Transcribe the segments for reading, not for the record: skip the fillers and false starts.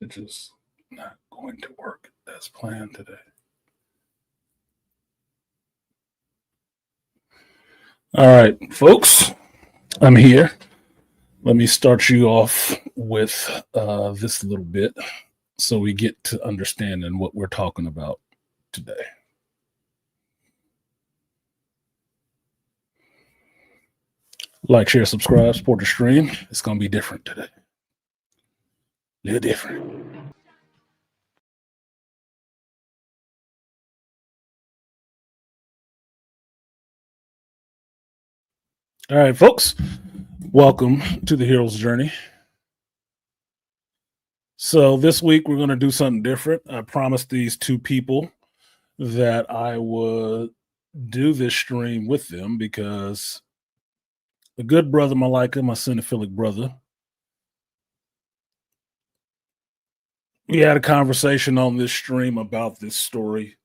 It's just not going to work as planned today. All right, folks, I'm here. Let me start you off with this little bit so we get to understanding what we're talking about today. Like, share, subscribe, support the stream. It's going to be different today. A little different. All right, folks, welcome to the Hero's Journey. So this week we're going to do something different. I promised these two people that I would do this stream with them because a good brother, Malika, my cinephilic brother, we had a conversation on this stream about this story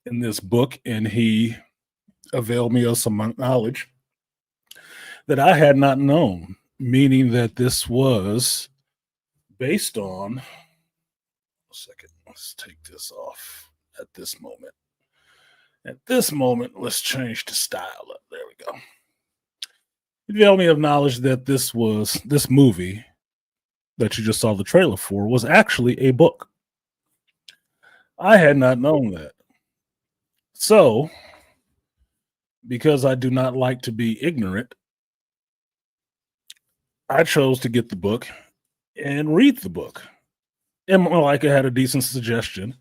in this book, and he availed me of some knowledge that I had not known, meaning that this was based on, a second, let's take this off at this moment. At this moment, let's change the style up. There we go. He availed me of knowledge that this movie that you just saw the trailer for was actually a book. I had not known that. So, because I do not like to be ignorant, I chose to get the book and read the book. And Malika had a decent suggestion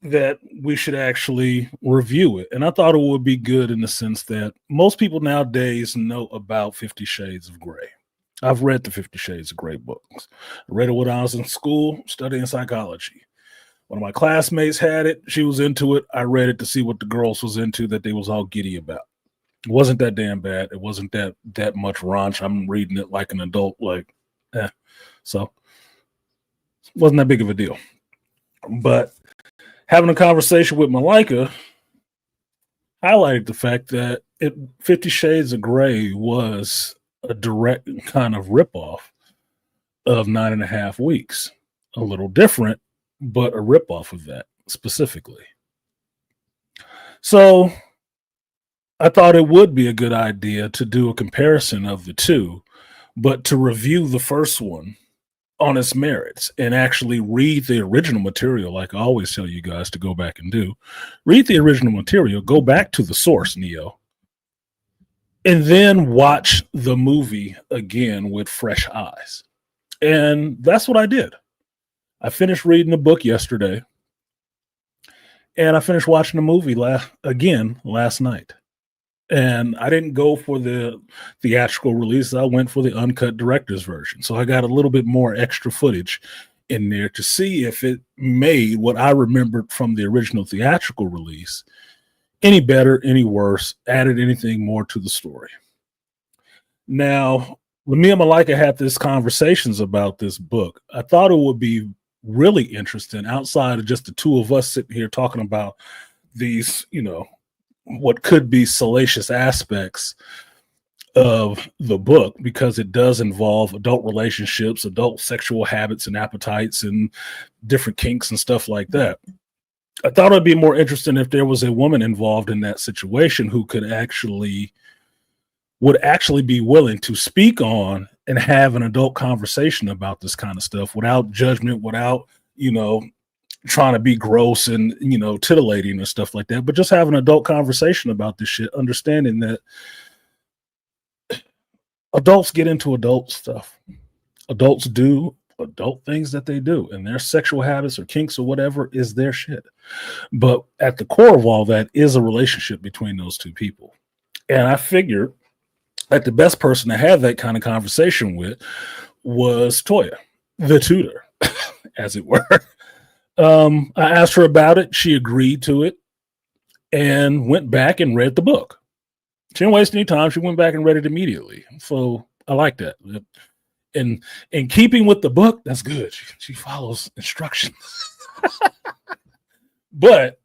that we should actually review it. And I thought it would be good in the sense that most people nowadays know about 50 Shades of Grey. I've read the 50 Shades of Grey books. I read it when I was in school studying psychology. One of my classmates had it. She was into it. I read it to see what the girls was into that they was all giddy about. It wasn't that damn bad. It wasn't that much raunch. I'm reading it like an adult, so it wasn't that big of a deal. But having a conversation with Malika highlighted the fact that 50 Shades of Grey was a direct kind of ripoff of 9.5 Weeks. A little different, but a ripoff of that specifically. So I thought it would be a good idea to do a comparison of the two, but to review the first one on its merits and actually read the original material, like I always tell you guys to go back and do. Read the original material, go back to the source, Neo, and then watch the movie again with fresh eyes. And that's what I did. I finished reading the book yesterday, and I finished watching the movie again last night. And I didn't go for the theatrical release. I went for the uncut director's version. So I got a little bit more extra footage in there to see if it made what I remembered from the original theatrical release any better, any worse, added anything more to the story. Now, when me and Malika had these conversations about this book, I thought it would be really interesting outside of just the two of us sitting here talking about these, what could be salacious aspects of the book, because it does involve adult relationships, adult sexual habits and appetites and different kinks and stuff like that. I thought it'd be more interesting if there was a woman involved in that situation who would actually be willing to speak on and have an adult conversation about this kind of stuff without judgment, without, trying to be gross and, titillating and stuff like that, but just have an adult conversation about this shit, understanding that adults get into adult stuff. Adults do adult things that they do, and their sexual habits or kinks or whatever is their shit. But at the core of all that is a relationship between those two people. And I figured that the best person to have that kind of conversation with was Toya, the tutor, as it were. I asked her about it. She agreed to it and went back and read the book. She didn't waste any time. She went back and read it immediately. So I like that. And in keeping with the book, that's good. She follows instructions. But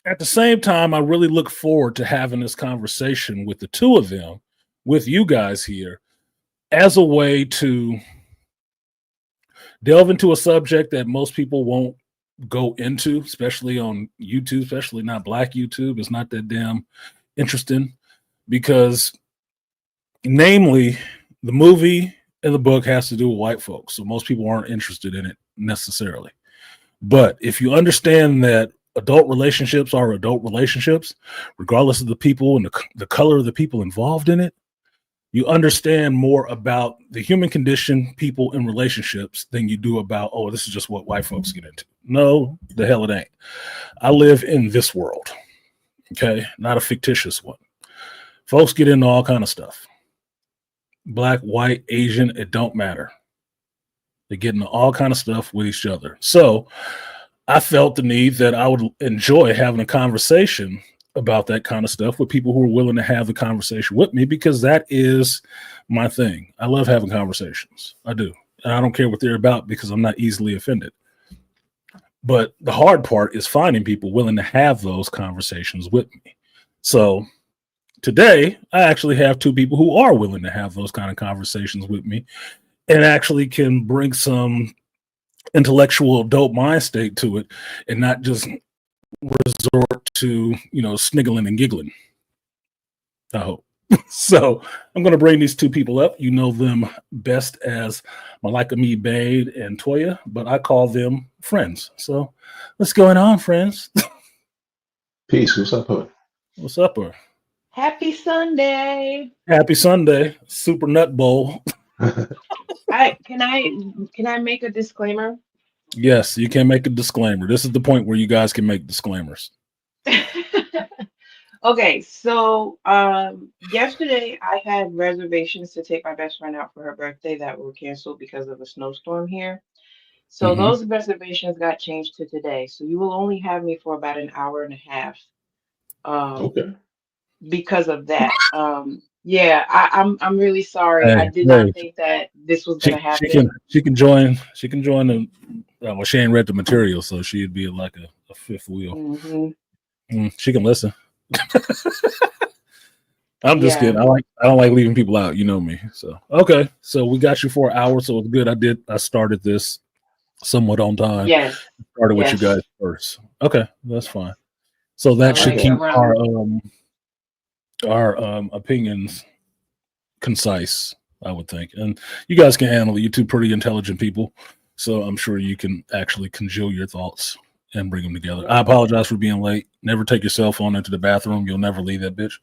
at the same time, I really look forward to having this conversation with the two of them, with you guys here, as a way to delve into a subject that most people won't go into, especially on YouTube, especially not Black YouTube. It's not that damn interesting because, namely, the movie and the book has to do with white folks. So most people aren't interested in it necessarily. But if you understand that adult relationships are adult relationships, regardless of the people and the color of the people involved in it, you understand more about the human condition, people, and relationships than you do about, oh, this is just what white folks get into. No, the hell it ain't. I live in this world, okay? Not a fictitious one. Folks get into all kind of stuff. Black, white, Asian, it don't matter. They get into all kind of stuff with each other. So I felt the need that I would enjoy having a conversation about that kind of stuff with people who are willing to have the conversation with me, because that is my thing. I love having conversations. I do. And I don't care what they're about because I'm not easily offended. But the hard part is finding people willing to have those conversations with me. So today, I actually have two people who are willing to have those kind of conversations with me and actually can bring some intellectual adult mind state to it and not just resort to, sniggling and giggling. I hope. So I'm going to bring these two people up. You know them best as Malika Me Bade and Toya, but I call them friends. So what's going on, friends? Peace. What's up, hood? What's up, her? Happy Sunday. Happy Sunday, Super Nut Bowl. Can I make a disclaimer? Yes, you can make a disclaimer. This is the point where you guys can make disclaimers. Okay, so yesterday I had reservations to take my best friend out for her birthday that were canceled because of a snowstorm here. So those reservations got changed to today. So you will only have me for about an hour and a half. Okay. Because of that. Yeah, I'm really sorry. I did Hey, not think that this was gonna she happen. can join the well, she ain't read the material, so she'd be like a fifth wheel. She can listen. I'm just kidding. Yeah. I don't like leaving people out. You know me. So okay. So we got you for an hour, so it's good. I started this somewhat on time. Yes. Started with you guys Yes. first. Okay, that's fine. So that I should like keep around. our opinions concise, I would think. And you guys can handle it. You two pretty intelligent people. So I'm sure you can actually congeal your thoughts and bring them together. I apologize for being late. Never take your cell phone into the bathroom. You'll never leave that bitch.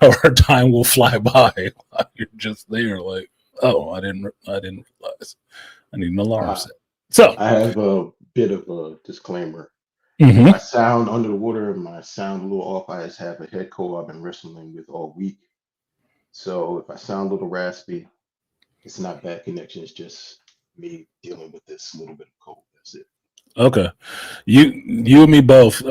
Our time will fly by while you're just there. Like, oh, I didn't realize. I need an alarm set. So I have a bit of a disclaimer. If I sound under the water and my sound a little off, I just have a head cold I've been wrestling with all week. So if I sound a little raspy, it's not bad connection. It's just me dealing with this little bit of cold. That's it. Okay. You and me both.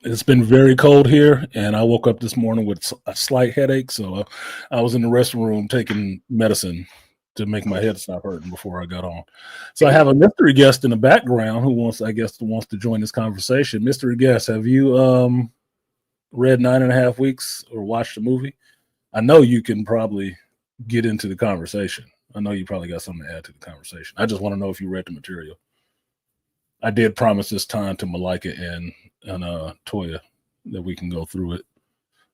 It's been very cold here, and I woke up this morning with a slight headache. So I was in the restroom taking medicine to make my head stop hurting before I got on. So I have a mystery guest in the background who wants to join this conversation. Mystery guest, have you read 9.5 Weeks or watched the movie? I know you can probably get into the conversation. I know you probably got something to add to the conversation. I just want to know if you read the material. I did promise this time to Malika and Toya that we can go through it.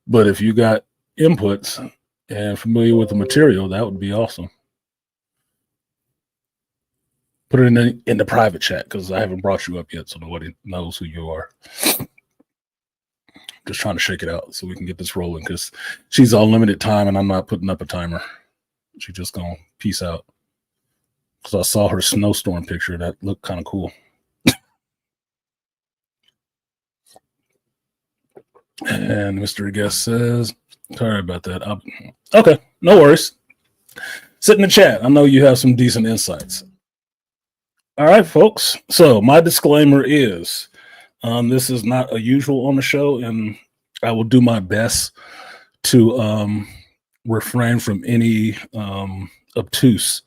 But if you got inputs and familiar with the material, that would be awesome. Put it in the private chat because I haven't brought you up yet, so nobody knows who you are. Just trying to shake it out so we can get this rolling because she's on limited time and I'm not putting up a timer. She's just gonna peace out. Because I saw her snowstorm picture that looked kind of cool. And Mr. Guest says, sorry about that. Okay, no worries. Sit in the chat. I know you have some decent insights. All right, folks. So my disclaimer is this is not a usual on the show, and I will do my best to refrain from any obtuse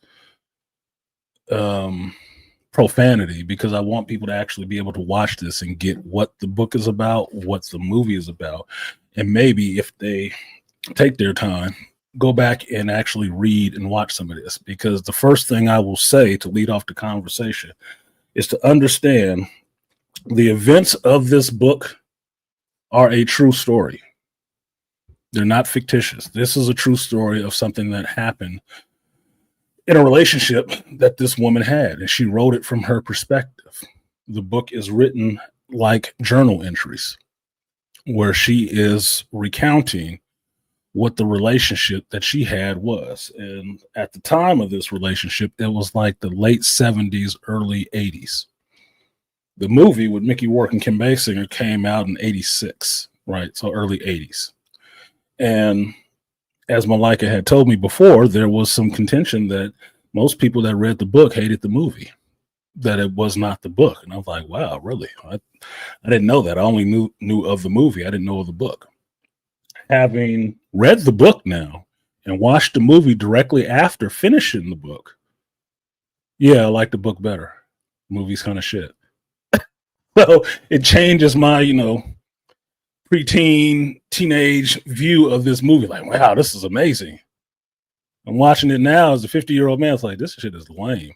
profanity because I want people to actually be able to watch this and get what the book is about, what the movie is about, and maybe if they take their time go back and actually read and watch some of this, because the first thing I will say to lead off the conversation is to understand the events of this book are a true story. They're not fictitious. This is a true story of something that happened in a relationship that this woman had, and she wrote it from her perspective. The book is written like journal entries where she is recounting what the relationship that she had was. And at the time of this relationship, it was like the late 70s, early 80s. The movie with Mickey Rourke and Kim Basinger came out in 86, right? So early 80s. And as Malika had told me before, there was some contention that most people that read the book hated the movie, that it was not the book. And I was like, wow, really? I didn't know that. I only knew of the movie. I didn't know of the book. Having read the book now and watched the movie directly after finishing the book, yeah, I like the book better. The movie's kind of shit. So it changes my, preteen, teenage view of this movie. Like, wow, this is amazing. I'm watching it now as a 50-year-old man. It's like, this shit is lame.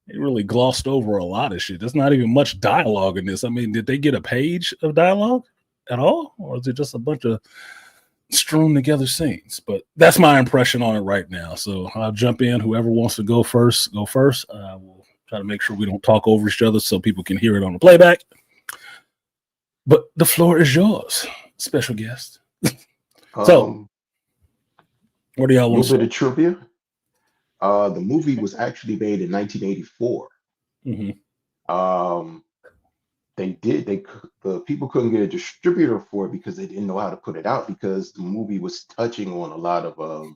They really glossed over a lot of shit. There's not even much dialogue in this. I mean, did they get a page of dialogue at all? Or is it just a bunch of strewn together scenes? But that's my impression on it right now. So I'll jump in. Whoever wants to go first, go first. We'll try to make sure we don't talk over each other so people can hear it on the playback. But the floor is yours, special guest. So, A what do y'all want little to bit say? of trivia. The movie was actually made in 1984. Mm-hmm. Um, the people couldn't get a distributor for it because they didn't know how to put it out because the movie was touching on a lot of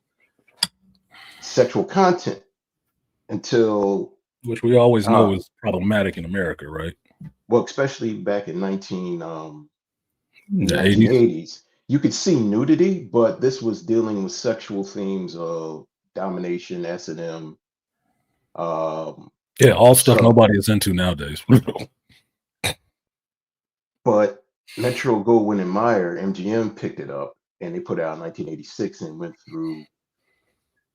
sexual content until Which we always know uh, is problematic in America, right? well, especially back in In the 80s. 1980s, you could see nudity, but this was dealing with sexual themes of domination, S&M. Um, Yeah, all stuff so, nobody is into nowadays. but Metro Goldwyn and Mayer, MGM picked it up and they put it out in 1986 and went through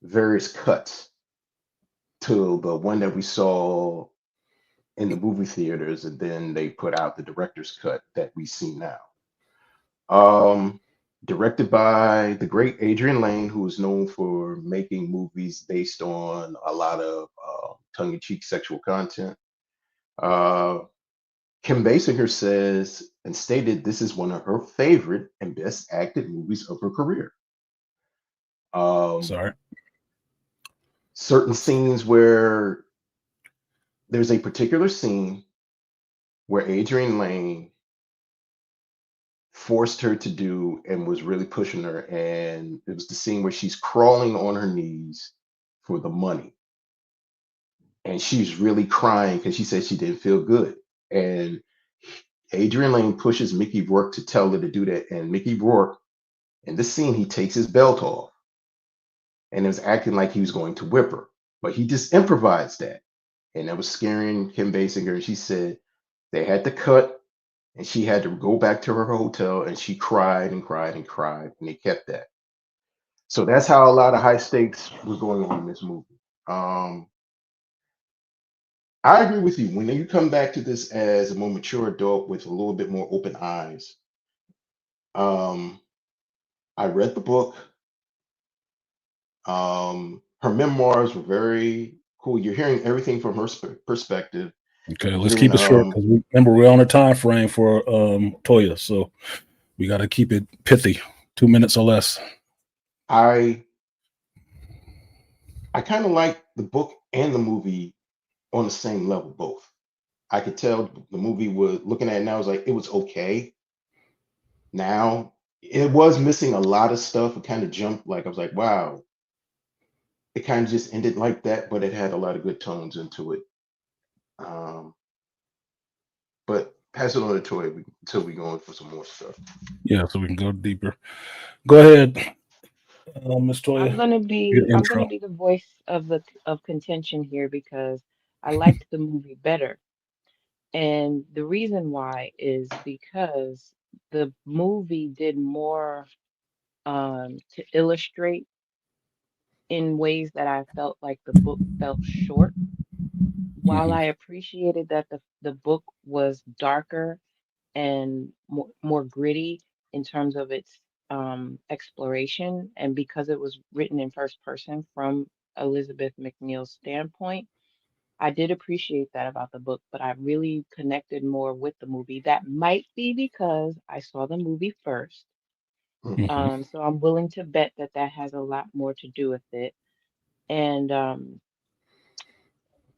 various cuts till the one that we saw in the movie theaters, and then they put out the director's cut that we see now. Um, Directed by the great Adrian Lane, who is known for making movies based on a lot of tongue-in-cheek sexual content. Uh, Kim Basinger says and stated this is one of her favorite and best acted movies of her career. Um, Sorry. Certain scenes where there's a particular scene where Adrian Lane forced her to do and was really pushing her. And it was the scene where she's crawling on her knees for the money. And she's really crying because she said she didn't feel good. And Adrian Lane pushes Mickey Rourke to tell her to do that. And Mickey Rourke, in this scene, he takes his belt off and is acting like he was going to whip her. But he just improvised that. And that was scaring Kim Basinger. And she said they had to cut and she had to go back to her hotel and she cried and cried and cried. And they kept that. So that's how a lot of high stakes was going on in this movie. Um, I agree with you. When you come back to this as a more mature adult with a little bit more open eyes, um, I read the book. Her memoirs were very cool. You're hearing everything from her perspective. Okay, You're let's hearing, keep it short because remember we're on a time frame for Toya, so we got to keep it pithy, 2 minutes or less. I I kind of like the book and the movie on the same level, both. I could tell the movie was looking at it now, I was like, it was okay. Now it was missing a lot of stuff. It kind of jumped, like I was like, wow, it kind of just ended like that, but it had a lot of good tones into it. Um, but pass it on to Toy until we go in for some more stuff. Yeah, so we can go deeper. Go ahead, Miss I'm Toya. gonna Your be I'm gonna intro. be the voice of contention here because I liked the movie better. And the reason why is because the movie did more to illustrate in ways that I felt like the book felt short. While Hmm. I appreciated that the book was darker and more gritty in terms of its exploration, and because it was written in first person from Elizabeth McNeil's standpoint, I did appreciate that about the book, but I really connected more with the movie. That might be because I saw the movie first. Mhm. So I'm willing to bet that that has a lot more to do with it. And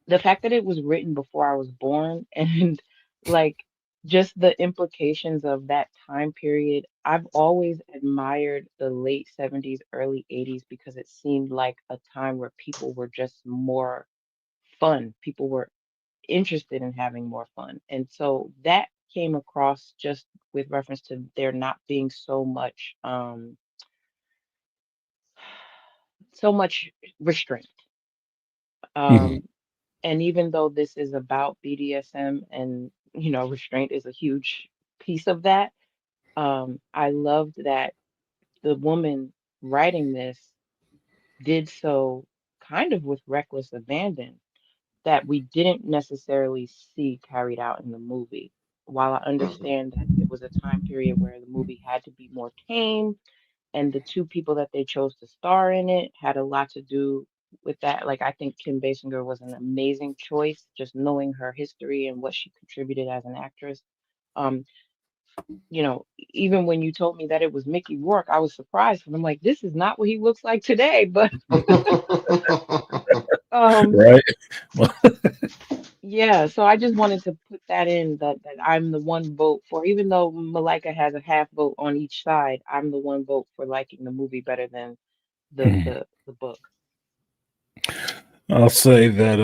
the fact that it was written before I was born and like just the implications of that time period, I've always admired the late 70s, early 80s because it seemed like a time where people were just more fun. People were interested in having more fun. And so that came across just with reference to there not being so much restraint. Hmm. Um, and even though this is about BDSM and restraint is a huge piece of that, I loved that the woman writing this did so kind of with reckless abandon that we didn't necessarily see carried out in the movie. While I Mhm. understand that it was a time period where the movie had to be more tame, and the two people that they chose to star in it had a lot to do with that. Like, I think Kim Basinger was an amazing choice, just knowing her history and what she contributed as an actress. Um, Even when you told me that it was Mickey Rourke, I was surprised, and I'm like, this is not what he looks like today. But um, Right. Well, yeah, so I just wanted to put that in that I'm the one vote for, even though Malika has a half vote on each side, I'm the one vote for liking the movie better than the mhm. the book. I'll say that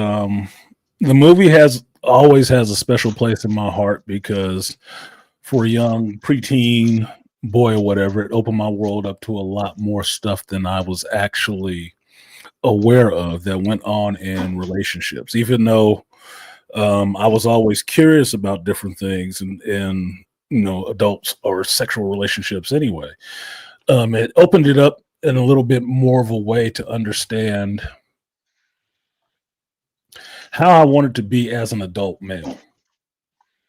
the movie has always has a special place in my heart because for a young preteen boy or whatever, it opened my world up to a lot more stuff than I was actually aware of that went on in relationships. Even though I was always curious about different things and adults or sexual relationships anyway. It opened it up in a little bit more of a way to understand how I wanted to be as an adult male.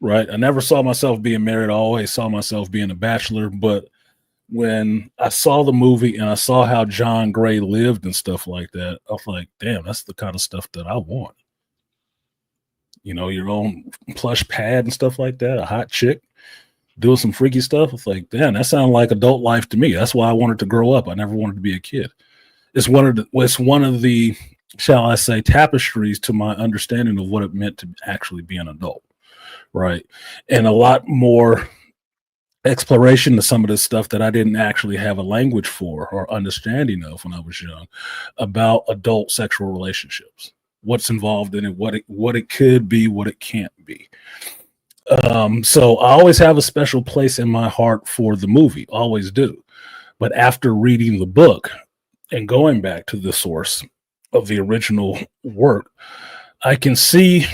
Right. I never saw myself being married. I always saw myself being a bachelor. But when I saw the movie and I saw how John Gray lived and stuff like that, I was like, damn, that's the kind of stuff that I want. Your own plush pad and stuff like that, a hot chick doing some freaky stuff. It's like, damn, that sounded like adult life to me. That's why I wanted to grow up. I never wanted to be a kid. It's one of the shall I say tapestries to my understanding of what it meant to actually be an adult. Right. And a lot more exploration to some of this stuff that I didn't actually have a language for or understanding of when I was young about adult sexual relationships, what's involved in it, what it could be, what it can't be. So I always have a special place in my heart for the movie, always do. But after reading the book and going back to the source of the original work, I can see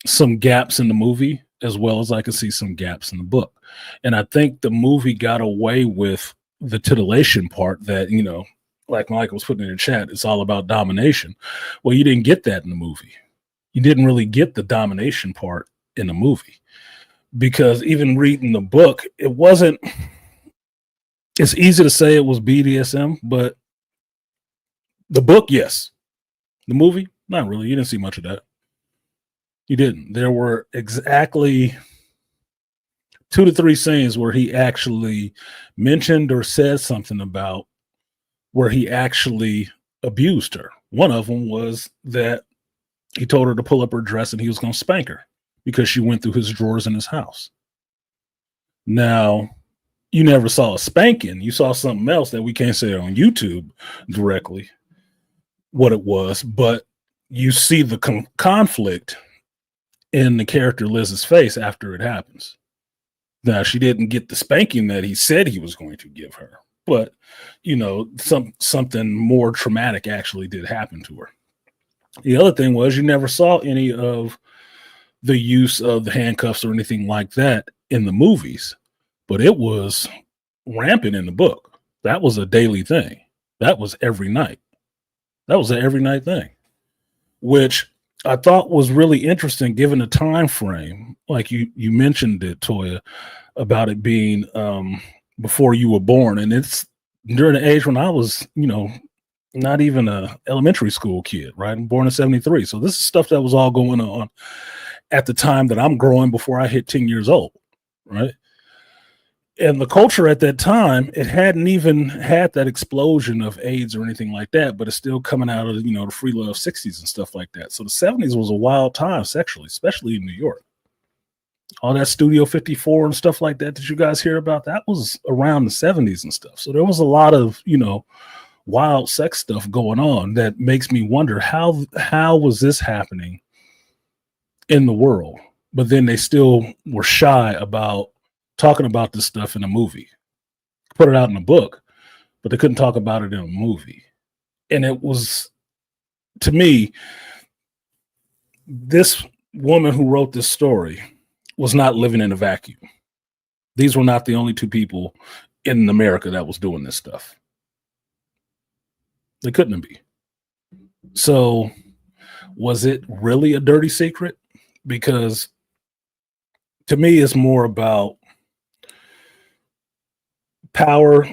some gaps in the movie as well as I can see some gaps in the book. And I think the movie got away with the titillation part that, like Michael was putting in the chat, it's all about domination. Well, you didn't get that in the movie. You didn't really get the domination part in the movie because even reading the book, it wasn't, it's easy to say it was BDSM, but the book, yes. The movie, not really. You didn't see much of that. You didn't. There were exactly 2 to 3 scenes where he actually mentioned or said something about where he actually abused her. One of them was that he told her to pull up her dress and he was going to spank her because she went through his drawers in his house. Now, you never saw a spanking. You saw something else that we can't say on YouTube directly what it was, but you see the conflict in the character Liz's face after it happens. Now she didn't get the spanking that he said he was going to give her, but something more traumatic actually did happen to her. The other thing was you never saw any of the use of the handcuffs or anything like that in the movies, but it was rampant in the book. That was a daily thing. That was every night. That was an every night thing, which I thought was really interesting given the time frame. Like you mentioned it, Toya, about it being before you were born, and it's during the age when I was, not even a elementary school kid, right? I'm born in 73. So this is stuff that was all going on at the time that I'm growing before I hit 10 years old, right? And the culture at that time, it hadn't even had that explosion of AIDS or anything like that, but it's still coming out of, the free love 60s and stuff like that. So the 70s was a wild time sexually, especially in New York. All that Studio 54 and stuff like that you guys hear about, that was around the 70s and stuff. So there was a lot of, wild sex stuff going on that makes me wonder how was this happening in the world? But then they still were shy about talking about this stuff in a movie. Put it out in a book, but they couldn't talk about it in a movie. And it was, to me, this woman who wrote this story was not living in a vacuum. These were not the only two people in America that was doing this stuff. They couldn't be. So was it really a dirty secret? Because to me, it's more about power,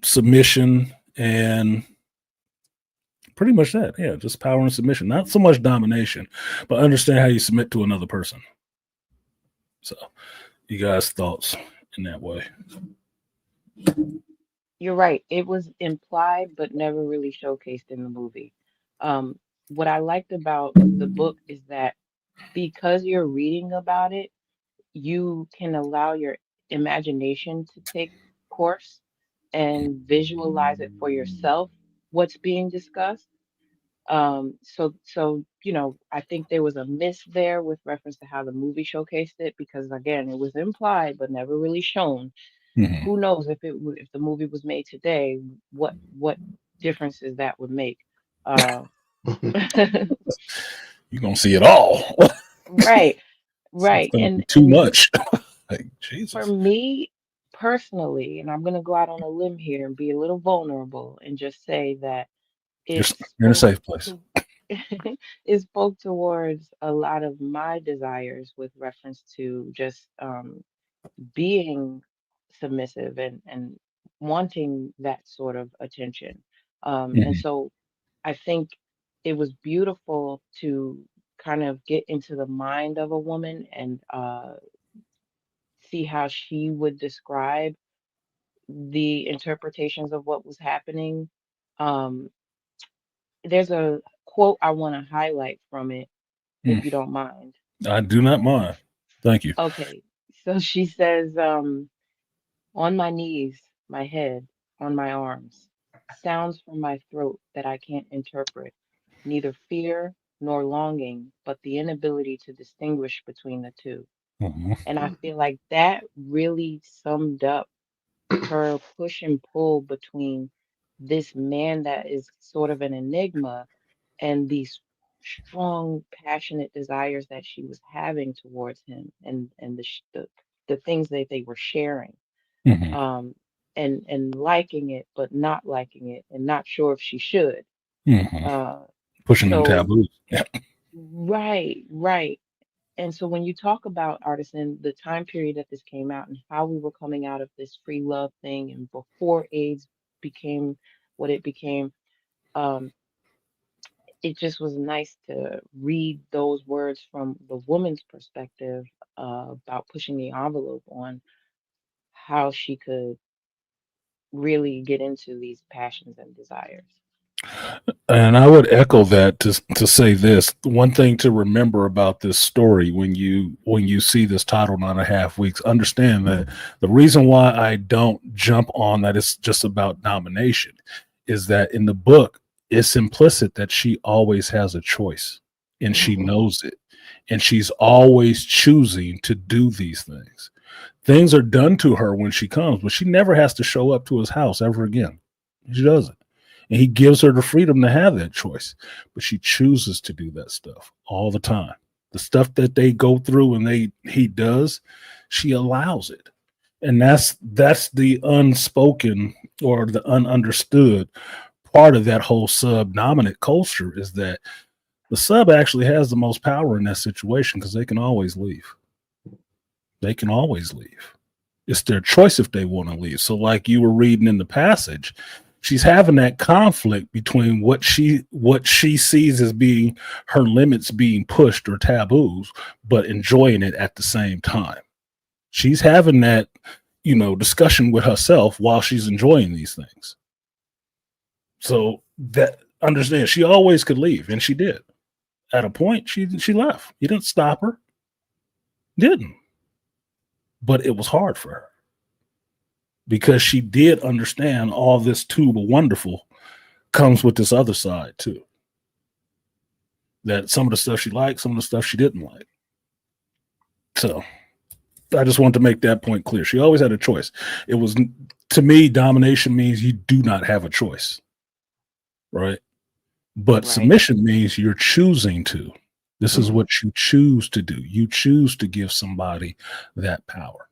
submission, and pretty much that. Yeah, just power and submission. Not so much domination, but understand how you submit to another person. So you guys' thoughts in that way? You're right. It was implied, but never really showcased in the movie. What I liked about the book is that because you're reading about it, you can allow your imagination to take course and visualize it for yourself, what's being discussed. So I think there was a miss there with reference to how the movie showcased it because again, it was implied but never really shown. Mm-hmm. Who knows if the movie was made today, what differences that would make. Uh, You're gonna see it all. right, It's right, gonna be and too and much. Like for Jesus. me personally, and I'm gonna go out on a limb here and be a little vulnerable and just say that You're, it you're in a spoke safe place. to it spoke towards a lot of my desires with reference to just being submissive and wanting that sort of attention. And Mm-hmm. so I think it was beautiful to kind of get into the mind of a woman and see how she would describe the interpretations of what was happening. Um, there's a quote I want to highlight from it, if you don't mind. I do not mind. Thank you. Okay, so she says, on my knees, my head, on my arms, sounds from my throat that I can't interpret, neither fear nor longing, but the inability to distinguish between the two. Mm-hmm. And I feel like that really summed up her push and pull between this man that is sort of an enigma and these strong, passionate desires that she was having towards him and the things that they were sharing Mm-hmm. um, and liking it, but not liking it, and not sure if she should. Mm-hmm. Uh, Pushing them so taboos. Yeah. right, right. And so when you talk about artisan, the time period that this came out and how we were coming out of this free love thing, and before AIDS became what it became, um, it just was nice to read those words from the woman's perspective about pushing the envelope on how she could really get into these passions and desires. And I would echo that to say this. One thing to remember about this story when you see this title 9.5 weeks, understand that the reason why I don't jump on that it's just about domination is that in the book it's implicit that she always has a choice and she Mhm. knows it. And she's always choosing to do these things. Things are done to her when she comes, but she never has to show up to his house ever again. She doesn't. And he gives her the freedom to have that choice. But she chooses to do that stuff all the time. The stuff that they go through and he does, she allows it. And that's the unspoken or the ununderstood part of that whole sub dominant culture, is that the sub actually has the most power in that situation because they can always leave. They can always leave. It's their choice if they want to leave. So, like you were reading in the passage, she's having that conflict between what she sees as being her limits being pushed or taboos, but enjoying it at the same time. She's having that, discussion with herself while she's enjoying these things. So that understand, she always could leave, and she did. At a point, she left. You didn't stop her, didn't. But it was hard for her because she did understand all this too, but wonderful comes with this other side too. That some of the stuff she liked, some of the stuff she didn't like. So I just want to make that point clear. She always had a choice. It was, to me, domination means you do not have a choice, right? But Right. submission means you're choosing to. This is Mhm. what you choose to do. You choose to give somebody that power.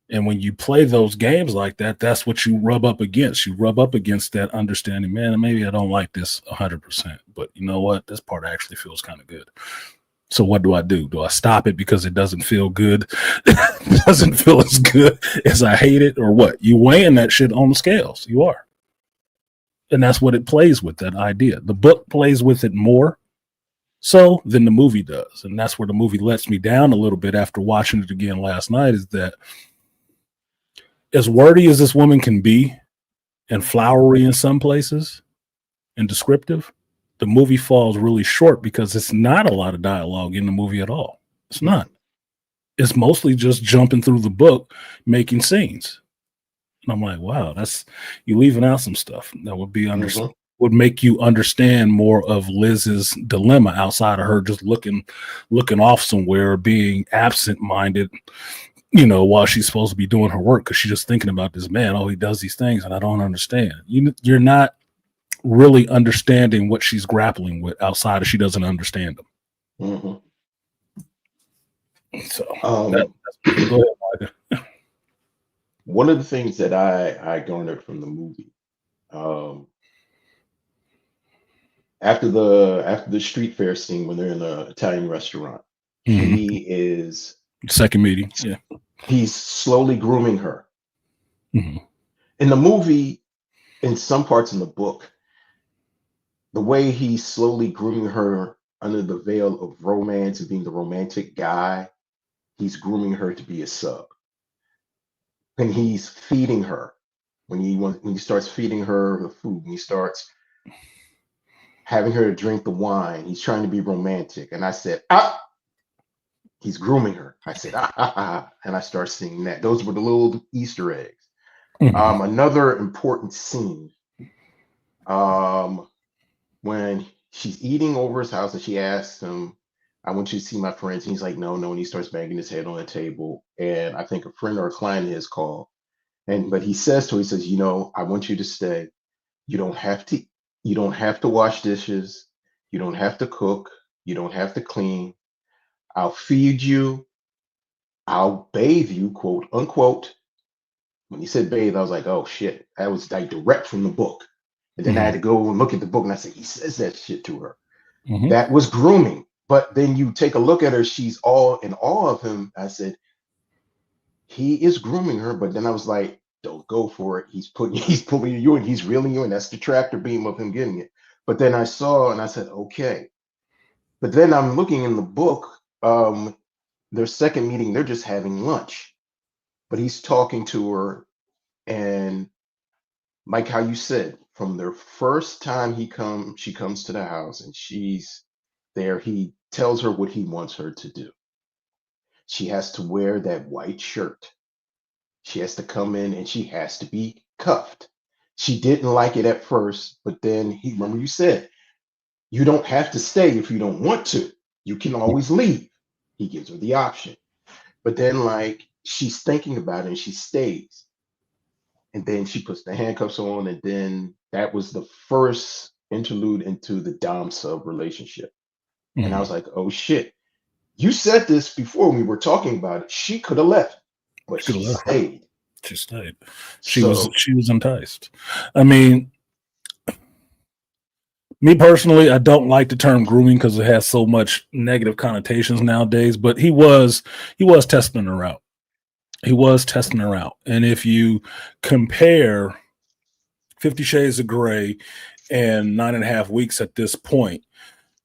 And when you play those games like that, that's what you rub up against. You rub up against that understanding, man, maybe I don't like this 100%, but you know what? This part actually feels kind of good. So what do I do? Do I stop it because it doesn't feel good? It doesn't feel as good as I hate it, or what? You weighing that shit on the scales. You are. And that's what it plays with, that idea. The book plays with it more so than the movie does. And that's where the movie lets me down a little bit after watching it again last night, is that as wordy as this woman can be and flowery in some places and descriptive, the movie falls really short because it's not a lot of dialogue in the movie at all. It's not. It's mostly just jumping through the book, making scenes. And I'm like, wow, that's, you leaving out some stuff that Mhm. would make you understand more of Liz's dilemma outside of her just looking off somewhere, being absent minded, while she's supposed to be doing her work, because she's just thinking about this man. Oh, he does these things and I don't understand. You're not really understanding what she's grappling with outside of she doesn't understand Mhm. them. So Um, go ahead, Micah. one of the things that I garnered from the movie, um, after the street fair scene when they're in the Italian restaurant, Mhm. he is Second meeting. Yeah. he's slowly grooming her. Mhm. In the movie, in some parts in the book, the way he's slowly grooming her under the veil of romance and being the romantic guy, he's grooming her to be a sub. And he's feeding her when he starts feeding her the food, when he starts having her drink the wine, he's trying to be romantic. And I said, ah, he's grooming her. I said, ah, ah, ah, and I start seeing that. Those were the little Easter eggs. Mhm. Another important scene, um, when she's eating over his house and she asks him, I want you to see my friends. And he's like, no, no. And he starts banging his head on the table. And I think a friend or a client has called. But he says to her, he says, I want you to stay. You don't have to, you don't have to wash dishes. You don't have to cook. You don't have to clean. I'll feed you. I'll bathe you, quote unquote. When he said bathe, I was like, oh shit, that was like direct from the book. And then I had Mhm. to go and look at the book and I said, he says that shit to her. Mhm. That was grooming. But then you take a look at her, she's all in awe of him. I said, he is grooming her. But then I was like, don't go for it. He's pulling you in, he's reeling you in. That's the tractor beam of him getting it. But then I saw and I said, okay. But then I'm looking in the book, their second meeting, they're just having lunch. But he's talking to her, and like how you said, from their first time she comes to the house and she's there, he tells her what he wants her to do. She has to wear that white shirt. She has to come in and she has to be cuffed. She didn't like it at first, but then he, remember you said, you don't have to stay if you don't want to. You can always leave. He gives her the option. But then, like, she's thinking about it and she stays. And then she puts the handcuffs on. And then that was the first interlude into the Dom sub relationship. And I Mhm. was like, oh shit, you said this before we were talking about it. She could have left. but She could she have left. stayed. She stayed. She So was enticed. I mean, me personally, I don't like the term grooming because it has so much negative connotations nowadays. But he was testing her out. He was testing her out. And if you compare 50 Shades of Grey and 9.5 Weeks at this point,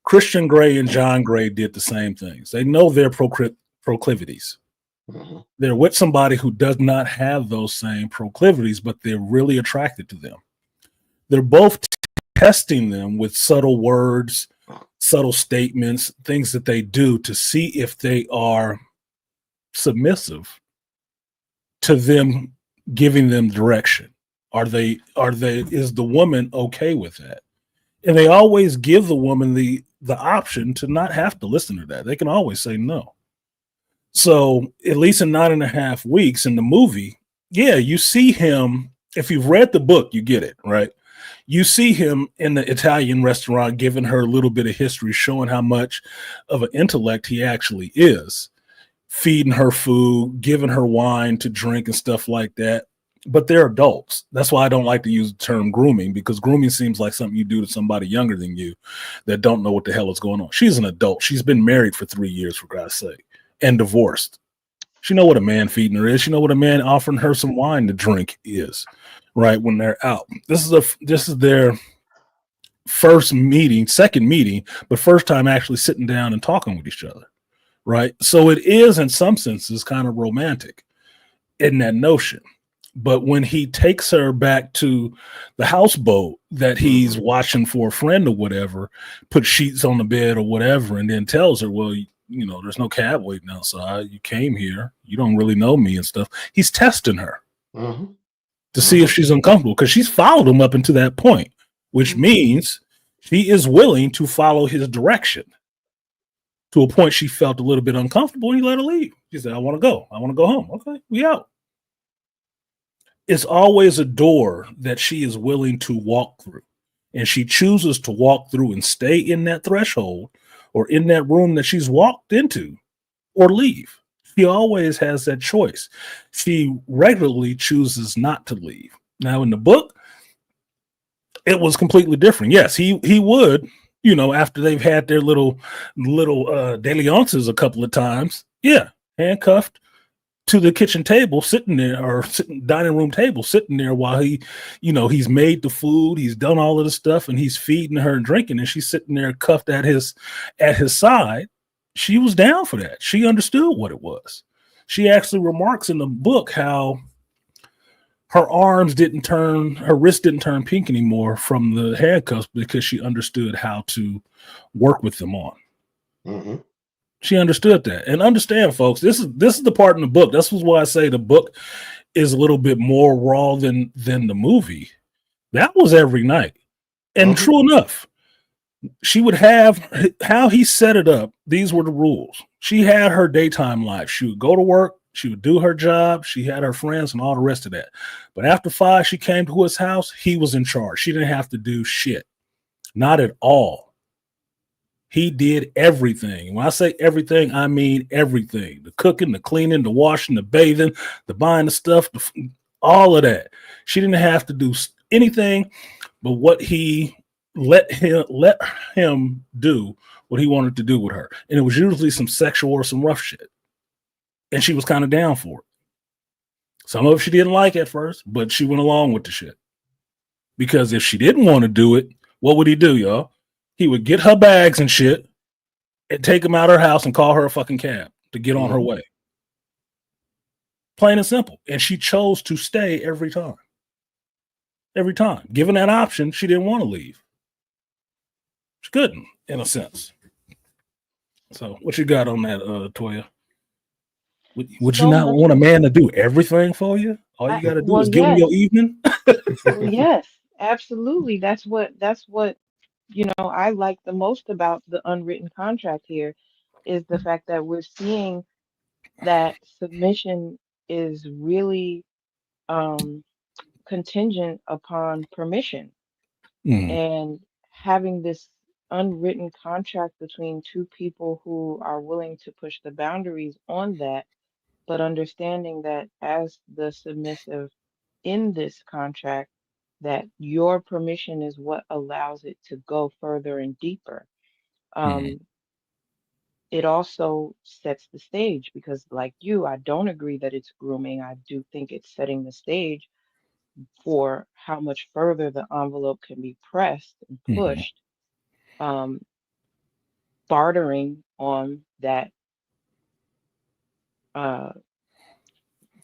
Christian Grey and John Grey did the same things. They know their proclivities. mhm, They're with somebody who does not have those same proclivities, but they're really attracted to them. They're both testing them with subtle words, subtle statements, things that they do to see if they are submissive to them giving them direction. Is the woman okay with that? And they always give the woman the option to not have to listen to that. They can always say no. So at least in 9.5 weeks in the movie, yeah, you see him. If you've read the book, you get it, right? You see him in the Italian restaurant giving her a little bit of history, showing how much of an intellect he actually is, feeding her food, giving her wine to drink and stuff like that. But they're adults. That's why I don't like to use the term grooming, because grooming seems like something you do to somebody younger than you that don't know what the hell is going on. She's an adult. She's been married for 3 years, for God's sake, and divorced. She know what a man feeding her is. She know what a man offering her some wine to drink is, right? When they're out. This is their first meeting, second meeting, but first time actually sitting down and talking with each other, right? So it is in some senses kind of romantic in that notion. But when he takes her back to the houseboat that he's mhm, watching for a friend or whatever, put sheets on the bed or whatever, and then tells her, well, there's no cab waiting outside. You came here. You don't really know me and stuff. He's testing her mhm, to see if mhm, she's uncomfortable, because she's followed him up into that point, which mhm, means she is willing to follow his direction to a point she felt a little bit uncomfortable, and he let her leave. She said, I want to go. I want to go home. Okay, we out. It's always a door that she is willing to walk through. And she chooses to walk through and stay in that threshold or in that room that she's walked into or leave. She always has that choice. She regularly chooses not to leave. Now, in the book, it was completely different. Yes, he would, after they've had their little dalliances a couple of times, yeah, handcuffed to the kitchen table, sitting there, or dining room table, sitting there while he's made the food, he's done all of the stuff, and he's feeding her and drinking, and she's sitting there cuffed at his side. She was down for that. She understood what it was. She actually remarks in the book how her wrist didn't turn pink anymore from the handcuffs, because she understood how to work with them on. mhm, She understood that. And understand, folks, this is the part in the book. This was why I say the book is a little bit more raw than the movie. That was every night. And mhm, true enough, she would have how he set it up. These were the rules. She had her daytime life. She would go to work, she would do her job, she had her friends and all the rest of that. But after 5, she came to his house, he was in charge. She didn't have to do shit. Not at all. He did everything. When I say everything, I mean everything: the cooking, the cleaning, the washing, the bathing, the buying the stuff, all of that. She didn't have to do anything but what he let him do what he wanted to do with her. And it was usually some sexual or some rough shit. And she was kind of down for it. Some of it she didn't like at first, but she went along with the shit. Because if she didn't want to do it, what would he do, y'all? He would get her bags and shit and take him out of her house and call her a fucking cab to get on her mhm. way. Plain and simple. And she chose to stay every time. Every time. Given that option, she didn't want to leave. She couldn't, in a sense. So, what you got on that, Toya? Would you So not much want a is man to do everything for you? All you got to do well, is give him yes. your evening? Well, yes, absolutely. That's what I like the most about the unwritten contract here is the fact that we're seeing that submission is really um contingent upon permission, Mm, and having this unwritten contract between two people who are willing to push the boundaries on that, but understanding that as the submissive in this contract, that your permission is what allows it to go further and deeper. Hmm. Um, it also sets the stage because, like you, I don't agree that it's grooming. I do think it's setting the stage for how much further the envelope can be pressed and Hmm. pushed, um, bartering on uh,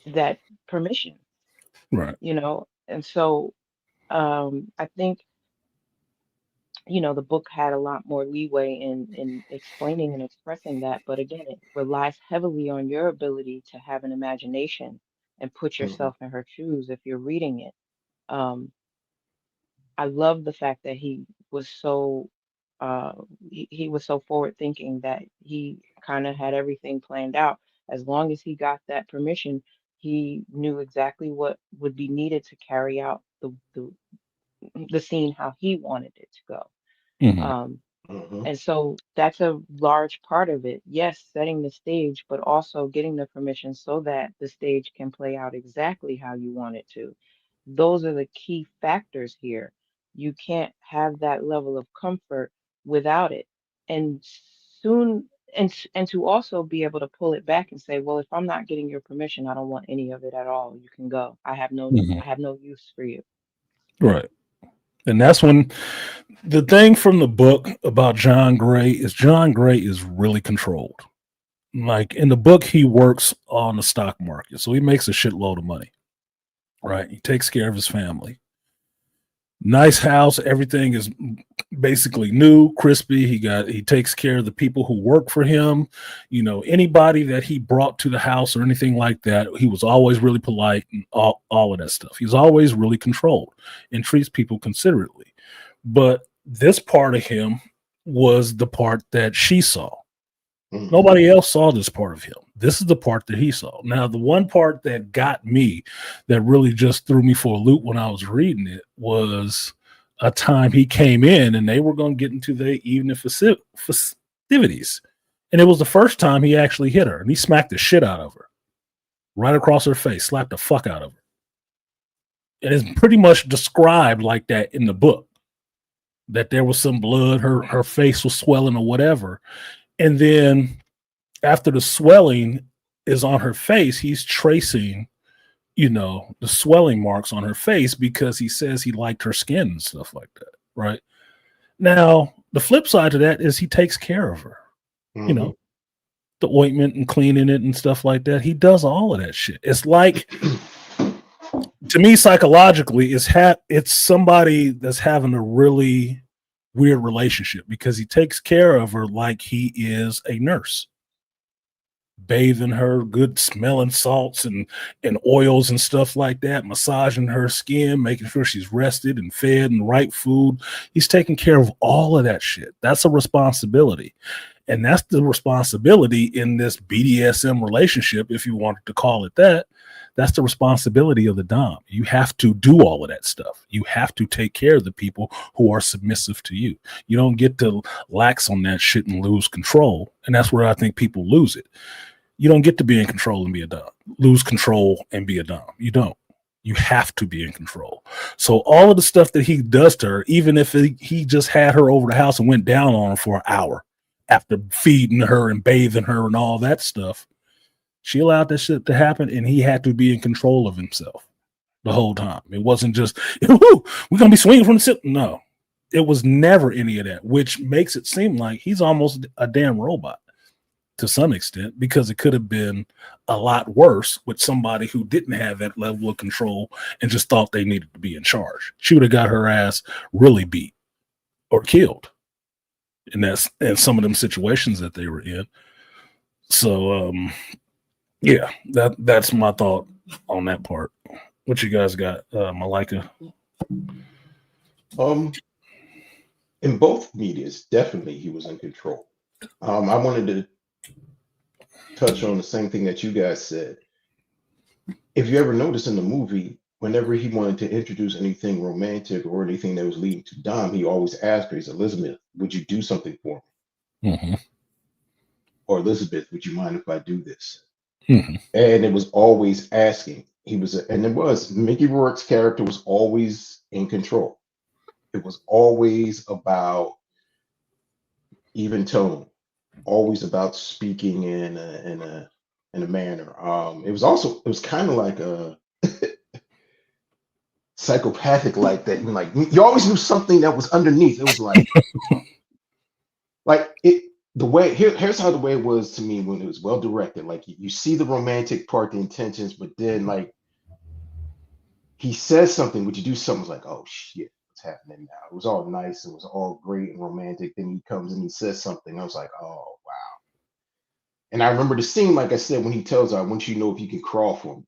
that permission, Right. you know. And so I think, you know, the book had a lot more leeway in explaining and expressing that. But again, it relies heavily on your ability to have an imagination and put Hmm. yourself in her shoes if you're reading it. Um, I love the fact that was so uh he was so forward thinking that he kind of had everything planned out. As long as he got that permission, he knew exactly what would be needed to carry out the scene how he wanted it to go. Hmm. Um, Hmm. and so that's a large part of it. Yes, setting the stage, but also getting the permission so that the stage can play out exactly how you want it to. Those are the key factors here. You can't have that level of comfort without it. And soon, and to also be able to pull it back and say, well, if I'm not getting your permission, I don't want any of it at all. You can go. Hmm. I have no use for you. Right. And that's when the thing from the book about John Gray is really controlled. Like in the book, he works on the stock market, so he makes a shitload of money. Right. He takes care of his family. Nice house. Everything is basically new, crispy. He takes care of the people who work for him. You know, anybody that he brought to the house or anything like that, he was always really polite and all of that stuff. He's always really controlled and treats people considerately. But this part of him was the part that she saw. Hmm. Nobody else saw this part of him. This is the part that he saw. Now, the one part that got me, that really just threw me for a loop when I was reading it, was a time he came in and they were going to get into the evening festivities. And it was the first time he actually hit her and he smacked the shit out of her right across her face, slapped the fuck out of her. And it's pretty much described like that in the book, that there was some blood, her face was swelling or whatever. And then after the swelling is on her face, he's tracing, the swelling marks on her face because he says he liked her skin and stuff like that. Right. Now, the flip side to that is he takes care of her, you Hmm. know, the ointment and cleaning it and stuff like that. He does all of that shit. It's like, to me, psychologically, it's somebody that's having a really weird relationship because he takes care of her like he is a nurse, bathing her, good smelling salts and oils and stuff like that, massaging her skin, making sure she's rested and fed and right food. He's taking care of all of that shit. That's a responsibility. And that's the responsibility in this BDSM relationship, if you wanted to call it that. That's the responsibility of the Dom. You have to do all of that stuff. You have to take care of the people who are submissive to you. You don't get to lax on that shit and lose control. And that's where I think people lose it. You don't get to be in control and be a Dom, lose control and be a Dom. You don't. You have to be in control. So all of the stuff that he does to her, even if he just had her over the house and went down on her for an hour after feeding her and bathing her and all that stuff, she allowed that shit to happen, and he had to be in control of himself the whole time. It wasn't just, we're gonna be swinging from the sit. No, it was never any of that, which makes it seem like he's almost a damn robot to some extent, because it could have been a lot worse with somebody who didn't have that level of control and just thought they needed to be in charge. She would have got her ass really beat or killed in some of them situations that they were in. So yeah, that's my thought on that part. What you guys got, Malika? Um, in both medias, definitely he was in control. I wanted to touch on the same thing that you guys said. If you ever notice in the movie, whenever he wanted to introduce anything romantic or anything that was leading to Dom, he always asked her, he said, Elizabeth, would you do something for me? Mm-hmm. Or Elizabeth, would you mind if I do this? Mhm. and it was always asking. And it was Mickey Rourke's character was always in control. It was always about even tone, always about speaking in a manner. It was kind of like a psychopathic like that. Like you always knew something that was underneath. It was like it the way here's how the way it was to me when it was well directed. Like you see the romantic part, the intentions, but then like he says something, would you do something it's like, oh shit, what's happening now? It was all nice, it was all great and romantic. Then he comes and he says something. I was like, oh wow. And I remember the scene, like I said, when he tells her, I want you to know if you can crawl for me.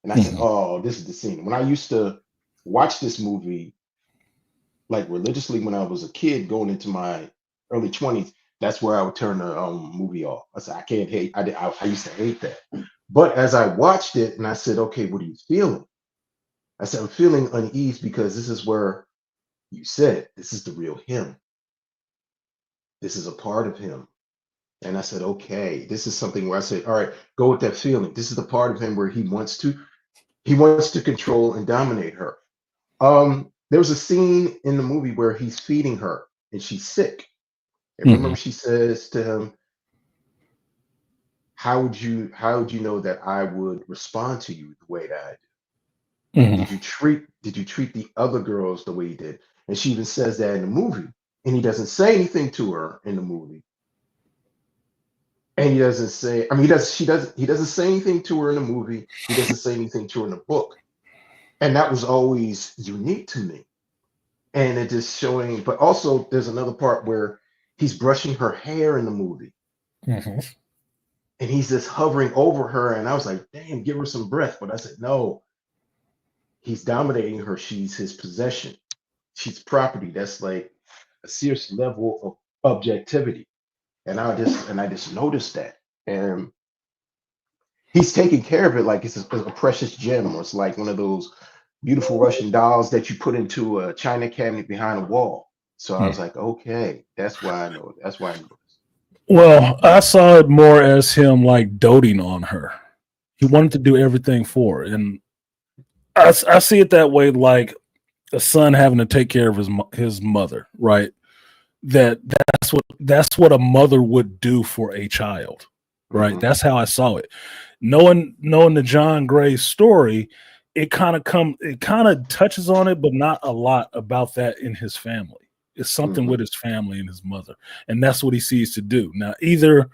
And I said, Mhm. oh, this is the scene. When I used to watch this movie like religiously when I was a kid going into my early 20s, that's where I would turn the movie off. I said, I can't hate. I used to hate that. But as I watched it and I said, okay, what are you feeling? I said, I'm feeling unease because this is where you said, this is the real him. This is a part of him. And I said, okay, this is something where I said, all right, go with that feeling. This is the part of him where he wants to control and dominate her. There was a scene in the movie where he's feeding her and she's sick. And remember, Mhm. she says to him, how would you know that I would respond to you the way that I did? Mhm. Did you treat the other girls the way you did? And she even says that in the movie. And he doesn't say anything to her in the movie. And he doesn't say, I mean, he doesn't say anything to her in the movie. He doesn't say anything to her in the book. And that was always unique to me. And it just showing, but also there's another part where he's brushing her hair in the movie Mhm. and he's just hovering over her. And I was like, damn, give her some breath. But I said, no, he's dominating her. She's his possession. She's property. That's like a serious level of objectivity. And I just noticed that. And he's taking care of it like it's a precious gem, or it's like one of those beautiful Russian dolls that you put into a china cabinet behind a wall. So I was Mhm. like, okay, that's why I know it. That's why I know this. Well, I saw it more as him like doting on her. He wanted to do everything for her, and I see it that way, like a son having to take care of his mother, right? That's what a mother would do for a child, right? Hmm. That's how I saw it. Knowing the John Gray story, it kind of touches on it, but not a lot about that in his family. It's something Hmm. with his family and his mother, and that's what he sees to do. Now, either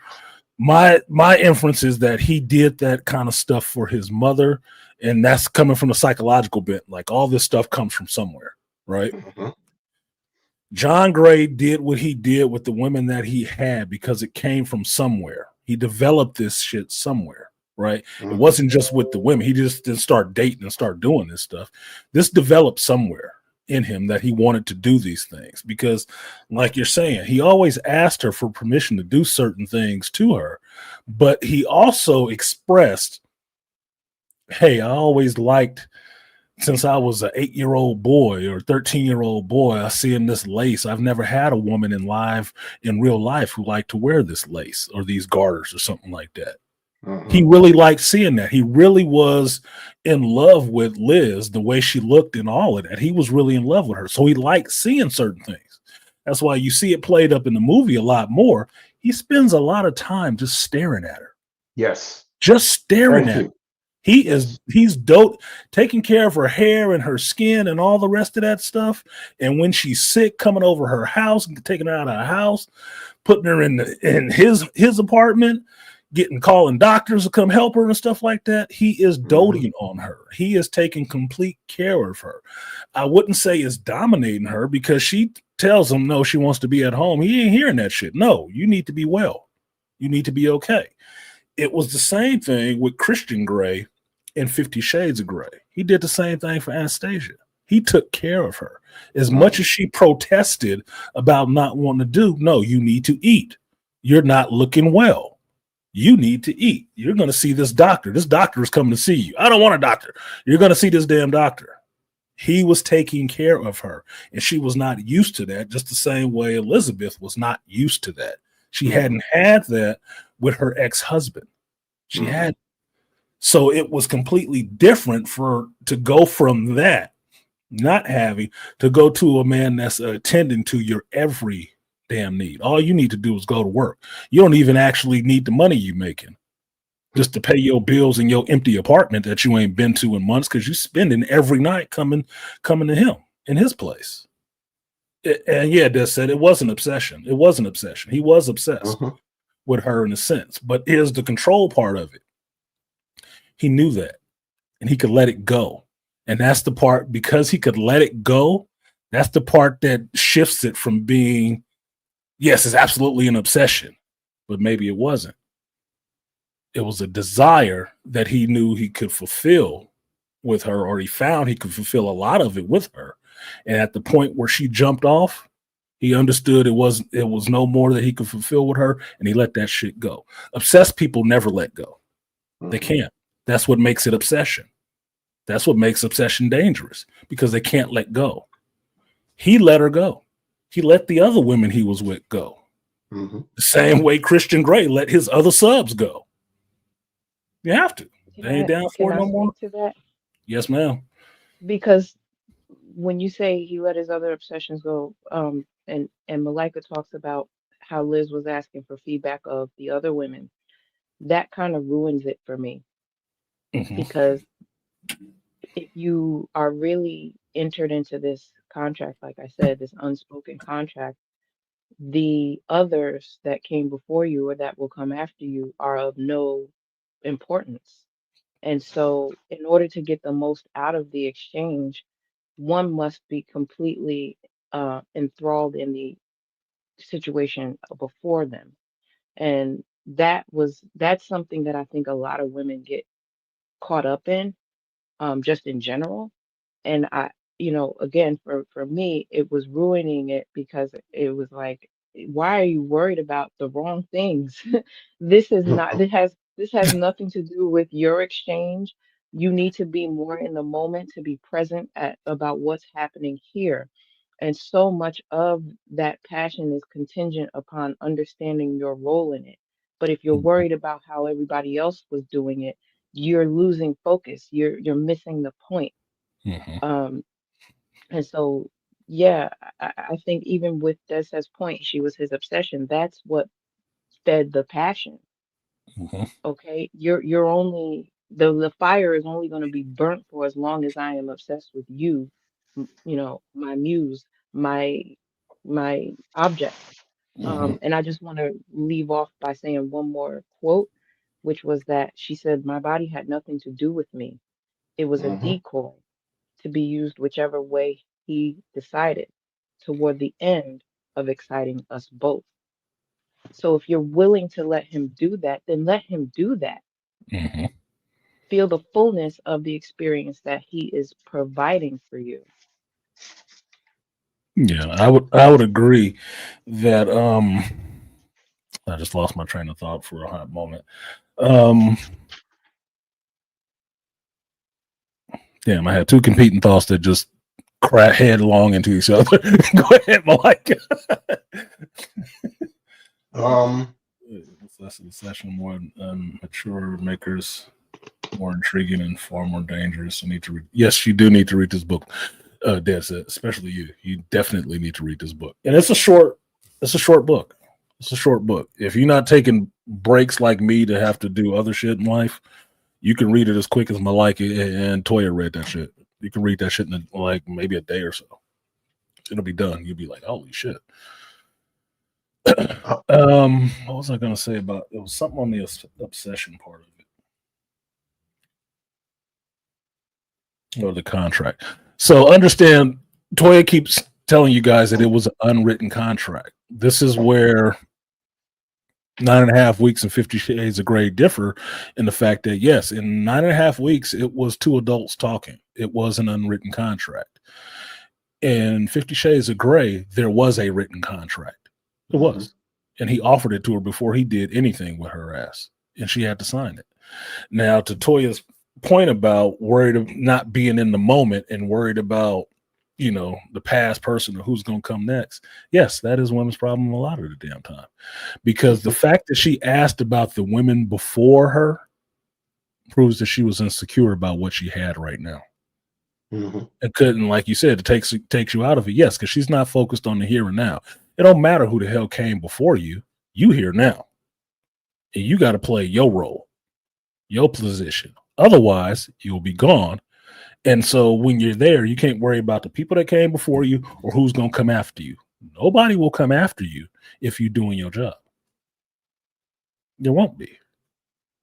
my inference is that he did that kind of stuff for his mother, and that's coming from a psychological bent. Like all this stuff comes from somewhere, right? Hmm. John Gray did what he did with the women that he had because it came from somewhere. He developed this shit somewhere, right? It Hmm. wasn't just with the women. He just didn't start dating and start doing this stuff. This developed somewhere in him that he wanted to do these things because, like you're saying, he always asked her for permission to do certain things to her, but he also expressed, hey, I always liked since I was an 8-year-old boy or 13-year-old boy, I see in this lace. I've never had a woman in real life who liked to wear this lace or these garters or something like that. He Hmm. really liked seeing that. He really was in love with Liz, the way she looked and all of that. He was really in love with her. So he liked seeing certain things. That's why you see it played up in the movie a lot more. He spends a lot of time just staring at her, Yes. just staring Thank at her. you. He's Yes. dope, taking care of her hair and her skin and all the rest of that stuff. And when she's sick, coming over her house and taking her out of her house, putting her in his apartment, calling doctors to come help her and stuff like that. He is Hmm. doting on her. He is taking complete care of her. I wouldn't say is dominating her because she tells him no, she wants to be at home. He ain't hearing that shit. No, you need to be well. You need to be okay. It was the same thing with Christian Grey in 50 Shades of Grey. He did the same thing for Anastasia. He took care of her. As much Hmm. as she protested about not wanting to do, no, you need to eat. You're not looking well. You need to eat. You're going to see this doctor. This doctor is coming to see you. I don't want a doctor. You're going to see this damn doctor. He was taking care of her, and she was not used to that, just the same way Elizabeth was not used to that. She Hmm. hadn't had that with her ex husband. She Hmm. had. So it was completely different to go from that, not having, to go to a man that's attending to your every damn need. All you need to do is go to work. You don't even actually need the money you making just to pay your bills in your empty apartment that you ain't been to in months, because you spending every night coming to him in his place. And yeah, Des said it was an obsession. It was an obsession. He was obsessed with her in a sense, but here's the control part of it. He knew that, and he could let it go. And that's the part, because he could let it go, that's the part that shifts it from being, yes, it's absolutely an obsession, but maybe it wasn't. It was a desire that he knew he could fulfill with her, or he found he could fulfill a lot of it with her. And at the point where she jumped off, he understood it was no more that he could fulfill with her, and he let that shit go. Obsessed people never let go. They can't. That's what makes it obsession. That's what makes obsession dangerous, because they can't let go. He let her go. He let the other women he was with go. The same way Christian Grey let his other subs go. You have to. They ain't down for it no more. To that? Yes, ma'am. Because when you say he let his other obsessions go, and Malika talks about how Liz was asking for feedback of the other women, that kind of ruins it for me. Because if you are really entered into this contract, like I said, this unspoken contract, the others that came before you or that will come after you are of no importance. And so, in order to get the most out of the exchange, one must be completely enthralled in the situation before them. And that's something that I think a lot of women get caught up in, just in general. And again, for me, it was ruining it, because it was like, why are you worried about the wrong things? This has nothing to do with your exchange. You need to be more in the moment, to be present at about what's happening here. And so much of that passion is contingent upon understanding your role in it. But if you're worried about how everybody else was doing it, you're losing focus. You're missing the point. Um, and so, yeah, I think even with Des's point, she was his obsession. That's what fed the passion. Okay, you're only the fire is only going to be burnt for as long as I am obsessed with you. My muse, my my object. And I just want to leave off by saying one more quote, which was that she said, "My body had nothing to do with me. It was a decoy to be used whichever way he decided, toward the end of exciting us both." So if you're willing to let him do that, then let him do that. Feel the fullness of the experience that he is providing for you. Yeah, I would agree that I just lost my train of thought for a hot moment. Damn, I had two competing thoughts that just crash headlong into each other. Go ahead, Malika. Less of the session, more mature makers, more intriguing and far more dangerous. You need to read. Yes, you do need to read this book. Dad said, especially you. You definitely need to read this book, and it's a short book. It's a short book. If you're not taking breaks like me to have to do other shit in life, you can read it as quick as Malika and Toya read that shit. You can read that shit in like maybe a day or so. It'll be done. You'll be like, holy shit. What was I going to say about it? Was something on the obsession part of it, or the contract. So understand, Toya keeps telling you guys that it was an unwritten contract. This is where 9.5 weeks and 50 Shades of Grey differ in the fact that, yes, in 9.5 weeks, it was two adults talking. It was an unwritten contract. In 50 Shades of Grey, there was a written contract. It was. And he offered it to her before he did anything with her ass. And she had to sign it. Now, to Toya's point about worried of not being in the moment and worried about, the past person or who's going to come next. Yes, that is women's problem a lot of the damn time. Because the fact that she asked about the women before her, proves that she was insecure about what she had right now. Mm-hmm. It couldn't, like you said, it takes you out of it. Yes, because she's not focused on the here and now. It don't matter who the hell came before you. You here now. And you got to play your role, your position. Otherwise, you'll be gone. And so when you're there, you can't worry about the people that came before you or who's going to come after you. Nobody will come after you if you're doing your job. There won't be.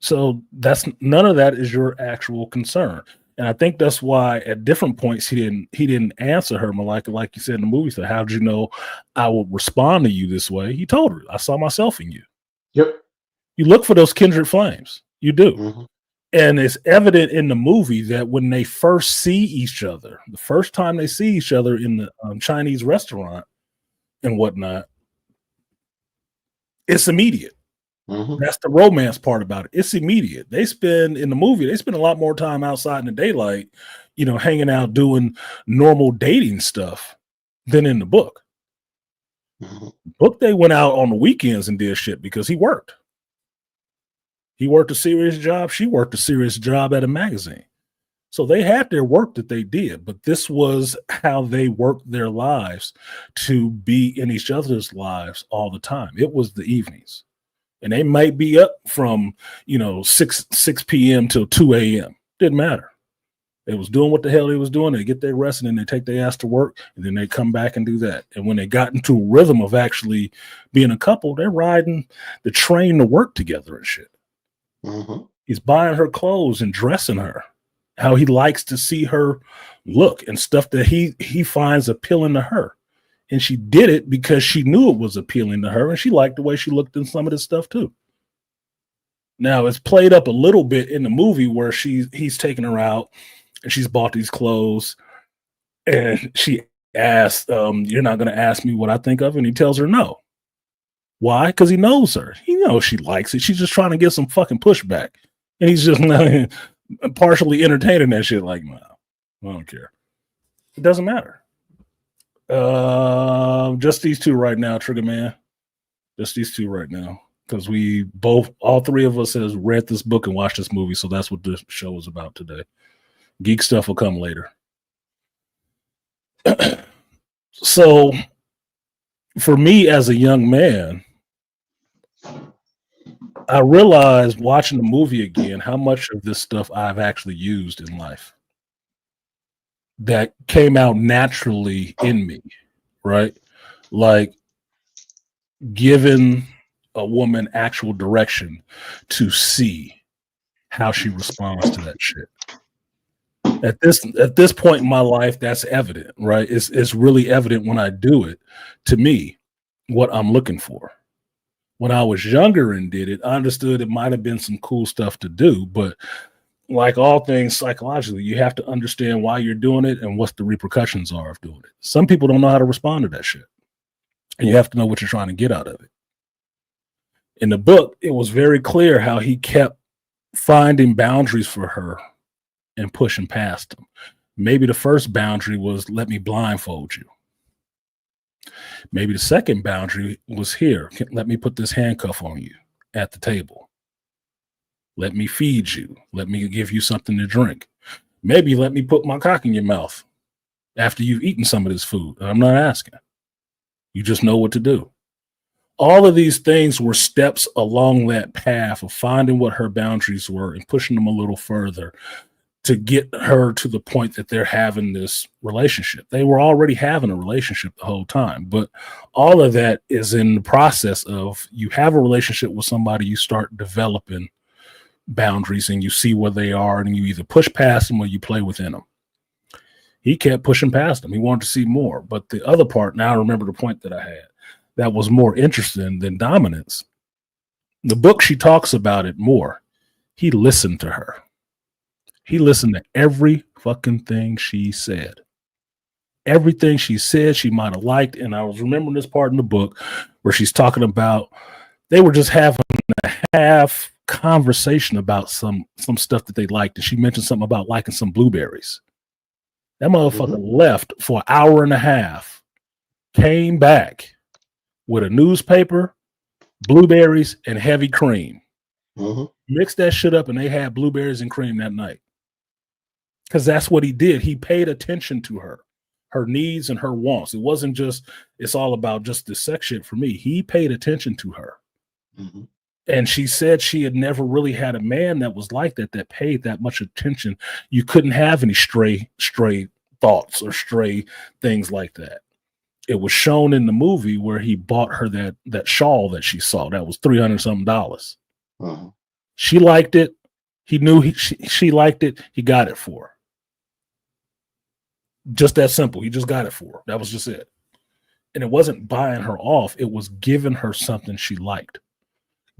So that's none of that is your actual concern. And I think that's why at different points he didn't answer her, Malika, like you said in the movie. So how'd you know I would respond to you this way? He told her, I saw myself in you. Yep. You look for those kindred flames. You do. Mm-hmm. And it's evident in the movie that when they first see each other, the first time they see each other in the Chinese restaurant and whatnot, it's immediate. Mm-hmm. That's the romance part about it. It's immediate. They spend a lot more time outside in the daylight, hanging out, doing normal dating stuff than in the book. Mm-hmm. Book, they went out on the weekends and did shit because he worked. He worked a serious job. She worked a serious job at a magazine. So they had their work that they did, but this was how they worked their lives to be in each other's lives all the time. It was the evenings. And they might be up from, 6 p.m. till 2 a.m. Didn't matter. They was doing what the hell they was doing. They get their rest and then they take their ass to work and then they come back and do that. And when they got into a rhythm of actually being a couple, they're riding the train to work together and shit. Mm-hmm. He's buying her clothes and dressing her, how he likes to see her look and stuff that he finds appealing to her. And she did it because she knew it was appealing to her and she liked the way she looked in some of this stuff too. Now it's played up a little bit in the movie where he's taking her out and she's bought these clothes and she asked, you're not going to ask me what I think of? And he tells her no. Why? Because he knows her. He knows she likes it. She's just trying to get some fucking pushback. And he's just partially entertaining that shit like, no, I don't care. It doesn't matter. Just these two right now, Trigger Man. Just these two right now. Because all three of us has read this book and watched this movie. So that's what this show is about today. Geek stuff will come later. So for me as a young man, I realized watching the movie again how much of this stuff I've actually used in life that came out naturally in me, right? Like giving a woman actual direction to see how she responds to that shit. At this point in my life, that's evident, right? It's really evident when I do it to me what I'm looking for. When I was younger and did it, I understood it might have been some cool stuff to do, but like all things psychologically, you have to understand why you're doing it and what the repercussions are of doing it. Some people don't know how to respond to that shit, and you have to know what you're trying to get out of it. In the book, it was very clear how he kept finding boundaries for her and pushing past them. Maybe the first boundary was, let me blindfold you. Maybe the second boundary was, here, let me put this handcuff on you at the table. Let me feed you. Let me give you something to drink. Maybe let me put my cock in your mouth after you've eaten some of this food. I'm not asking. You just know what to do. All of these things were steps along that path of finding what her boundaries were and pushing them a little further to get her to the point that they're having this relationship. They were already having a relationship the whole time, but all of that is in the process of you have a relationship with somebody, you start developing boundaries and you see where they are and you either push past them or you play within them. He kept pushing past them. He wanted to see more. But the other part, now I remember the point that I had, that was more interesting than dominance. The book, she talks about it more. He listened to her. He listened to every fucking thing she said. Everything she said, she might have liked. And I was remembering this part in the book where she's talking about they were just having a half conversation about some stuff that they liked. And she mentioned something about liking some blueberries. That motherfucker left for an hour and a half, came back with a newspaper, blueberries, and heavy cream. Mix that shit up, and they had blueberries and cream that night. Because that's what he did. He paid attention to her needs and her wants. It wasn't just, it's all about just the sex shit for me. He paid attention to her. And she said she had never really had a man that was like that paid that much attention. You couldn't have any stray thoughts or stray things like that. It was shown in the movie where he bought her that shawl that she saw. That was $300 something. She liked it. He knew she liked it. He got it for her. Just that simple. He just got it for her. That was just it. And it wasn't buying her off. It was giving her something she liked.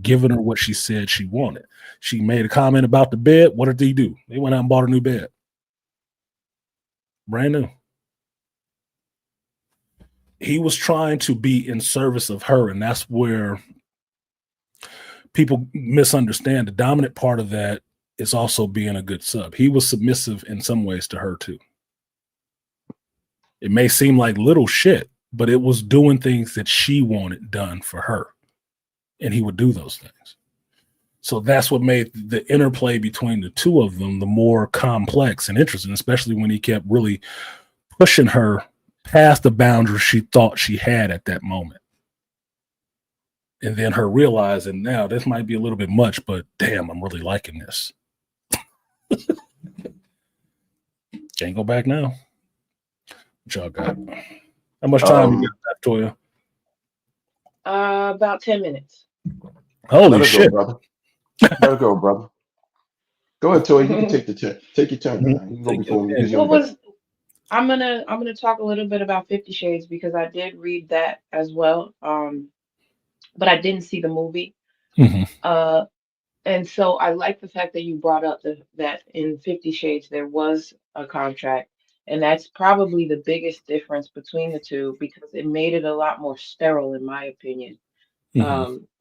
Giving her what she said she wanted. She made a comment about the bed. What did they do? They went out and bought a new bed. Brand new. He was trying to be in service of her, and that's where people misunderstand. The dominant part of that is also being a good sub. He was submissive in some ways to her too. It may seem like little shit, but it was doing things that she wanted done for her. And he would do those things. So that's what made the interplay between the two of them the more complex and interesting, especially when he kept really pushing her past the boundaries she thought she had at that moment. And then her realizing, now this might be a little bit much, but damn, I'm really liking this. Can't go back now. What y'all got? How much time you got left, Toya? About 10 minutes. Holy shit. Let it go, brother. Go ahead, Toya. You can take your turn. You can go before me. I'm gonna talk a little bit about 50 Shades because I did read that as well. But I didn't see the movie. And so I like the fact that you brought up that in 50 Shades there was a contract. And that's probably the biggest difference between the two because it made it a lot more sterile, in my opinion.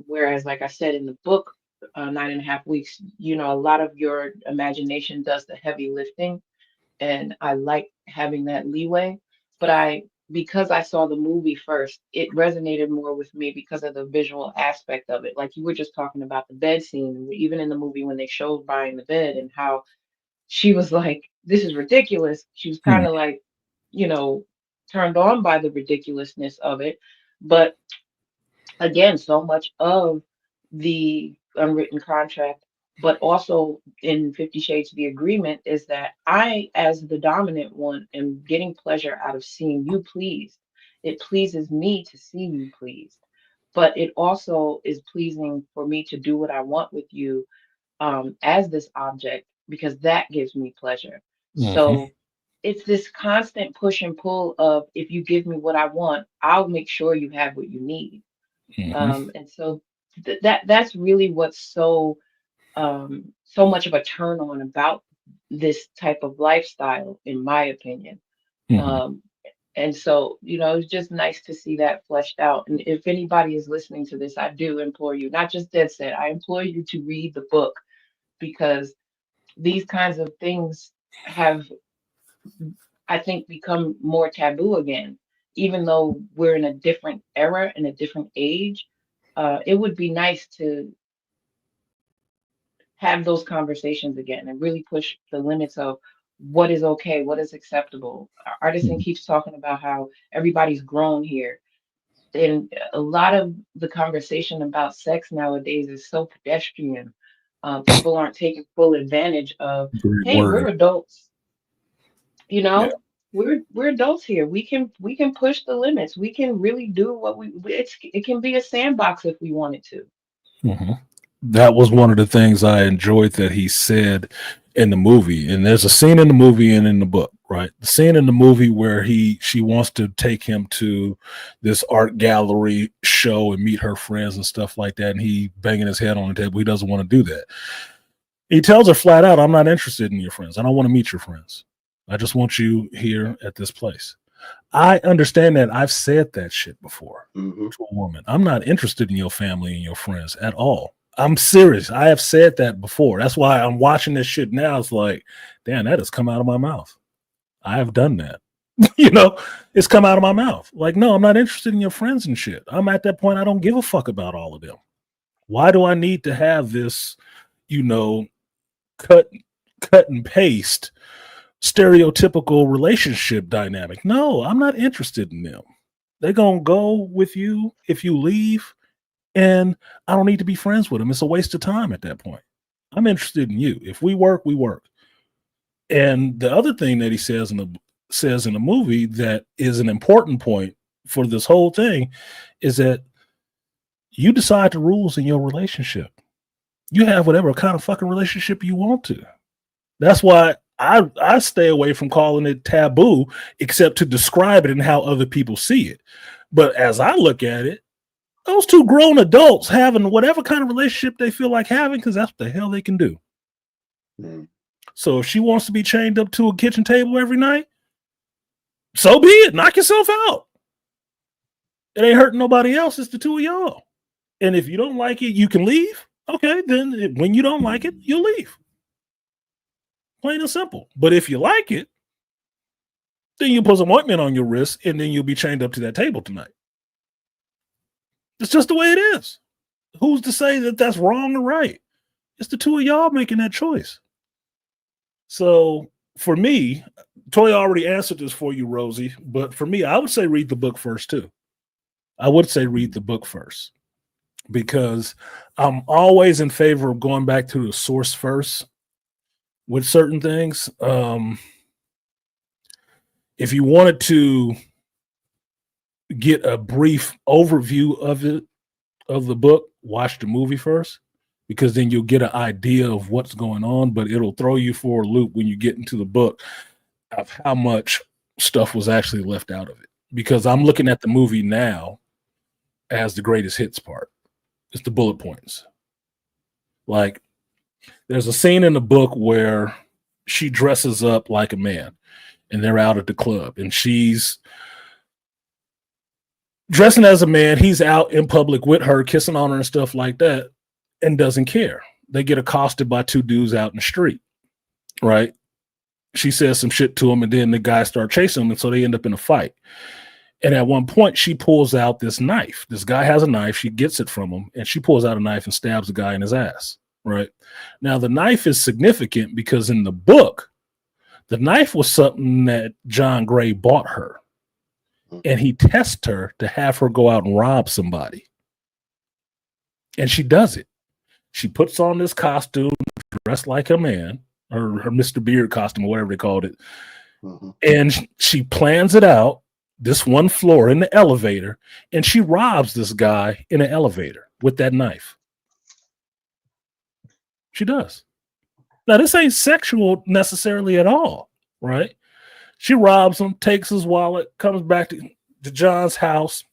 Whereas, like I said in the book, 9.5 Weeks, a lot of your imagination does the heavy lifting. And I like having that leeway. But because I saw the movie first, it resonated more with me because of the visual aspect of it. Like you were just talking about the bed scene, even in the movie when they showed buying the bed and how she was like, this is ridiculous. She was kind of like, turned on by the ridiculousness of it. But again, so much of the unwritten contract, but also in 50 Shades, the agreement is that I, as the dominant one, am getting pleasure out of seeing you pleased. It pleases me to see you pleased, but it also is pleasing for me to do what I want with you as this object because that gives me pleasure. So it's this constant push and pull of if you give me what I want, I'll make sure you have what you need. And so that's really what's so much of a turn on about this type of lifestyle, in my opinion. And so, it's just nice to see that fleshed out. And if anybody is listening to this, I do implore you, not just Dead Set, I implore you to read the book because these kinds of things have, I think, become more taboo again. Even though we're in a different era and a different age, it would be nice to have those conversations again and really push the limits of what is okay, what is acceptable. Artisan keeps talking about how everybody's grown here. And a lot of the conversation about sex nowadays is so pedestrian. People aren't taking full advantage of, hey, we're adults. We're adults here. We can push the limits. We can really do what it can be a sandbox if we wanted to. That was one of the things I enjoyed that he said in the movie. And there's a scene in the movie and in the book, right? The scene in the movie where she wants to take him to this art gallery show and meet her friends and stuff like that. And he banging his head on the table. He doesn't want to do that. He tells her flat out, I'm not interested in your friends. I don't want to meet your friends. I just want you here at this place. I understand that. I've said that shit before to a woman. I'm not interested in your family and your friends at all. I'm serious. I have said that before. That's why I'm watching this shit now. It's like, damn, that has come out of my mouth. I have done that. It's come out of my mouth. Like, no, I'm not interested in your friends and shit. I'm at that point. I don't give a fuck about all of them. Why do I need to have this, you know, cut and paste stereotypical relationship dynamic? No, I'm not interested in them. They're gonna go with you if you leave, and I don't need to be friends with them. It's a waste of time at that point. I'm interested in you. If we work, we work. And the other thing that he says in the movie that is an important point for this whole thing is that you decide the rules in your relationship. You have whatever kind of fucking relationship you want to. That's why I stay away from calling it taboo, except to describe it and how other people see it. But as I look at it, those two grown adults having whatever kind of relationship they feel like having, because that's what the hell they can do. Mm. So if she wants to be chained up to a kitchen table every night, so be it. Knock yourself out. It ain't hurting nobody else. It's the two of y'all. And if you don't like it, you can leave. Okay, then when you don't like it, you'll leave. Plain and simple. But if you like it, then you put some ointment on your wrist and then you'll be chained up to that table tonight. It's just the way it is. Who's to say that that's wrong or right? It's the two of y'all making that choice. So for me, Toy already answered this for you, Rosie. But for me, I would say read the book first too. I would say read the book first, because I'm always in favor of going back to the source first with certain things. If you wanted to get a brief overview of the book, watch the movie first, because then you'll get an idea of what's going on, but it'll throw you for a loop when you get into the book of how much stuff was actually left out of it. Because I'm looking at the movie now as the greatest hits part. It's the bullet points. Like, there's a scene in the book where she dresses up like a man and they're out at the club and she's dressing as a man. He's out in public with her, kissing on her and stuff like that, and doesn't care. They get accosted by two dudes out in the street, right? She says some shit to him and then the guys start chasing him, and so they end up in a fight. And at one point, she pulls out this knife. This guy has a knife. She gets it from him, and she pulls out a knife and stabs the guy in his ass, right? Now, the knife is significant because in the book, the knife was something that John Gray bought her, and he tests her to have her go out and rob somebody. And she does it. She puts on this costume, dressed like a man, or her Mr. Beard costume, or whatever they called it. Mm-hmm. And she plans it out, this one floor in the elevator, and she robs this guy in an elevator with that knife. She does. Now, this ain't sexual necessarily at all, right? She robs him, takes his wallet, comes back to John's house,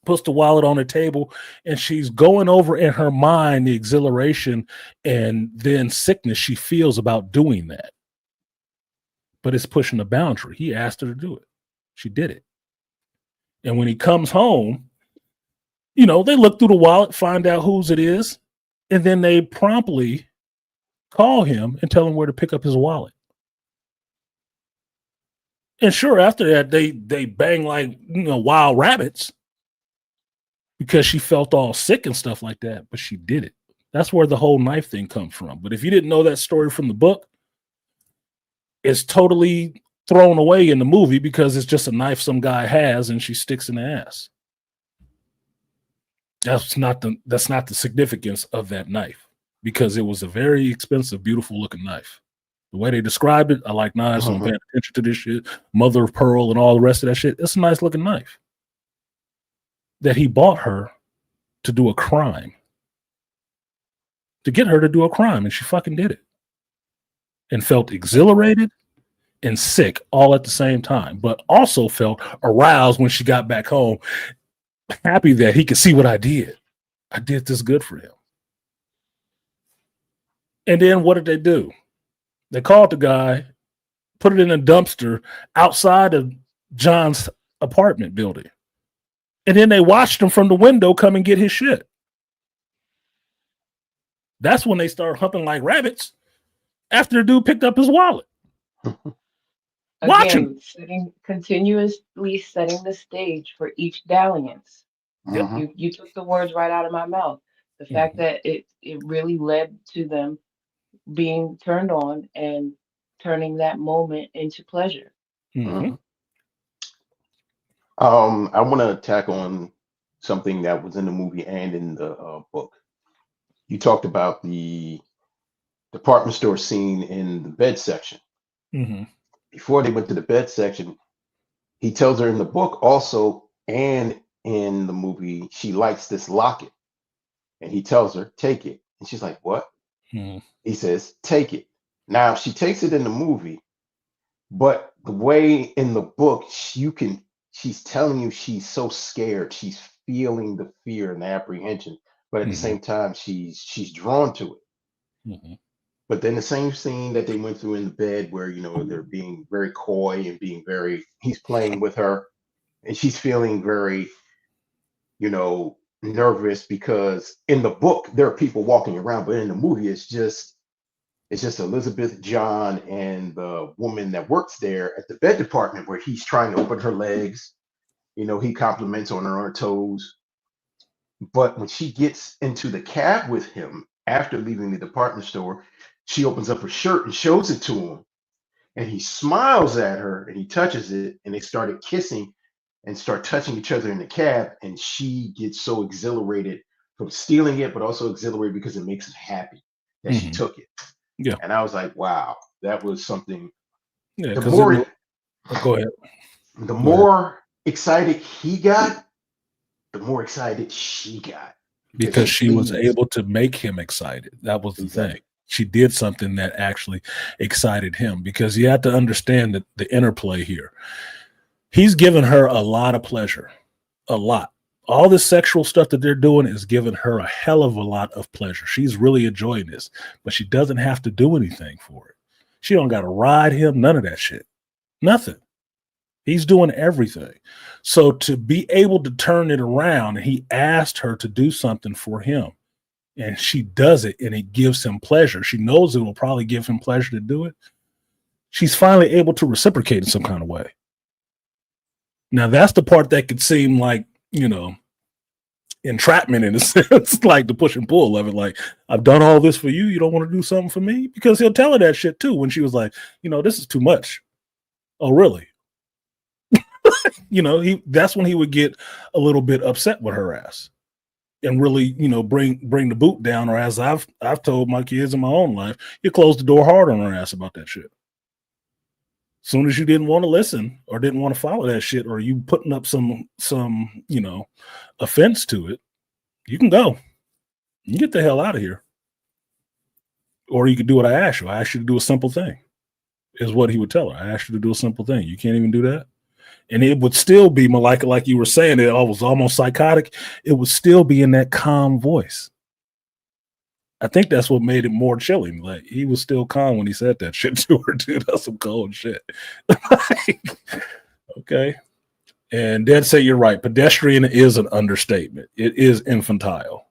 puts the wallet on the table, and she's going over in her mind the exhilaration and then sickness she feels about doing that. But it's pushing the boundary. He asked her to do it. She did it. And when he comes home, they look through the wallet, find out whose it is, and then they promptly call him and tell him where to pick up his wallet. And sure, after that, they bang like wild rabbits because she felt all sick and stuff like that, but she did it. That's where the whole knife thing comes from. But if you didn't know that story from the book, it's totally thrown away in the movie because it's just a knife some guy has and she sticks in the ass. That's not the significance of that knife, because it was a very expensive, beautiful looking knife. The way they described it, I like knives, so I'm paying attention to this shit. Mother of pearl and all the rest of that shit. It's a nice looking knife that he bought her to do a crime. To get her to do a crime, and she fucking did it. And felt exhilarated and sick all at the same time, but also felt aroused when she got back home, happy that he could see what I did. I did this good for him. And then what did they do? They called the guy, put it in a dumpster outside of John's apartment building. And then they watched him from the window come and get his shit. That's when they started humping like rabbits after the dude picked up his wallet. Again, continuously setting the stage for each dalliance. Yep. You took the words right out of my mouth. The fact that it really led to them being turned on and turning that moment into pleasure. Mhm. I want to attack on something that was in the movie and in the book. You talked about the department store scene in the bed section. Before they went to the bed section, he tells her in the book also, and in the movie, she likes this locket. And he tells her, take it. And she's like, what? He says, take it. Now, she takes it in the movie, but the way in the book, she's telling you she's so scared. She's feeling the fear and the apprehension, but at the same time, she's drawn to it. But then the same scene that they went through in the bed where, they're being very coy and he's playing with her and she's feeling very, nervous because in the book there are people walking around, but in the movie it's just Elizabeth, John, and the woman that works there at the bed department where he's trying to open her legs. He compliments on her toes. But when she gets into the cab with him after leaving the department store, she opens up her shirt and shows it to him. And he smiles at her and he touches it and they started kissing and start touching each other in the cab. And she gets so exhilarated from stealing it, but also exhilarated because it makes her happy that she took it. Yeah. And I was like, wow, that was something. Yeah. Go ahead. The more excited he got, the more excited she got. Because she was able to make him excited. That was the thing. She did something that actually excited him, because you have to understand that the interplay here. He's given her a lot of pleasure, a lot. All this sexual stuff that they're doing is giving her a hell of a lot of pleasure. She's really enjoying this, but she doesn't have to do anything for it. She don't got to ride him, none of that shit. Nothing. He's doing everything. So to be able to turn it around, and he asked her to do something for him, and she does it, and it gives him pleasure. She knows it will probably give him pleasure to do it. She's finally able to reciprocate in some kind of way. Now, that's the part that could seem like, entrapment in a sense, like the push and pull of it. Like, I've done all this for you. You don't want to do something for me? Because he'll tell her that shit too when she was like, this is too much. Oh, really? That's when he would get a little bit upset with her ass and really, bring the boot down. Or as I've told my kids in my own life, you close the door hard on her ass about that shit. Soon as you didn't want to listen or didn't want to follow that shit, or you putting up some offense to it, you can go. You get the hell out of here. Or you could do what I asked you. I asked you to do a simple thing, is what he would tell her. I asked you to do a simple thing. You can't even do that. And it would still be, Malika, like you were saying, it was almost psychotic. It would still be in that calm voice. I think that's what made it more chilling. Like, he was still calm when he said that shit to her, dude. That's some cold shit. Okay. And Dad say you're right. Pedestrian is an understatement. It is infantile.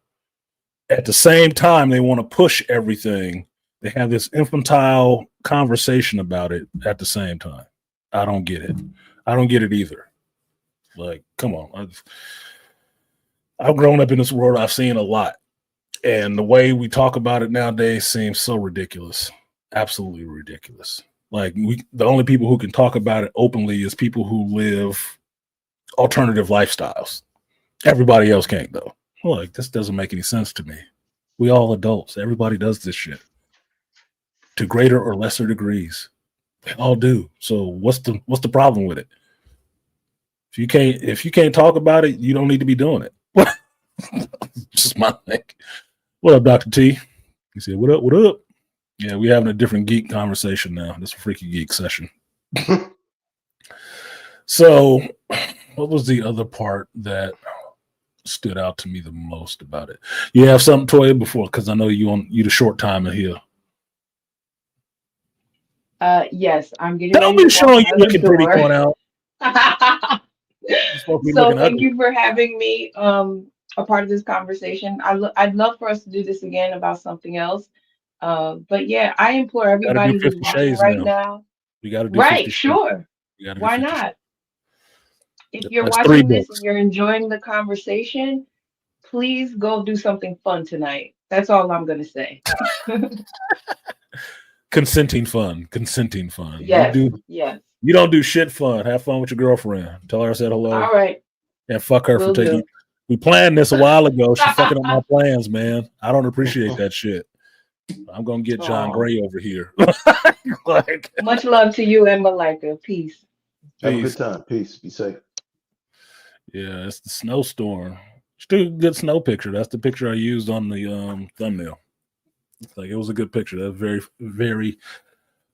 At the same time, they want to push everything. They have this infantile conversation about it at the same time. I don't get it. I don't get it either. Like, come on. I've grown up in this world. I've seen a lot. And the way we talk about it nowadays seems so ridiculous. Absolutely ridiculous. Like, the only people who can talk about it openly is people who live alternative lifestyles. Everybody else can't, though. Like, this doesn't make any sense to me. We all adults. Everybody does this shit to greater or lesser degrees. They all do. So what's the problem with it? If you can't talk about it, you don't need to be doing it. Just my thing. What up, Dr. T? He said, what up, what up? Yeah, we're having a different geek conversation now. This is a freaky geek session. So what was the other part that stood out to me the most about it? You have something, Toya, before, because I know you the short timer here. Yes, I'm getting Don't ready be to walk showing out you the looking pretty door. going out. You're supposed to be So looking thank ugly. you for having me a part of this conversation. I'd love for us to do this again about something else. But yeah, I implore Got to do everybody who's 50 watching Shades right now. now. We got to do Right, 50 Shades. sure. We got to do Why 50 Shades. not? If you're That's 3 watching this and books. you're enjoying the conversation, please go do something fun tonight. That's all I'm gonna say. Consenting fun. Consenting fun. Yes, yes. You don't do shit fun. Have fun with your girlfriend. Tell her I said hello. All right, And fuck her for will taking. do. We planned this a while ago. She fucking up my plans, man. I don't appreciate that shit. I'm gonna get John Oh, Gray over here. Like, much love to you and Malika. Peace. Have a peace. good time. Peace. Be safe. Yeah, it's the snowstorm. Still a good snow picture. That's the picture I used on the thumbnail. It's like it was a good picture. That's very, very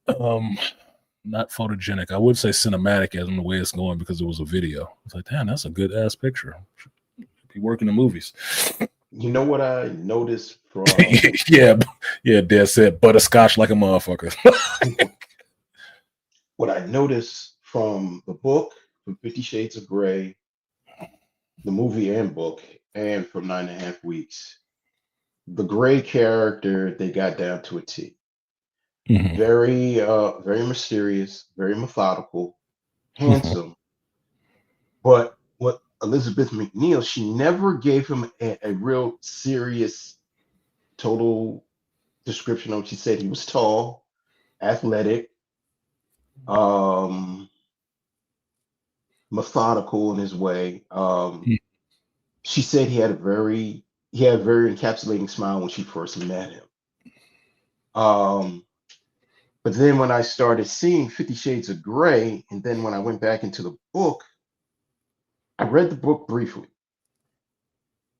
not photogenic. I would say cinematic as in the way it's going because it was a video. It's like, damn, that's a good ass picture. Should be working the movies. You know what I noticed from yeah, dead set butterscotch like a motherfucker. what I noticed from the book, from 50 Shades of Grey, the movie and book, and from 9.5 Weeks. The Grey character, they got down to a T. Mhm. Very mysterious, very methodical, handsome. But what Elizabeth McNeil, she never gave him a real serious, total description of. She said he was tall, athletic, um, methodical in his way. She said he had a very encapsulating smile when she first met him. But then when I started seeing 50 Shades of Grey, and then when I went back into the book, I read the book briefly.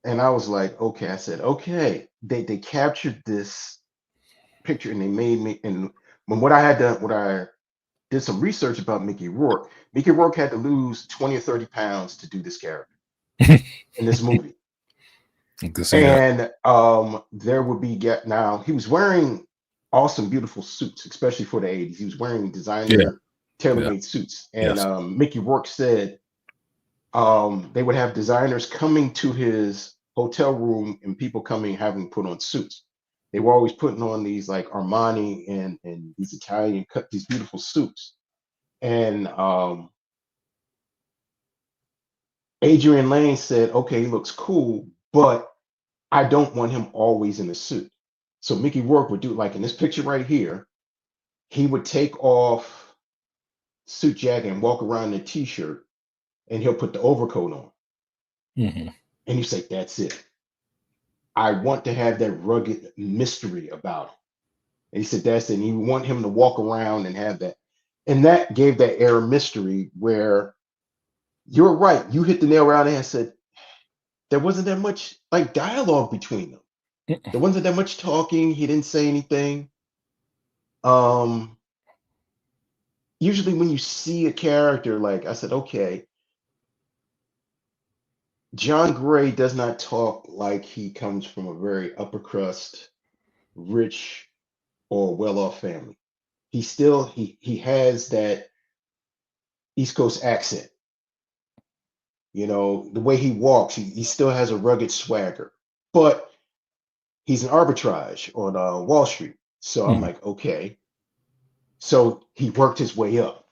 And I was like, okay, I said, okay, they captured this picture and they made me, and when I did some research about Mickey Rourke. Mickey Rourke had to lose 20 or 30 pounds to do this character in this movie. You can see that. And there would be now he was wearing awesome, beautiful suits, especially for the 80s. He was wearing designer tailor-made suits. And Yes. Mickey Rourke said they would have designers coming to his hotel room and people coming having put on suits. They were always putting on these like Armani and these Italian cut, these beautiful suits. And Adrian Lane said, okay, he looks cool, but I don't want him always in a suit. So Mickey Rourke would do, like in this picture right here, he would take off suit jacket and walk around in a t-shirt, and he'll put the overcoat on. Mm-hmm. And you say, that's it. I want to have that rugged mystery about him. And he said, that's it. And you want him to walk around and have that. And that gave that air of mystery where you're right. You hit the nail right on the head and said, there wasn't that much like dialogue between them. There wasn't that much talking. He didn't say anything. Usually when you see a character, like I said, okay, John Gray does not talk like he comes from a very upper crust, rich or well-off family. He has that East Coast accent. You know, the way he walks, he still has a rugged swagger, but he's an arbitrage on Wall Street. So I'm Mm-hmm. like, okay. So he worked his way up.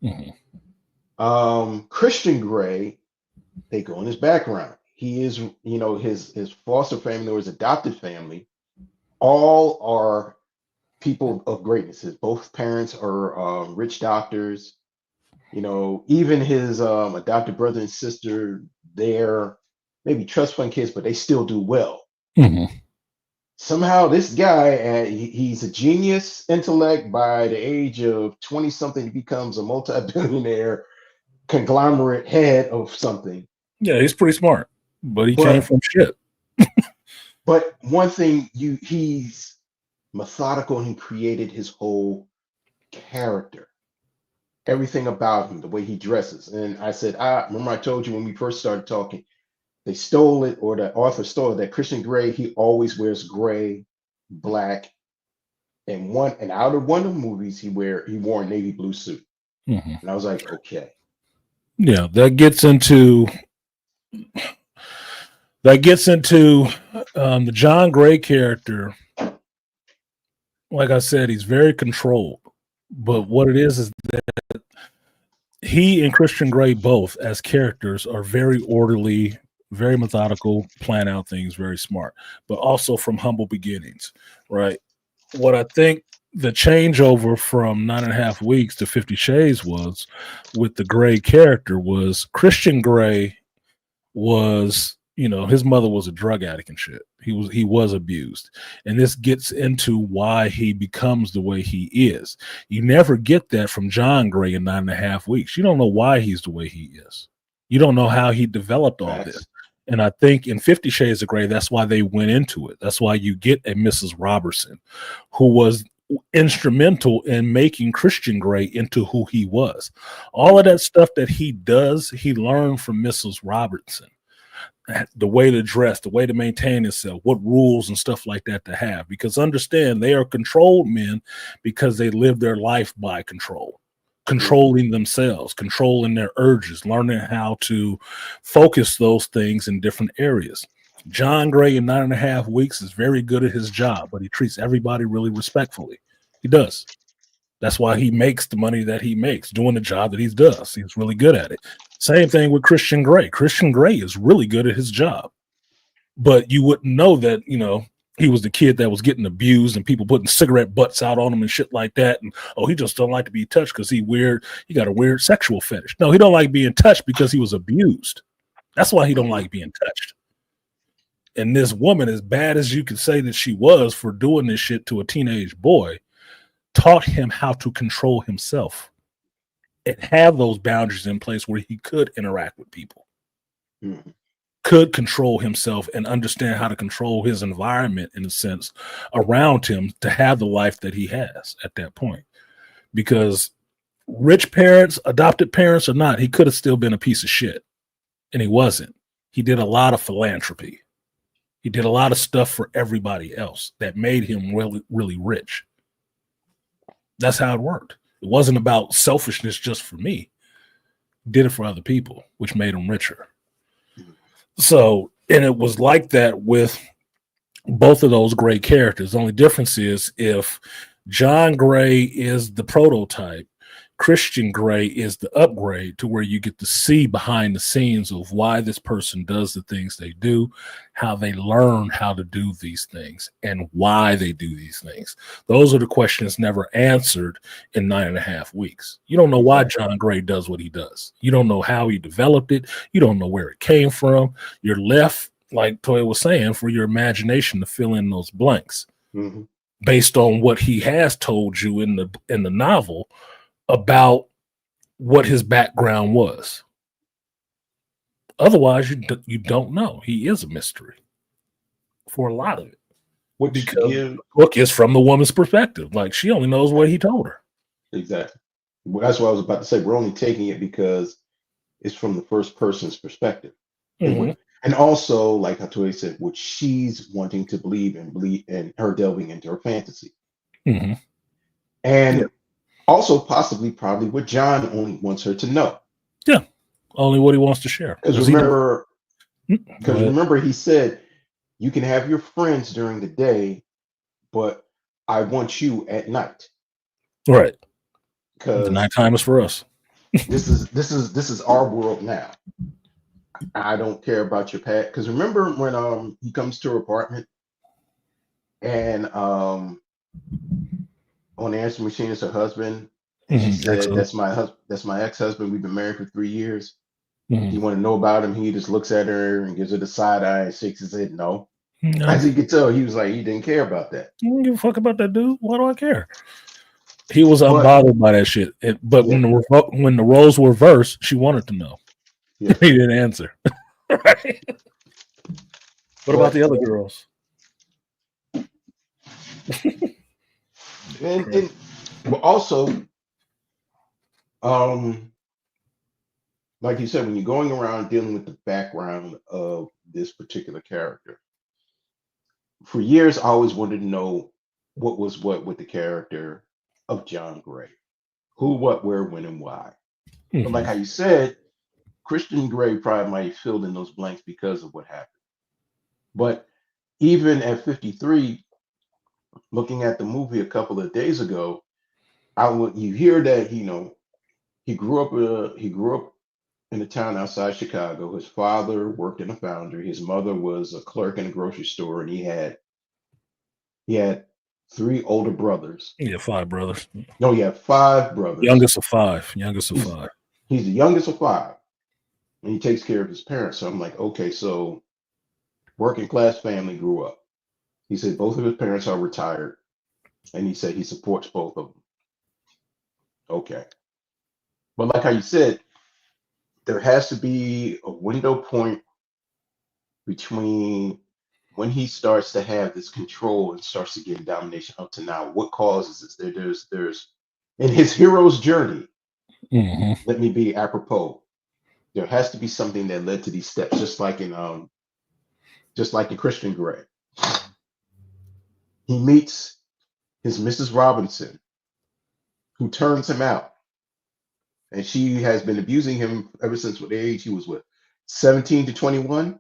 Mm-hmm. Christian Grey, they go in his background. He is, you know, his foster family or his adopted family, all are people of greatness. His both parents are rich doctors. You know, even his adopted brother and sister, they're maybe trust fund kids, but they still do well. Mm-hmm. Somehow, this guy, he's a genius intellect. By the age of 20 something, he becomes a multi-billionaire conglomerate head of something. Yeah, he's pretty smart, but he came But from shit. one thing, he's methodical and he created his whole character. Everything about him, the way he dresses. And I said, I remember I told you when we first started talking, they stole it, or the author stole it, that Christian Grey, he always wears gray, black, and out of one of the movies he wore a navy blue suit. Mm-hmm. And I was like, okay. Yeah, that gets into the John Gray character. Like I said, he's very controlled. But what it is that he and Christian Grey both, as characters, are very orderly, very methodical, plan out things, very smart, but also from humble beginnings, right? What I think the changeover from 9.5 weeks to 50 Shades was with the Gray character was Christian Gray was, his mother was a drug addict and shit. He was abused. And this gets into why he becomes the way he is. You never get that from John Gray in 9.5 weeks. You don't know why he's the way he is. You don't know how he developed all this. Facts. And I think in 50 Shades of Grey, that's why they went into it. That's why you get a Mrs. Robertson who was instrumental in making Christian Grey into who he was. All of that stuff that he does, he learned from Mrs. Robertson. The way to dress, the way to maintain himself, what rules and stuff like that to have. Because understand, they are controlled men because they live their life by control, controlling themselves, controlling their urges, learning how to focus those things in different areas. John Gray in 9.5 weeks is very good at his job, but he treats everybody really respectfully. He does. That's why he makes the money that he makes doing the job that he does. He's really good at it. Same thing with Christian Grey. Christian Grey is really good at his job, but you wouldn't know that, he was the kid that was getting abused and people putting cigarette butts out on him and shit like that. And, oh, he just don't like to be touched because he got a weird sexual fetish. No, he don't like being touched because he was abused. That's why he don't like being touched. And this woman, as bad as you could say that she was for doing this shit to a teenage boy, taught him how to control himself and have those boundaries in place where he could interact with people, could control himself and understand how to control his environment in a sense around him to have the life that he has at that point. Because rich parents, adopted parents or not, he could have still been a piece of shit. And he wasn't. He did a lot of philanthropy. He did a lot of stuff for everybody else that made him really, really rich. That's how it worked. It wasn't about selfishness just for me. He did it for other people, which made him richer. So, and it was like that with both of those Gray characters. The only difference is if John Gray is the prototype, Christian Grey is the upgrade to where you get to see behind the scenes of why this person does the things they do, how they learn how to do these things, and why they do these things. Those are the questions never answered in 9.5 weeks. You don't know why John Gray does what he does. You don't know how he developed it. You don't know where it came from. You're left, like Toya was saying, for your imagination to fill in those blanks based on what he has told you in the novel about what his background was. Otherwise, you don't know. He is a mystery for a lot of it. Because the book is from the woman's perspective. Like, she only knows what he told her. Exactly. Well, that's what I was about to say. We're only taking it because it's from the first person's perspective. And also, like Hattori said, what she's wanting to believe and her delving into her fantasy. And also possibly probably what John only wants her to know. Yeah. Only what he wants to share. Because remember he said, you can have your friends during the day, but I want you at night. Right. Because the nighttime is for us. this is our world now. I don't care about your past. Because remember when he comes to her apartment and on the answering machine is her husband. And she said, that's my husband. That's my ex-husband. We've been married for 3 years. You want to know about him? He just looks at her and gives her the side eye and shakes his head. No. As you could tell, he was like, he didn't care about that. You don't give a fuck about that dude. Why do I care? He was unbothered by that shit. But when the roles were reversed, she wanted to know. He didn't answer. Right? What about the other girls? And also, like you said, when you're going around dealing with the background of this particular character, for years I always wanted to know what was what with the character of John Gray. Who, what, where, when, and why. But like how you said, Christian Grey probably might have filled in those blanks because of what happened. But even at 53, looking at the movie a couple of days ago, you hear that he grew up in a town outside Chicago. His father worked in a foundry. His mother was a clerk in a grocery store, and he had three older brothers. Yeah, five brothers. No, he had five brothers. Youngest of five. Youngest of He's five. he's the youngest of five, and he takes care of his parents. So I'm like, okay, so working class family grew up. He said both of his parents are retired, and he said he supports both of them. Okay, but like how you said, there has to be a window point between when he starts to have this control and starts to get domination up to now. What causes this? There's in his hero's journey. Mm-hmm. Let me be apropos. There has to be something that led to these steps, just like in Christian Grey. He meets his Mrs. Robinson, who turns him out, and she has been abusing him ever since what age he was, 17 to 21.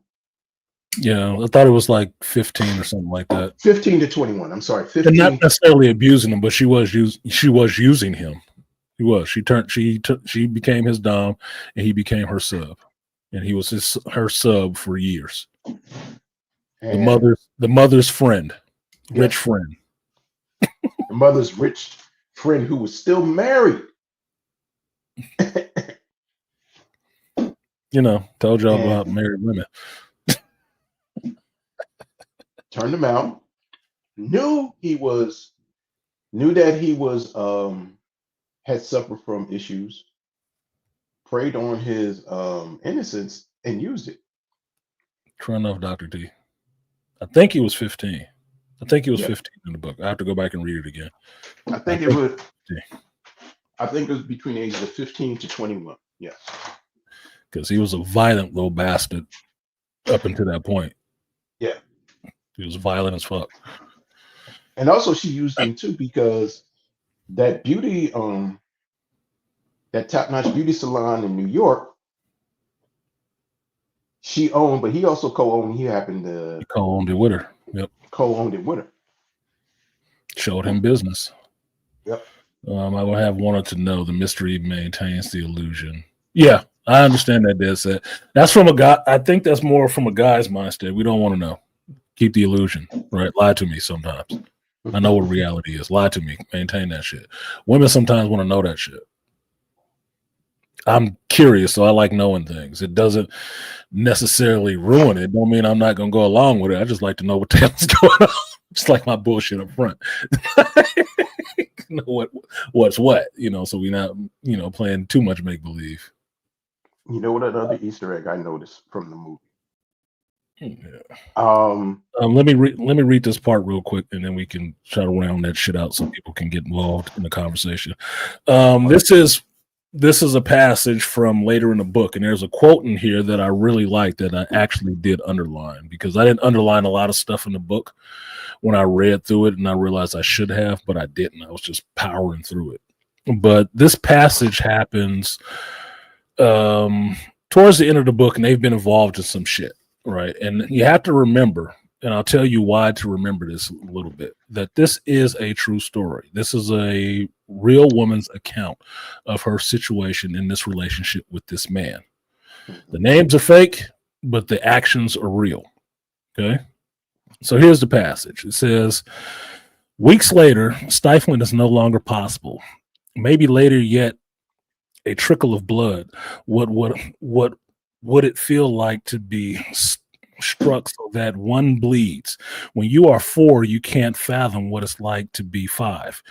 Yeah, I thought it was like 15 or something like that. 15 to 21. I'm sorry, And not 15. necessarily abusing him, but she was using him. He was. She became his dom, and he became her sub, and he was her sub for years. And The mother's friend, rich yes, friend. the mother's rich friend who was still married. You know, told y'all And about married women. turned him out. Knew that he was had suffered from issues. Preyed on his innocence and used it. True enough, Dr. T. I think he was 15. I think he was Yeah, 15 in the book. I have to go back and read it again. I I think it think was. I think it was between the ages of 15 to 21. Yes. because he was a violent little bastard up until that point. Yeah. He was violent as fuck. And also she used him too because that that top-notch beauty salon in New York, she owned, but he also co-owned. He happened to He co-owned it with her. Yep. co-owned it with her. Showed him business. Yep. I will have wanted to know the mystery maintains the illusion. Yeah, I understand that, Dead set. That's from a guy. I think that's more from a guy's mindset. We don't want to know. Keep the illusion, right? Lie to me sometimes. I know what reality is. Lie to me. Maintain that shit. Women sometimes want to know that shit. I'm curious, so I like knowing things. It doesn't necessarily ruin it. Don't mean I'm not going to go along with it. I just like to know what the hell's going on. Just like my bullshit up front. Know what's what, so we're not, playing too much make-believe. You know what another Easter egg I noticed from the movie? Yeah. Um, Let me read this part real quick, and then we can try to round that shit out so people can get involved in the conversation. This is a passage from later in the book, and there's a quote in here that I really like that I actually did underline, because I didn't underline a lot of stuff in the book when I read through it, and I realized I should have, but I didn't. I was just powering through it. But this passage happens towards the end of the book, and they've been involved in some shit, right? And you have to remember, and I'll tell you why to remember this a little bit, that this is a true story. This is a real woman's account of her situation in this relationship with this man. The names are fake, but the actions are real. Okay? So here's the passage. It says, weeks later, stifling is no longer possible. Maybe later yet, a trickle of blood. What would it feel like to be struck so that one bleeds? When you are 4, you can't fathom what it's like to be 5.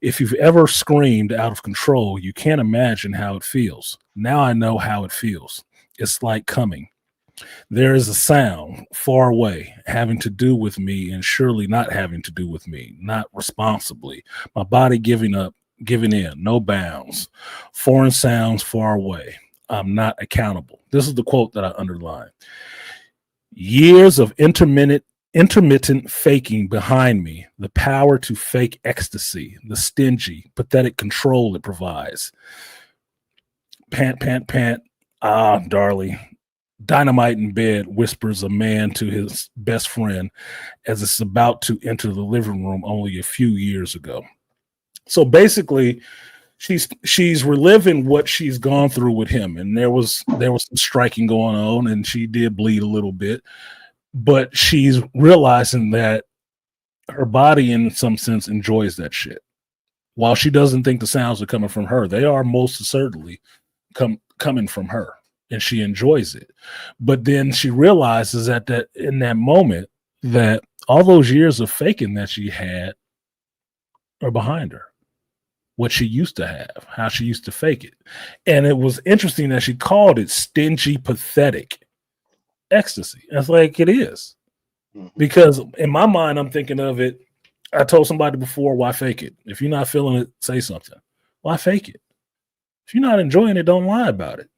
If you've ever screamed out of control, you can't imagine how it feels. Now I know how it feels. It's like coming. There is a sound far away, having to do with me and surely not having to do with me, not responsibly. My body giving in, no bounds. Foreign sounds far away. I'm not accountable. This is the quote that I underlined. Years of intermittent faking behind me, the power to fake ecstasy, the stingy, pathetic control it provides. Pant, pant, pant. Ah, darling. Dynamite in bed, whispers a man to his best friend as it's about to enter the living room only a few years ago. So basically, she's reliving what she's gone through with him, and there was some striking going on, and she did bleed a little bit, but she's realizing that her body, in some sense, enjoys that shit. While she doesn't think the sounds are coming from her, they are most certainly coming from her, and she enjoys it. But then she realizes that in that moment that all those years of faking that she had are behind her. What she used to have, how she used to fake it. And it was interesting that she called it stingy, pathetic ecstasy. It's like it is. Because in my mind, I'm thinking of it. I told somebody before, why fake it? If you're not feeling it, say something. Why fake it? If you're not enjoying it, don't lie about it.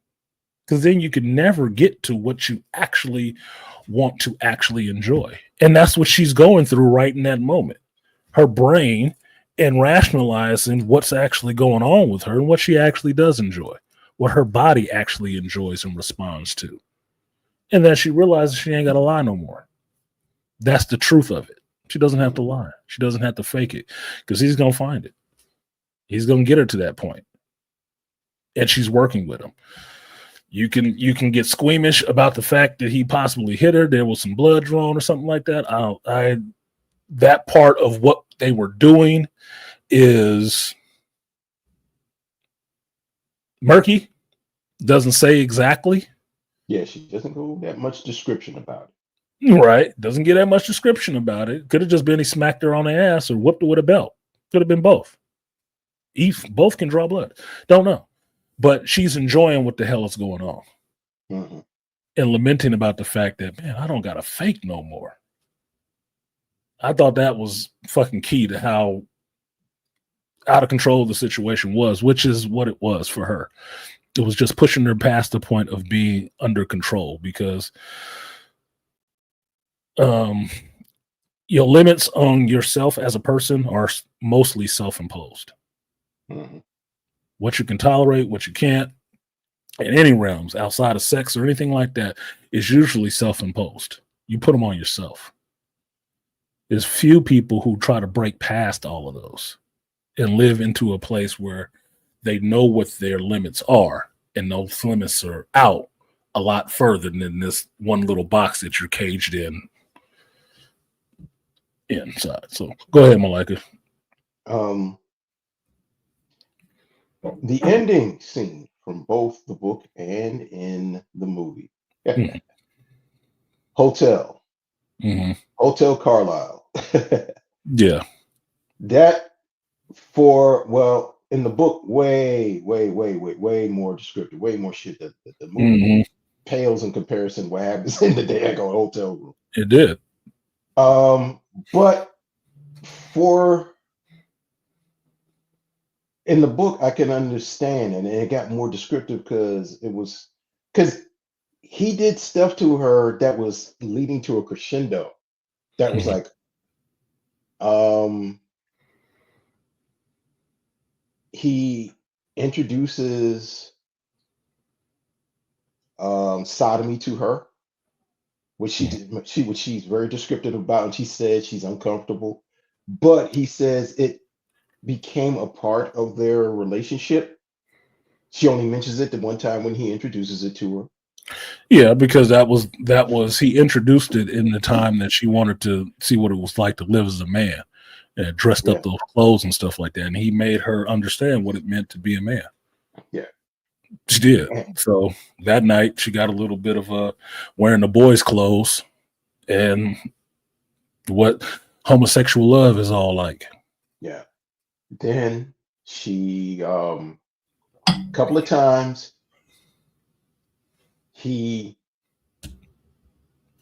Because then you can never get to what you actually want to actually enjoy. And that's what she's going through right in that moment. Her brain and rationalizing what's actually going on with her and what she actually does enjoy, what her body actually enjoys and responds to. And then she realizes she ain't got to lie no more. That's the truth of it. She doesn't have to lie. She doesn't have to fake it because he's going to find it. He's going to get her to that point. And she's working with him. You can get squeamish about the fact that he possibly hit her. There was some blood drawn or something like that. That part of what they were doing is murky. Doesn't say exactly. Yeah, she doesn't go that much description about it. Right. Doesn't get that much description about it. Could have just been he smacked her on the ass or whooped her with a belt. Could have been both. Both can draw blood. Don't know. But she's enjoying what the hell is going on. Mm-hmm. And lamenting about the fact that, man, I don't got to fake no more. I thought that was fucking key to how out of control the situation was, which is what it was for her. It was just pushing her past the point of being under control because your limits on yourself as a person are mostly self-imposed. Mm-hmm. What you can tolerate, what you can't, in any realms outside of sex or anything like that is usually self-imposed. You put them on yourself. There's few people who try to break past all of those and live into a place where they know what their limits are, and those limits are out a lot further than this one little box that you're caged inside. So go ahead, Malika. The ending scene from both the book and in the movie. Mm-hmm. Hotel. Mm-hmm. Hotel Carlisle. Yeah. That in the book, way more descriptive, way more shit that the movie pales in comparison to what happens in the daggone hotel room. It did. But in the book, I can understand, and it got more descriptive because he did stuff to her that was leading to a crescendo. That was like, he introduces sodomy to her, which she's very descriptive about, and she said she's uncomfortable, but he says it became a part of their relationship. She only mentions it the one time when he introduces it to her. Yeah, because that was he introduced it in the time that she wanted to see what it was like to live as a man, and dressed up those clothes and stuff like that. And he made her understand what it meant to be a man. Yeah, she did. So that night she got a little bit of wearing the boys' clothes and what homosexual love is all like. Yeah. Then she a couple of times he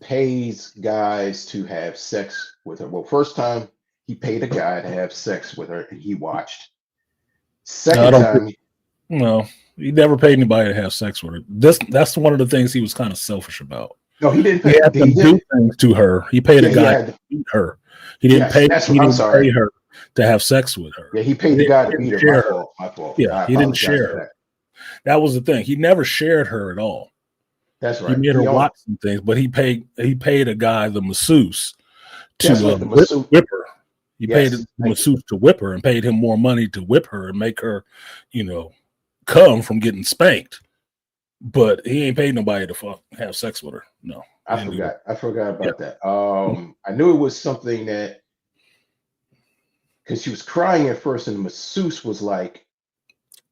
pays guys to have sex with her. Well, first time he paid a guy to have sex with her and he watched. Second time no, he never paid anybody to have sex with her. That's one of the things he was kind of selfish about. No, he didn't pay. He had to do things to her. He paid a guy to beat her. He didn't pay her to have sex with her. Yeah, he paid the guy to beat her. My fault. Yeah, he didn't share her. That was the thing. He never shared her at all. That's right. He made her watch some things, but he paid a guy, the masseuse, to whip her. He paid Yes, the thank you. masseuse to whip her and paid him more money to whip her and make her, come from getting spanked. But he ain't paid nobody to have sex with her. No, he I didn't do that. forgot. I forgot Yeah. about that. I knew it was something that because she was crying at first, and the masseuse was like,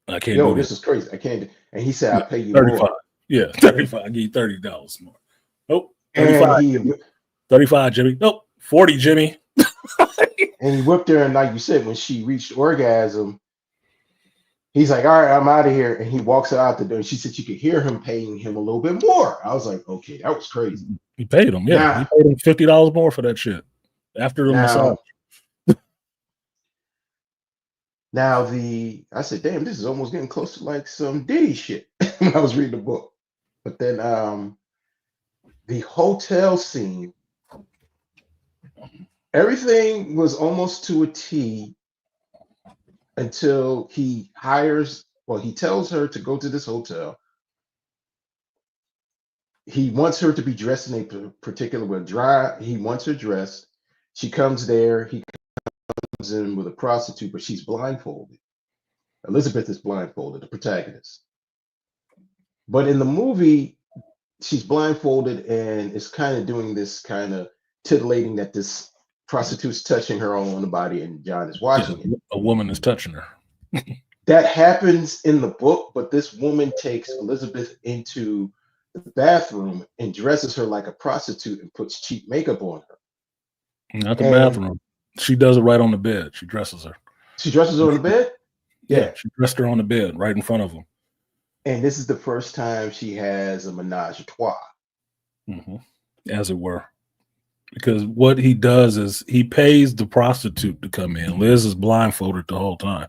I can't "Yo, do this that. is crazy. I can't." And he said, Yeah. "I'll pay you 35. more." Yeah, 35. I give you $30 more. Nope. 35. And he 35, Jimmy. Nope. 40, Jimmy. and he whipped her, and like you said, when she reached orgasm, he's like, "All right, I'm out of here," and he walks out the door. And she said you could hear him paying him a little bit more. I was like, "Okay, that was crazy." He paid him. Yeah. He Now, paid him $50 more for that shit after the massage. now, now I said, "Damn, this is almost getting close to like some Diddy shit." When I was reading the book, but then the hotel scene, everything was almost to a T until he tells her to go to this hotel. He wants her to be dressed in a particular way. He wants her dressed. She comes there. He comes in with a prostitute, but she's blindfolded. Elizabeth is blindfolded, the protagonist. But in the movie, she's blindfolded and is kind of doing this kind of titillating that this prostitute's touching her all on the body, and John is watching it. A woman is touching her. That happens in the book, but this woman takes Elizabeth into the bathroom and dresses her like a prostitute and puts cheap makeup on her. Not the And bathroom. She does it right on the bed. She dresses her. she dresses her on the bed? Yeah. She dressed her on the bed right in front of him. And this is the first time she has a menage a trois. Mm-hmm. As it were. Because what he does is he pays the prostitute to come in. Liz is blindfolded the whole time.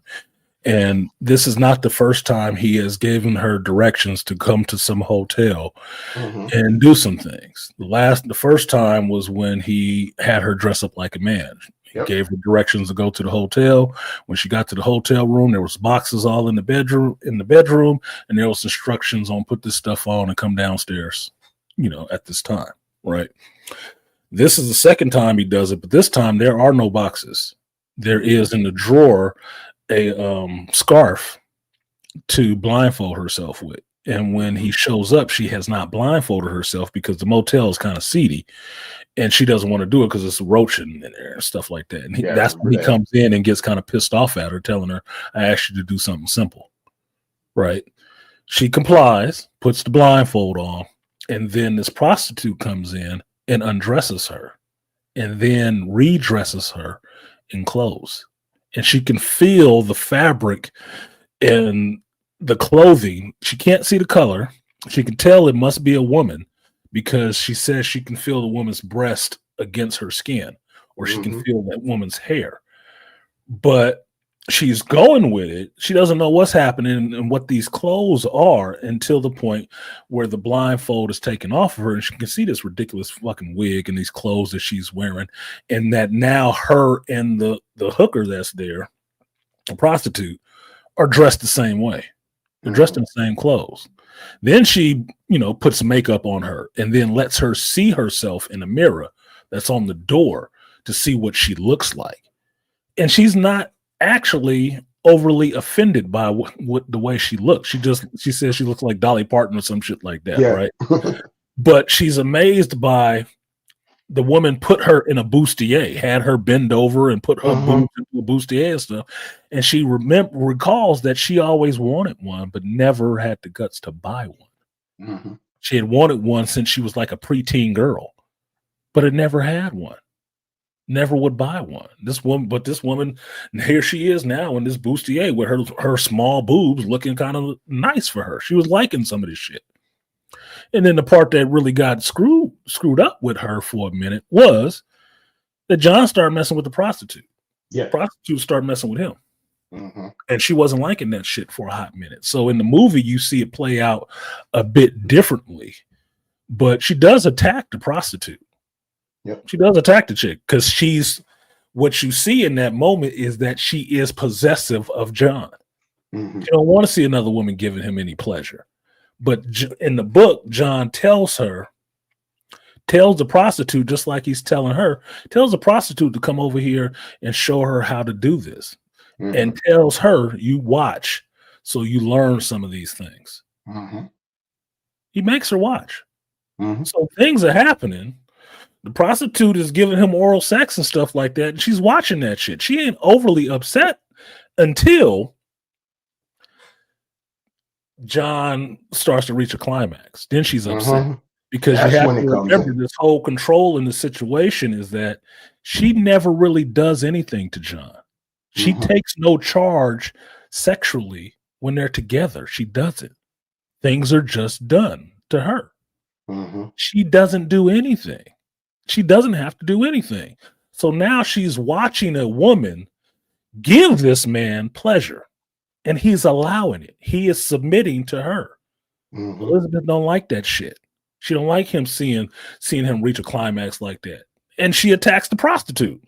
And this is not the first time he has given her directions to come to some hotel and do some things. The first time was when he had her dress up like a man. He gave her directions to go to the hotel. When she got to the hotel room, there was boxes all in the bedroom, and there was instructions on put this stuff on and come downstairs, at this time, right? This is the second time he does it, but this time there are no boxes. There is in the drawer a scarf to blindfold herself with. And when he shows up, she has not blindfolded herself because the motel is kind of seedy and she doesn't want to do it because it's roaching in there and stuff like that. And that's when he comes in and gets kind of pissed off at her, telling her, I asked you to do something simple. Right. She complies, puts the blindfold on, and then this prostitute comes in and undresses her and then redresses her in clothes. And she can feel the fabric and the clothing. She can't see the color. She can tell it must be a woman because she says she can feel the woman's breast against her skin, or she can feel that woman's hair. But she's going with it. She doesn't know what's happening and what these clothes are until the point where the blindfold is taken off of her and she can see this ridiculous fucking wig and these clothes that she's wearing, and that now her and the hooker that's there, a prostitute, are dressed the same way. They're dressed in the same clothes. Then she, puts makeup on her and then lets her see herself in a mirror that's on the door to see what she looks like. And she's not actually overly offended by what the way she looks. She says she looks like Dolly Parton or some shit like that, right? But she's amazed by the woman put her in a bustier, had her bend over and put her boobs into a bustier and stuff. And she recalls that she always wanted one, but never had the guts to buy one. She had wanted one since she was like a preteen girl, but had never had one. Never would buy one. This woman, here she is now in this bustier with her small boobs looking kind of nice for her. She was liking some of this shit. And then the part that really got screwed up with her for a minute was that John started messing with the prostitute. Yeah, the prostitute started messing with him. And she wasn't liking that shit for a hot minute. So in the movie, you see it play out a bit differently, but she does attack the prostitute. Yep. She does attack the chick because what you see in that moment is that she is possessive of John. She don't want to see another woman giving him any pleasure. But in the book, John tells her tells the prostitute, just like he's telling her, tells the prostitute to come over here and show her how to do this, and tells her, you watch, so you learn some of these things. He makes her watch. So things are happening. The prostitute is giving him oral sex and stuff like that, and she's watching that shit. She ain't overly upset until John starts to reach a climax. Then she's upset because That's you have when to it comes remember in. this whole control in the situation is that she never really does anything to John. She takes no charge sexually when they're together. She doesn't. Things are just done to her. She doesn't do anything. She doesn't have to do anything. So now she's watching a woman give this man pleasure, and he's allowing it. He is submitting to her. Elizabeth don't like that shit. She don't like him seeing him reach a climax like that. And she attacks the prostitute.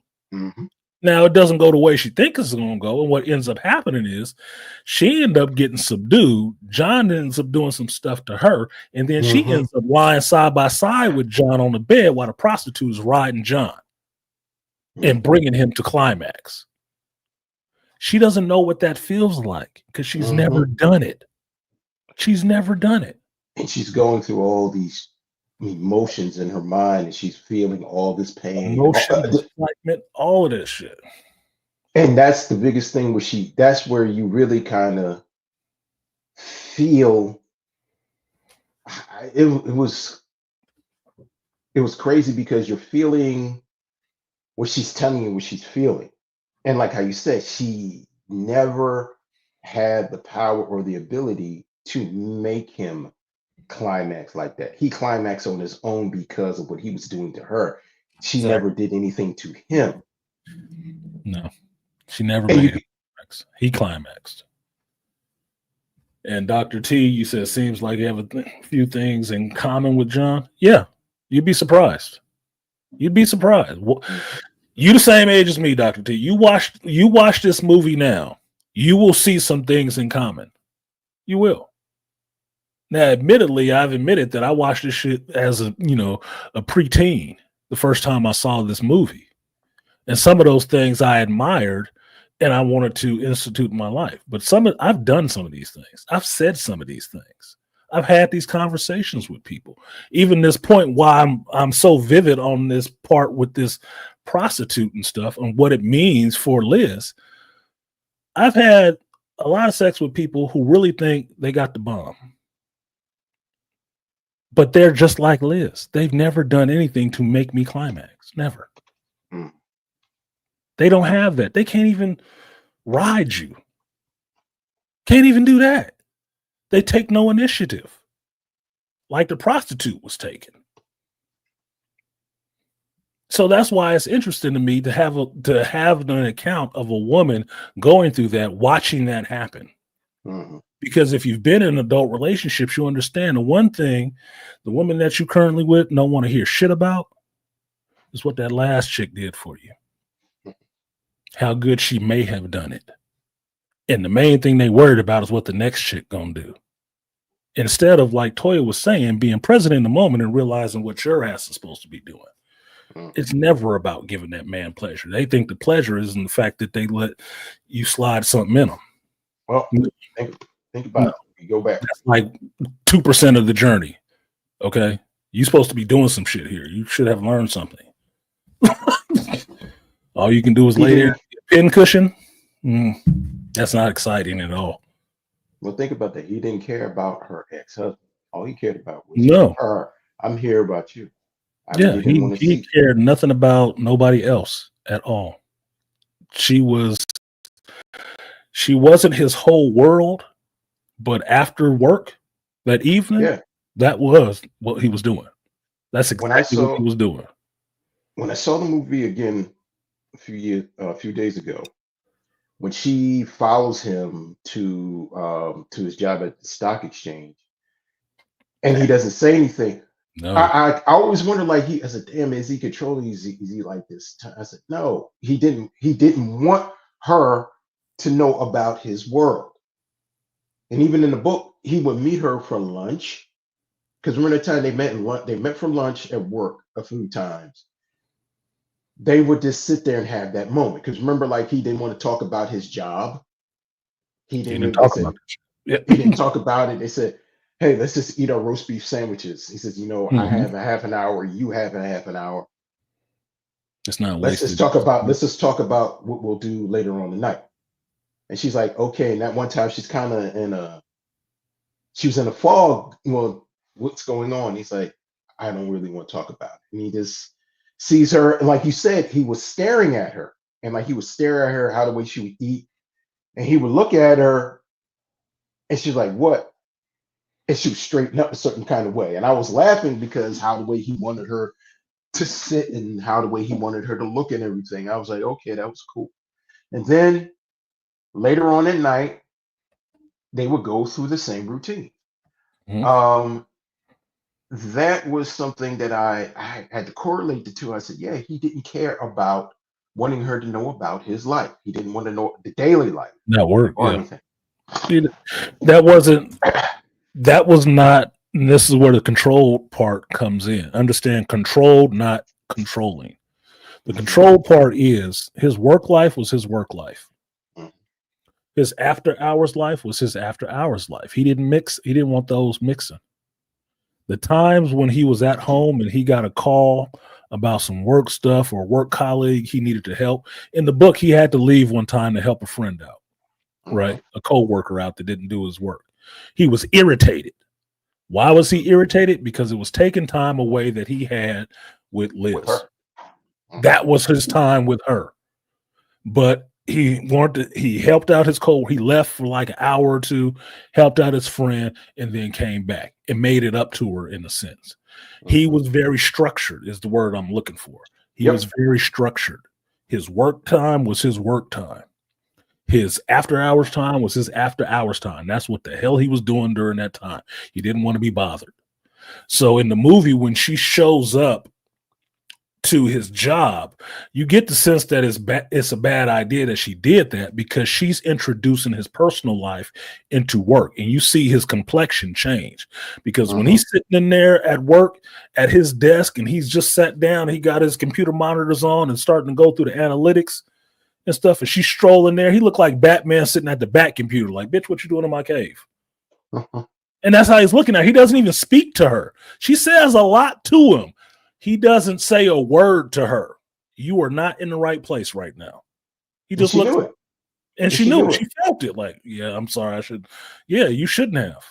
Now, it doesn't go the way she thinks it's going to go. And what ends up happening is she ends up getting subdued. John ends up doing some stuff to her. And then she ends up lying side by side with John on the bed while the prostitute is riding John and bringing him to climax. She doesn't know what that feels like because she's never done it. She's never done it. And she's going through all these emotions in her mind, and she's feeling all this pain, emotion, excitement, all of this shit. And that's the biggest thing that's where you really kind of feel it was crazy because you're feeling what she's telling you, what she's feeling. And like how you said, she never had the power or the ability to make him climax like that. He climaxed on his own because of what he was doing to her. She never did anything to him. No, she never made him climax. He climaxed. And Dr. T, you said, seems like you have a few things in common with John. Yeah, you'd be surprised. You'd be surprised. You the same age as me, Dr. T. You watch this movie now. You will see some things in common. You will. Now, admittedly, I've admitted that I watched this shit as a preteen the first time I saw this movie. And some of those things I admired and I wanted to institute in my life. But I've done some of these things. I've said some of these things. I've had these conversations with people. Even this point why I'm so vivid on this part with this prostitute and stuff and what it means for Liz. I've had a lot of sex with people who really think they got the bomb. But they're just like Liz. They've never done anything to make me climax. Never. They don't have that. They can't even ride you. Can't even do that. They take no initiative. Like the prostitute was taken. So that's why it's interesting to me to have an account of a woman going through that, watching that happen. Because if you've been in adult relationships, you understand the one thing the woman that you currently with don't want to hear shit about is what that last chick did for you. How good she may have done it. And the main thing they worried about is what the next chick gonna do. Instead of, like Toya was saying, being present in the moment and realizing what your ass is supposed to be doing. It's never about giving that man pleasure. They think the pleasure is in the fact that they let you slide something in them. Well, think about it. You go back. That's like 2% of the journey. Okay. You're supposed to be doing some shit here. You should have learned something. All you can do is lay there, pin cushion. That's not exciting at all. Well, think about that. He didn't care about her ex-husband. All he cared about was her. I'm here about you. He cared nothing about nobody else at all. She wasn't his whole world, but after work that evening, that was what he was doing. That's exactly what he was doing. When I saw the movie again a few days ago, when she follows him to his job at the stock exchange, and he doesn't say anything. No, I always wonder, like, I said, damn, is he controlling? Is he like this? I said, no, he didn't want her to know about his world. And even in the book, he would meet her for lunch. Because remember that time they met for lunch at work. a few times, they would just sit there and have that moment. Because remember, like he didn't want to talk about his job. He He didn't didn't really. They talk about said that he shit. didn't talk about it. They said, "Hey, let's just eat our roast beef sandwiches." He says, I Yeah. have a half an hour. You have a half an hour. It's not Let's just wasted. talk about. Let's just talk about what we'll do later on tonight. And she's like, okay. And that one time, she's kind of in a. She was in a fog. Well, what's going on? He's like, I don't really want to talk about it. And he just sees her, and like you said, he was staring at her, and like he would stare at her, how the way she would eat, and he would look at her, and she's like, what? And she would straighten up a certain kind of way. And I was laughing because how the way he wanted her to sit and how the way he wanted her to look and everything. I was like, okay, that was cool. And then later on at night, they would go through the same routine. Mhm. Um, that was something that I had to correlate the two. I said, yeah, he didn't care about wanting her to know about his life. He didn't want to know the daily life That work, or yeah. anything. That wasn't. That was not. And this is where the control part comes in. Understand, controlled, not controlling. The control part is his work life was his work life. His after hours life was his after hours life. He didn't mix. He didn't want those mixing. The times when he was at home and he got a call about some work stuff or a work colleague he needed to help. In the book, he had to leave one time to help a friend out, right? A co-worker out that didn't do his work. He was irritated. Why was he irritated? Because it was taking time away that he had with Liz. With her. That was his time with her. But he helped out his he left for like an hour or two, helped out his friend, and then came back and made it up to her in a sense. He was very structured, is the word I'm looking for. He was very structured. His work time was his work time. His after hours time was his after hours time. That's what the hell he was doing during that time. He didn't want to be bothered. So in the movie, when she shows up to his job, you get the sense that it's a bad idea that she did that because she's introducing his personal life into work, and you see his complexion change because when he's sitting in there at work at his desk and he's just sat down, he got his computer monitors on and starting to go through the analytics and stuff, and she's strolling there. He looked like Batman sitting at the Bat computer, like, bitch, what you doing in my cave? And that's how he's looking at her. He doesn't even speak to her. She says a lot to him. He doesn't say a word to her. You are not in the right place right now. He just looked at her. And she knew it. She felt it. Like, yeah, I'm sorry. I should. Yeah, you shouldn't have.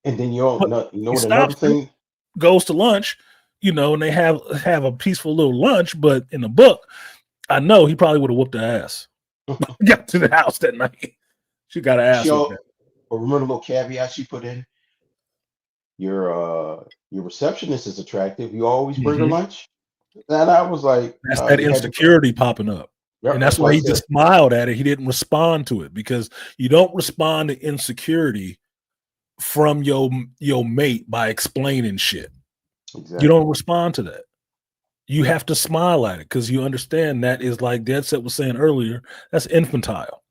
And then you know what another stops, thing? Goes to lunch, and they have a peaceful little lunch. But in the book, I know he probably would have whooped her ass. Got to the house that night. She got her ass whooped. Or remember the little caveat she put in? Your receptionist is attractive. You always bring her lunch. And I was like, that's that insecurity popping up. Yep, and that's why he just smiled at it. He didn't respond to it because you don't respond to insecurity from your mate by explaining shit. Exactly. You don't respond to that. You have to smile at it because you understand that is, like Dead Set was saying earlier, that's infantile.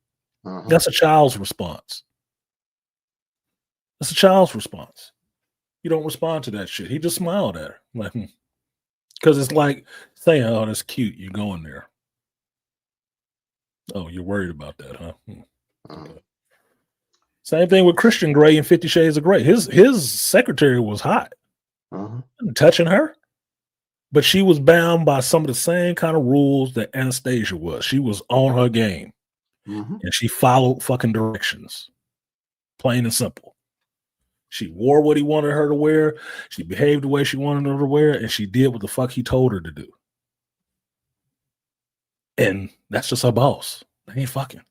That's a child's response. That's a child's response. You don't respond to that shit. He just smiled at her. Like, because it's like saying, oh, that's cute. You're going there. Oh, you're worried about that, huh? Okay. Same thing with Christian Grey in 50 Shades of Grey. His secretary was hot. Touching her. But she was bound by some of the same kind of rules that Anastasia was. She was on her game. And she followed fucking directions. Plain and simple. She wore what he wanted her to wear. She behaved the way she wanted her to wear. And she did what the fuck he told her to do. And that's just her boss. They ain't fucking.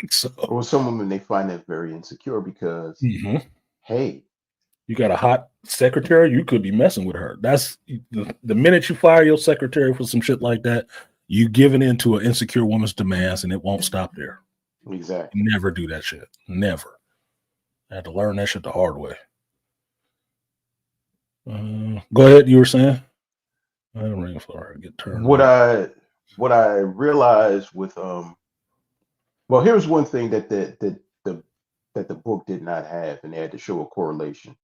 So. Well, some women, they find that very insecure because, hey, you got a hot secretary, you could be messing with her. That's the minute you fire your secretary for some shit like that, you giving in to an insecure woman's demands, and it won't stop there. Exactly. Never do that shit. Never. I had to learn that shit the hard way. Go ahead. You were saying? I don't ring for her. Get turned. What I realized with well, here's one thing that the book did not have, and they had to show a correlation.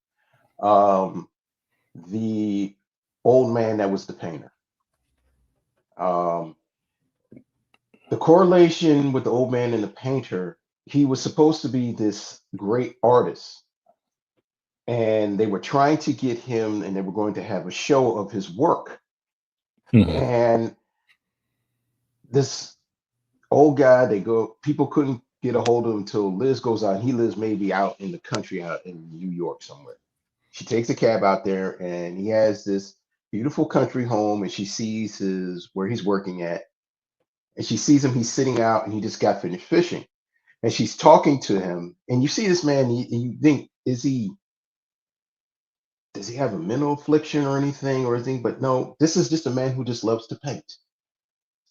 The old man that was the painter. Um, the correlation with the old man and the painter, he was supposed to be this great artist, and they were trying to get him, and they were going to have a show of his work. Mhm. And this old guy, people couldn't get a hold of him until Liz goes out. He lives maybe out in the country, out in New York somewhere. She takes a cab out there, and he has this beautiful country home, and she sees his where he's working at, and she sees him. He's sitting out, and he just got finished fishing, and she's talking to him, and you see this man, and you think, does he have a mental affliction or anything? But no, this is just a man who just loves to paint.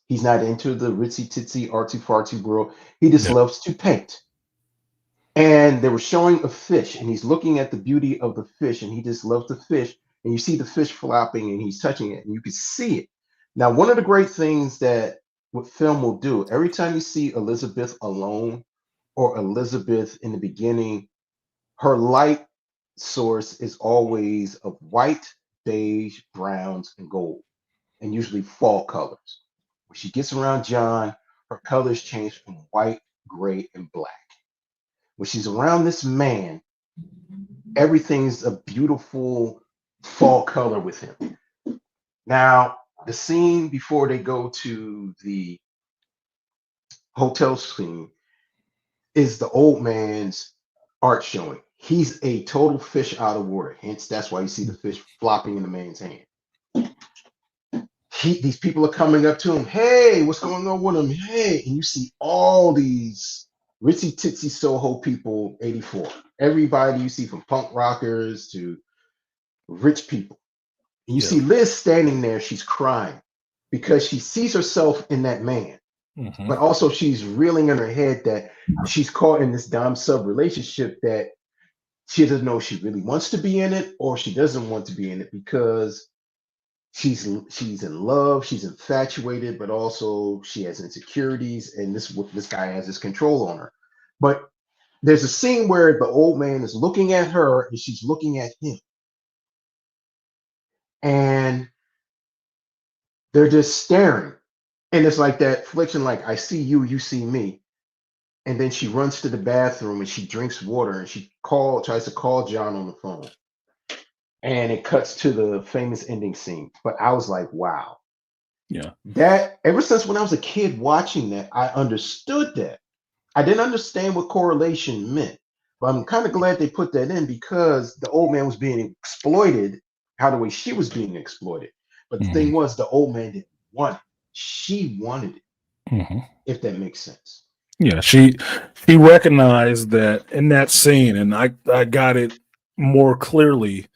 He's not into the ritzy titsy artsy fartsy world. He just Yeah. loves to paint. And they were showing a fish, and he's looking at the beauty of the fish, and he just loves the fish. And you see the fish flopping, and he's touching it, and you can see it. Now, one of the great things that what film will do, every time you see Elizabeth alone or Elizabeth in the beginning, her light source is always of white, beige, browns, and gold, and usually fall colors. When she gets around John, her colors change from white, gray, and black. When she's around this man, everything's a beautiful fall color with him. Now, the scene before they go to the hotel scene is the old man's art showing. He's a total fish out of water. Hence, that's why you see the fish flopping in the man's hand. These people are coming up to him. Hey, what's going on with him? Hey, and you see all these ritzy titsy Soho people, 84. Everybody you see from punk rockers to rich people. And you Yeah. see Liz standing there. She's crying because she sees herself in that man. Mhm. But also she's reeling in her head that she's caught in this dom sub relationship that she doesn't know if she really wants to be in it or she doesn't want to be in it because she's in love, she's infatuated, but also she has insecurities, and this guy has this control on her. But there's a scene where the old man is looking at her and she's looking at him, and they're just staring, and it's like that fliction, like I see you, you see me. And then she runs to the bathroom and she drinks water and she tries to call John on the phone. And it cuts to the famous ending scene. But I was like, wow. Yeah. That ever since when I was a kid watching that, I understood that. I didn't understand what correlation meant. But I'm kind of glad they put that in because the old man was being exploited how the way she was being exploited. But the Mhm. thing was, the old man didn't want it. She wanted it, Mhm. if that makes sense. Yeah, she recognized that in that scene, and I got it more clearly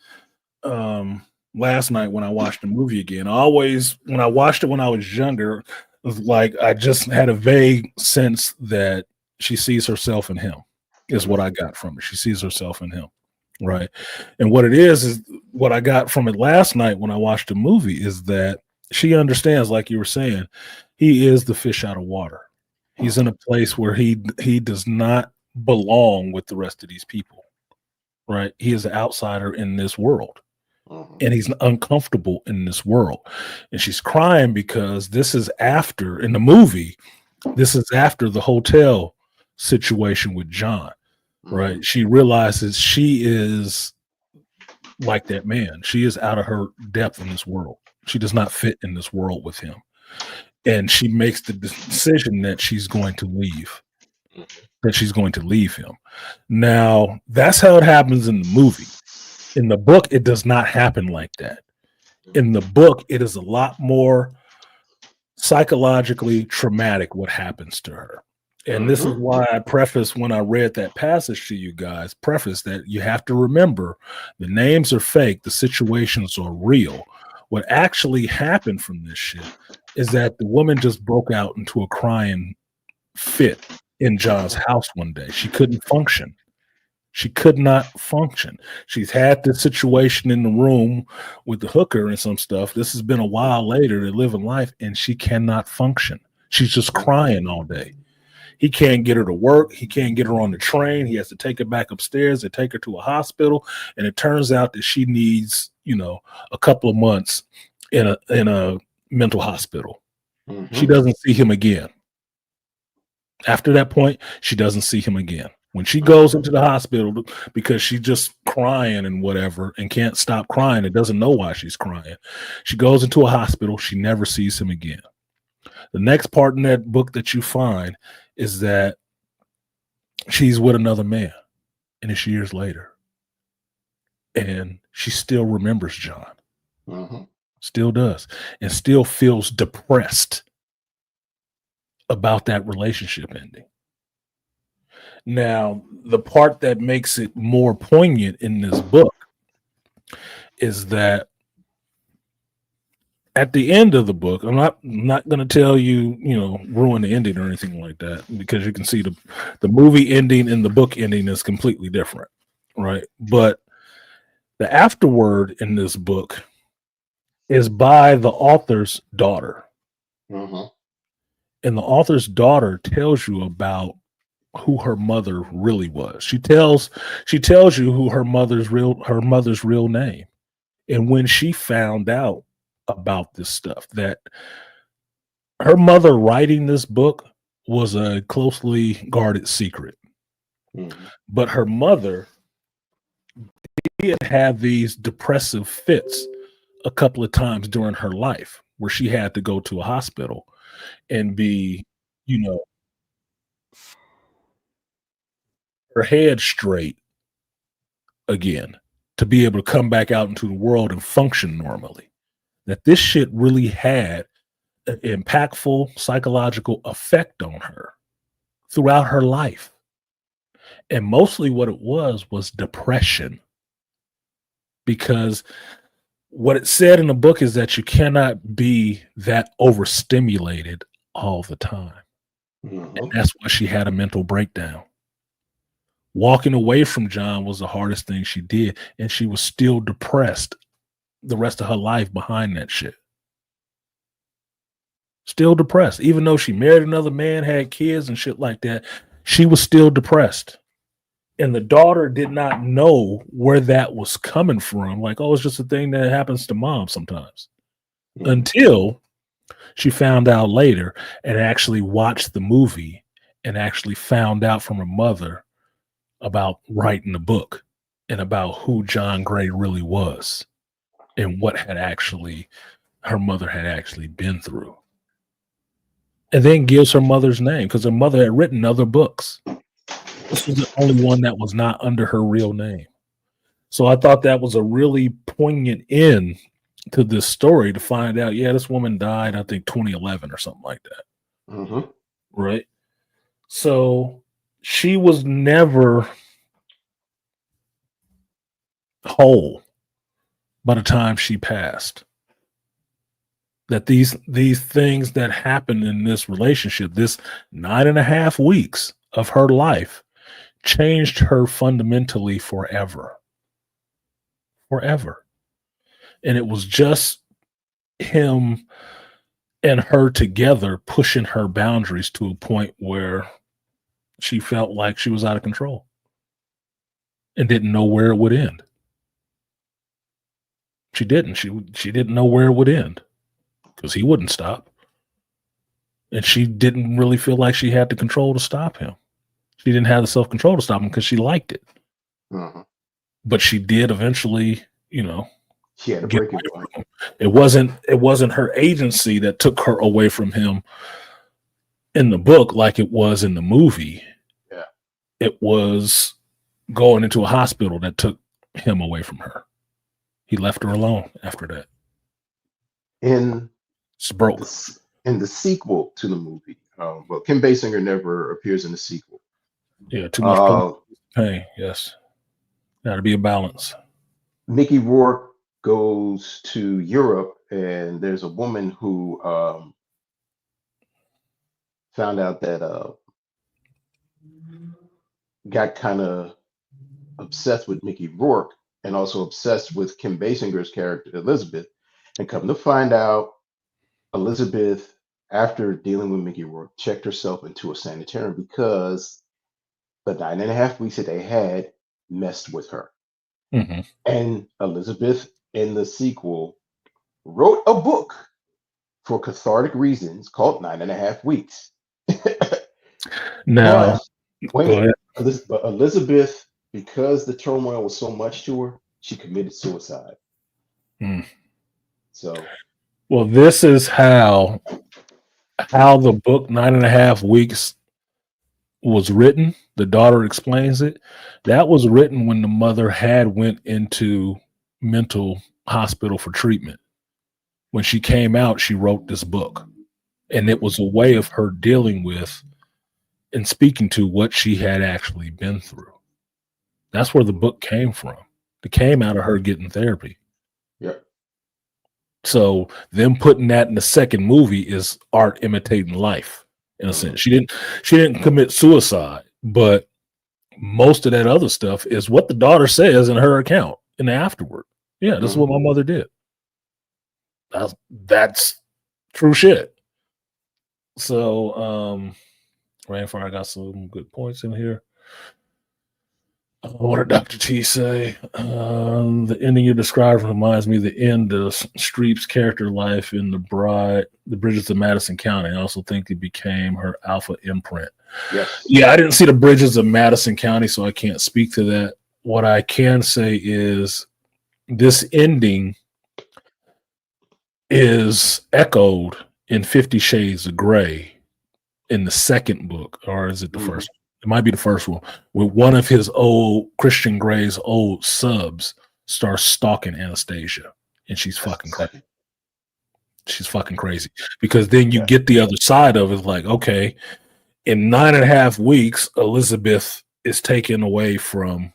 um last night when I watched the movie again. Always when I watched it when I was younger, it was like I just had a vague sense that she sees herself in him, is what Mhm. I got from it. She sees herself in him. Right. And what it is what I got from it last night when I watched the movie is that she understands, like you were saying, he is the fish out of water. He's in Mhm. a place where he does not belong with the rest of these people. Right. He is an outsider in this world, Mhm. and he's uncomfortable in this world. And she's crying because this is after, in the movie, this is after the hotel situation with John. Right. Mhm. She realizes she is like that man. She is out of her depth in this world. She does not fit in this world with him. And she makes the decision that she's going to leave, that she's going to leave him. Now, that's how it happens in the movie. In the book, it does not happen like that. In the book, it is a lot more psychologically traumatic what happens to her. And this is Mhm. why I preface when I read that passage to you guys, preface that you have to remember the names are fake, the situations are real. What actually happened from this shit is that the woman just broke out into a crying fit in John's Mhm. house one day. She couldn't function. She could not function. She's had this situation in the room with the hooker and some stuff. This has been a while later to live in life, and she cannot function. She's just Mhm. crying all day. He can't get her to work. He can't get her on the train. He has to take her back upstairs and take her to a hospital. And it turns out that she needs, a couple of months in a mental hospital. She doesn't see him again. After that point, she doesn't see him again. When she goes into the hospital because she's just crying and whatever and can't stop crying and doesn't know why she's crying, she goes into a hospital. She never sees him again. The next part in that book that you find is that she's with another man, and it's years later. And she still remembers John. Still does. And still feels depressed about that relationship ending. Now, the part that makes it more poignant in this book is that at the end of the book, I'm not going to tell you, ruin the ending or anything like that, because you can see the movie ending and the book ending is completely different, right? But the afterword in this book is by the author's daughter. And the author's daughter tells you about who her mother really was. She tells you who her mother's real name. And when she found out about this stuff, that her mother writing this book was a closely guarded secret. But her mother did have these depressive fits a couple of times during her life where she had to go to a hospital and be, her head straight again to be able to come back out into the world and function normally. That this shit really had an impactful psychological effect on her throughout her life. And mostly what it was depression. Because what it said in the book is that you cannot be that overstimulated all the time. And that's why she had a mental breakdown. Walking away from John was the hardest thing she did, and she was still depressed the rest of her life behind that shit. Still depressed. Even though she married another man, had kids and shit like that, she was still depressed. And the daughter did not know where that was coming from. Like, oh, it's just a thing that happens to mom sometimes. Until she found out later and actually watched the movie and actually found out from her mother about writing the book and about who John Gray really was and what her mother had actually been through. And then gives her mother's name because her mother had written other books. This was the only one that was not under her real name. So I thought that was a really poignant end to this story to find out, this woman died, I think 2011 or something like that. Right? So she was never whole by the time she passed. That these things that happened in this relationship, this 9.5 weeks of her life, changed her fundamentally forever. Forever. And it was just him and her together pushing her boundaries to a point where she felt like she was out of control and didn't know where it would end. She didn't. She didn't know where it would end because he wouldn't stop. And she didn't really feel like she had the control to stop him. She didn't have the self-control to stop him because she liked it. But she did eventually, she had to break it. It wasn't her agency that took her away from him in the book like it was in the movie. Yeah. It was going into a hospital that took him away from her. He left her alone after that. It's broke. In the sequel to the movie, well, Kim Basinger never appears in the sequel. Yeah, too much pain. Yes. Got to be a balance. Mickey Rourke goes to Europe, and there's a woman who found out that got kind of obsessed with Mickey Rourke and also obsessed with Kim Basinger's character Elizabeth, and come to find out Elizabeth after dealing with Mickey Rourke, checked herself into a sanitarium because the 9.5 weeks that they had messed with her. Mhm. And Elizabeth, in the sequel, wrote a book for cathartic reasons called 9.5 Weeks. Now, But wait a go minute, ahead. But Elizabeth, because the turmoil was so much to her, she committed suicide. Mm. So, Well, this is how the book 9.5 Weeks was written. The daughter explains it. That was written when the mother had went into mental hospital for treatment. When she came out, she wrote this book, and it was a way of her dealing with and speaking to what she had actually been through. That's where the book came from. It came out of her getting therapy. yeah. So them putting that in the second movie is art imitating life in a sense. She didn't commit suicide, but most of that other stuff is what the daughter says in her account in the afterward. Yeah, this is what my mother did. That's true shit. So Rainfire got some good points in here. What did Dr. T say? The ending you described reminds me of the end of Streep's character life in The Bridges of Madison County. I also think it became her alpha imprint. Yes. Yeah, I didn't see The Bridges of Madison County, so I can't speak to that. What I can say is this ending is echoed in 50 Shades of Grey in the second book, or is it the first? It might be the first one, where one of his old Christian Grey's old subs starts stalking Anastasia, and she's fucking crazy. She's fucking crazy because then you get the other side of it. Like, okay, in 9.5 weeks, Elizabeth is taken away from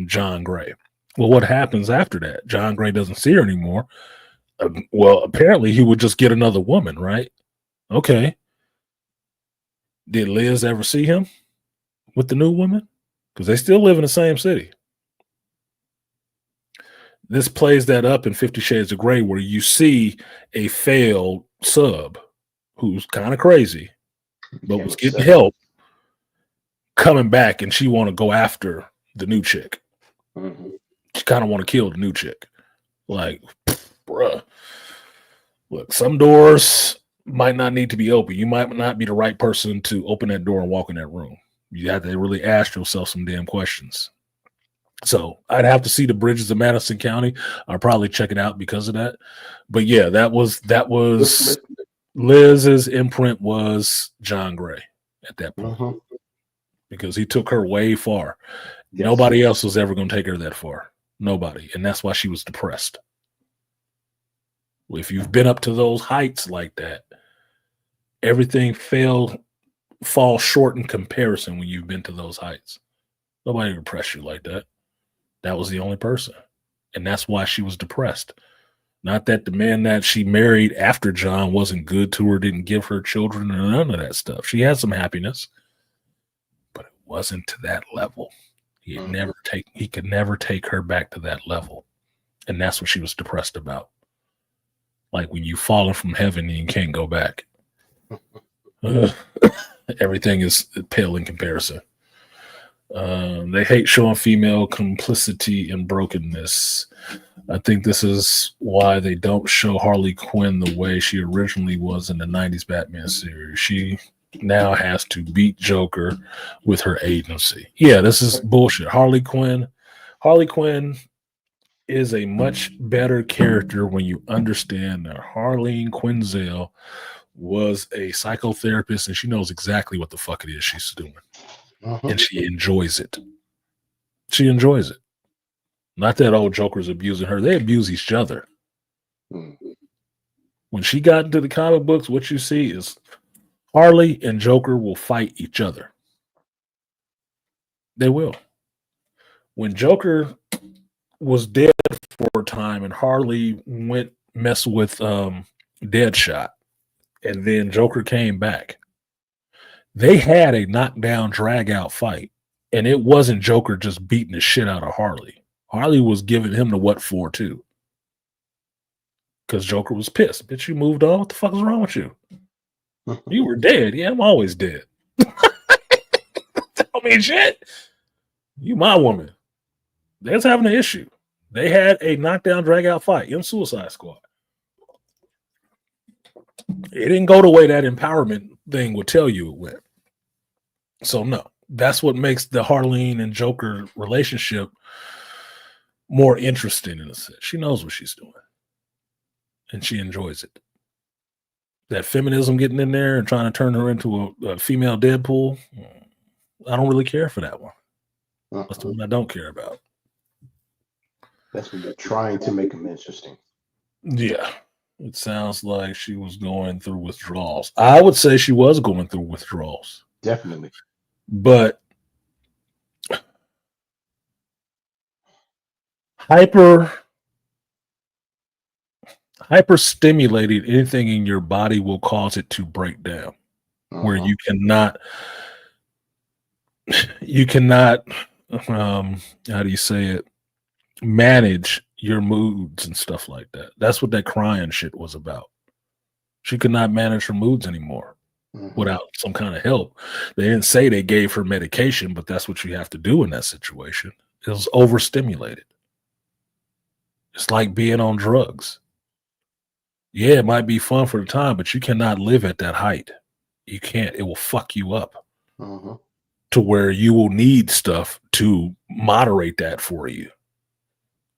John Grey. Well, what happens after that? John Grey doesn't see her anymore. Well, apparently he would just get another woman, right? Okay. Did Liz ever see him with the new woman? Because they still live in the same city. This plays that up in 50 Shades of Grey, where you see a failed sub who's kind of crazy, but was getting help, coming back, and she want to go after the new chick. She kind of want to kill the new chick. Like, bruh, look, some doors might not need to be open. You might not be the right person to open that door and walk in that room. You have to really ask yourself some damn questions. So I'd have to see The Bridges of Madison County. I'll probably check it out because of that. But yeah, that was Liz's imprint was John Grey at that point because he took her way far. Yes. Nobody else was ever going to take her that far. Nobody. And that's why she was depressed. If you've been up to those heights like that, everything falls short in comparison when you've been to those heights. Nobody would press you like that. That was the only person. And that's why she was depressed. Not that the man that she married after John wasn't good to her, didn't give her children, or none of that stuff. She had some happiness, but it wasn't to that level. He could never take her back to that level. And that's what she was depressed about. Like when you've fallen from heaven and you can't go back. Everything is pale in comparison. They hate showing female complicity in brokenness. I think this is why they don't show Harley Quinn the way she originally was in the 90s Batman series. She now has to beat Joker with her agency. Yeah, this is bullshit. Harley Quinn is a much better character when you understand that Harleen Quinzel was a psychotherapist and she knows exactly what the fuck it is she's doing. And she enjoys it. She enjoys it. Not that old Joker's abusing her. They abuse each other. When she got into the comic books, what you see is Harley and Joker will fight each other. They will. When Joker was dead for a time and Harley went mess with Deadshot, and then Joker came back, they had a knockdown, drag out fight. And it wasn't Joker just beating the shit out of Harley. Harley was giving him the what for too. Because Joker was pissed. Bitch, you moved on. What the fuck is wrong with you? You were dead. Yeah, I'm always dead. Tell me shit. You my woman. They was having an issue. They had a knockdown, drag out fight in Suicide Squad. It didn't go the way that empowerment thing would tell you it went. So no, that's what makes the Harleen and Joker relationship more interesting in a sense. She knows what she's doing, and she enjoys it. That feminism getting in there and trying to turn her into a female Deadpool, I don't really care for that one. That's the one I don't care about. That's when you're trying to make them interesting. Yeah. It sounds like she was going through withdrawals. I would say she was going through withdrawals. Definitely. But hyper stimulating anything in your body will cause it to break down. Where you cannot how do you say it, manage your moods and stuff like that. That's what that crying shit was about. She could not manage her moods anymore without some kind of help. They didn't say they gave her medication, but that's what you have to do in that situation. It was overstimulated. It's like being on drugs. Yeah, it might be fun for the time, but you cannot live at that height. You can't. It will fuck you up to where you will need stuff to moderate that for you,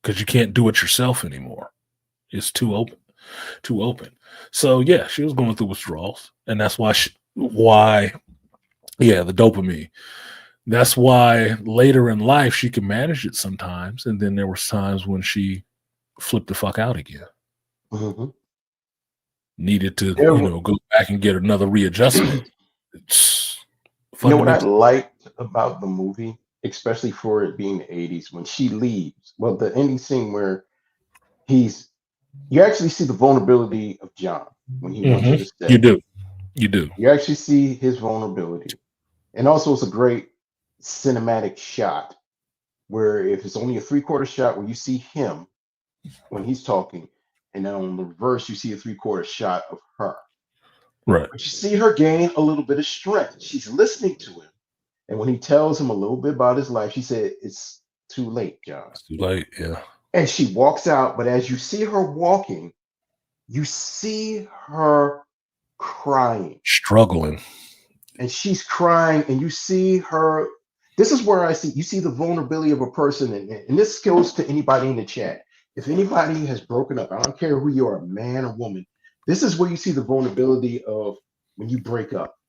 because you can't do it yourself anymore. It's too open. So yeah, she was going through withdrawals, and that's why the dopamine. That's why later in life she could manage it sometimes, and then there were times when she flipped the fuck out again. Needed to, go back and get another readjustment. You know what I liked about the movie, especially for it being the 80s, when she leaves, well, the ending scene where you actually see the vulnerability of John when he wants her to stay. You do. You actually see his vulnerability. And also it's a great cinematic shot where if it's only a 3/4 shot where you see him when he's talking, and then on the reverse, you see a 3/4 shot of her. Right. But you see her gain a little bit of strength. She's listening to him. And when he tells him a little bit about his life, she said, "It's too late, John." It's too late, yeah. And she walks out. But as you see her walking, you see her crying. Struggling. And she's crying, and you see her. This is where you see the vulnerability of a person. And this goes to anybody in the chat. If anybody has broken up, I don't care who you are, man or woman, this is where you see the vulnerability of when you break up.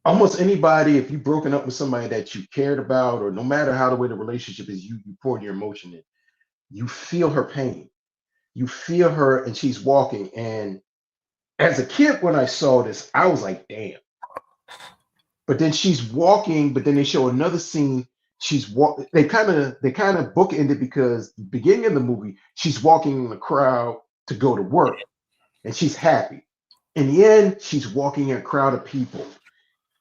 Almost anybody, if you've broken up with somebody that you cared about, or no matter how the way the relationship is, you poured your emotion in, you feel her pain. You feel her, and she's walking. And as a kid, when I saw this, I was like, damn. But then she's walking, but then they show another scene. They kind of bookended, because the beginning of the movie, she's walking in the crowd to go to work, and she's happy. In the end, she's walking in a crowd of people,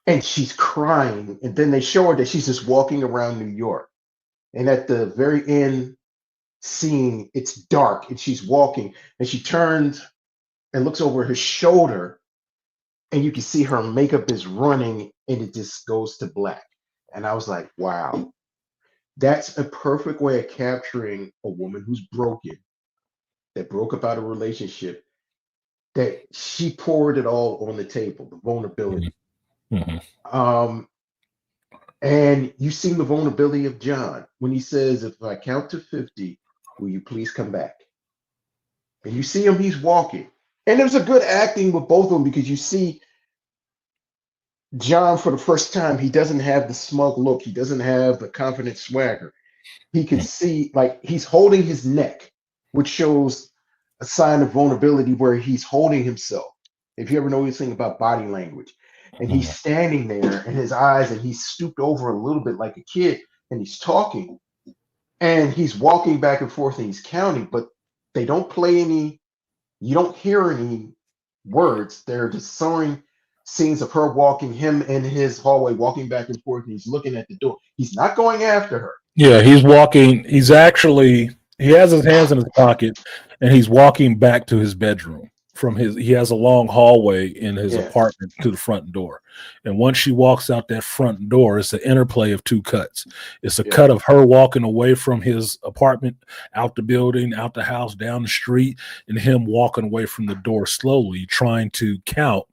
and she's crying. And then they show her that she's just walking around New York. And at the very end scene, it's dark, and she's walking, and she turns and looks over her shoulder, and you can see her makeup is running, and it just goes to black. And I was like, wow, that's a perfect way of capturing a woman who's broken, that broke up out of a relationship, that she poured it all on the table, the vulnerability. And you see the vulnerability of John when he says, "If I count to 50, will you please come back?" And you see him, he's walking. And there's a good acting with both of them, because you see John for the first time, he doesn't have the smug look. He doesn't have the confident swagger. He can see, like, he's holding his neck, which shows a sign of vulnerability where he's holding himself. If you ever know anything about body language. And he's standing there, and his eyes, and he's stooped over a little bit like a kid, and he's talking. And he's walking back and forth, and he's counting, but they don't play any, you don't hear any words. They're just showing scenes of her walking, him in his hallway, walking back and forth, and he's looking at the door. He's not going after her. Yeah, he's walking. He has his hands in his pocket, and he's walking back to his bedroom. from his, he has a long hallway in his Yeah, apartment to the front door. And once she walks out that front door, it's the interplay of two cuts. It's a yeah, cut of her walking away from his apartment, out the building, out the house, down the street, and him walking away from the door slowly, trying to count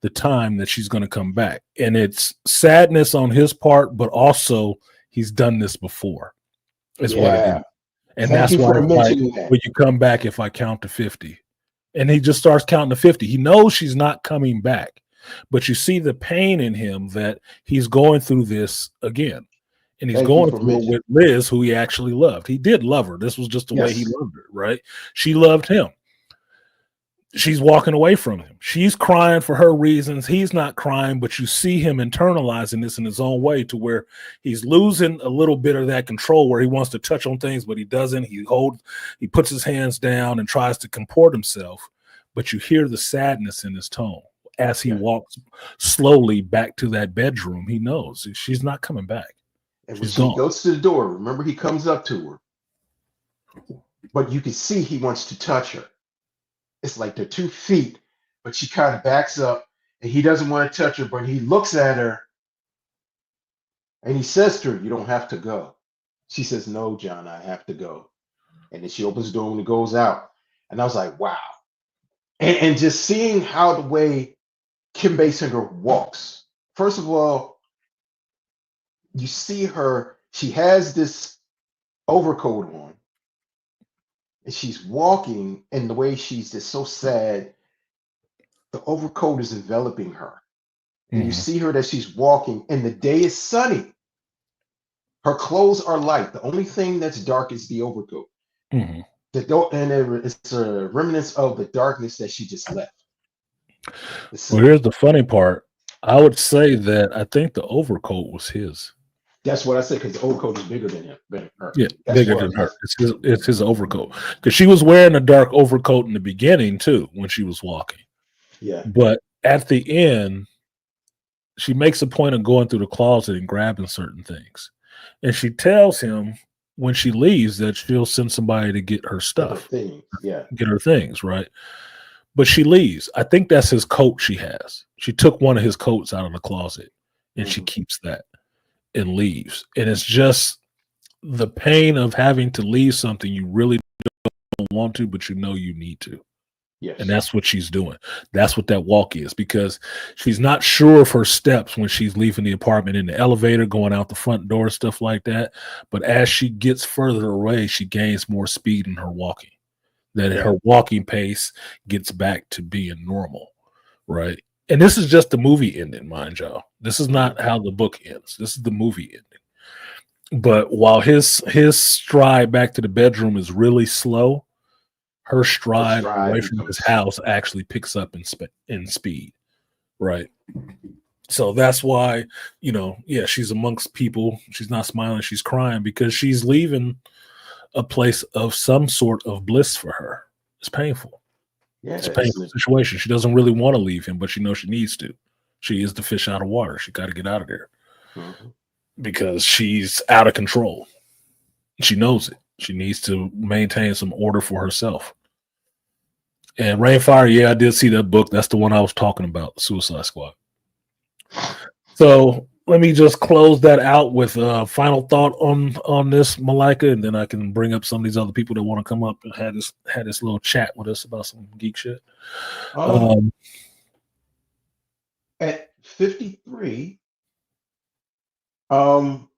the time that she's going to come back. And it's sadness on his part, but also he's done this before, is what it is. yeah. And Thank that's you why for it's like, mentioning that. will you come back if I count to 50? And he just starts counting to 50. He knows she's not coming back, but you see the pain in him that he's going through this again. And he's Thank you going for through it mentioning. with Liz, who he actually loved. He did love her. This was just the way he Yes, loved her, right? She loved him. She's walking away from him. She's crying for her reasons. He's not crying, but you see him internalizing this in his own way to where he's losing a little bit of that control where he wants to touch on things, but he doesn't. He puts his hands down and tries to comport himself, but you hear the sadness in his tone as he yeah. walks slowly back to that bedroom. He knows she's not coming back. And when She's she gone. goes to the door, remember he comes up to her, but you can see he wants to touch her. It's like they're 2 feet, but she kind of backs up and he doesn't want to touch her, but he looks at her and he says to her, "You don't have to go." She says, "No, John, I have to go." And then she opens the door when he goes out. And I was like, wow. And just seeing how the way Kim Basinger walks. First of all, you see her, she has this overcoat on, and she's walking, and the way she's just so sad, the overcoat is enveloping her. And you Mhm, see her that she's walking, and the day is sunny. Her clothes are light. The only thing that's dark is the overcoat. mhm. It's a remnants of the darkness that she just left. Well, It's, here's the funny part. I would say that I think the overcoat was his. that's what I said, because the overcoat is bigger than him, than her. Yeah, That's bigger what than her. that's It's his overcoat because she was wearing a dark overcoat in the beginning too when she was walking. yeah. But at the end, she makes a point of going through the closet and grabbing certain things, and she tells him when she leaves that she'll send somebody to get her Get her stuff, things. Yeah. get her things, right? But she leaves. I think that's his coat she has. She took one of his coats out of the closet and she Hmm. keeps that and leaves. And it's just the pain of having to leave something you really don't want to, but you know you need to. And Yes. that's what she's doing. That's what that walk is because she's not sure of her steps when she's leaving the apartment in the elevator, going out the front door, stuff like that. But as she gets further away, she gains more speed in her walking. That Yeah. her walking pace gets back to being normal, right? And this is just the movie ending, mind y'all. This is Hmm. not how the book ends. This is the movie ending. But while his stride back to the bedroom is really slow, her Her stride stride away from his becomes, house actually picks up in speed, right? So that's why, yeah, she's amongst people. She's not smiling, she's crying because she's leaving a place of some sort of bliss for her. It's painful. yeah, It's a it's painful situation. She doesn't really want to leave him, but she knows she needs to. She is the fish out of water. She got to get out of there mhm. because she's out of control. She knows it. She needs to maintain some order for herself. And Rainfire, yeah, I did see that book. That's the one I was talking about, Suicide Squad. So let me just close that out with a final thought on this, Malika, and then I can bring up some of these other people that want to come up and had this little chat with us about some geek shit. Um, Um, at 53, um,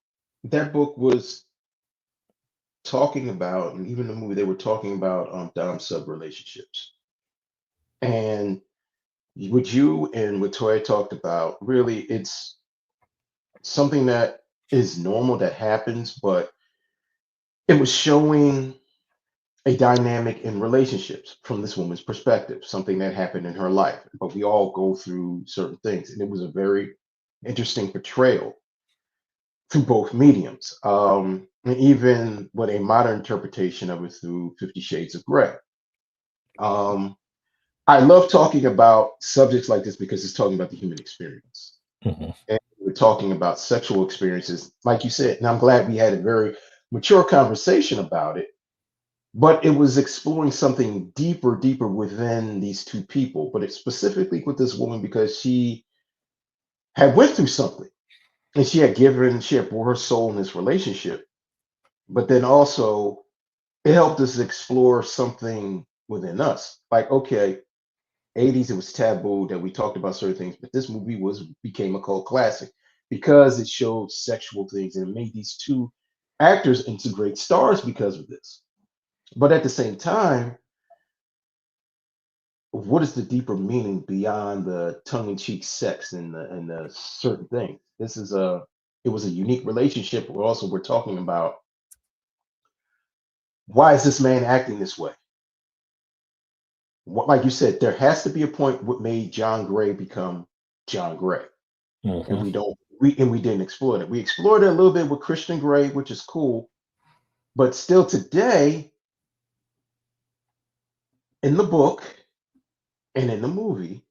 that book was talking about, and even the movie, they were talking about dom sub relationships. And what you and what Toya talked about, really, it's something that is normal that happens, but it was showing a dynamic in relationships from this woman's perspective, something that happened in her life. But we all go through certain things, and it was a very interesting portrayal through both mediums, and even with a modern interpretation of it through 50 Shades of Grey. Um, I love talking about subjects like this because it's talking about the human experience. mhm. And we're talking about sexual experiences, like you said. And I'm glad we had a very mature conversation about it. but it was exploring something deeper within these two people, but it's specifically with this woman because she had went through something and she had brought her soul in this relationship, but then also it helped us explore something within us. Like, okay, 80s, it was taboo that we talked about certain things, but this movie was became a cult classic because it showed sexual things and it made these two actors into great stars because of this. But at the same time, what is the deeper meaning beyond the tongue-in-cheek sex and the certain things? This is a it was a unique relationship. But also we're talking about why is this man acting this way? What, like you said, there has to be a point what made John Gray become John Gray, and Hmm. we didn't explore it. We explored it a little bit with Christian Grey, which is cool, but still today in the book and in the movie,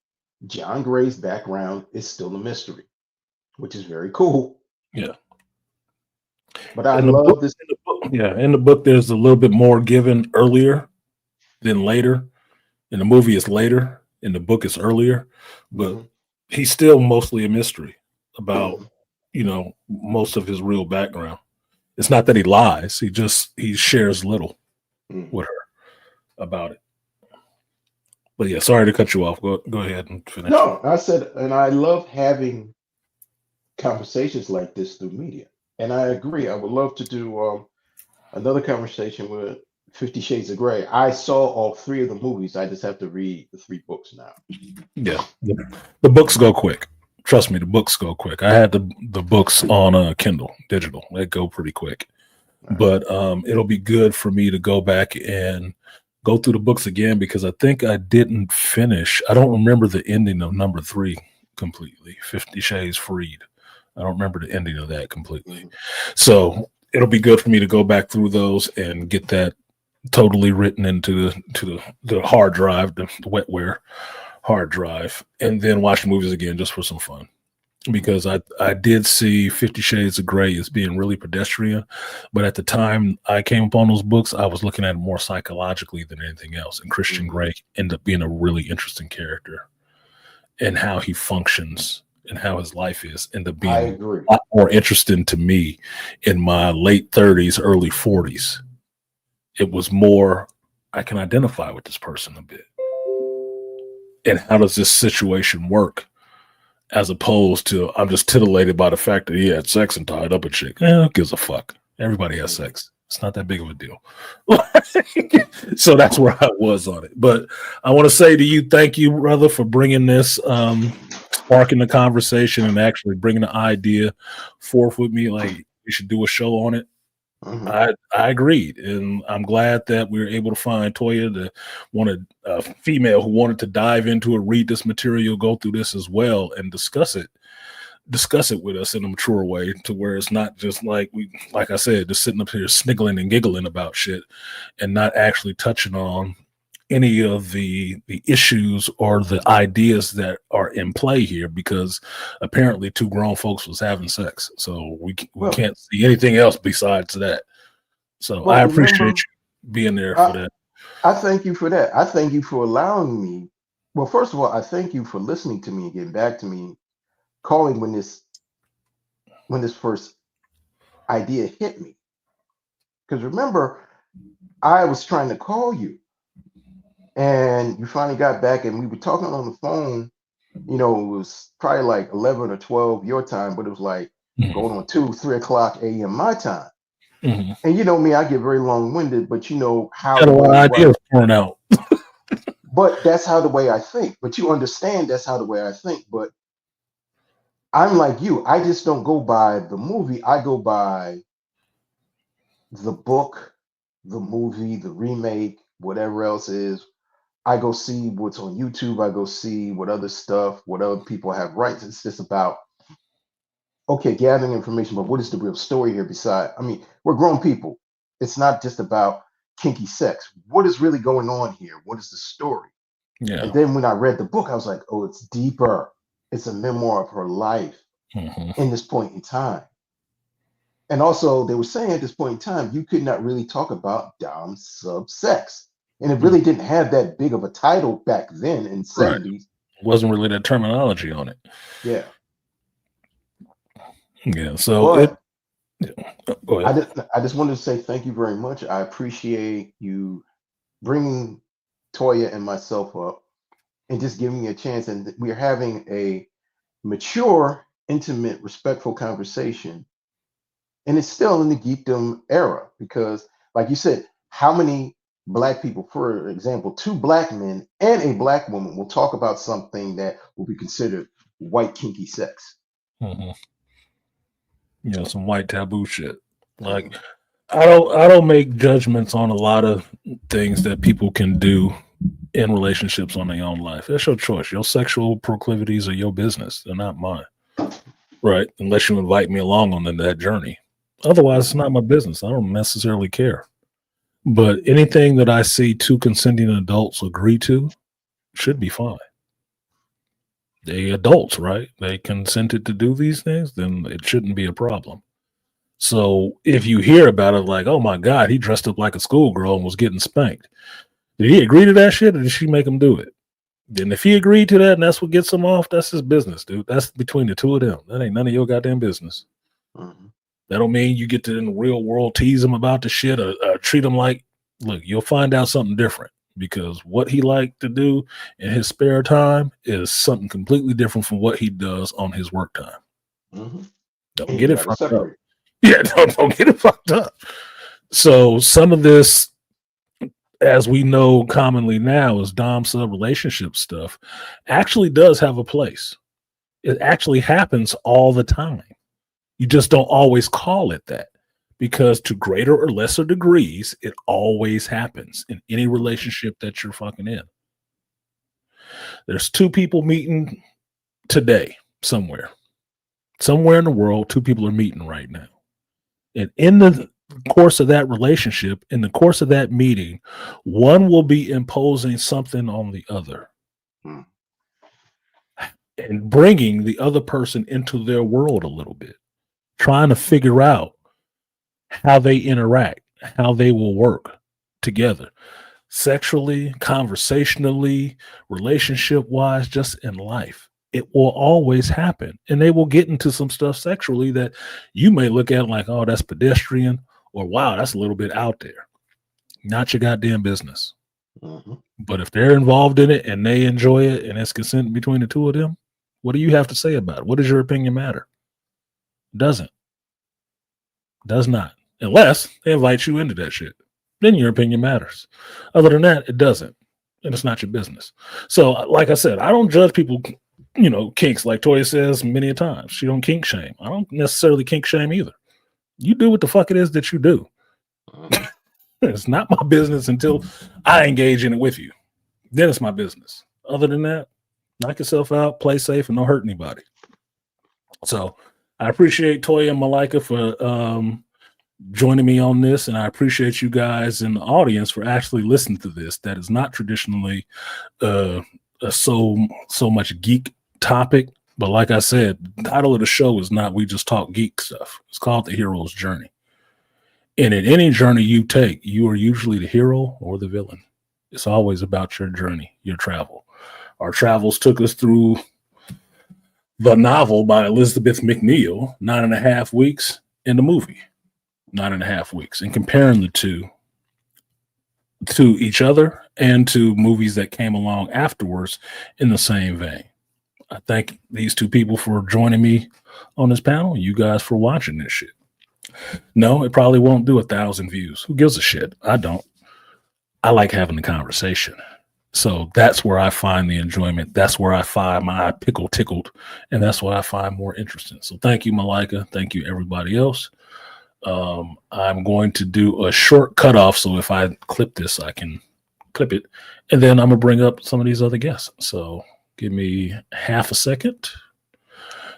John Gray's background is still a mystery, which is very cool. Yeah. But I In the book, love this. yeah, in the book, there's a little bit more given earlier than later. In the movie, it's later. In the book, it's earlier. But Mhm, he's still mostly a mystery about, mhm, most of his real background. It's not that he lies. He shares little mhm. with her about it. But yeah, sorry to cut you off. Go ahead and finish. No, I said, and I love having conversations like this through media. And I agree. I would love to do another conversation with 50 Shades of Grey. I saw all three of the movies. I just have to read the three books now. Yeah, the books go quick. Trust me, the books go quick. I had the books on Kindle digital. They go pretty quick. All right. But it'll be good for me to go back and go through the books again because I think I didn't finish. I don't remember the ending of number three completely. 50 Shades Freed. I don't remember the ending of that completely. Mhm, So it'll be good for me to go back through those and get that totally written into the hard drive, the wetware hard drive, and then watch the movies again just for some fun. mhm, Because I did see 50 Shades of Grey as being really pedestrian, but at the time I came upon those books, I was looking at it more psychologically than anything else. And Christian mhm. Grey ended up being a really interesting character and how he functions and how his life is ended up I being agree. a lot more interesting to me in my late 30s, early 40s. It was more I can identify with this person a bit. And how does this situation work? As opposed to I'm just titillated by the fact that he had sex and tied up a chick. Who gives a fuck? Everybody has Mhm. sex. It's not that big of a deal. So that's where I was on it. But I want to say to you, thank you, brother, for bringing this, sparking the conversation and actually bringing the idea forth with me. Like we should do a show on it. Mhm. I agreed, and I'm glad that we were able to find Toya, the wanted a female who wanted to dive into it, read this material, go through this as well, and discuss it with us in a mature way, to where it's not just like I said, just sitting up here sniggling and giggling about shit, and not actually touching on any of the issues or the ideas that are in play here, because apparently two grown folks was having sex, so we Well, can't see anything else besides that. So I but appreciate remember, you being there for I, that. I thank you for that. I thank you for allowing me. Well, first of all, I thank you for listening to me and getting back to me, calling when this first idea hit me. Because remember, I was trying to call you, and you finally got back, and we were talking on the phone. It was probably like 11 or 12 your time, but it was like Mhm. going on 2, 3 o'clock a.m. my time. Mhm. And you know me, I get very long winded, but you know how Got the a lot of way what. ideas pouring out. But that's how the way I think. But you understand that's how the way I think. But I'm like you. I just don't go by the movie. I go by the book, the movie, the remake, whatever else is. I go see what's on YouTube. I go see what other stuff, what other people have rights. It's just about okay, gathering information, but what is the real story here? Beside, I mean, we're grown people. It's not just about kinky sex. What is really going on here? What is the story? And Yeah. then when I read the book, I was like, oh, it's deeper. It's a memoir of her life Mhm. in this point in time. And also, they were saying at this point in time, you could not really talk about dom sub sex, and it really didn't have that big of a title back then in Right. '70s. Wasn't really that terminology on it. Yeah. Yeah. So I just wanted to say thank you very much. I appreciate you bringing Toya and myself up and just giving me a chance. And we're having a mature, intimate, respectful conversation. And it's still in the geekdom era because, like you said, how many black people, for example, two black men and a black woman will talk about something that will be considered white kinky sex? Some white taboo shit. Like I don't make judgments on a lot of things that people can do in relationships on their own life. That's your choice. Your sexual proclivities are your business. They're not mine. Right? Unless you invite me along on that journey. Otherwise, it's not my business. I don't necessarily care. But anything that I see two consenting adults agree to should be fine. They adults, right? They consented to do these things, then it shouldn't be a problem. So if you hear about it like, oh my God, he dressed up like a schoolgirl and was getting spanked. Did he agree to that shit or did she make him do it? Then if he agreed to that and that's what gets him off, that's his business, dude. That's between the two of them. That ain't none of your goddamn business. That don't mean you get to in the real world tease him about the shit or treat him like, look, you'll find out something different because what he liked to do in his spare time is something completely different from what he does on his work time. Don't get it fucked up. Yeah, don't get it fucked up. So some of this, as we know commonly now, is dom sub relationship stuff, actually does have a place. It actually happens all the time. You just don't always call it that because to greater or lesser degrees, it always happens in any relationship that you're fucking in. There's two people meeting today somewhere in the world. Two people are meeting right now. And in the course of that relationship, in the course of that meeting, one will be imposing something on the other and bringing the other person into their world a little bit, trying to figure out how they interact, how they will work together, sexually, conversationally, relationship-wise, just in life. It will always happen. And they will get into some stuff sexually that you may look at like, oh, that's pedestrian, or wow, that's a little bit out there. Not your goddamn business. But if they're involved in it and they enjoy it and it's consent between the two of them, what do you have to say about it? What does your opinion matter? Doesn't. Does not. Unless they invite you into that shit. Then your opinion matters. Other than that, it doesn't. And it's not your business. So, like I said, I don't judge people, kinks, like Toya says many a times. She don't kink shame. I don't necessarily kink shame either. You do what the fuck it is that you do. It's not my business until I engage in it with you. Then it's my business. Other than that, knock yourself out, play safe, and don't hurt anybody. So I appreciate Toya and Malika for joining me on this, and I appreciate you guys in the audience for actually listening to this. That is not traditionally a so much geek topic, but like I said, the title of the show is not We Just Talk Geek Stuff. It's called The Hero's Journey. And in any journey you take, you are usually the hero or the villain. It's always about your journey, your travel. Our travels took us through the novel by Elizabeth McNeil, 9.5 weeks, in the movie, 9.5 weeks, and comparing the two to each other and to movies that came along afterwards in the same vein. I thank these two people for joining me on this panel. You guys for watching this shit. No, it probably won't do 1,000 views. Who gives a shit? I don't. I like having the conversation. So that's where I find the enjoyment. That's where I find my pickle tickled. And that's what I find more interesting. So thank you, Malika. Thank you, everybody else. I'm going to do a short cutoff. So if I clip this, I can clip it. And then I'm going to bring up some of these other guests. So give me half a second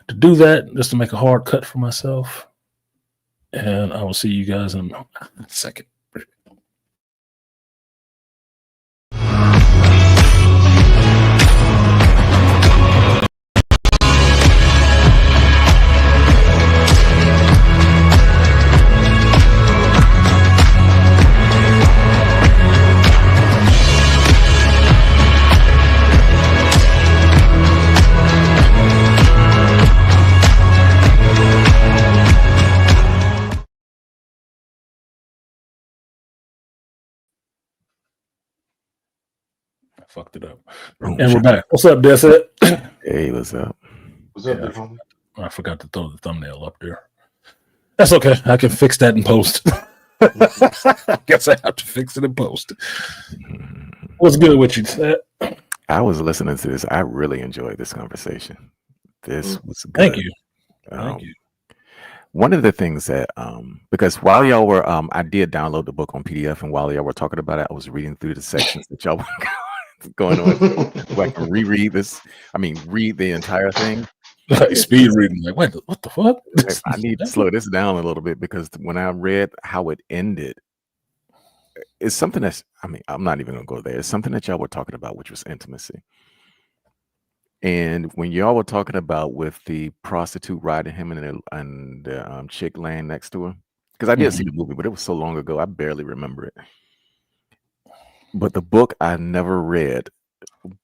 to do that, just to make a hard cut for myself. And I will see you guys in a second. fucked it up. Oh, And we're shit. back. What's up, Desert? Hey, what's up? What's up, Yeah, big homie? I forgot to throw the thumbnail up there. That's okay. I can fix that in post. I guess I have to fix it in post. What's good with you, Ted? I was listening to this. I really enjoyed this conversation. This was good. Thank you. Thank you. One of the things that because while y'all were I did download the book on PDF, and while y'all were talking about it, I was reading through the sections that y'all were going on so I can reread this. I mean, read the entire thing. Like speed reading. Like, wait, what the fuck? I need to slow this down a little bit because when I read how it ended, it's something that's, I mean, I'm not even gonna go there. It's something that y'all were talking about, which was intimacy. And when y'all were talking about with the prostitute riding him and the chick laying next to him, because I did see the movie, but it was so long ago, I barely remember it. But the book I never read.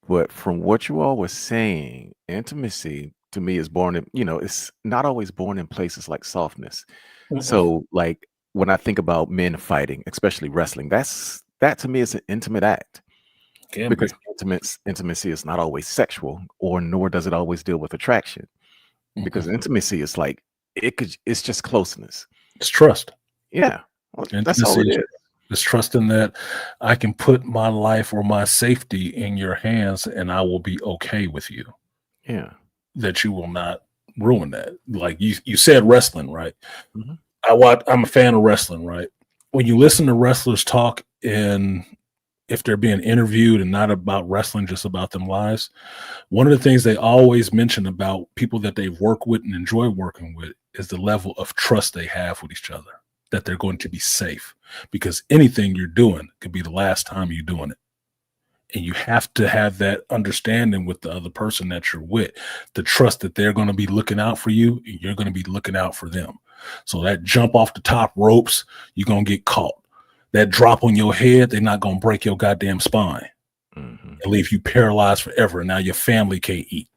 But from what you all were saying, intimacy to me is born in, it's not always born in places like softness. So, like when I think about men fighting, especially wrestling, that to me is an intimate act. Because intimacy is not always sexual, or nor does it always deal with attraction. Because intimacy is like it's just closeness. It's trust. Yeah, that's all it is. It's trusting that I can put my life or my safety in your hands, and I will be okay with you. Yeah, that you will not ruin that. Like you said, wrestling, right? Mm-hmm. I'm a fan of wrestling, right? When you listen to wrestlers talk, and if they're being interviewed and not about wrestling, just about them lives, one of the things they always mention about people that they work with and enjoy working with is the level of trust they have with each other, that they're going to be safe, because anything you're doing could be the last time you're doing it. And you have to have that understanding with the other person that you're with, the trust that they're going to be looking out for you and you're going to be looking out for them. So that jump off the top ropes, you're going to get caught. That drop on your head, they're not going to break your goddamn spine and leave you paralyzed forever. Now your family can't eat.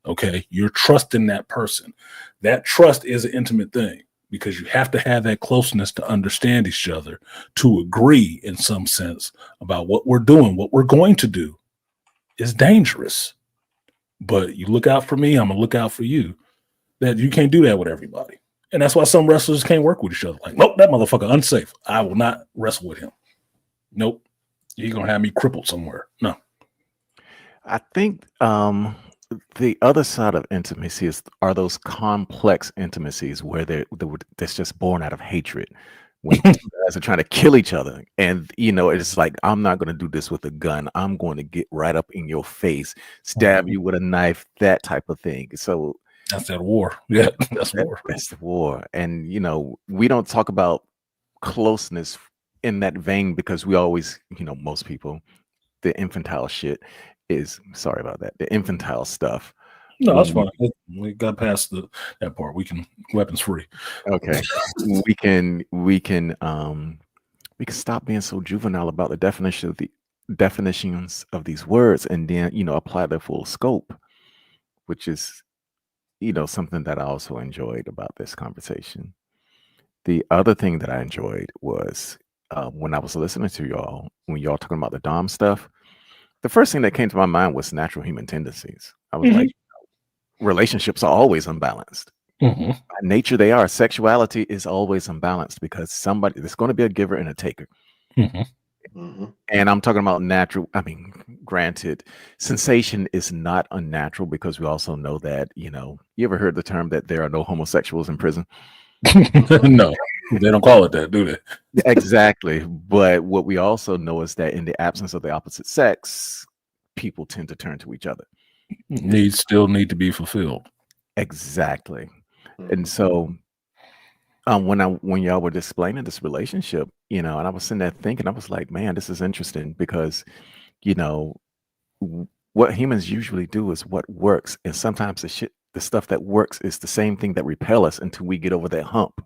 Okay. You're trusting that person. That trust is an intimate thing, because you have to have that closeness to understand each other, to agree in some sense about what we're doing, what we're going to do is dangerous. But you look out for me, I'm going to look out for you. That you can't do that with everybody. And that's why some wrestlers can't work with each other. Like, nope, that motherfucker unsafe. I will not wrestle with him. Nope. You're going to have me crippled somewhere. No. I think the other side of intimacy are those complex intimacies where that's just born out of hatred, when two guys are trying to kill each other, and it's like, I'm not going to do this with a gun. I'm going to get right up in your face, stab you with a knife, that type of thing. So that's that war. Yeah, that's war. That's the war. And we don't talk about closeness in that vein because we always, most people, the infantile shit is, sorry about that, the infantile stuff. No, that's fine. We got past that part. We can weapons free. Okay. we can stop being so juvenile about the definitions of these words, and then apply their full scope, which is something that I also enjoyed about this conversation. The other thing that I enjoyed was when I was listening to y'all, when y'all talking about the Dom stuff, the first thing that came to my mind was natural human tendencies. I was like, relationships are always unbalanced. By nature, they are. Sexuality is always unbalanced because there's going to be a giver and a taker. And I'm talking about natural. I mean, granted, sensation is not unnatural, because we also know that, you ever heard the term that there are no homosexuals in prison? No, they don't call it that, do they? Exactly. But what we also know is that in the absence of the opposite sex, people tend to turn to each other. Needs still need to be fulfilled. Exactly. And so when y'all were explaining this relationship, and I was sitting there thinking, I was like, man, this is interesting, because what humans usually do is what works, and sometimes the stuff that works is the same thing that repel us until we get over that hump.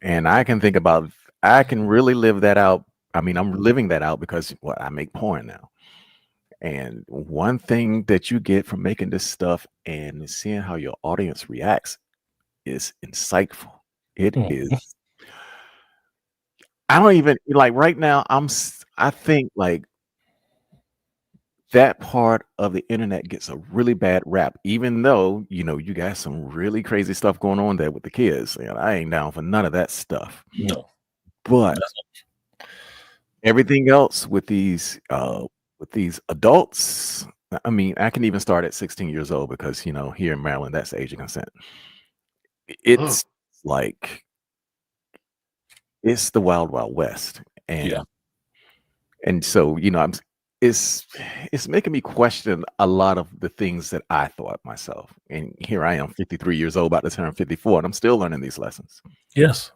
And I can really live that out. I mean, I'm living that out because I make porn now. And one thing that you get from making this stuff and seeing how your audience reacts is insightful. It is. I don't even, like, right now, I think, like, that part of the internet gets a really bad rap, even though, you know, you got some really crazy stuff going on there with the kids. And I ain't down for none of that stuff. No. But everything else with these adults, I mean, I can even start at 16 years old because, you know, here in Maryland, that's the age of consent. It's like it's the wild, wild west. And so, you know, it's making me question a lot of the things that I thought myself. And here I am, 53 years old, about to turn 54, and I'm still learning these lessons. Yes.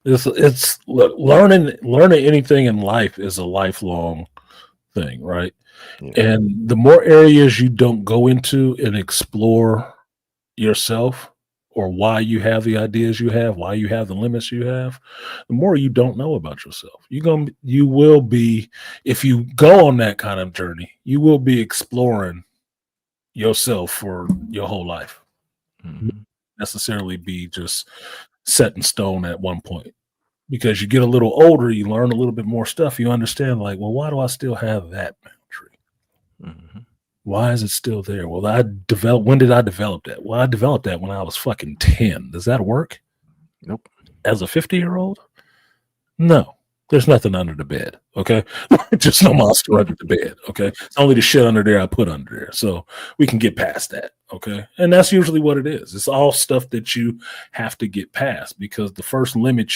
It's learning anything in life is a lifelong thing, right? Yeah. And the more areas you don't go into and explore yourself or why you have the ideas you have, why you have the limits you have, the more you don't know about yourself. You will be, if you go on that kind of journey, you will be exploring yourself for your whole life. Mm-hmm. Necessarily be just set in stone at one point. Because you get a little older, you learn a little bit more stuff. You understand, like, well, why do I still have that boundary? Mm-hmm. Why is it still there? Well, when did I develop that? Well, I developed that when I was fucking 10. Does that work? Nope. As a 50-year-old? No. There's nothing under the bed, okay? Just no monster under the bed, okay? It's only the shit under there I put under there. So we can get past that, okay? And that's usually what it is. It's all stuff that you have to get past because the first limit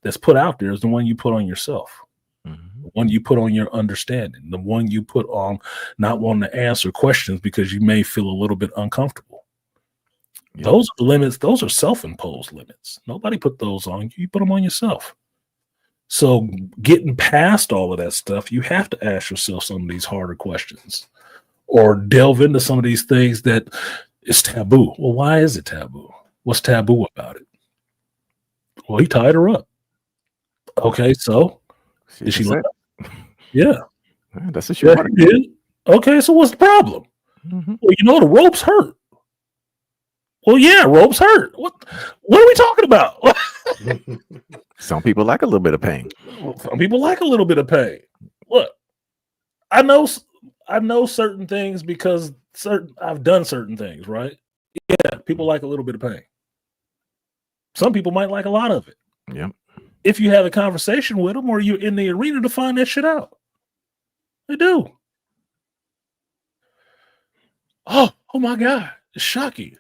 that's put out there is the one you put on yourself. Mm-hmm. The one you put on your understanding, the one you put on not wanting to answer questions because you may feel a little bit uncomfortable. Yep. Those are the limits. Those are self-imposed limits. Nobody put those on you. You put them on yourself. So getting past all of that stuff, you have to ask yourself some of these harder questions or delve into some of these things that is taboo. Well, why is it taboo? What's taboo about it? Well, he tied her up. Okay, so did she let up? Yeah. That's what she wanted. Did. Okay, so what's the problem? Mm-hmm. Well, you know, the ropes hurt. Well, yeah, ropes hurt. What are we talking about? Some people like a little bit of pain. Some people like a little bit of pain. Look, I know certain things because I've done certain things, right? Yeah, people like a little bit of pain. Some people might like a lot of it. Yeah. If you have a conversation with them or you're in the arena to find that shit out. They do. Oh my God. It's shocking.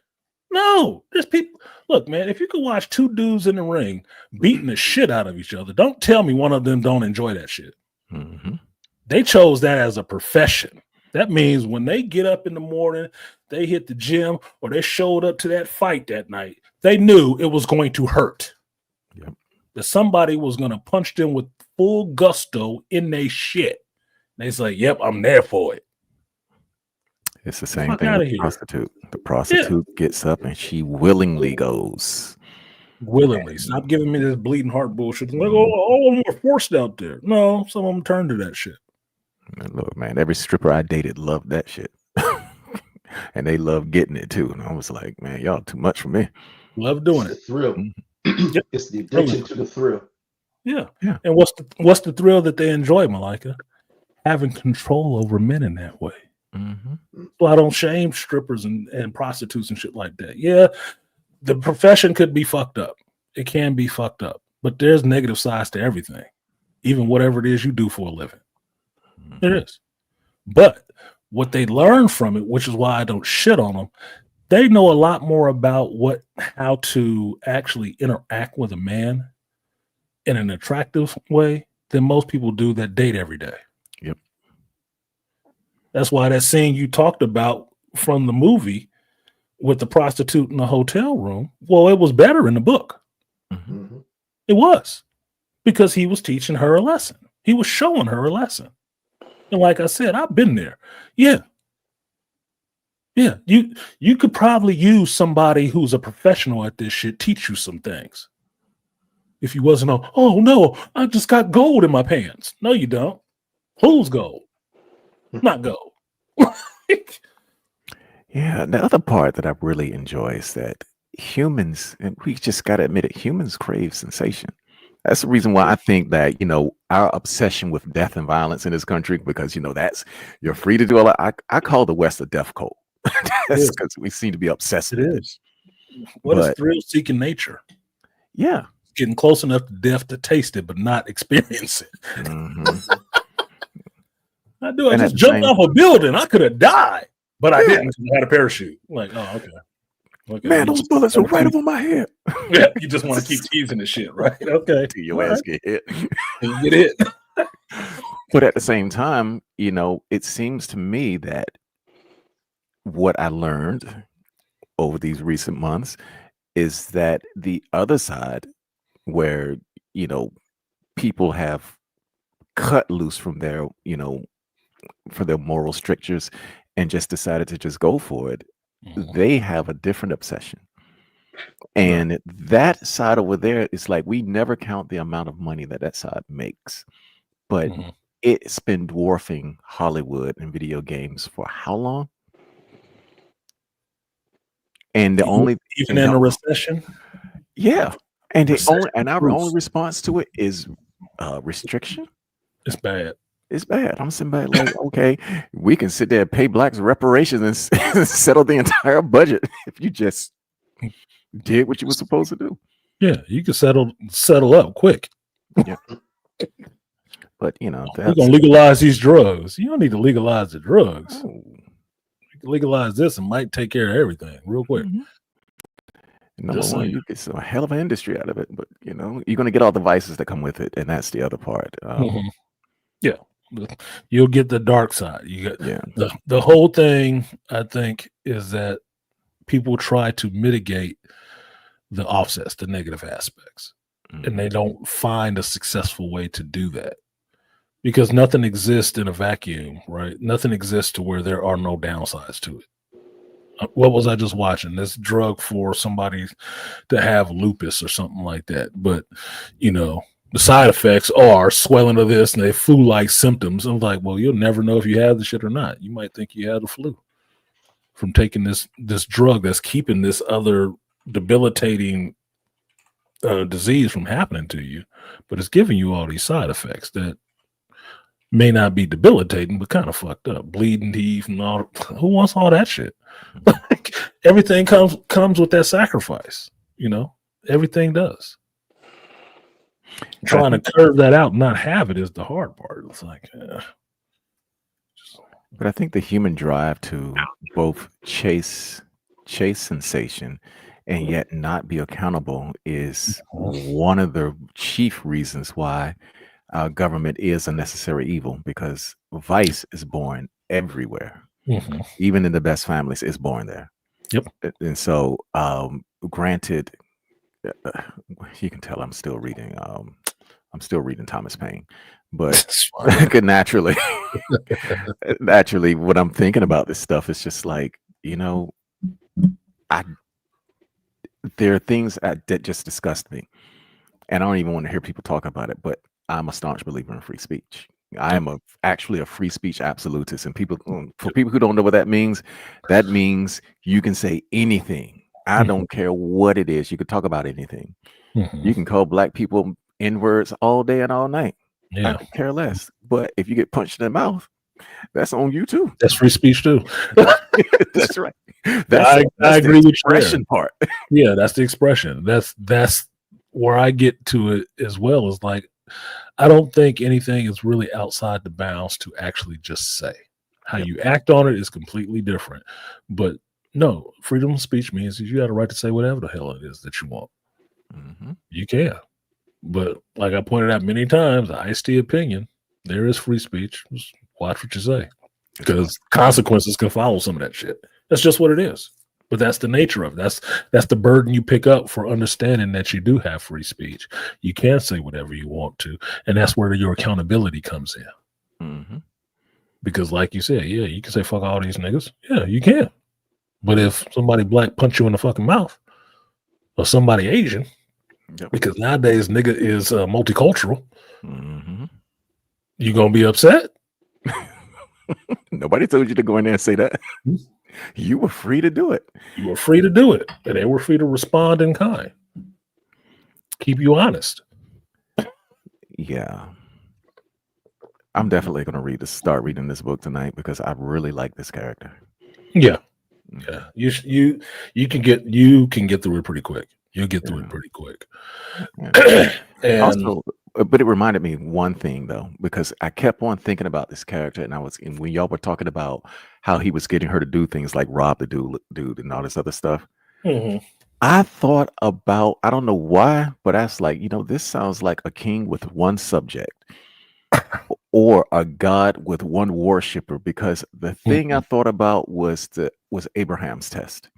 No, there's people. Look, man, if you could watch two dudes in the ring beating the shit out of each other, don't tell me one of them don't enjoy that shit. Mm-hmm. They chose that as a profession. That means when they get up in the morning, they hit the gym or they showed up to that fight that night, they knew it was going to hurt. Yep. That somebody was going to punch them with full gusto in their shit. They say, yep, I'm there for it. It's the same thing with the prostitute. The prostitute gets up and she willingly goes. Willingly. Stop giving me this bleeding heart bullshit. Like, all of them are forced out there. No, some of them turned to that shit. Look, man, every stripper I dated loved that shit. And they loved getting it too. And I was like, man, y'all too much for me. Love doing it's it. The thrill. Yep. It's the addiction to the thrill. Yeah. And what's the thrill that they enjoy, Malika? Having control over men in that way. Mm-hmm. Well, I don't shame strippers and prostitutes and shit like that. Yeah, the profession could be fucked up. It can be fucked up. But there's negative sides to everything. Even whatever it is you do for a living. Mm-hmm. There is. But what they learn from it, which is why I don't shit on them, they know a lot more about how to actually interact with a man in an attractive way than most people do that date every day. Yep. That's why that scene you talked about from the movie with the prostitute in the hotel room, well, it was better in the book. Mm-hmm. It was. Because he was teaching her a lesson. He was showing her a lesson. And like I said, I've been there. Yeah. Yeah. You could probably use somebody who's a professional at this shit, teach you some things. If you wasn't oh no, I just got gold in my pants. No, you don't. Who's gold? Not gold. Yeah, the other part that I really enjoy is that humans, and we just got to admit it, humans crave sensation. That's the reason why I think that, our obsession with death and violence in this country, because, you're free to do all that. I call the West a death cult. That's because we seem to be obsessed It with it. is. What is But thrill-seeking nature? yeah. Getting close enough to death to taste it, but not experience it. Mhm. I do. I And at just the jumped same- off a building. I could have died, but I Yeah. didn't because I had a parachute. Like, oh, okay. Man, those bullets are right over my head. Yeah, you just want to keep teasing the shit, right? Okay. Till your ass get hit. You get it. But at the same time, it seems to me that what I learned over these recent months is that the other side, where, people have cut loose from their, for their moral strictures and just decided to just go for it, they have a different obsession. And that side over there is like, we never count the amount of money that side makes, but it's been dwarfing Hollywood and video games for how long? And even in a recession. Yeah. And our proof. only response to it is restriction. It's bad. It's bad. I'm sitting back like, okay, we can sit there and pay blacks reparations and settle the entire budget if you just did what you were supposed to do. Yeah, you can settle up quick. Yeah. But we're gonna legalize these drugs. You don't need to legalize the drugs. Oh. You can legalize this and might take care of everything real quick. Number one, you get a hell of an industry out of it, but you're gonna get all the vices that come with it, and that's the other part. Yeah, you'll get the dark side. You got the whole thing. I think is that people try to mitigate the offsets, the negative aspects, and they don't find a successful way to do that because nothing exists in a vacuum, right? Nothing exists to where there are no downsides to it. What was I just watching? This drug for somebody to have lupus or something like that, but the side effects are swelling of this and they flu-like symptoms. I'm like, well, you'll never know if you have the shit or not. You might think you had the flu from taking this drug that's keeping this other debilitating disease from happening to you, but it's giving you all these side effects that may not be debilitating, but kind of fucked up, bleeding teeth and all. Who wants all that shit? Like, everything comes with that sacrifice. Everything does. Trying to curve that out and not have it is the hard part. It's like, but I think the human drive to both chase sensation and yet not be accountable is one of the chief reasons why our government is a necessary evil, because vice is born everywhere. Even in the best families, it's born there. Yep. And so, granted, you can tell I'm still reading Thomas Paine, but naturally, when I'm thinking about this stuff, it's just like, there are things that just disgust me, and I don't even want to hear people talk about it. But I'm a staunch believer in free speech. I am actually a free speech absolutist, and for people who don't know what that means you can say anything. I don't care what it is. You can talk about anything. You can call black people N-words all day and all night. I could care less. But if you get punched in the mouth, that's on you too. That's free speech too. That's right. I agree with the expression part. Yeah, that's the expression. That's where I get to it as well. Is like, I don't think anything is really outside the bounds to actually just say. How you act on it is completely different. But no, freedom of speech means you got a right to say whatever the hell it is that you want. You can. But like I pointed out many times, the Ice-T opinion, there is free speech. Just watch what you say, because consequences can follow some of that shit. That's just what it is. But that's the nature of it. That's the burden you pick up for understanding that you do have free speech. You can say whatever you want to, and that's where your accountability comes in. Because like you said, yeah, you can say fuck all these niggas. Yeah, you can. But if somebody black punch you in the fucking mouth, or somebody Asian, because nowadays nigga is multicultural, you gonna be upset? Nobody told you to go in there and say that. You were free to do it. You were free to do it, and they were free to respond in kind. Keep you honest. Yeah. I'm definitely going to start reading this book tonight because I really like this character. Yeah. Mhm. Yeah. You can get through it pretty quick. You'll get through it Yeah. pretty quick. Yeah. And Also, but it reminded me one thing though, because I kept on thinking about this character, and when y'all were talking about how he was getting her to do things like rob the dude and all this other stuff, Mhm. I thought about, I don't know why, but that's like, this sounds like a king with one subject or a god with one worshiper, because the thing I thought about was Abraham's test.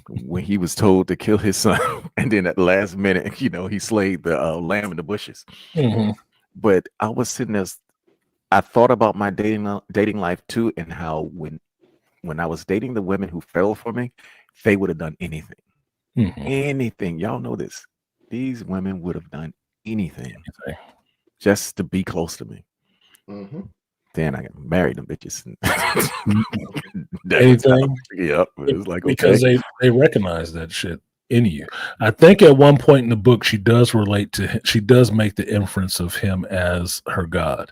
When he was told to kill his son, and then at the last minute, he slayed the lamb in the bushes. Mhm. But I was sitting there, I thought about my dating life too, and how when I was dating the women who fell for me, they would have done anything. Mhm. Anything. Y'all know this. These women would have done anything Anything. just to be close to me. Mm-hmm. Then I got married them bitches. Anything. Yep. It was like, Because okay. they recognize that shit in you. I think at one point in the book she does make the inference of him as her god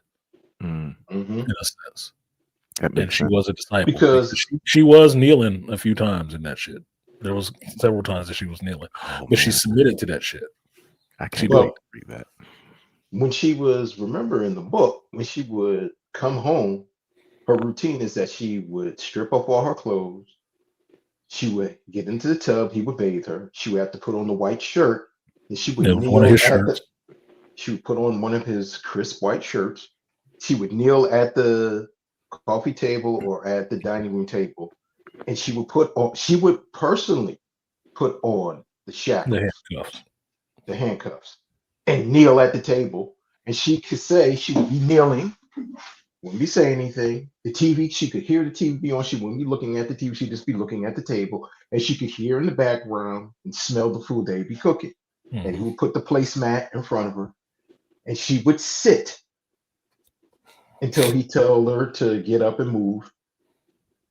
Mm, Mm-hmm. in a sense. that And makes she sense. was a disciple Because she was kneeling a few times in that shit. There was several times that she was kneeling, Oh, but she man. submitted to that shit. I She can't did. wait well, to read that. when she was, remember in the book, when she would come home, her routine is that she would strip off all her clothes. She would get into the tub. He would bathe her. She would have to put on the white shirt. And she would It was one of kneel his at shirts. the. She would put on one of his crisp white shirts. She would kneel at the coffee table or at the dining room table, and she would put on. She would personally put on the The shackles, handcuffs. the handcuffs, and kneel at the table. And she could say she would be kneeling, wouldn't be saying anything. The TV, she could hear the TV on. She wouldn't be looking at the TV. She'd just be looking at the table, and she could hear in the background and smell the food they'd be cooking. And he Mhm. would put the placemat in front of her, and she would sit until he told her to get up and move,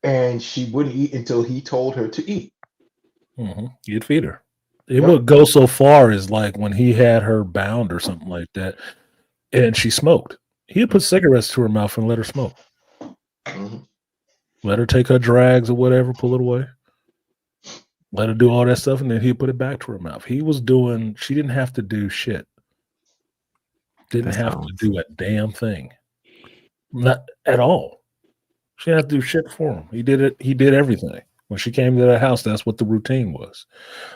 and she wouldn't eat until he told her to eat. Mhm. You'd feed her. It Yep. would go so far as like when he had her bound or something like that, and she smoked. He'd put cigarettes to her mouth and let her smoke. hmm Let her take her drags or whatever, pull it away. Let her do all that stuff, and then he'd put it back to her mouth. She didn't have to do shit. Didn't That have to sounds do a damn thing. Not at all. She didn't have to do shit for him. He did it. He did everything. When she came to the house, that's what the routine was.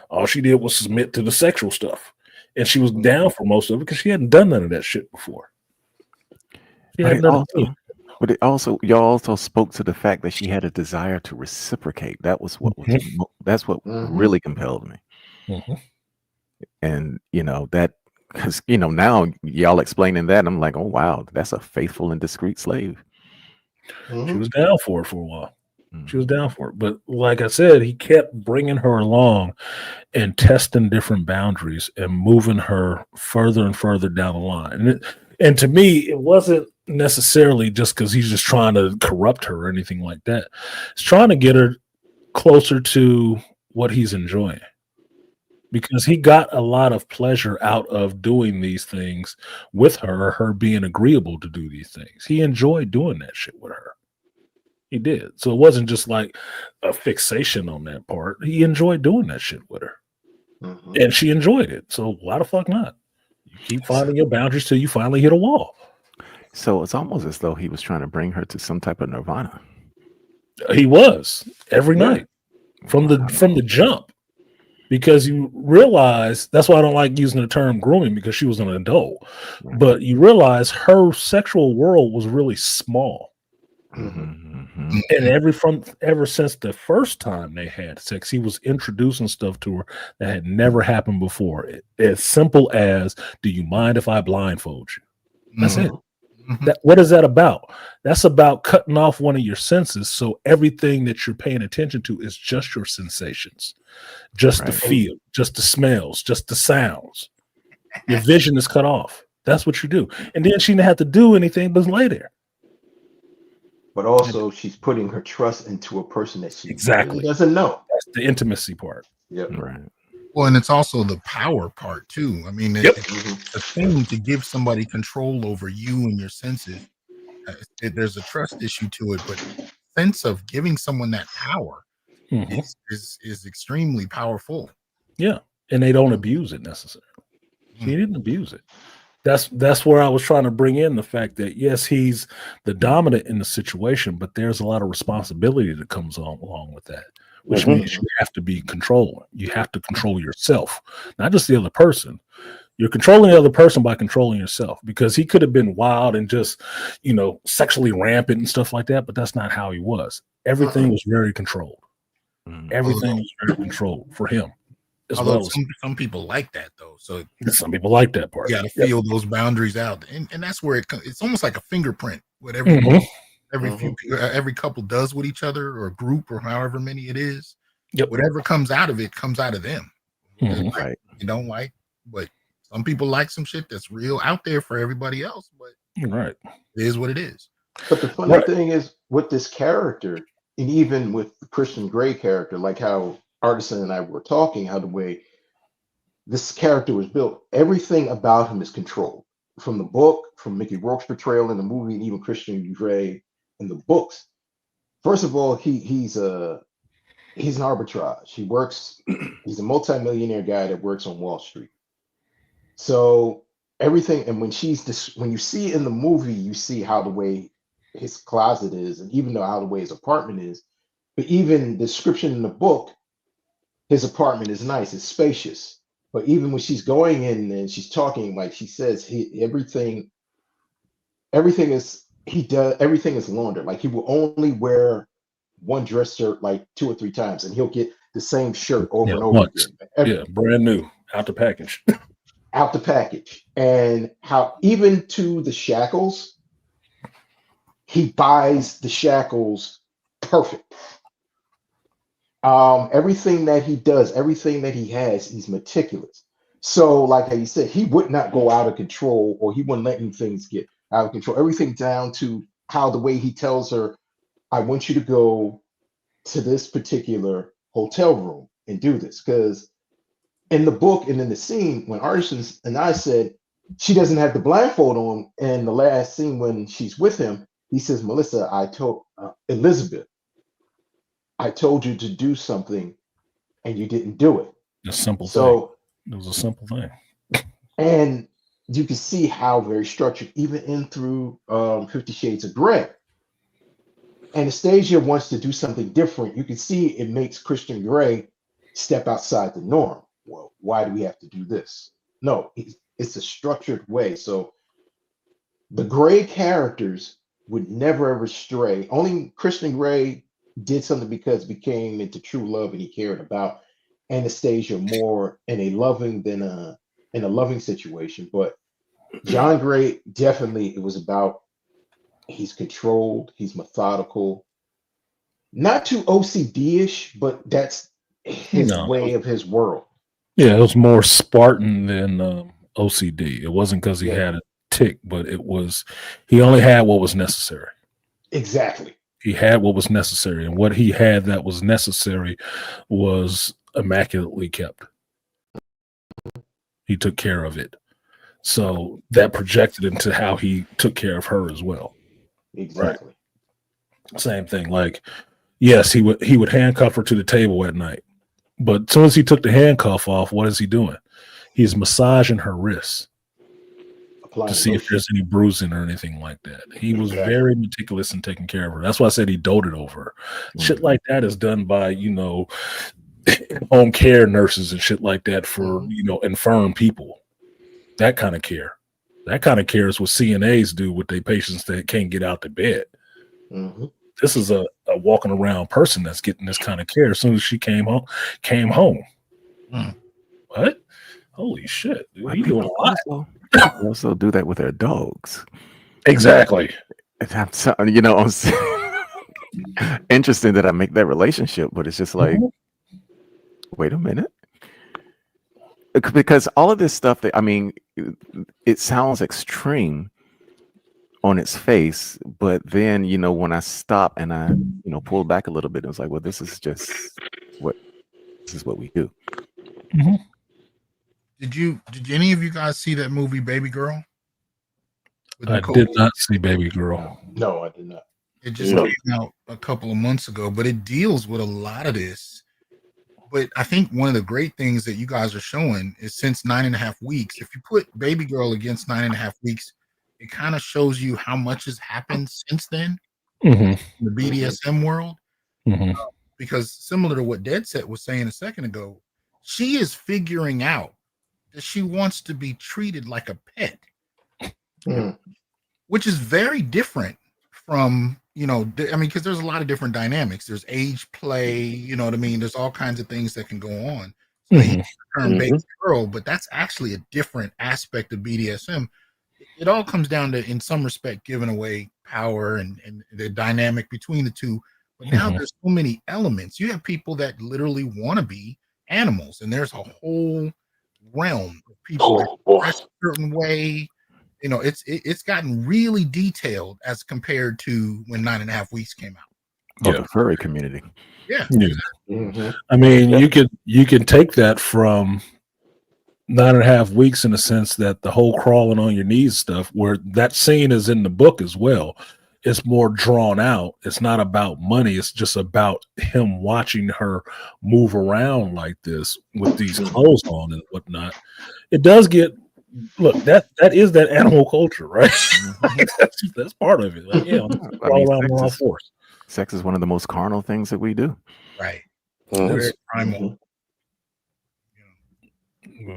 All she did was submit to the sexual stuff. And she was down for most of it because she hadn't done none of that shit before. She but hadn't it done it. also but it also y'all also spoke to the fact that she had a desire to reciprocate. That was what was that's what hmm really compelled me. Mhm. And that, because now y'all explaining that, I'm like, oh wow, that's a faithful and discreet slave. She hmm was down for it for a while. She was Mhm. down for it. But like I said, he kept bringing her along and testing different boundaries and moving her further and further down the line. And to me, it wasn't necessarily just because he's just trying to corrupt her or anything like that. He's trying to get her closer to what he's enjoying because he got a lot of pleasure out of doing these things with her being agreeable to do these things. He enjoyed doing that shit with her. He did. So it wasn't just like a fixation on that part. He enjoyed doing that shit with her. hmm And she enjoyed it. So why the fuck not? You keep finding your boundaries till you finally hit a wall. So it's almost as though he was trying to bring her to some type of nirvana. He was every Yeah. night from Wow. the jump. Because you realize that's why I don't like using the term grooming because she was an adult. Right. But you realize her sexual world was really small. Mm-hmm. And ever since the first time they had sex, he was introducing stuff to her that had never happened before. As simple as, do you mind if I blindfold you? That's it. What is that about? That's about cutting off one of your senses. So everything that you're paying attention to is just your sensations, just the Right. feel, just the smells, just the sounds. Your vision is cut off. That's what you do. And then she didn't have to do anything but lay there. But also, she's putting her trust into a person that she really Exactly. doesn't know. That's the intimacy part. Yep. Right. Well, and it's also the power part too. I mean, Yep. it's a thing to give somebody control over you and your senses. There's a trust issue to it, but sense of giving someone that power Mhm. is extremely powerful. Yeah, and they don't abuse it necessarily. He Mm. didn't abuse it. That's where I was trying to bring in the fact that yes, he's the dominant in the situation, but there's a lot of responsibility that comes along with that, which means you have to be controlling. You have to control yourself, not just the other person. You're controlling the other person by controlling yourself, because he could have been wild and just, sexually rampant and stuff like that, but that's not how he was. Everything was very controlled. Everything was very controlled for him, as Although well as some people like that though, so some people like that part. you got to Yep. feel those boundaries out, and that's where it's almost like a fingerprint. What Mhm. every couple does with each other, or group, or however many it is. Yep. Whatever comes out of it comes out of them. Mhm. Like, you don't like, but some people like some shit that's real out there for everybody else. But Right. it is what it is. But the funny thing is with this character, and even with the Christian Grey character, like how Artisan and I were talking, how the way this character was built, everything about him is controlled. From the book, from Mickey Rourke's portrayal in the movie, and even Christian Grey in the books. First of all, he's an arbitrage. He's a multimillionaire guy that works on Wall Street. So everything, and when you see in the movie, you see how the way his closet is, and even though how the way his apartment is, but even the description in the book, his apartment is nice, it's spacious. But even when she's going in and she's talking, like she says, everything is laundered. Like he will only wear one dress shirt like 2 or 3 times, and he'll get the same shirt over and over Once. again. Brand new, out the package. Out the package. And how even to the shackles, he buys the shackles perfect. Everything that he does, everything that he has, he's meticulous. So, like how you said, he would not go out of control, or he wouldn't let things get out of control. Everything down to how the way he tells her, I want you to go to this particular hotel room and do this. Because in the book and in the scene, when Artisan and I said she doesn't have the blindfold on, in the last scene when she's with him, he says, Melissa, I told Elizabeth, I told you to do something and you didn't do it. A simple So, thing. It was a simple thing. and you can see how very structured, even in through 50 Shades of Grey. Anastasia wants to do something different. You can see it makes Christian Grey step outside the norm. Well, why do we have to do this? No, it's a structured way. So the Grey characters would never ever stray. Only Christian Grey did something because became into true love, and he cared about Anastasia more in a loving situation. But John Grey, definitely, it was about, he's controlled, he's methodical, not too OCD-ish, but that's his way of his world. Yeah, it was more Spartan than OCD. It wasn't because he had a tick, but he only had what was necessary. Exactly. He had what was necessary, and what he had that was necessary was immaculately kept. He took care of it. So that projected into how he took care of her as well. Exactly. Right? Same thing. Like, yes, he would handcuff her to the table at night, but as soon as he took the handcuff off, what is he doing? He's massaging her wrists to see if there's any bruising or anything like that. He was very meticulous in taking care of her. That's why I said he doted over her. Shit like that is done by, home care nurses and shit like that for, infirm people. That kind of care. That kind of care is what CNAs do with their patients that can't get out the bed. Mm-hmm. This is a walking around person that's getting this kind of care as soon as she came home. What? Holy shit. Dude, he doing a lot. People also do that with their dogs. Exactly. I'm interesting that I make that relationship, but it's just like, wait a minute. Because all of this stuff it sounds extreme on its face, but then, when I stop and I, pull back a little bit, it was like, well, this is what we do. Did any of you guys see that movie Baby Girl? I did not see Baby Girl. No, I did not. It just came out a couple of months ago, but it deals with a lot of this. But I think one of the great things that you guys are showing is since 9.5 weeks, if you put Baby Girl against 9.5 weeks, it kind of shows you how much has happened since then in the BDSM world. Because similar to what Dead Set was saying a second ago, she is figuring out that she wants to be treated like a pet, which is very different from, because there's a lot of different dynamics. There's age play, you know what I mean? There's all kinds of things that can go on. So they use the term baby girl, but that's actually a different aspect of BDSM. It all comes down to, in some respect, giving away power and the dynamic between the two. But now there's so many elements. You have people that literally want to be animals, and there's a whole realm of people that dress a certain way. It's gotten really detailed as compared to when 9.5 weeks came out. The furry community. Yeah. I mean, you can take that from 9.5 weeks in the sense that the whole crawling on your knees stuff, where that scene is in the book as well. It's more drawn out. It's not about money. It's just about him watching her move around like this with these clothes on and whatnot. It does get, look, that is that animal culture, right? that's part of it. Like, around on all fours. Sex is one of the most carnal things that we do. Right. Very primal.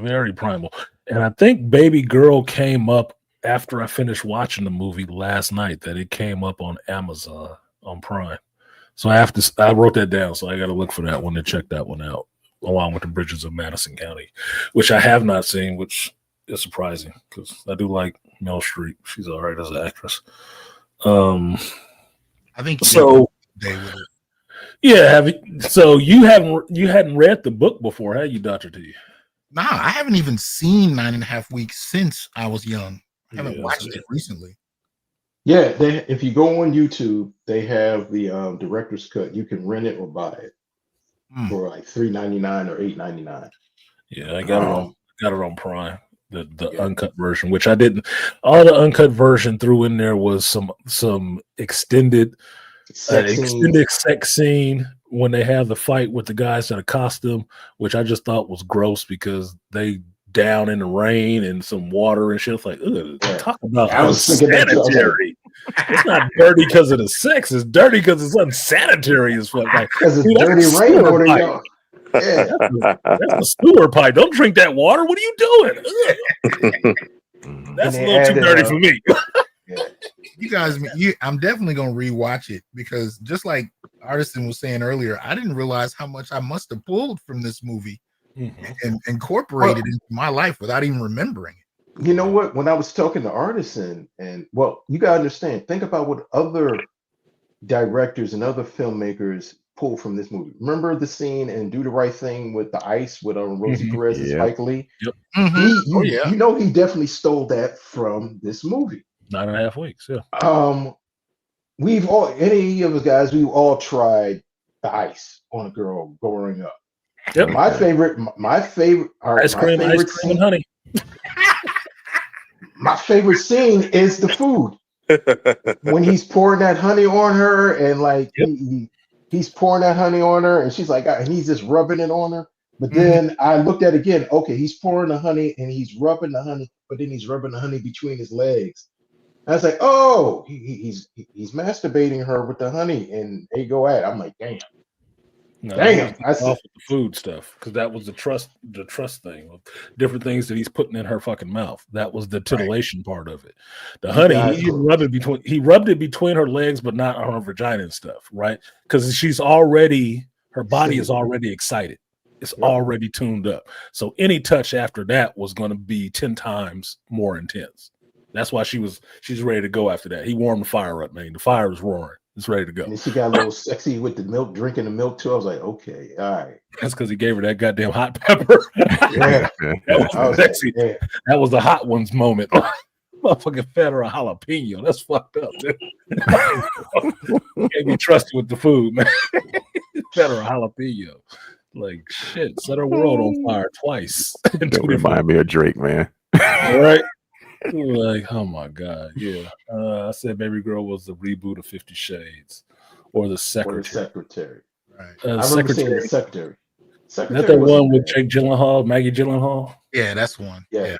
Very primal. And I think Baby Girl came up after I finished watching the movie last night, that it came up on Amazon on Prime. So I wrote that down. So I got to look for that one and check that one out, along with The Bridges of Madison County, which I have not seen, which is surprising because I do like Mel Street. She's all right as an actress. I think so. Yeah, so you hadn't read the book before, had you, Dr. T? Nah, I haven't even seen 9.5 weeks since I was young. I haven't watched it recently. Yeah, if you go on YouTube, they have the director's cut. You can rent it or buy it for like $3.99 or $8.99. Yeah, I got it on Prime, the uncut version, which I didn't. All the uncut version threw in there was some extended sex scene when they have the fight with the guys in a costume, which I just thought was gross because they down in the rain and some water and shit. It's like, talk about unsanitary. It's not dirty because of the sex. It's dirty because it's unsanitary as fuck. Because it's dirty rainwater, y'all. Yeah, that's a sewer pipe. Don't drink that water. What are you doing? That's a little too dirty for me. You guys, I'm definitely gonna rewatch it because just like Artisan was saying earlier, I didn't realize how much I must have pulled from this movie and incorporated into my life without even remembering it. You know what? When I was talking to Artisan, and you gotta understand, think about what other directors and other filmmakers pull from this movie. Remember the scene in Do the Right Thing with the ice with Rosie Perez and Spike Lee? Yep. You know he definitely stole that from this movie. 9.5 weeks, yeah. We've all tried the ice on a girl growing up. Yep. My favorite ice cream and honey. My favorite scene is the food. When he's pouring that honey on her and like he's pouring that honey on her and she's like, and he's just rubbing it on her. But then I looked at it again. Okay, he's pouring the honey and he's rubbing the honey, but then he's rubbing the honey between his legs. I was like, oh, he's masturbating her with the honey, and they go at it. I'm like, damn. No, damn. I see. Off with the food stuff because that was the trust thing of different things that he's putting in her fucking mouth. That was the titillation part of it. The honey, he rubbed it between her legs, but not on her vagina and stuff, right? Because her body is already excited. It's already tuned up. So any touch after that was going to be 10 times more intense. That's why she's ready to go after that. He warmed the fire up, man. The fire was roaring. It's ready to go. And she got a little sexy with the milk, drinking the milk too. I was like, okay, all right. That's because he gave her that goddamn hot pepper. Yeah. That was sexy. Like, that was the hot ones moment. Motherfucking fed her a jalapeno. That's fucked up, dude. Can't be trusted with the food, man. Fed her a jalapeno. Like shit, set our world on fire twice. Don't remind me of Drake, man. Right? Like, oh my god, yeah. I said Baby Girl was the reboot of 50 Shades, or the Or the Secretary. secretary. Right. I remember seeing Secretary. the secretary. Is that Secretary the wasn't one with bad. Jake Gyllenhaal, Maggie Gyllenhaal? Yeah, that's one. Yeah.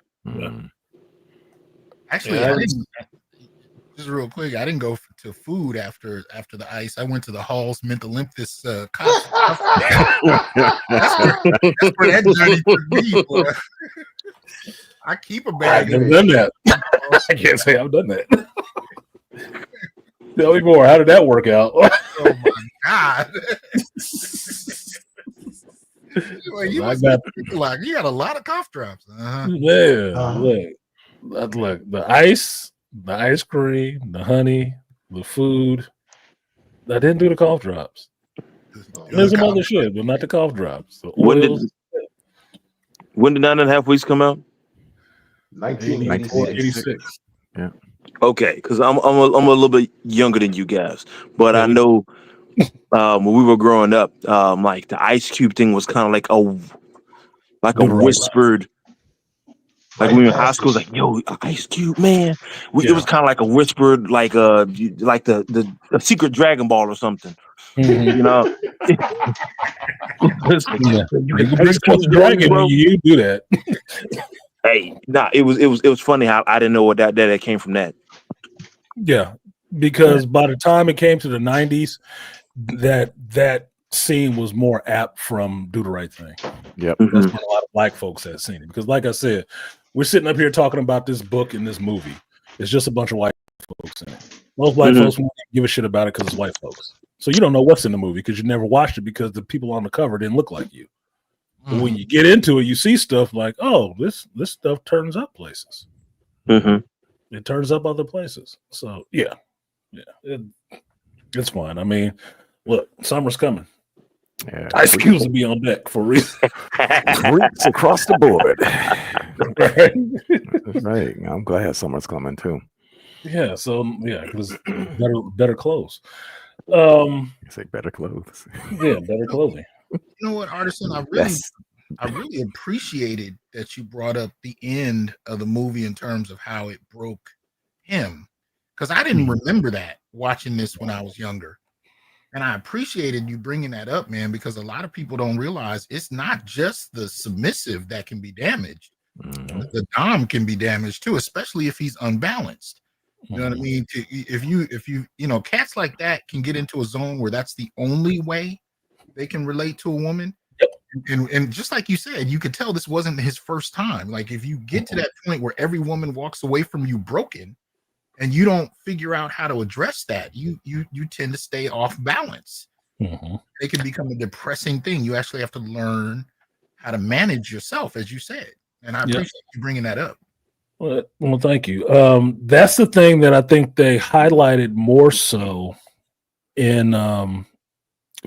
Actually, Yeah, I didn't. Just real quick, I didn't go to food after the ice. I went to the Hall's Mental Olympus cops. That's where that journey took me, boy. I keep a bag. I've done that. I can't say I've done that. Tell me more. How did that work out? Oh my god! You got a lot of cough drops. Man, look, the ice cream, the honey, the food. I didn't do the cough drops. There's some other shit, but not the cough drops. The oils. When did 9.5 Weeks come out? 1986. Yeah. Okay, because I'm a little bit younger than you guys, but I know when we were growing up, like the Ice Cube thing was kind of like a whispered. Like when we were in high school, it was like, yo, Ice Cube, man. It was kind of like a whispered, like the secret Dragon Ball or something. Mm-hmm. You know? You can bring Ice Dragon when you do that. Hey, nah, it was funny how I didn't know what that came from that. Yeah, because by the time it came to the 90s, that scene was more apt from Do the Right Thing. Yep. That's when a lot of black folks had seen it. Because like I said, we're sitting up here talking about this book and this movie. It's just a bunch of white folks in it. Most black folks won't give a shit about it because it's white folks. So you don't know what's in the movie because you never watched it because the people on the cover didn't look like you. But when you get into it, you see stuff like, oh, this stuff turns up places. It turns up other places. So yeah, it's fine. I mean, look, summer's coming. Yeah, Ice Cubes will be on deck for reason. Drinks across the board. Right. That's right. I'm glad summer's coming too. Yeah. So yeah, because better clothes. You say better clothes. Yeah, better clothing. You know what, Artisan? I really appreciated that you brought up the end of the movie in terms of how it broke him, because I didn't remember that watching this when I was younger. And I appreciated you bringing that up, man, because a lot of people don't realize it's not just the submissive that can be damaged. The dom can be damaged too, especially if he's unbalanced. You know what I mean? If you cats like that can get into a zone where that's the only way they can relate to a woman. And just like you said, you could tell this wasn't his first time. Like if you get to that point where every woman walks away from you broken, and you don't figure out how to address that, you tend to stay off balance. It can become a depressing thing. You actually have to learn how to manage yourself, as you said. And I appreciate you bringing that up. Well, thank you. That's the thing that I think they highlighted more so in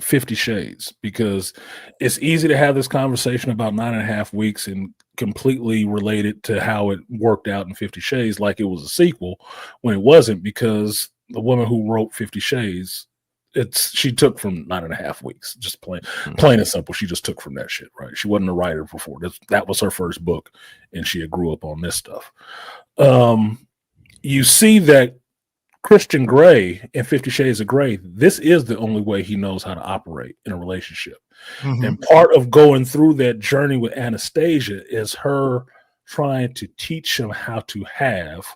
50 Shades, because it's easy to have this conversation about 9.5 Weeks and completely related to how it worked out in 50 Shades like it was a sequel when it wasn't, because the woman who wrote 50 Shades, she took from 9.5 Weeks, just plain and simple. She just took from that shit, right? She wasn't a writer before. That was her first book, and she had grew up on this stuff. You see that Christian Grey in 50 Shades of Grey, this is the only way he knows how to operate in a relationship. And part of going through that journey with Anastasia is her trying to teach him how to have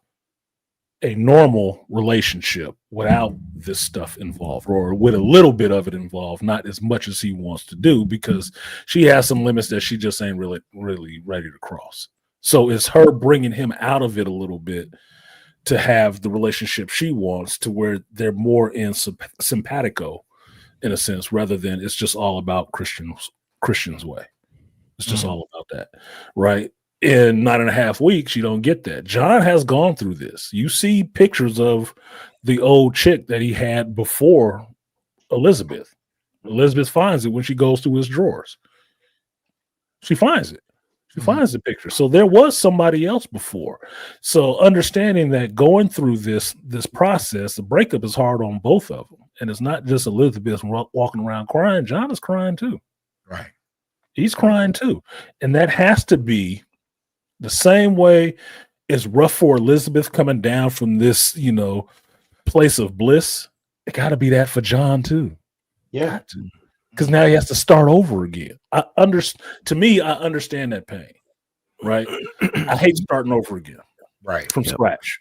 a normal relationship without this stuff involved, or with a little bit of it involved, not as much as he wants to do, because she has some limits that she just ain't really ready to cross. So it's her bringing him out of it a little bit to have the relationship she wants, to where they're more in simpatico in a sense, rather than it's just all about Christian's way. It's just all about that, right? In 9.5 Weeks, you don't get that. John has gone through this. You see pictures of the old chick that he had before Elizabeth. Elizabeth finds it when she goes through his drawers. She finds it. She finds the picture. So there was somebody else before. So understanding that going through this process, the breakup is hard on both of them. And it's not just Elizabeth walking around crying. John is crying too. Right. He's crying too. And that has to be the same way it's rough for Elizabeth coming down from this, place of bliss. It got to be that for John too. Yeah. Got to. Because now he has to start over again. To me, I understand that pain, right? I hate starting over again, Right. from scratch.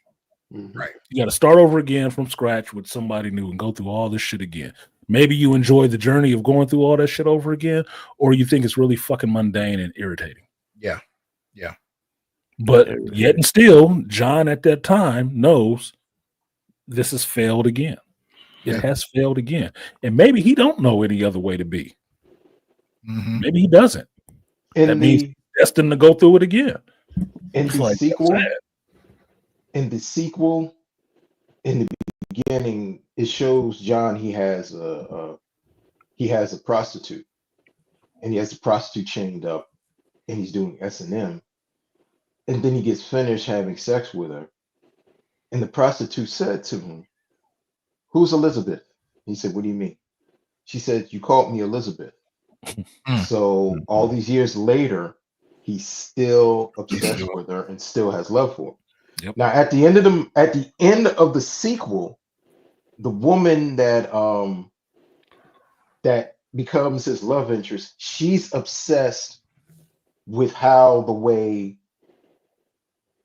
Right. You got to start over again from scratch with somebody new and go through all this shit again. Maybe you enjoy the journey of going through all that shit over again, or you think it's really fucking mundane and irritating. Yeah. Yeah. But yet and still, John at that time knows this has failed again. It has failed again. And maybe he don't know any other way to be. Maybe he doesn't. That means he's destined to go through it again. In the sequel, in the beginning, it shows John he has a prostitute, and he has the prostitute chained up, and he's doing S&M, and then he gets finished having sex with her, and the prostitute said to him, "Who's Elizabeth?" He said, "What do you mean?" She said, "You called me Elizabeth." So all these years later, he's still obsessed with her and still has love for her. Yep. Now, at the end of the sequel, the woman that becomes his love interest, she's obsessed with the way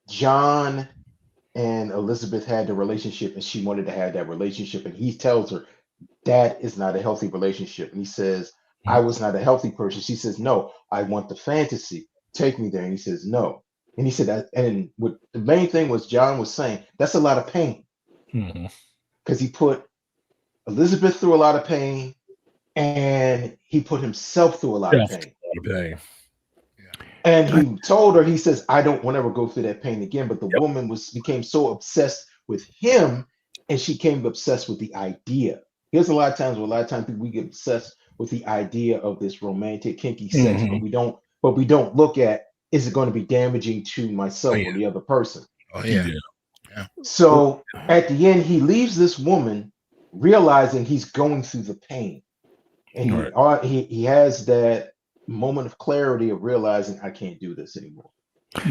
John and Elizabeth had the relationship, and she wanted to have that relationship. And he tells her that is not a healthy relationship. And he says, "I was not a healthy person." She says, "No, I want the fantasy. Take me there." And he says, "No." And he said that, and what the main thing was John was saying, that's a lot of pain. Because he put Elizabeth through a lot of pain, and he put himself through a lot of pain. And he told her, he says, "I don't want to ever go through that pain again." But the woman became so obsessed with him, and she became obsessed with the idea. There's a lot of times people, we get obsessed with the idea of this romantic, kinky sex, but we don't look at, is it going to be damaging to myself or the other person? So at the end, he leaves this woman realizing he's going through the pain. And he has that moment of clarity of realizing, I can't do this anymore.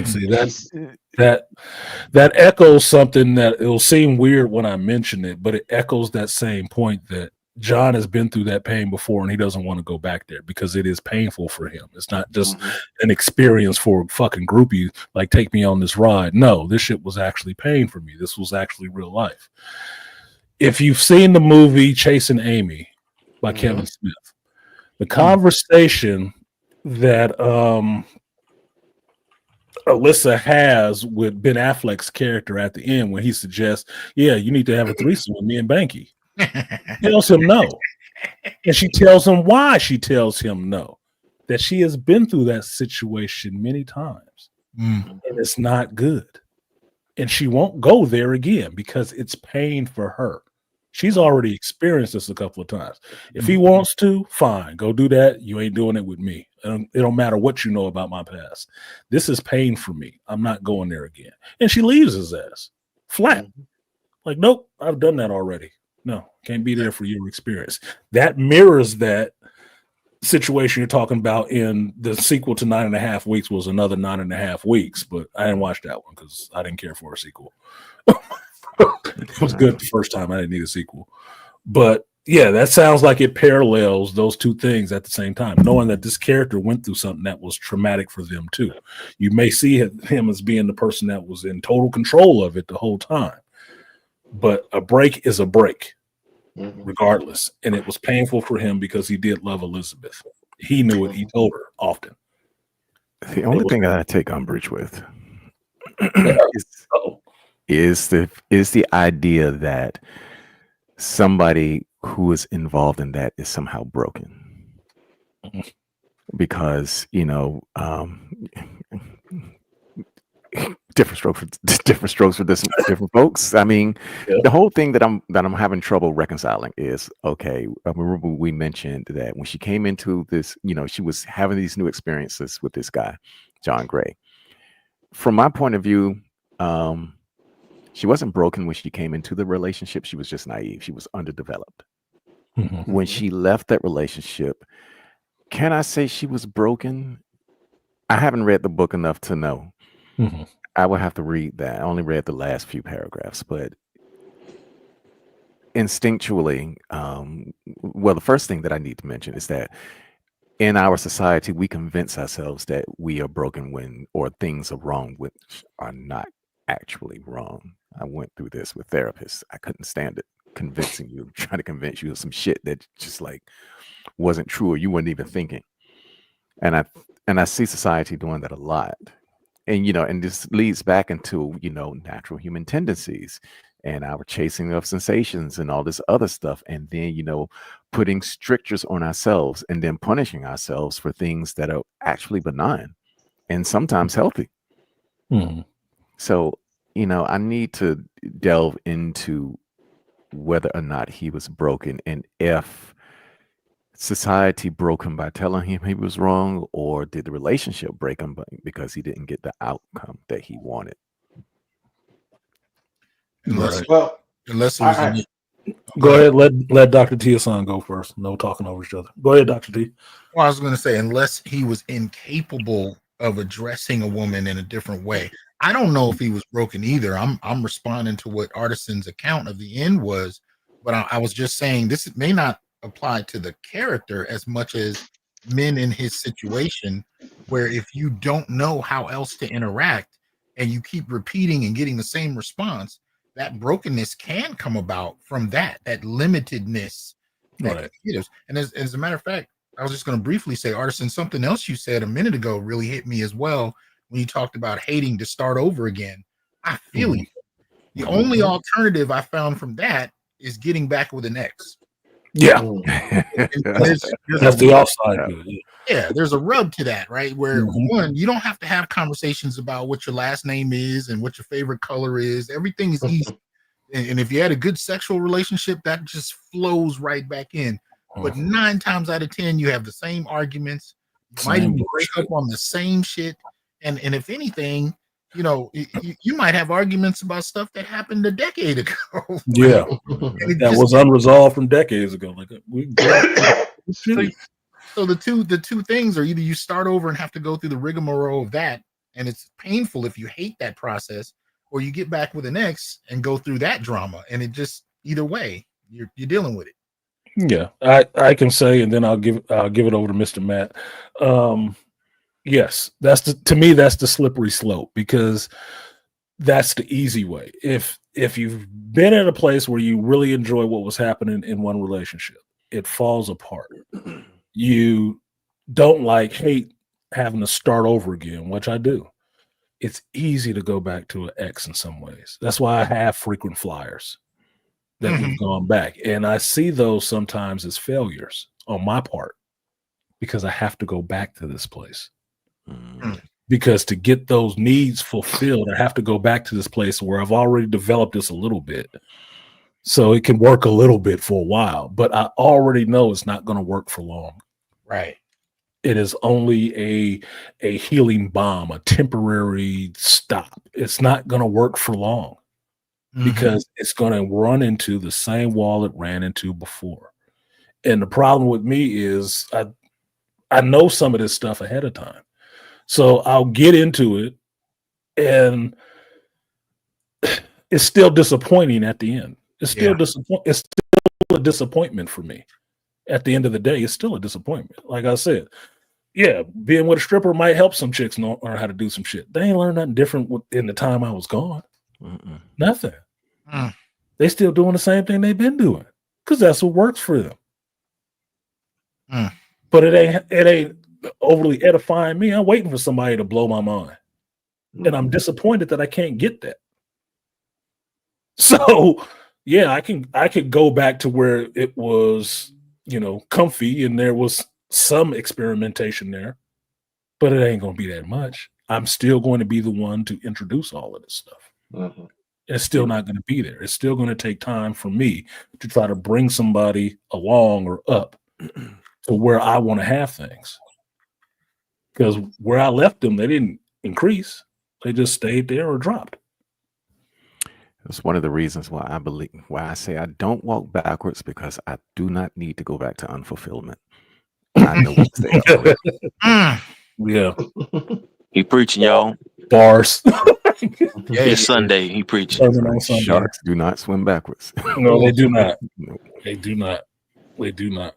See, that echoes something that it'll seem weird when I mention it, but it echoes that same point that John has been through that pain before, and he doesn't want to go back there because it is painful for him. It's not just an experience for a fucking groupie, like, take me on this ride. No, this shit was actually pain for me. This was actually real life. If you've seen the movie Chasing Amy by Kevin Smith, the conversation that Alyssa has with Ben Affleck's character at the end when he suggests, "Yeah, you need to have a threesome with me and Banky." He tells him no. And she tells him why she tells him no. That she has been through that situation many times. And it's not good. And she won't go there again because it's pain for her. She's already experienced this a couple of times. If he wants to, fine, go do that. You ain't doing it with me. It don't matter what you know about my past. This is pain for me. I'm not going there again. And she leaves his ass flat. Like, nope, I've done that already. No, can't be there for your experience. That mirrors that situation you're talking about in the sequel to 9.5 Weeks was another 9.5 weeks, but I didn't watch that one because I didn't care for a sequel. It was good the first time. I didn't need a sequel. But yeah, that sounds like it parallels those two things at the same time, knowing that this character went through something that was traumatic for them too. You may see him as being the person that was in total control of it the whole time. But a break is a break, regardless. And it was painful for him because he did love Elizabeth. He knew it. He told her often. The only thing that I take umbrage with is the idea that somebody who is involved in that is somehow broken. Because, different strokes for different folks. I mean, the whole thing that I'm having trouble reconciling is, okay, I remember we mentioned that when she came into this, she was having these new experiences with this guy, John Gray. From my point of view, she wasn't broken when she came into the relationship. She was just naive. She was underdeveloped. When she left that relationship, Can I say she was broken? I haven't read the book enough to know. I would have to read that. I only read the last few paragraphs, but instinctually, well, the first thing that I need to mention is that in our society, we convince ourselves that we are broken or things are wrong, which are not actually wrong. I went through this with therapists. I couldn't stand it. Trying to convince you of some shit that just like wasn't true or you weren't even thinking. And I see society doing that a lot. And and this leads back into, natural human tendencies and our chasing of sensations and all this other stuff. And then, putting strictures on ourselves and then punishing ourselves for things that are actually benign and sometimes healthy. So, I need to delve into whether or not he was broken and if society broke him by telling him he was wrong, or did the relationship break him because he didn't get the outcome that he wanted? Unless it Well, was go ahead. Let Dr. T-san go first. No talking over each other. Go ahead, Dr. T. Well, I was going to say, unless he was incapable of addressing a woman in a different way. I don't know if he was broken either. I'm responding to what Artisan's account of the end was, but I was just saying this may not apply to the character as much as men in his situation, where if you don't know how else to interact and you keep repeating and getting the same response, that brokenness can come about from that limitedness. Right. And as a matter of fact, I was just going to briefly say, Artisan, something else you said a minute ago really hit me as well when you talked about hating to start over again. I feel you. The only alternative I found from that is getting back with an ex. Yeah. There's That's the offside. Yeah, there's a rub to that, right? Where one, you don't have to have conversations about what your last name is and what your favorite color is. Everything is easy. And if you had a good sexual relationship, that just flows right back in. But 9 times out of 10, you have the same arguments. You might even break up on the same shit. And if anything, you might have arguments about stuff that happened a decade ago. Yeah, that was unresolved from decades ago. Like so the two things are either you start over and have to go through the rigmarole of that, and it's painful if you hate that process, or you get back with an ex and go through that drama, and it just either way you're dealing with it. Yeah, I can say, and then I'll give it over to Mr. Matt. Yes, to me that's the slippery slope, because that's the easy way. If you've been at a place where you really enjoy what was happening in one relationship, it falls apart. You don't hate having to start over again, which I do. It's easy to go back to an ex in some ways. That's why I have frequent flyers that we've gone back. And I see those sometimes as failures on my part, because I have to go back to this place. Because to get those needs fulfilled, I have to go back to this place where I've already developed this a little bit. So it can work a little bit for a while, but I already know it's not going to work for long. Right. It is only a healing balm, a temporary stop. It's not going to work for long, because it's going to run into the same wall it ran into before. And the problem with me is I know some of this stuff ahead of time. So I'll get into it, and it's still disappointing at the end. It's still It's still a disappointment for me. At the end of the day, it's still a disappointment. Like I said, yeah, being with a stripper might help some chicks learn how to do some shit. They ain't learned nothing different in the time I was gone. Nothing. They still doing the same thing they've been doing, because that's what works for them. But it ain't overly edifying me. I'm waiting for somebody to blow my mind, and I'm disappointed that I can't get that. So yeah, I could go back to where it was, comfy, and there was some experimentation there, but it ain't going to be that much. I'm still going to be the one to introduce all of this stuff. It's still not going to be there. It's still going to take time for me to try to bring somebody along or up to where I want to have things. Because where I left them, they didn't increase. They just stayed there or dropped. That's one of the reasons why I say I don't walk backwards, because I do not need to go back to unfulfillment. I know what they are. Yeah. He preaching, y'all. Bars. It's Sunday. He preaching. Sermon on Sunday. Sharks do not swim backwards. No, they do not. No. They do not. They do not.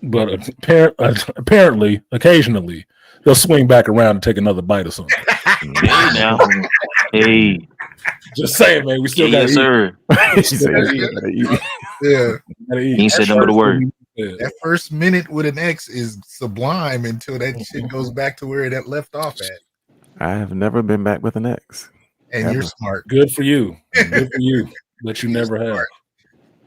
But apparently, occasionally, they'll swing back around and take another bite or something. Hey, now. Hey. Just saying, man. We still got to Yes, sir. Yeah. He ain't said number the word. That first minute with an X is sublime until that shit goes back to where it left off at. I have never been back with an ex. And you're smart. Good for you. Good for you. But you never have.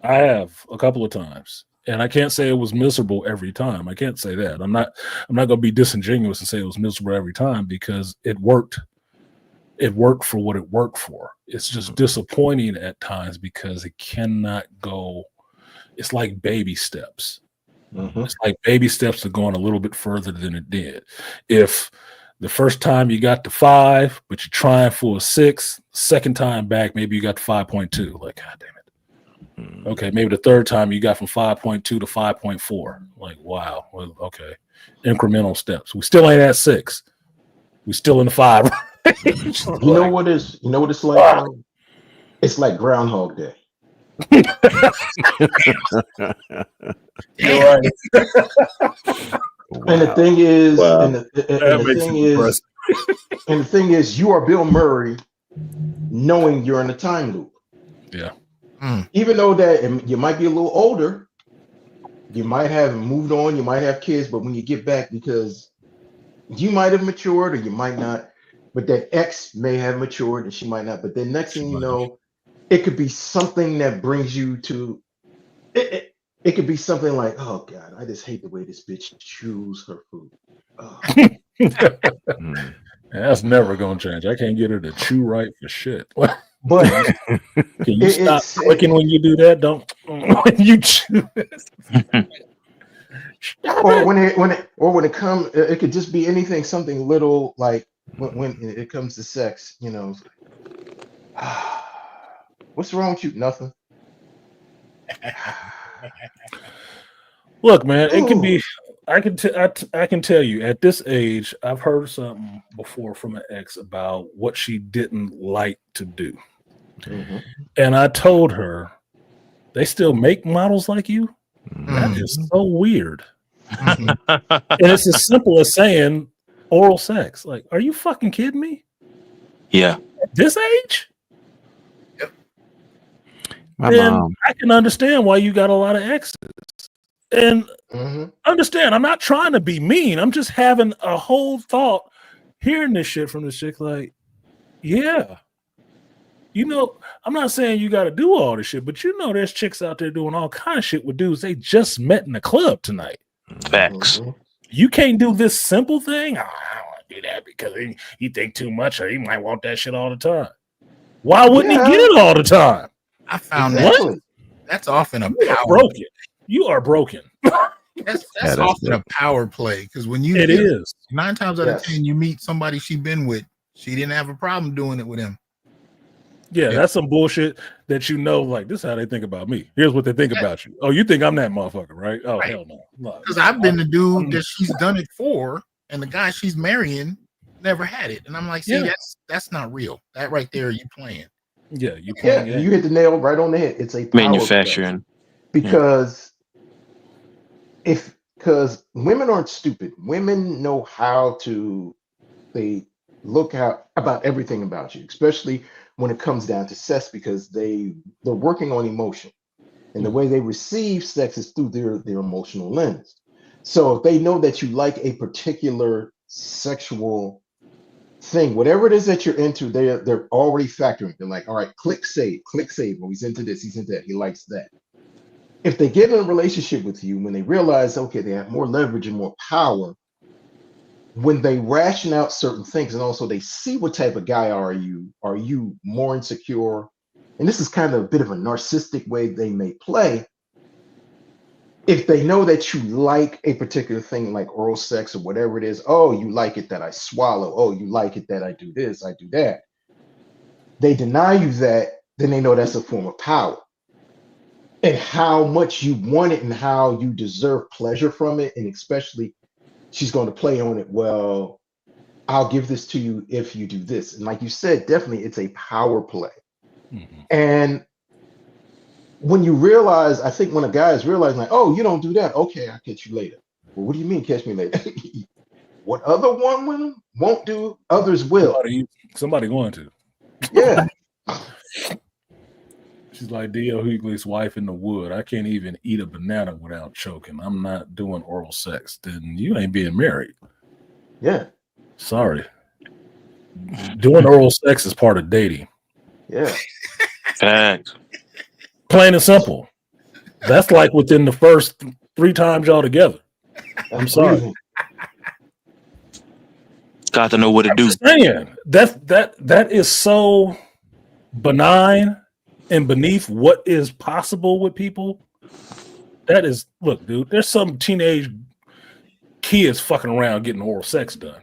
I have a couple of times. And I can't say it was miserable every time. I can't say that. I'm not going to be disingenuous and say it was miserable every time because it worked. It worked for what it worked for. It's just disappointing at times because it cannot go. It's like baby steps. It's like baby steps are going a little bit further than it did. If the first time you got to 5, but you're trying for a 6, second time back, maybe you got to 5.2. Like, God damn it. Okay, maybe the third time you got from 5.2 to 5.4. Like, wow. Well, okay. Incremental steps. We still ain't at 6. We still in the 5. You know what it's like? It's like Groundhog Day. You're right. And the thing is, Wow. and the thing is, you are Bill Murray, knowing you're in a time loop. Yeah. Even though that you might be a little older, you might have moved on, you might have kids, but when you get back, because you might have matured or you might not, but that ex may have matured and she might not. But then next thing you know, it could be something that brings you to it. It could be something like, oh God, I just hate the way this bitch chews her food. Oh. That's never gonna change. I can't get her to chew right for shit. But can you stop clicking when you do that? Don't when you chew. Or when it comes, it could just be anything, something little like when it comes to sex, you know. What's wrong with you? Nothing. Look, man, it can be. I can tell you at this age, I've heard something before from an ex about what she didn't like to do, and I told her, they still make models like you. That is so weird. And it's as simple as saying oral sex. Like, are you fucking kidding me? Yeah. At this age? Yep. Then I can understand why you got a lot of exes. And understand, I'm not trying to be mean. I'm just having a whole thought hearing this shit from this chick. Like, yeah. You know, I'm not saying you got to do all this shit, but you know there's chicks out there doing all kind of shit with dudes they just met in the club tonight. Facts. You can't do this simple thing. Oh, I don't want to do that because he think too much or he might want that shit all the time. Why wouldn't he get it all the time? I found that's often a power broken. You are broken. That's often a power play because when you it is 9 times out of 10 you meet somebody she been with, she didn't have a problem doing it with him. Yeah, that's some bullshit that you know, like, this is how they think about me. Here's what they think about you. Oh, you think I'm that motherfucker, right? Oh, hell no. Because I've been the dude that she's done it for, and the guy she's marrying never had it. And I'm like, see, that's not real. That right there, you playing. Yeah, you playing. Yeah, you hit the nail right on the head. It's a power manufacturing. Play. Because because women aren't stupid. Women know how to look out about everything about you, especially when it comes down to sex, because they're working on emotion, and the way they receive sex is through their emotional lens. So if they know that you like a particular sexual thing, whatever it is that you're into, they're already factoring. They're like, all right, click save. Oh, he's into this, he's into that, he likes that. If they get in a relationship with you, when they realize, okay, they have more leverage and more power, when they ration out certain things, and also they see what type of guy are you more insecure, and this is kind of a bit of a narcissistic way they may play. If they know that you like a particular thing like oral sex or whatever it is, oh, you like it that I swallow, oh, you like it that I do this, I do that, they deny you that, then they know that's a form of power. and how much you want it and how you deserve pleasure from it. And especially, she's going to play on it. Well, I'll give this to you if you do this. And like you said, definitely it's a power play. And when you realize, I think when a guy is realizing, like, oh, you don't do that. Okay, I'll catch you later. Well, what do you mean catch me later? What other woman won't do, others will. Somebody going to. Yeah. She's like D.L. Hughley's wife in the wood. I can't even eat a banana without choking. I'm not doing oral sex. Then you ain't being married. Yeah. Sorry. Doing oral sex is part of dating. Yeah. Thanks. Plain and simple. That's like within the first 3 times y'all together. I'm sorry. Got to know what to do. Saying that is so benign and beneath what is possible with people. That is, look, dude, there's some teenage kids fucking around getting oral sex done.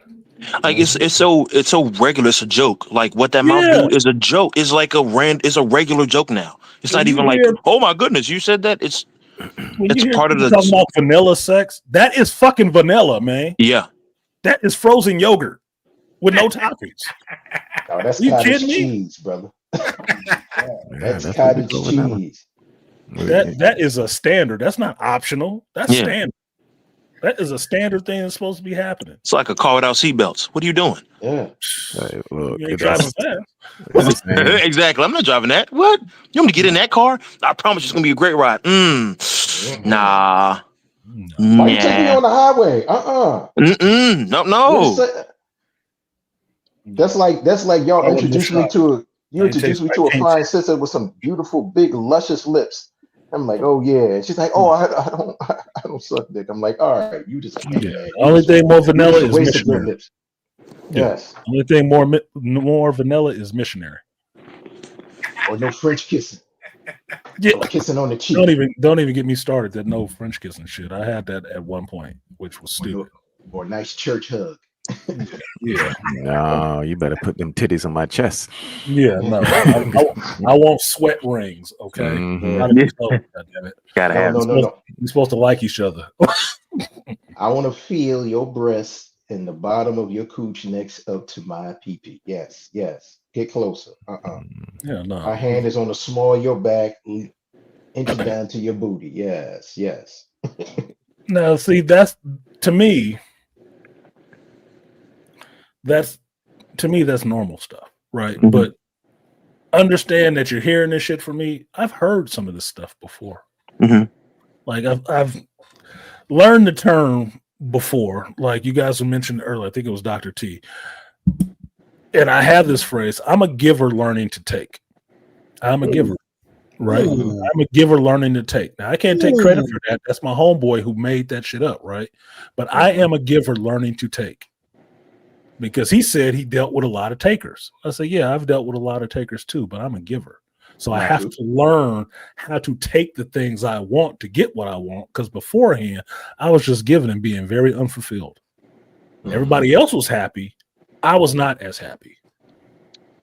Like it's so regular. It's a joke. Like what that mouth do is a joke. It's like it's a regular joke now. It's not even like, oh my goodness, you said that. It's part of the talking about vanilla sex. That is fucking vanilla, man. Yeah, that is frozen yogurt with no toppings. Oh, that's cottage cheese, brother. That's cottage cheese. That is a standard. That's not optional. That's standard. That is a standard thing that's supposed to be happening. It's like a car without seatbelts. What are you doing? Yeah. Look, you ain't driving fast. Exactly. I'm not driving that. What? You want me to get in that car? I promise you it's going to be a great ride. Nah. Why you taking me on the highway? No. That's like y'all introduced me to a flying sister with some beautiful, big, luscious lips. I'm like, oh yeah. She's like, oh, I don't suck dick. I'm like, all right, you just only thing more vanilla is missionary. Lips. Yes. Only thing more vanilla is missionary. Or no French kissing. Yeah, or kissing on the cheek. Don't even get me started. That no French kissing shit. I had that at one point, which was stupid. Or a nice church hug. Yeah. No, you better put them titties on my chest. Yeah, no. I want sweat rings, okay? Mm-hmm. Gotta have no. You're supposed to like each other. I want to feel your breast in the bottom of your cooch next up to my pee-pee. Yes. Get closer. Yeah, no. My hand is on the small of your back, inching down to your booty. Yes. Now, see, that's to me. That's normal stuff, right? Mm-hmm. But understand that you're hearing this shit from me. I've heard some of this stuff before. Mm-hmm. Like I've learned the term before. Like you guys mentioned earlier, I think it was Dr. T. And I have this phrase: "I'm a giver learning to take." I'm a giver, right? I'm a giver learning to take. Now I can't take credit for that. That's my homeboy who made that shit up, right? But I am a giver learning to take. Because he said he dealt with a lot of takers. I said, yeah, I've dealt with a lot of takers too, but I'm a giver. So I have to learn how to take the things I want to get what I want. Because beforehand, I was just giving and being very unfulfilled. Everybody else was happy. I was not as happy.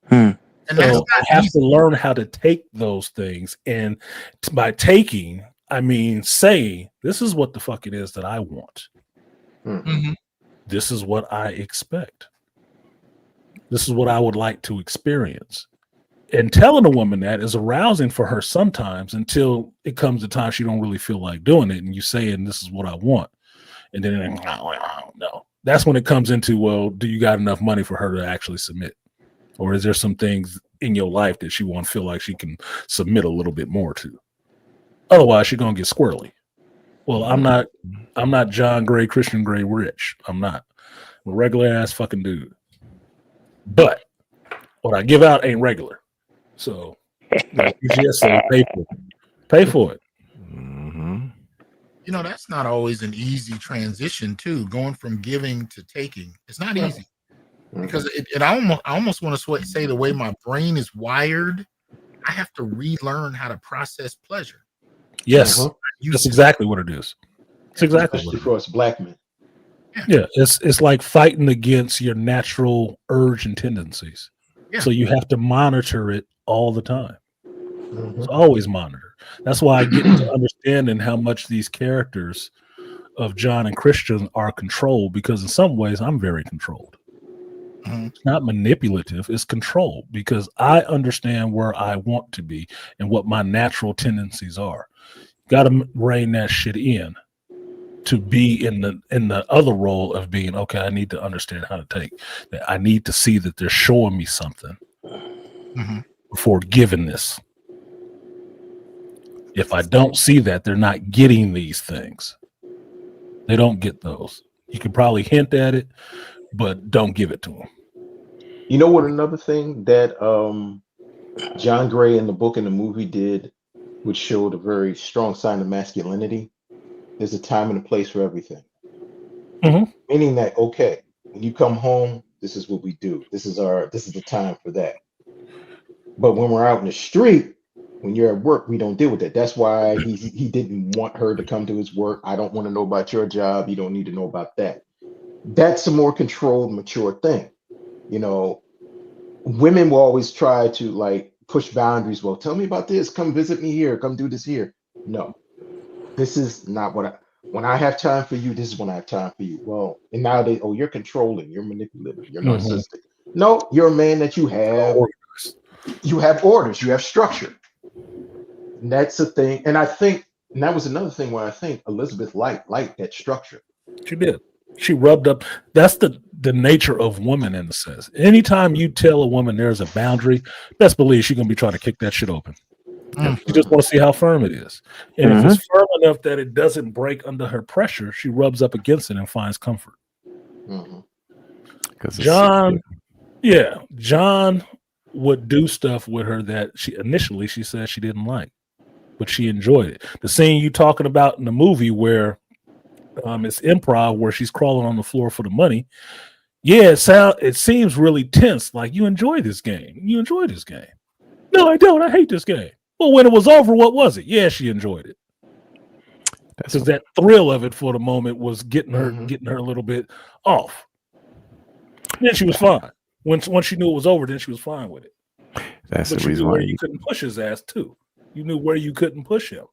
And so I have to learn how to take those things. And by taking, I mean saying, this is what the fuck it is that I want. Mm-hmm. This is what I expect. This is what I would like to experience. And telling a woman that is arousing for her sometimes until it comes a time she don't really feel like doing it. And you saying, this is what I want. And then, no. That's when it comes into, well, do you got enough money for her to actually submit? Or is there some things in your life that she won't feel like she can submit a little bit more to? Otherwise, she's going to get squirrely. Well, I'm not John Gray, Christian Gray rich. I'm not. I'm a regular ass fucking dude. But what I give out ain't regular. So you just say pay for it. Mm-hmm. You know, that's not always an easy transition too. Going from giving to taking, it's not easy because I almost want to say the way my brain is wired, I have to relearn how to process pleasure. Yes, that's exactly what it is. It's exactly especially for us black men. Yeah, it's like fighting against your natural urge and tendencies. Yeah. So you have to monitor it all the time. It's always monitored. That's why I get to understanding how much these characters of John and Christian are controlled, because in some ways I'm very controlled. It's not manipulative, it's controlled, because I understand where I want to be and what my natural tendencies are. Got to rein that shit in to be in the other role of being, okay, I need to understand how to take that. I need to see that they're showing me something before giving this. If I don't see that, they're not getting these things. They don't get those. You can probably hint at it, but don't give it to them. You know what? Another thing that John Gray in the book and the movie did, which showed a very strong sign of masculinity. There's a time and a place for everything. Meaning that, okay, when you come home, this is what we do. This is the time for that. But when we're out in the street, when you're at work, we don't deal with that. That's why he didn't want her to come to his work. I don't want to know about your job. You don't need to know about that. That's a more controlled, mature thing. You know, women will always try to like push boundaries. Well, tell me about this. Come visit me here. Come do this here. No, this is not when I have time for you, this is when I have time for you. Well, and nowadays, oh, you're controlling, you're manipulative, you're narcissistic. No, you're a man that you have orders, you have structure. And that's the thing. And I think, and that was another thing where I think Elizabeth liked that structure. She did. She rubbed up. That's the nature of woman in a sense. Anytime you tell a woman there's a boundary, best believe she's going to be trying to kick that shit open. You just want to see how firm it is. And if it's firm enough that it doesn't break under her pressure, she rubs up against it and finds comfort. John would do stuff with her that she said she didn't like, but she enjoyed it. The scene you talking about in the movie where it's improv, where she's crawling on the floor for the money. Yeah, it seems really tense. Like, you enjoy this game. You enjoy this game. No, I don't. I hate this game. Well, when it was over, what was it? Yeah, she enjoyed it. Because that thrill of it for the moment was getting her a little bit off. Then she was fine. Once she knew it was over, then she was fine with it. That's the reason why you couldn't push his ass too. You knew where you couldn't push him.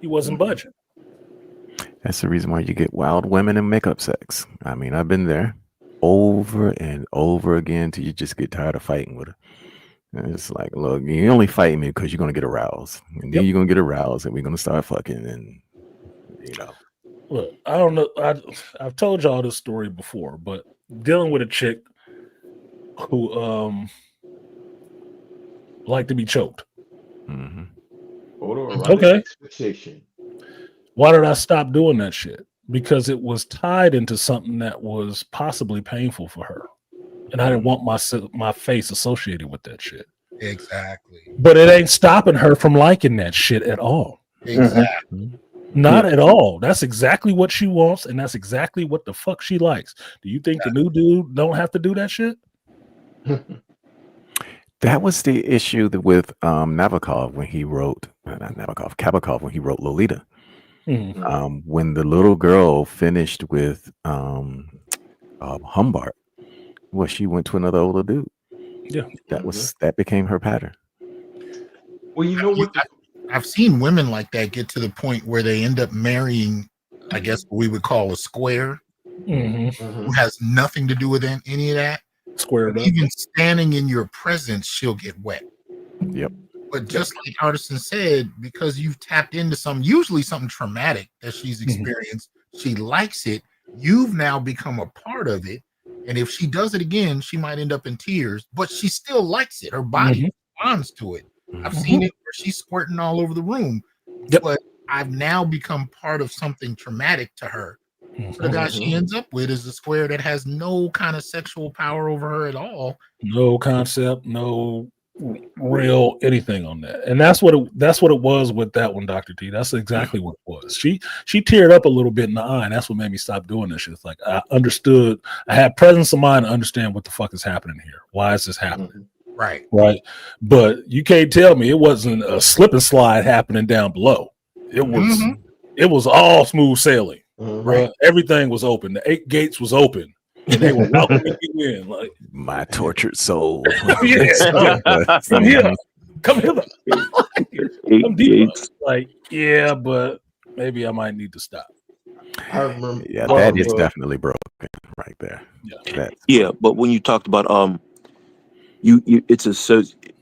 He wasn't budging. That's the reason why you get wild women and makeup sex. I mean, I've been there over and over again till you just get tired of fighting with her. And it's like, look, you only fight me because you're going to get aroused. And then you're going to get aroused and we're going to start fucking. And, you know. Look, I don't know. I've told y'all this story before, but dealing with a chick who liked to be choked. Okay. Why did I stop doing that shit? Because it was tied into something that was possibly painful for her. And I didn't want my face associated with that shit. Exactly. But it ain't stopping her from liking that shit at all. Exactly. Not at all. That's exactly what she wants, and that's exactly what the fuck she likes. Do you think the new dude don't have to do that shit? That was the issue with Nabokov when he wrote Kabakov when he wrote Lolita. When the little girl finished with Humbart, well, she went to another older dude. Yeah, that became her pattern. Well, you know what? I've seen women like that get to the point where they end up marrying, I guess what we would call a square, who has nothing to do with any of that. Squared up. Even standing in your presence, she'll get wet. Yep. But just like Artisan said, because you've tapped into usually something traumatic that she's experienced, she likes it. You've now become a part of it. And if she does it again, she might end up in tears, but she still likes it. Her body responds to it. I've seen it where she's squirting all over the room, but I've now become part of something traumatic to her. So the guy she ends up with is a square that has no kind of sexual power over her at all. No concept, no real anything on that. And that's what it was with that one, Dr. T. That's exactly what it was. She teared up a little bit in the eye, and that's what made me stop doing this shit. It's like I understood, I had presence of mind to understand what the fuck is happening here. Why is this happening? Right. But you can't tell me it wasn't a slip and slide happening down below. It was all smooth sailing. Right. Everything was open. The 8 gates was open. And they were welcoming you in, like my tortured soul. Come hither. I'm deep. Like, yeah, but maybe I might need to stop. I remember. Yeah, that is definitely broken right there. Yeah, but when you talked about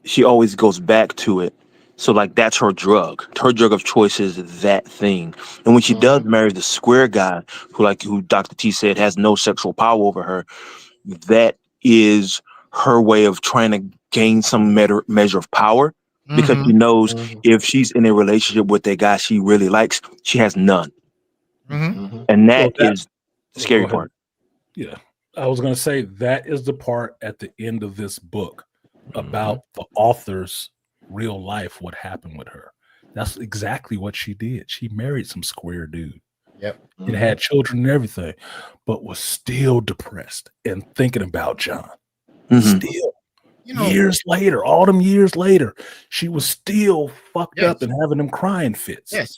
she always goes back to it. So like that's her drug. Her drug of choice is that thing. And when she does marry the square guy, who Dr. T said has no sexual power over her, that is her way of trying to gain some measure of power, because she knows if she's in a relationship with a guy she really likes, she has none. And that is the scary part. Yeah. I was going to say that is the part at the end of this book about the author's real life, what happened with her. That's exactly what she did. She married some square dude. Yep. And had children and everything, but was still depressed and thinking about John. Still, years later, all them years later, she was still fucked up and having them crying fits. Yes.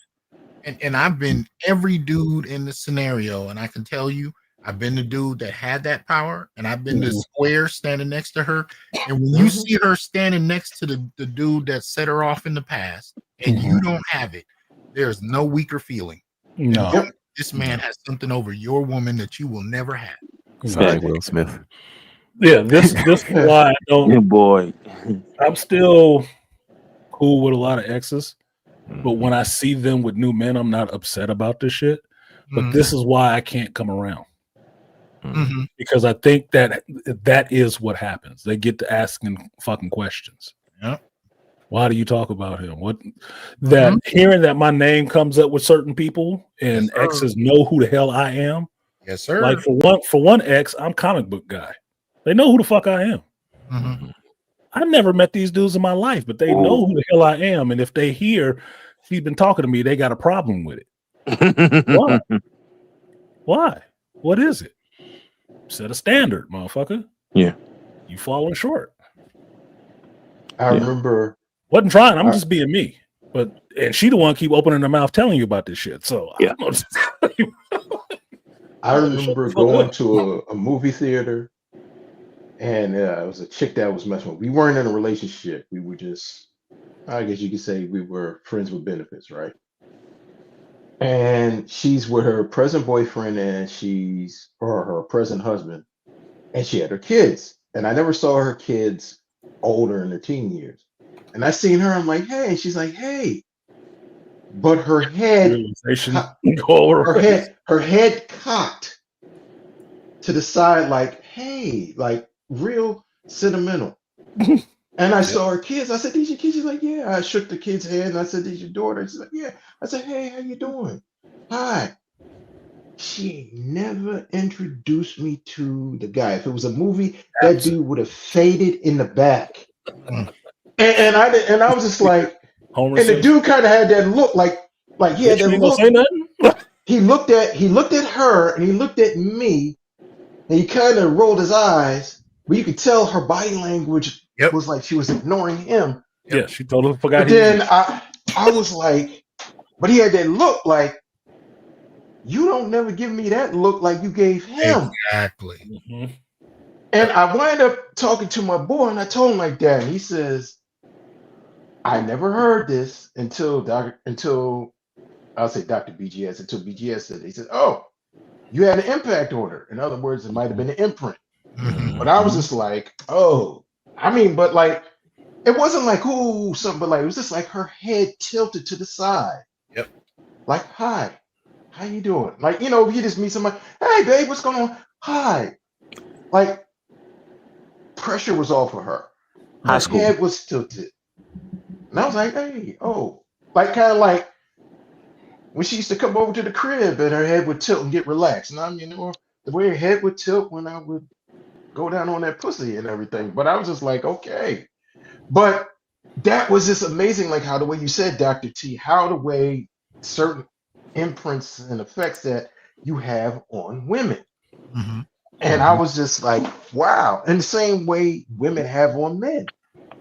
And I've been every dude in the scenario, and I can tell you, I've been the dude that had that power, and I've been the square standing next to her. And when you see her standing next to the dude that set her off in the past, and you don't have it, there's no weaker feeling. No. This man has something over your woman that you will never have. Sorry, Will Smith. Yeah, this is why I don't. Boy, I'm still cool with a lot of exes, but when I see them with new men, I'm not upset about this shit. But this is why I can't come around. Because I think that is what happens. They get to asking fucking questions. Yeah. Why do you talk about him? What that hearing that my name comes up with certain people and exes know who the hell I am. Yes, sir. Like for one ex, I'm comic book guy. They know who the fuck I am. I've never met these dudes in my life, but they know who the hell I am. And if they hear he's been talking to me, they got a problem with it. Why? Why? What is it? Set a standard, motherfucker. Yeah. You falling short. I remember. Wasn't trying. I'm just being me. And she the one keep opening her mouth telling you about this shit. So yeah. I remember going to a movie theater, and it was a chick that was messing with. We weren't in a relationship. We were just, I guess you could say, we were friends with benefits, right? And she's with her present boyfriend, and or her present husband, and she had her kids. And I never saw her kids older in their teen years. And I seen her, I'm like, hey, and she's like, hey. But her head, her head cocked to the side, like, hey, like real sentimental. And I saw her kids. I said, these your kids? She's like, yeah. I shook the kid's hand and I said, these your daughter? She's like, yeah. I said, hey, how you doing? Hi. She never introduced me to the guy. If it was a movie, that dude would have faded in the back. And I was just like, and the dude kind of had that look, like he had that look. Say nothing? He looked at her and he looked at me, and he kind of rolled his eyes, but you could tell her body language was like she was ignoring him. Yeah, she totally forgot. But then I was like, but he had that look like, you don't never give me that look like you gave him. Exactly. And I wind up talking to my boy, and I told him like that, and he says, I never heard this until I'll say Dr. BGS, until BGS said it. He said, oh, you had an impact on her. In other words, it might have been an imprint. But I was just like, oh, I mean, but like, it wasn't like, ooh, something, but like, it was just like her head tilted to the side. Yep. Like, hi, how you doing? Like, you know, you just meet somebody, hey, babe, what's going on? Hi. Like, pressure was off of her. Her head was tilted. And I was like, hey, oh, like kind of like when she used to come over to the crib and her head would tilt and get relaxed. And I mean, the way her head would tilt when I would go down on that pussy and everything. But I was just like, okay. But that was just amazing, like how the way you said, Dr. T, how the way certain imprints and effects that you have on women. And I was just like, wow. And the same way women have on men.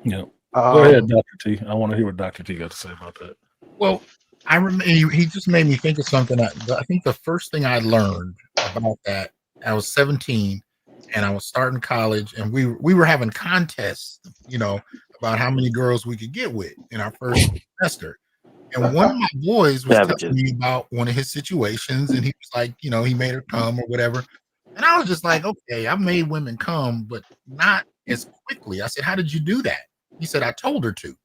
Yeah. Go ahead, Dr. T. I want to hear what Dr. T got to say about that. Well, I remember he just made me think of something. I think the first thing I learned about that, I was 17 and I was starting college, and we were having contests, you know, about how many girls we could get with in our first semester. And one of my boys was telling me about one of his situations, and he was like, you know, he made her come or whatever. And I was just like, okay, I've made women come, but not as quickly. I said, how did you do that? He said, I told her to.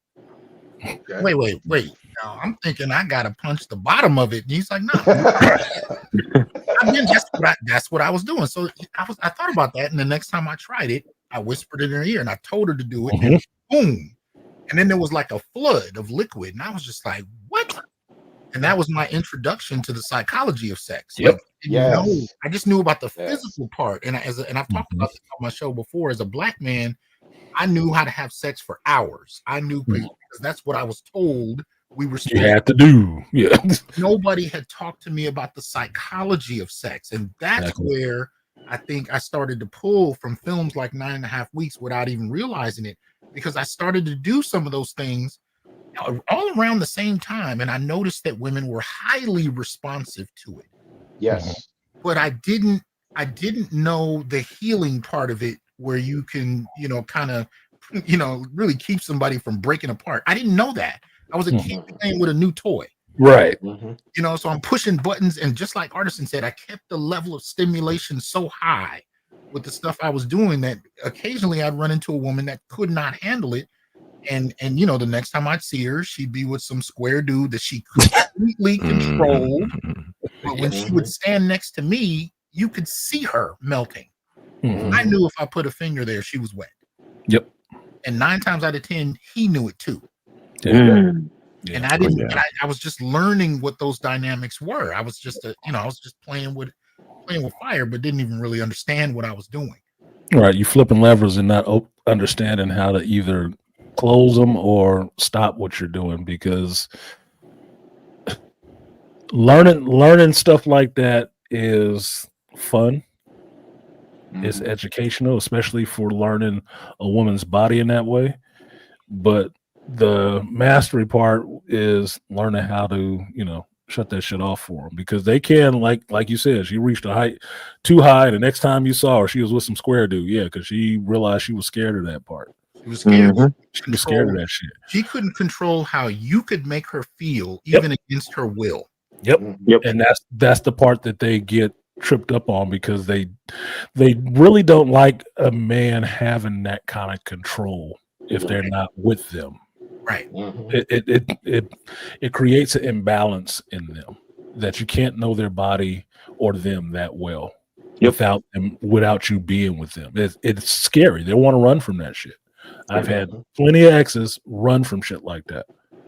Okay. Wait. Now I'm thinking I gotta punch the bottom of it. And he's like, no. That's what I was doing. So I thought about that, and the next time I tried it, I whispered in her ear and I told her to do it, and boom. And then there was like a flood of liquid, and I was just like, what? And that was my introduction to the psychology of sex. Yep. Like, I just knew about the physical part. And I've talked about this on my show before. As a black man, I knew how to have sex for hours. I knew because that's what I was told we were supposed you had to do. Yeah. Nobody had talked to me about the psychology of sex. And that's where I think I started to pull from films like 9.5 Weeks without even realizing it, because I started to do some of those things all around the same time. And I noticed that women were highly responsive to it. Yes. But I didn't know the healing part of it, where you can, kind of, really keep somebody from breaking apart. I didn't know that. I was a kid playing with a new toy. Right. So I'm pushing buttons, and just like Artisan said, I kept the level of stimulation so high with the stuff I was doing that occasionally I'd run into a woman that could not handle it. And the next time I'd see her, she'd be with some square dude that she completely controlled. But when she would stand next to me, you could see her melting. I knew if I put a finger there, she was wet. Yep. And 9 times out of 10, he knew it too. And I didn't. I was just learning what those dynamics were. I was just, I was just playing with fire, but didn't even really understand what I was doing. Right. You flipping levers and not understanding how to either close them or stop what you're doing, because learning stuff like that is fun. It's educational, especially for learning a woman's body in that way. But the mastery part is learning how to, shut that shit off for them, because they can, like you said, she reached a height too high. The next time you saw her, she was with some square dude. Yeah, because she realized she was scared of that part. She was scared. She was scared of that shit. She couldn't control how you could make her feel, even against her will. Yep. And that's the part that they get tripped up on, because they really don't like a man having that kind of control if they're not with them. Right. It creates an imbalance in them that you can't know their body or them that well without you being with them. It's scary. They want to run from that shit. I've had plenty of exes run from shit like that.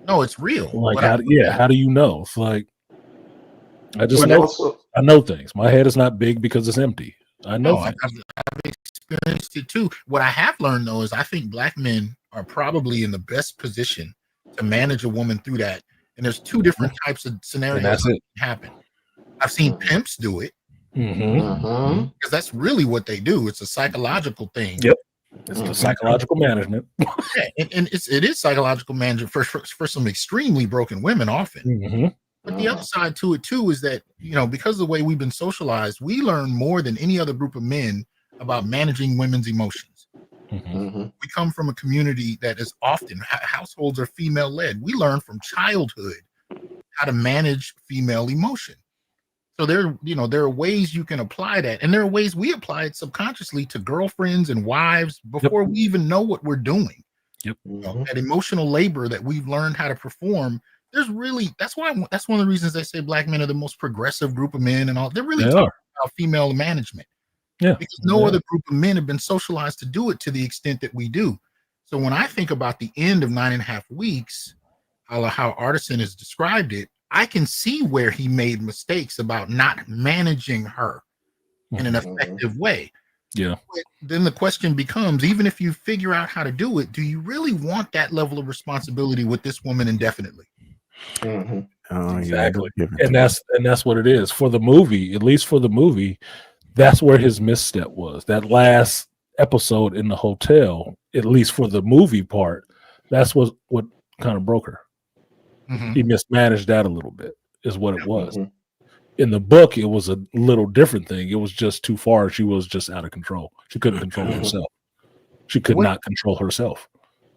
No, it's real. Like, how do you know? It's like, I just I know things. My head is not big because it's empty. I know. I've experienced it too. What I have learned, though, is I think black men are probably in the best position to manage a woman through that. And there's 2 different types of scenarios that happen. I've seen pimps do it, because that's really what they do. It's a psychological thing. Yep. It's the psychological management. And it is psychological management for some extremely broken women often. But the other side to it too is that, because of the way we've been socialized, we learn more than any other group of men about managing women's emotions. We come from a community that is often, households are female led. We learn from childhood how to manage female emotion. So there are ways you can apply that. And there are ways we apply it subconsciously to girlfriends and wives before we even know what we're doing. That emotional labor that we've learned how to perform. That's one of the reasons they say black men are the most progressive group of men, and all. They're really talking about female management. Yeah. Because no other group of men have been socialized to do it to the extent that we do. So when I think about the end of 9.5 Weeks, how Artisan has described it, I can see where he made mistakes about not managing her in an effective way. Yeah. But then the question becomes, even if you figure out how to do it, do you really want that level of responsibility with this woman indefinitely? Exactly. And that's what it is for the movie. At least for the movie, that's where his misstep was. That last episode in the hotel, at least for the movie part, that's what kind of broke her. He mismanaged that a little bit, is what it was. In the book, it was a little different thing. It was just too far. She was just out of control. She couldn't control herself. She could not control herself.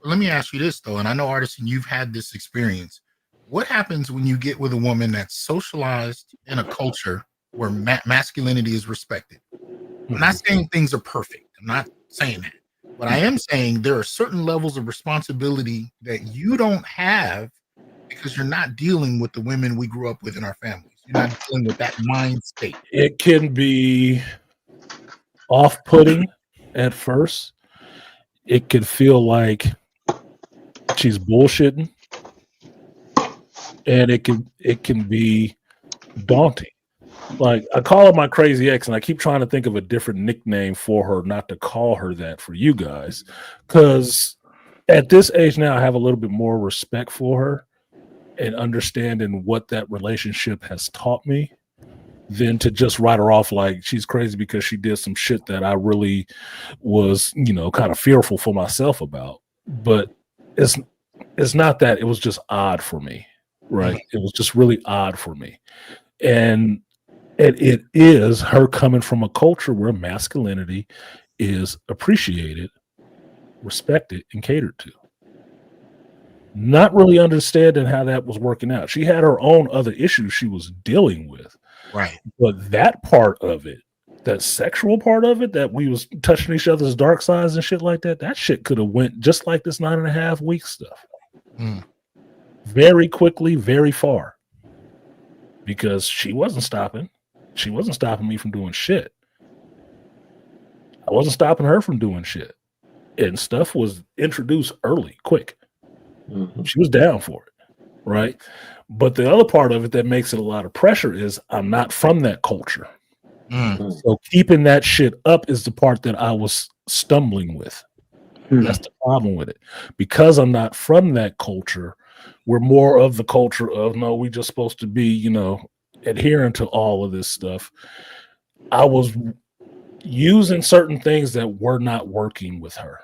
Let me ask you this though, and I know, Artisan, you've had this experience. What happens when you get with a woman that's socialized in a culture where masculinity is respected? I'm not saying things are perfect. I'm not saying that. But I am saying there are certain levels of responsibility that you don't have because you're not dealing with the women we grew up with in our families. You're not dealing with that mind state. It can be off-putting at first. It could feel like she's bullshitting, and it can be daunting. Like, I call her my crazy ex, and I keep trying to think of a different nickname for her, not to call her that for you guys, because at this age now, I have a little bit more respect for her and understanding what that relationship has taught me than to just write her off like she's crazy because she did some shit that I really was, kind of fearful for myself about. But it's not that. It was just odd for me, right? It was just really odd for me. And it is her coming from a culture where masculinity is appreciated, respected, and catered to. Not really understanding how that was working out. She had her own other issues she was dealing with. Right. But that part of it, that sexual part of it, that we was touching each other's dark sides and shit like that, that shit could have went just like this 9.5 week stuff. Very quickly, very far. Because she wasn't stopping. She wasn't stopping me from doing shit. I wasn't stopping her from doing shit. And stuff was introduced early, quick. She was down for it, right? But the other part of it that makes it a lot of pressure is I'm not from that culture. So keeping that shit up is the part that I was stumbling with. That's the problem with it. Because I'm not from that culture, we're more of the culture of, no, we just supposed to be, adherent to all of this stuff. I was using certain things that were not working with her.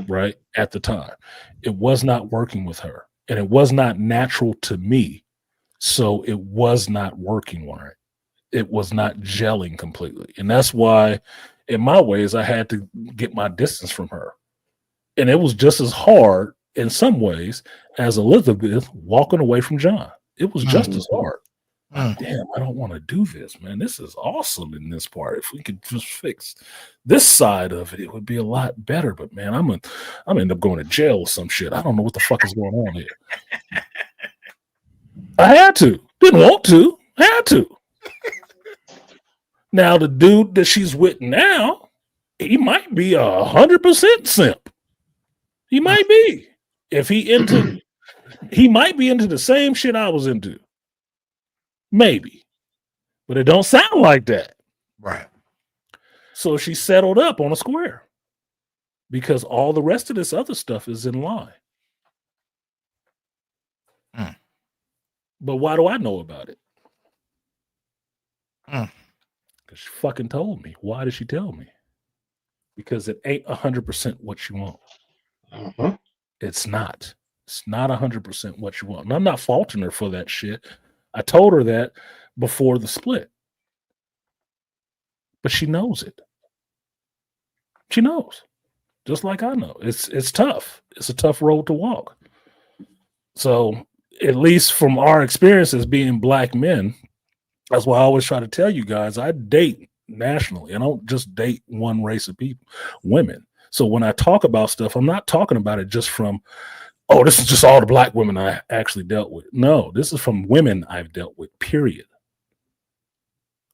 Right at the time, it was not working with her, and it was not natural to me, so it was not working right. It was not gelling completely, and that's why, in my ways, I had to get my distance from her, and it was just as hard in some ways as Elizabeth walking away from John. It was just as hard. Damn, I don't want to do this, man. This is awesome in this part. If we could just fix this side of it, it would be a lot better. But man, I'm end up going to jail or some shit. I don't know what the fuck is going on here. I had to. Didn't want to. Had to. Now the dude that she's with now, he might be 100% simp. He might be. If he might be into the same shit I was into. Maybe. But it don't sound like that. Right. So she settled up on a square because all the rest of this other stuff is in line. But why do I know about it? Because she fucking told me. Why did she tell me? Because it ain't 100% what you want. It's not. It's not 100% what you want. And I'm not faulting her for that shit. I told her that before the split. But she knows it. She knows. Just like I know. It's tough. It's a tough road to walk. So, at least from our experience as being black men, that's why I always try to tell you guys, I date nationally. I don't just date one race of people, women. So when I talk about stuff, I'm not talking about it just from, oh, this is just all the black women I actually dealt with. No, this is from women I've dealt with, period.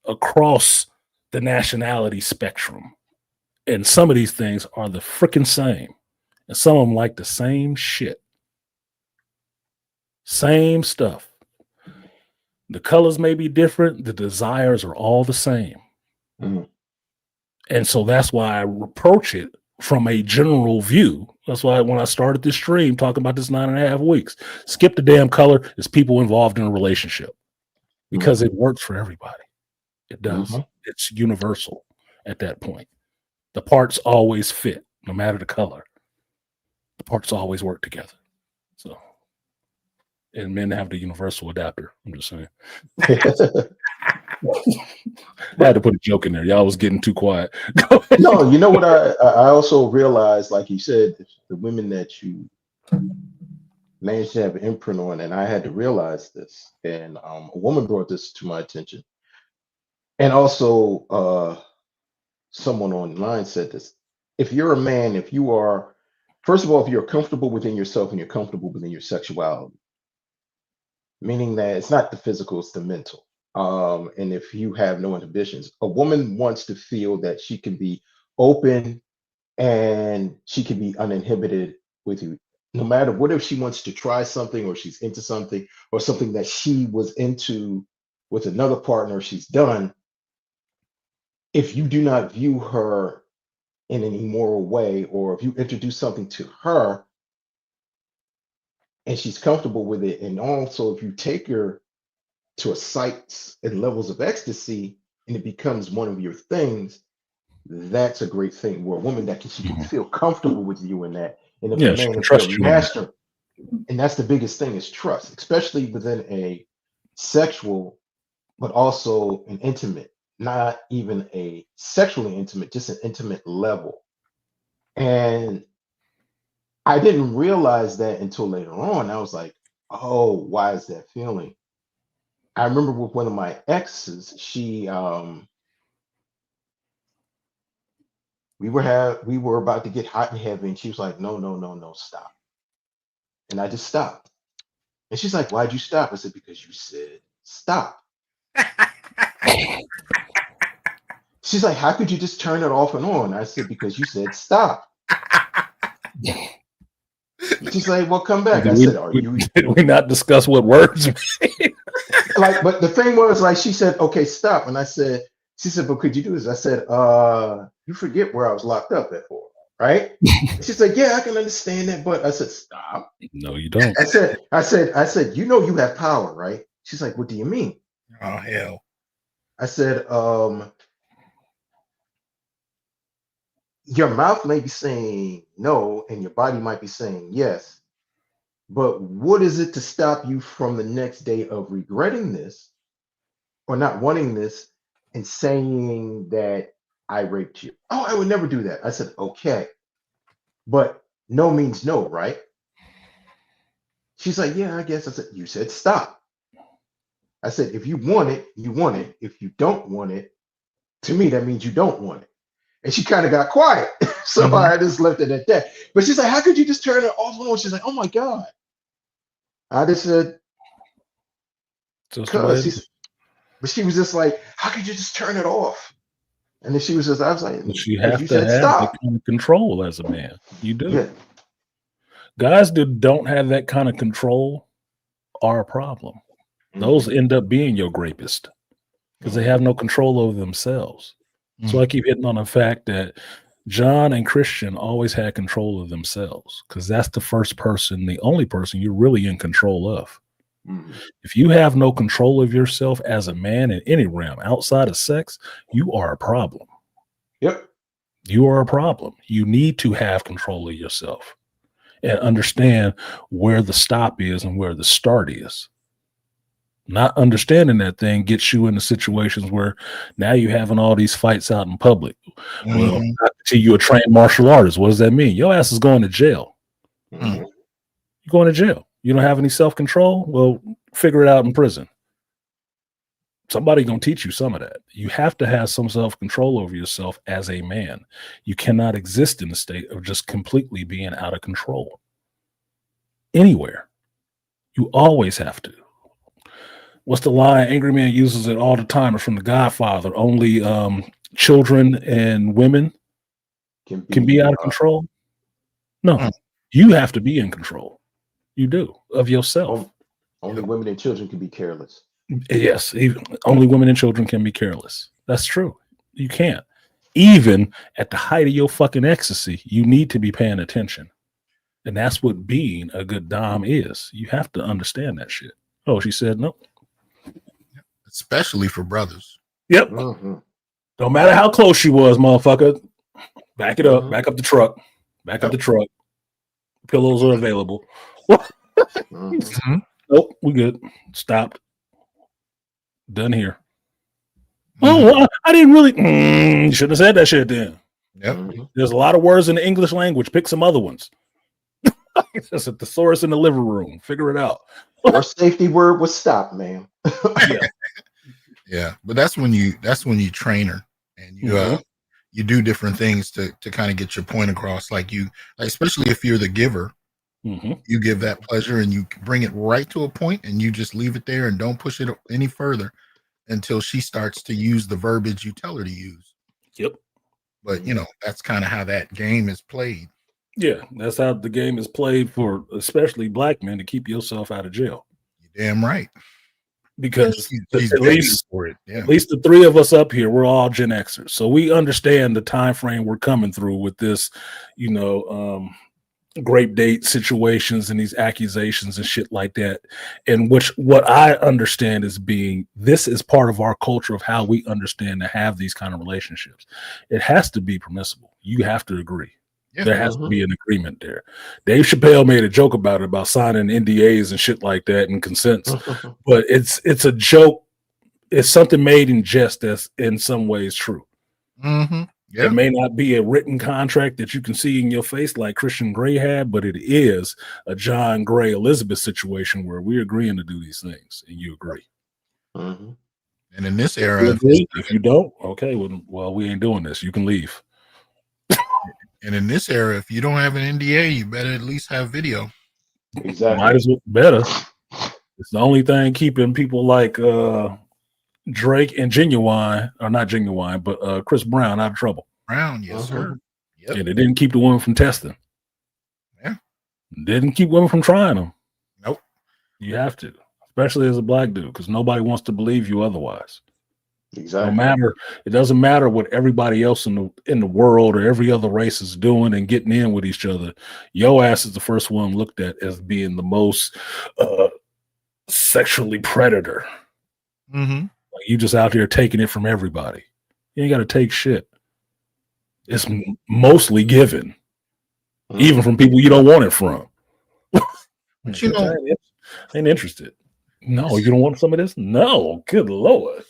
Across the nationality spectrum. And some of these things are the freaking same. And some of them like the same shit. Same stuff. The colors may be different. The desires are all the same. And so that's why I approach it from a general view. That's why when I started this stream talking about this 9.5 weeks, skip the damn color. It's people involved in a relationship because it works for everybody. It does. It's universal at that point. The parts always fit, no matter the color. The parts always work together. So, and men have the universal adapter. I'm just saying. I had to put a joke in there. Y'all was getting too quiet. Go ahead. No, you know what I also realized, like you said, the women that you managed to have an imprint on, and I had to realize this, and a woman brought this to my attention, and also someone online said this. If you're a man, if you are, first of all, if you're comfortable within yourself and you're comfortable within your sexuality, meaning that it's not the physical, it's the mental. And if you have no inhibitions, a woman wants to feel that she can be open and she can be uninhibited with you. No matter what, if she wants to try something or she's into something or something that she was into with another partner she's done, if you do not view her in an immoral way, or if you introduce something to her and she's comfortable with it, and also if you take her to a sites and levels of ecstasy and it becomes one of your things, that's a great thing. Where a woman that she can feel comfortable with you in that. And if a Yeah, she man, can if you're a trust you in that. master, and that's the biggest thing is trust, especially within a sexual, but also an intimate, not even a sexually intimate, just an intimate level. And I didn't realize that until later on. I was like, oh, why is that feeling? I remember with one of my exes, we were about to get hot and heavy, and she was like, no, no, no, no, stop. And I just stopped. And she's like, why'd you stop? I said, because you said stop. She's like, how could you just turn it off and on? I said, because you said stop. She's like, well, come back. I said, did we not discuss what words mean? Like, but the thing was, like, she said, okay, stop. And she said, but could you do this? I said, you forget where I was locked up at for, right? She's like, yeah, I can understand that, but I said, stop. No, you don't. I said, you know you have power, right? She's like, what do you mean? Oh, hell. I said, your mouth may be saying no and your body might be saying yes, but what is it to stop you from the next day of regretting this or not wanting this and saying that I raped you? Oh, I would never do that. I said, okay, but no means no, right? She's like, yeah, I guess. I said, you said stop. I said, if you want it, you want it. If you don't want it, to me, that means you don't want it. And she kind of got quiet. So I just left it at that. But she's like, how could you just turn it off and on? She's like, oh my God. I just said, because but she was just like, how could you just turn it off? And then I was like, but you have you to said have stop. that kind of control as a man. You do. Yeah. Guys that don't have that kind of control are a problem. Those end up being your rapist because they have no control over themselves. So I keep hitting on the fact that John and Christian always had control of themselves because that's the first person, the only person you're really in control of. If you have no control of yourself as a man in any realm outside of sex, you are a problem. Yep. You are a problem. You need to have control of yourself and understand where the stop is and where the start is. Not understanding that thing gets you into situations where now you're having all these fights out in public. Well, you're a trained martial artist. What does that mean? Your ass is going to jail. You're going to jail. You don't have any self-control? Well, figure it out in prison. Somebody's going to teach you some of that. You have to have some self-control over yourself as a man. You cannot exist in a state of just completely being out of control. Anywhere. You always have to. What's the line? Angry Man uses it all the time. It's from The Godfather. Only children and women can be out of control. No, you have to be in control. You do of yourself. Only women and children can be careless. Yes, only women and children can be careless. That's true. You can't. Even at the height of your fucking ecstasy, you need to be paying attention. And that's what being a good dom is. You have to understand that shit. Oh, she said no. Especially for brothers. Yep. No matter how close she was, motherfucker. Back it up. Back up the truck. Back up the truck. Pillows are available. Nope, we good. Stopped. Done here. Oh, well, I didn't really. You shouldn't have said that shit then. Yep. There's a lot of words in the English language. Pick some other ones. It's a thesaurus in the living room. Figure it out. Your safety word was stop, man. Yeah. Yeah, but that's when you train her and you do different things to kind of get your point across. Like especially if you're the giver, you give that pleasure and you bring it right to a point and you just leave it there and don't push it any further until she starts to use the verbiage you tell her to use. Yep. But that's kind of how that game is played. Yeah, that's how the game is played for especially black men to keep yourself out of jail. You're damn right. Because she's at least for it. Yeah. At least the three of us up here, we're all Gen Xers, so we understand the time frame we're coming through with this, grape date situations and these accusations and shit like that. And what I understand is this is part of our culture of how we understand to have these kind of relationships. It has to be permissible. You have to agree. Yeah. There has to be an agreement there. Dave Chappelle made a joke about signing NDAs and shit like that and consents, but it's a joke. It's something made in jest that's in some ways true. Yeah. It may not be a written contract that you can see in your face like Christian Grey had, but it is a John Gray Elizabeth situation where we're agreeing to do these things and you agree. And in this era, if you don't, okay, well, we ain't doing this. You can leave. And in this era, if you don't have an NDA, you better at least have video. Exactly. Might as well better. It's the only thing keeping people like Drake and Genuine, or not Genuine, but Chris Brown out of trouble. Brown, yes, sir. Yep. And it didn't keep the women from testing. Yeah. Didn't keep women from trying them. Nope. You have to, especially as a black dude, because nobody wants to believe you otherwise. Exactly. It doesn't matter what everybody else in the world or every other race is doing and getting in with each other. Your ass is the first one looked at as being the most sexually predator. Like you just out there taking it from everybody. You ain't got to take shit. It's mostly given, even from people you don't want it from. But I ain't interested. No, you don't want some of this? No, good Lord.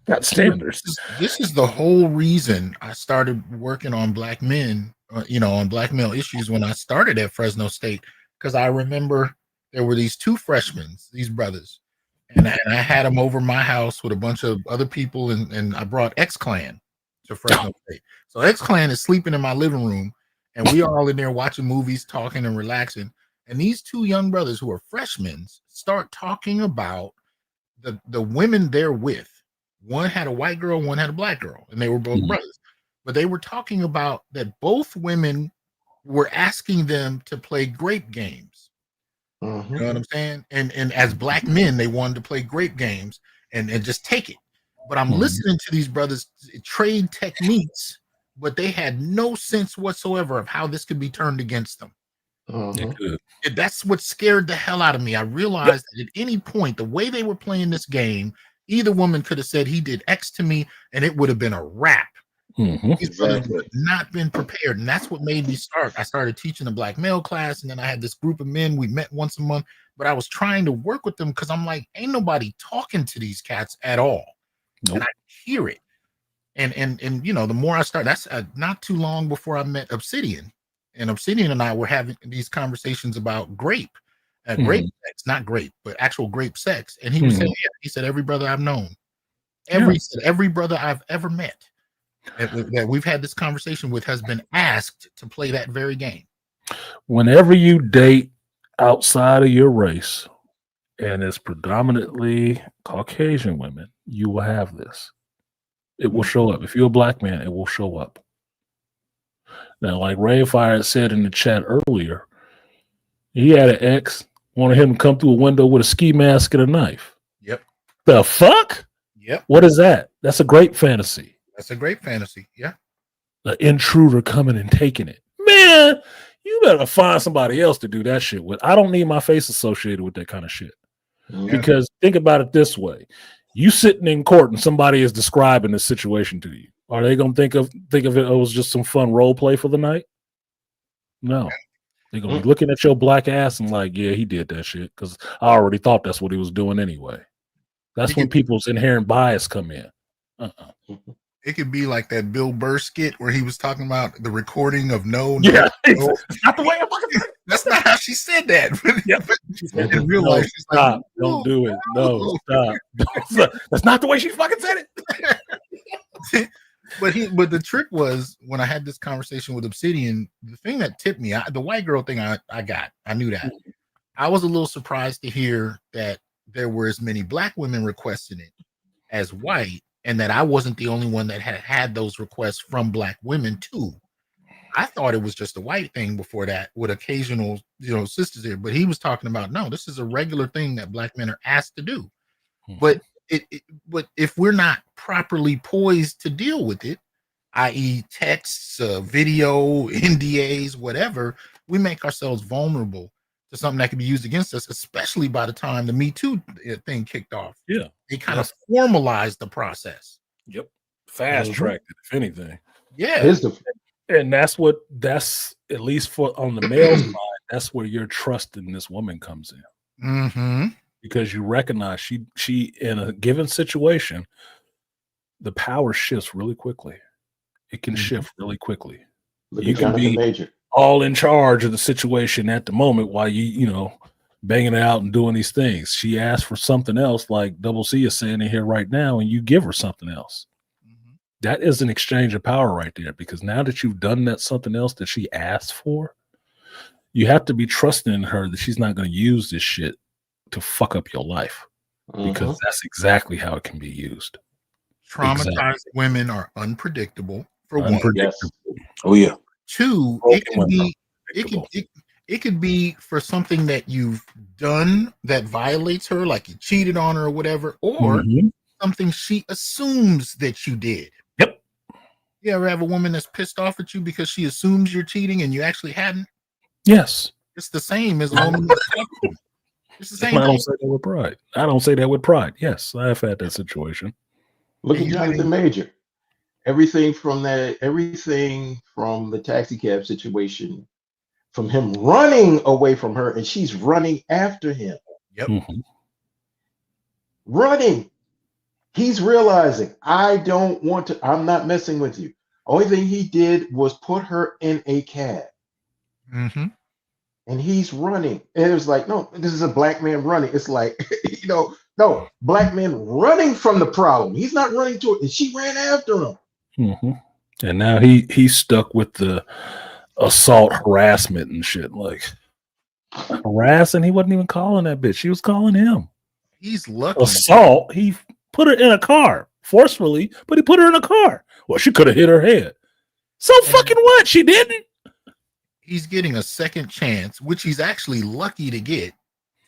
Got standards. This is the whole reason I started working on black men, on black male issues when I started at Fresno State, because I remember there were these two freshmen, these brothers, and I had them over my house with a bunch of other people, and I brought X-Clan to Fresno State. So X-Clan is sleeping in my living room, and we are all in there watching movies, talking and relaxing. And these two young brothers who are freshmen start talking about the women they're with. One had a white girl, one had a black girl, and they were both brothers. But they were talking about that both women were asking them to play grape games. You know what I'm saying? And as black men, they wanted to play grape games and just take it. But I'm listening to these brothers trade techniques, but they had no sense whatsoever of how this could be turned against them. That's what scared the hell out of me. I realized that at any point, the way they were playing this game, either woman could have said he did X to me, and it would have been a wrap. These brothers would not been prepared, and that's what made me start. I started teaching a black male class, and then I had this group of men. We met once a month, but I was trying to work with them because I'm like, ain't nobody talking to these cats at all, and I hear it. And the more I start, that's not too long before I met Obsidian. And Obsidian and I were having these conversations about grape sex, not grape, but actual grape sex. And he was saying, he said, every brother I've known, every brother I've ever met that we've had this conversation with has been asked to play that very game. Whenever you date outside of your race, and it's predominantly Caucasian women, you will have this. It will show up. If you're a black man, it will show up. Now, like Rainfire said in the chat earlier, he had an ex, wanted him to come through a window with a ski mask and a knife. Yep. The fuck? Yep. What is that? That's a great fantasy. That's a great fantasy. Yeah. The intruder coming and taking it. Man, you better find somebody else to do that shit with. I don't need my face associated with that kind of shit. Because think about it this way. You sitting in court and somebody is describing this situation to you. Are they gonna think of it was just some fun role play for the night? No. They're gonna be looking at your black ass and like, yeah, he did that shit, because I already thought that's what he was doing anyway. That's when people's inherent bias come in. It could be like that Bill Burr skit where he was talking about the recording of no. It's not the way I fucking said it. That's not how she said that. She said, in real life, she's stop. like, Don't do it. No, stop. That's not the way she fucking said it. But the trick was when I had this conversation with Obsidian, the thing that tipped me, the white girl thing, I knew that. I was a little surprised to hear that there were as many black women requesting it as white, and that I wasn't the only one that had those requests from black women too. I thought it was just a white thing before that, with occasional, sisters here. But he was talking about, no, this is a regular thing that black men are asked to do. But but if we're not properly poised to deal with it, i.e., texts, video, NDAs, whatever, we make ourselves vulnerable to something that can be used against us, especially by the time the Me Too thing kicked off. Yeah. They kind of formalized the process. Yep. Fast tracked it, if anything. Yeah. And that's at least for on the male side, that's where your trust in this woman comes in. Mm-hmm. Because you recognize she in a given situation, the power shifts really quickly. It can shift really quickly. You can be all in charge of the situation at the moment while you banging it out and doing these things. She asked for something else, like Double C is saying in here right now, and you give her something else. Mm-hmm. That is an exchange of power right there, because now that you've done that something else that she asked for, you have to be trusting in her that she's not going to use this shit to fuck up your life, because that's exactly how it can be used. Traumatized women are unpredictable. For one, yes. Oh yeah. Two, it could be for something that you've done that violates her, like you cheated on her or whatever, or something she assumes that you did. Yep. You ever have a woman that's pissed off at you because she assumes you're cheating and you actually hadn't? Yes. It's the same as a woman. It's the same. I don't say that with pride. I don't say that with pride. Yes, I've had that situation. Look at Jonathan Major. Everything from the taxi cab situation, from him running away from her and she's running after him. Yep. Running. He's realizing, I'm not messing with you. Only thing he did was put her in a cab. Mm-hmm. And he's running. And it was like, no, this is a black man running. It's like, no, black men running from the problem. He's not running to it. And she ran after him. Mm-hmm. And now he's stuck with the assault harassment and shit. Like, harassing, he wasn't even calling that bitch. She was calling him. He's lucky. Assault, he put her in a car forcefully, but he put her in a car. Well, she could have hit her head. So fucking what? She didn't. He's getting a second chance, which he's actually lucky to get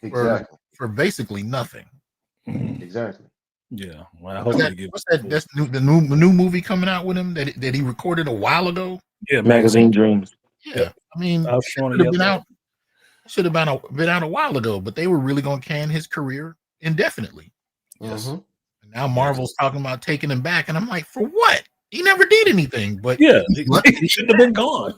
for basically nothing. Exactly. Yeah. Well, I hope what's that? That's the new movie coming out with him that he recorded a while ago. Yeah, Magazine Dreams. Yeah, I mean, should have been out a while ago, but they were really going to can his career indefinitely. Yes. And now Marvel's talking about taking him back, and I'm like, for what? He never did anything. But yeah, he shouldn't have been gone.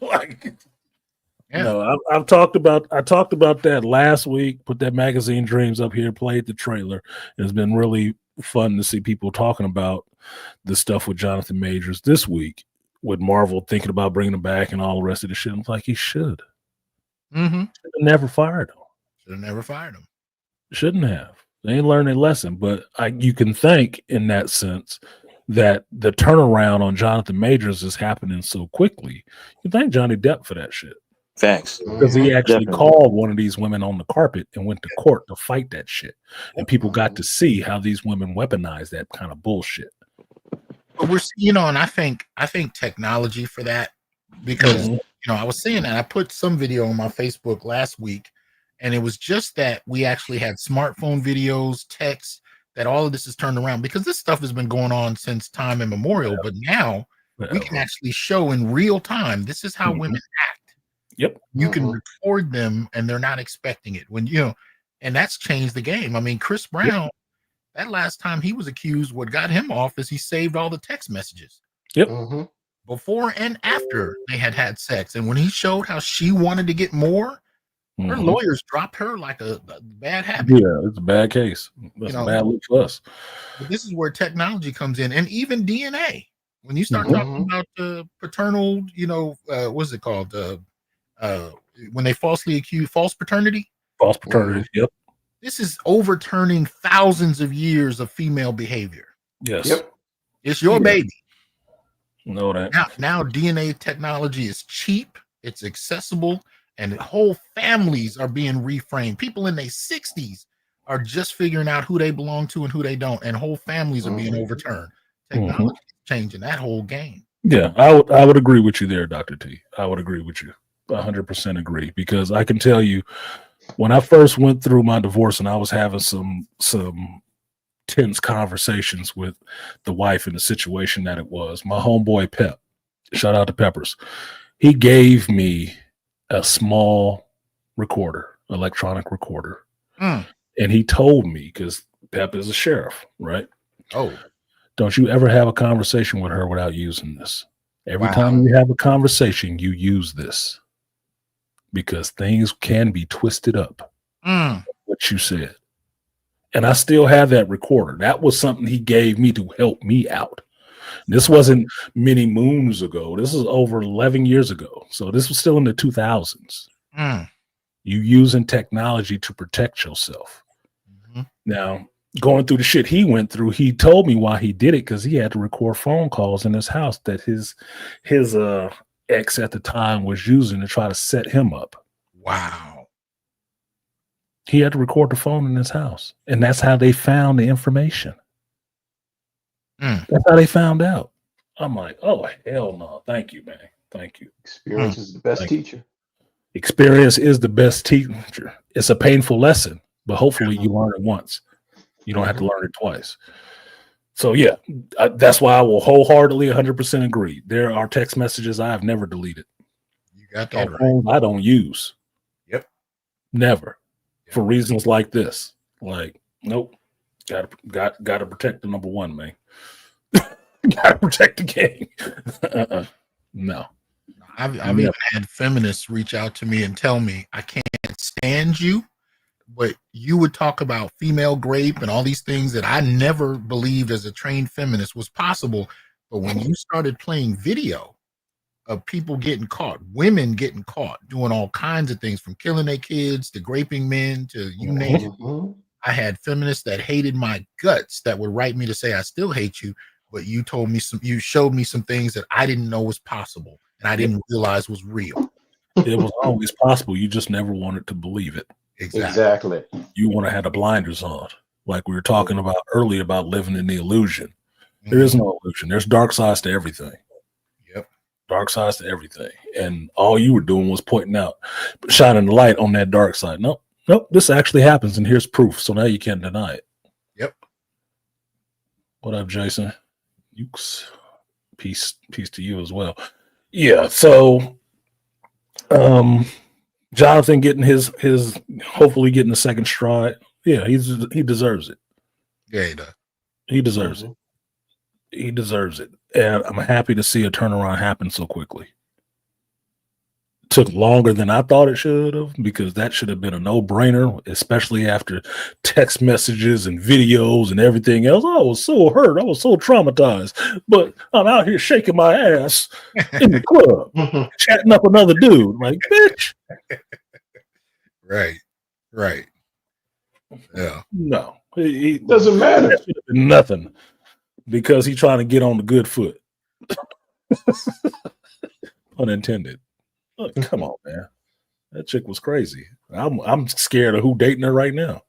Yeah. No, I talked about that last week. Put that Magazine Dreams up here. Played the trailer. It's been really fun to see people talking about the stuff with Jonathan Majors this week, with Marvel thinking about bringing him back and all the rest of the shit. I'm like, he should. Mm-hmm. Should have never fired him. Shouldn't have. They ain't learned their lesson. But you can thank in that sense that the turnaround on Jonathan Majors is happening so quickly. You thank Johnny Depp for that shit. Facts. Because he actually called one of these women on the carpet and went to court to fight that shit. And people got to see how these women weaponize that kind of bullshit. But we're, and I think technology for that, because, I was saying that I put some video on my Facebook last week, and it was just that we actually had smartphone videos, texts, that all of this is turned around, because this stuff has been going on since time immemorial. But now we can actually show in real time, this is how women act. Yep. You can record them and they're not expecting it and that's changed the game. I mean, Chris Brown, that last time he was accused, what got him off is he saved all the text messages. Yep. Before and after they had sex. And when he showed how she wanted to get more, Her lawyers dropped her like a bad habit. Yeah, it's a bad case. That's a bad look for us. But this is where technology comes in, and even DNA. When you start talking about the paternal, what's it called? When they falsely accuse false paternity. False paternity. Yep. This is overturning thousands of years of female behavior. Yes. Yep. It's your baby. Know that. Now DNA technology is cheap, it's accessible, and whole families are being reframed. People in their 60s are just figuring out who they belong to and who they don't, and whole families are being overturned. Technology is changing that whole game. Yeah, I would agree with you there, Dr. T. I would agree with you. 100% agree, because I can tell you, when I first went through my divorce and I was having some tense conversations with the wife in the situation that it was, my homeboy Pep, shout out to Peppers, he gave me a small recorder, electronic recorder. And he told me, because Pep is a sheriff, right? Oh, don't you ever have a conversation with her without using this. Every time you have a conversation, you use this, because things can be twisted up. What you said. And I still have that recorder. That was something he gave me to help me out. This wasn't many moons ago. This is over 11 years ago. So this was still in the 2000s. You using technology to protect yourself. Now, going through the shit he went through, he told me why he did it, because he had to record phone calls in his house that his ex at the time was using to try to set him up. Wow. He had to record the phone in his house, and that's how they found the information. That's how they found out. I'm like, oh, hell no. Thank you, man. Thank you. Experience is the best teacher. Experience is the best teacher. It's a painful lesson, but hopefully you learn it once. You don't have to learn it twice. So, yeah, that's why I will wholeheartedly 100% agree. There are text messages I have never deleted. You got that right. I don't use. Yep. Never. For reasons like this. Like, nope. Gotta protect the number one, man. Gotta protect the game. No. I've even had feminists reach out to me and tell me, I can't stand you, but you would talk about female grape and all these things that I never believed as a trained feminist was possible. But when you started playing video of people getting caught, women getting caught, doing all kinds of things, from killing their kids to raping men to you name it. I had feminists that hated my guts that would write me to say, I still hate you, but you showed me some things that I didn't know was possible and I didn't realize was real. It was always possible. You just never wanted to believe it. Exactly. You want to have the blinders on, like we were talking about earlier about living in the illusion. There is no illusion. There's dark sides to everything. Dark sides to everything. And all you were doing was pointing out, shining the light on that dark side. Nope, this actually happens, and here's proof. So now you can't deny it. Yep. What up, Jason? Peace to you as well. Yeah, so Jonathan getting his hopefully getting the second stride. Yeah, he deserves it. Yeah, he does. He deserves it. He deserves it. And I'm happy to see a turnaround happen so quickly. It took longer than I thought it should have, because that should have been a no-brainer, especially after text messages and videos and everything else. I was so hurt. I was so traumatized. But I'm out here shaking my ass in the club, chatting up another dude. Like, bitch. Right. Yeah. No. It doesn't matter. That should have been nothing. Because he's trying to get on the good foot. Unintended. Look, come on, man. That chick was crazy. I'm scared of who dating her right now.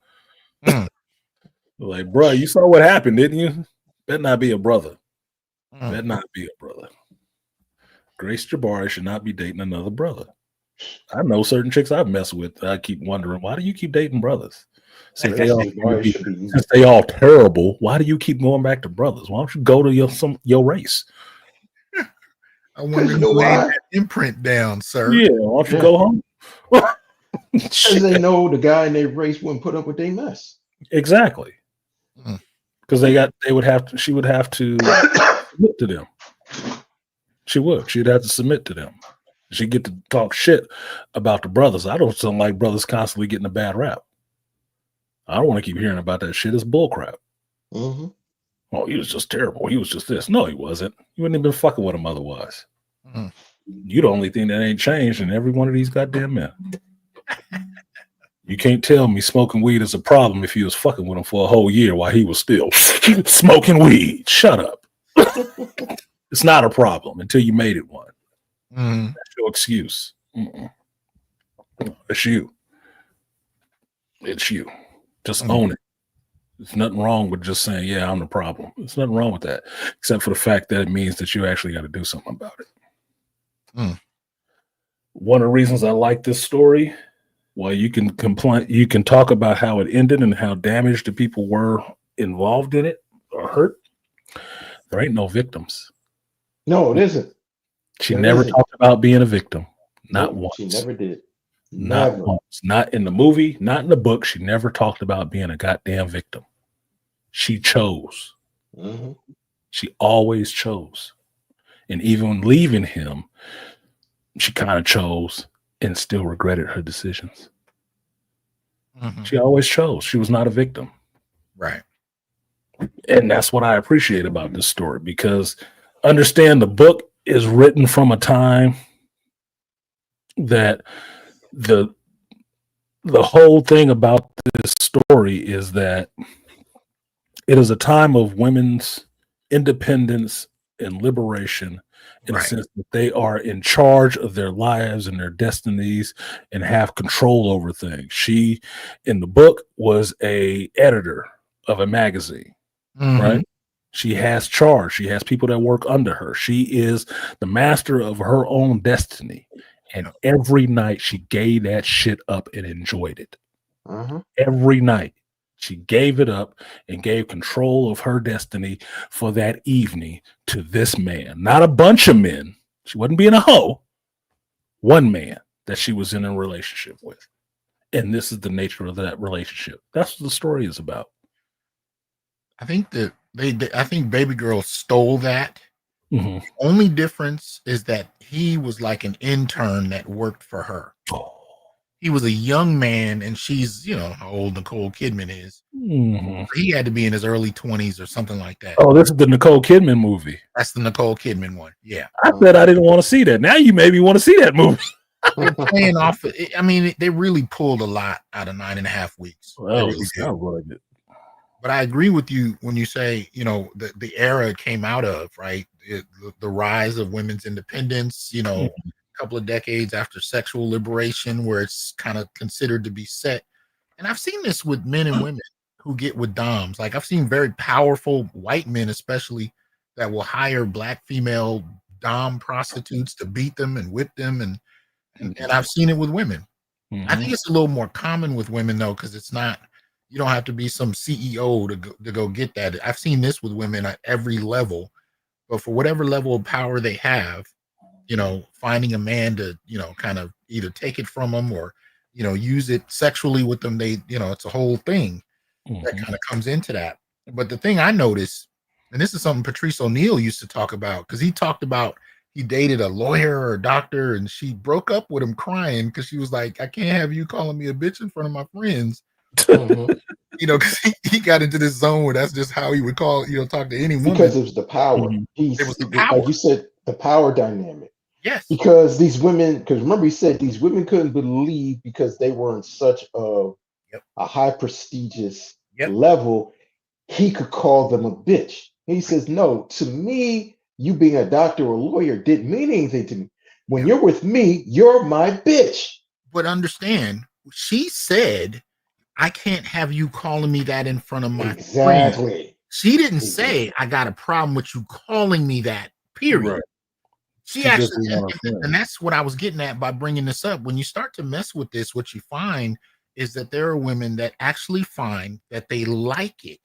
Like, bro, you saw what happened, didn't you? Better not be a brother. Better not be a brother. Grace Jabari should not be dating another brother. I know certain chicks I've messed with. I keep wondering, why do you keep dating brothers? Since they all terrible, why do you keep going back to brothers? Why don't you go to your race? I wonder who laid that imprint down, sir. Yeah, why don't you go home? Because they know the guy in their race wouldn't put up with their mess. Exactly. Because she would have to submit to them. She'd have to submit to them. She get to talk shit about the brothers. I don't sound like brothers constantly getting a bad rap. I don't want to keep hearing about that shit. It's bullcrap. Mm-hmm. Oh, he was just terrible. He was just this. No, he wasn't. You wouldn't have been fucking with him otherwise. Mhm. You the only thing that ain't changed in every one of these goddamn men. You can't tell me smoking weed is a problem if you was fucking with him for a whole year while he was still smoking weed. Shut up. It's not a problem until you made it one. Mhm. That's your excuse. It's you. It's you. Just own it. There's nothing wrong with just saying, yeah, I'm the problem. There's nothing wrong with that, except for the fact that it means that you actually got to do something about it. One of the reasons I like this story, well, you can complain, you can talk about how it ended and how damaged the people were involved in it or hurt. There ain't no victims. No, it isn't. She never talked about being a victim. Not once. She never did. Not once. Not in the movie, not in the book. She never talked about being a goddamn victim. She chose. Mm-hmm. She always chose. And even leaving him, she kind of chose and still regretted her decisions. Mm-hmm. She always chose. She was not a victim. Right. And that's what I appreciate about this story, because understand the book is written from a time that the whole thing about this story is that it is a time of women's independence and liberation in a sense that they are in charge of their lives and their destinies and have control over things. She, in the book, was a editor of a magazine, right? She has charge. She has people that work under her. She is the master of her own destiny. And every night she gave that shit up and enjoyed it. Every night she gave it up and gave control of her destiny for that evening to this man. Not a bunch of men. She wasn't being a hoe. One man that she was in a relationship with. And this is the nature of that relationship. That's what the story is about. I think that I think Baby Girl stole that. Mm-hmm. The only difference is that he was like an intern that worked for her. He was a young man, and she's, you know, how old Nicole Kidman is. Mm-hmm. He had to be in his early 20s or something like that. Oh, this is the Nicole Kidman movie. That's the Nicole Kidman one. Yeah. I said I didn't want to see that. Now you made me want to see that movie. They're playing off. I mean, they really pulled a lot out of 9.5 weeks. Well, really sounds really good. But I agree with you when you say, you know, the era it came out of, right? The rise of women's independence, you know, a couple of decades after sexual liberation, where it's kind of considered to be set. And I've seen this with men and women who get with doms. Like I've seen very powerful white men, especially, that will hire black female dom prostitutes to beat them and whip them. And I've seen it with women. I think it's a little more common with women, though, because it's not, you don't have to be some CEO to go get that. I've seen this with women at every level, but for whatever level of power they have, you know, finding a man to, you know, kind of either take it from them or, you know, use it sexually with them. They, you know, it's a whole thing that kind of comes into that. But the thing I noticed, and this is something Patrice O'Neal used to talk about, because he talked about he dated a lawyer or a doctor, and she broke up with him crying because she was like, I can't have you calling me a bitch in front of my friends. You know, because he got into this zone where that's just how he would call, you know, talk to any woman. Because it was the power. It was the power. Like you said, the power dynamic. Yes. Because these women, because remember he said these women couldn't believe because they were in such a high prestigious level, he could call them a bitch. He says, no, to me, you being a doctor or lawyer didn't mean anything to me. When you're with me, you're my bitch. But understand, she said, I can't have you calling me that in front of my friends. She didn't say I got a problem with you calling me that, period. Right. She actually, and that's what I was getting at by bringing this up. When you start to mess with this, what you find is that there are women that actually find that they like it.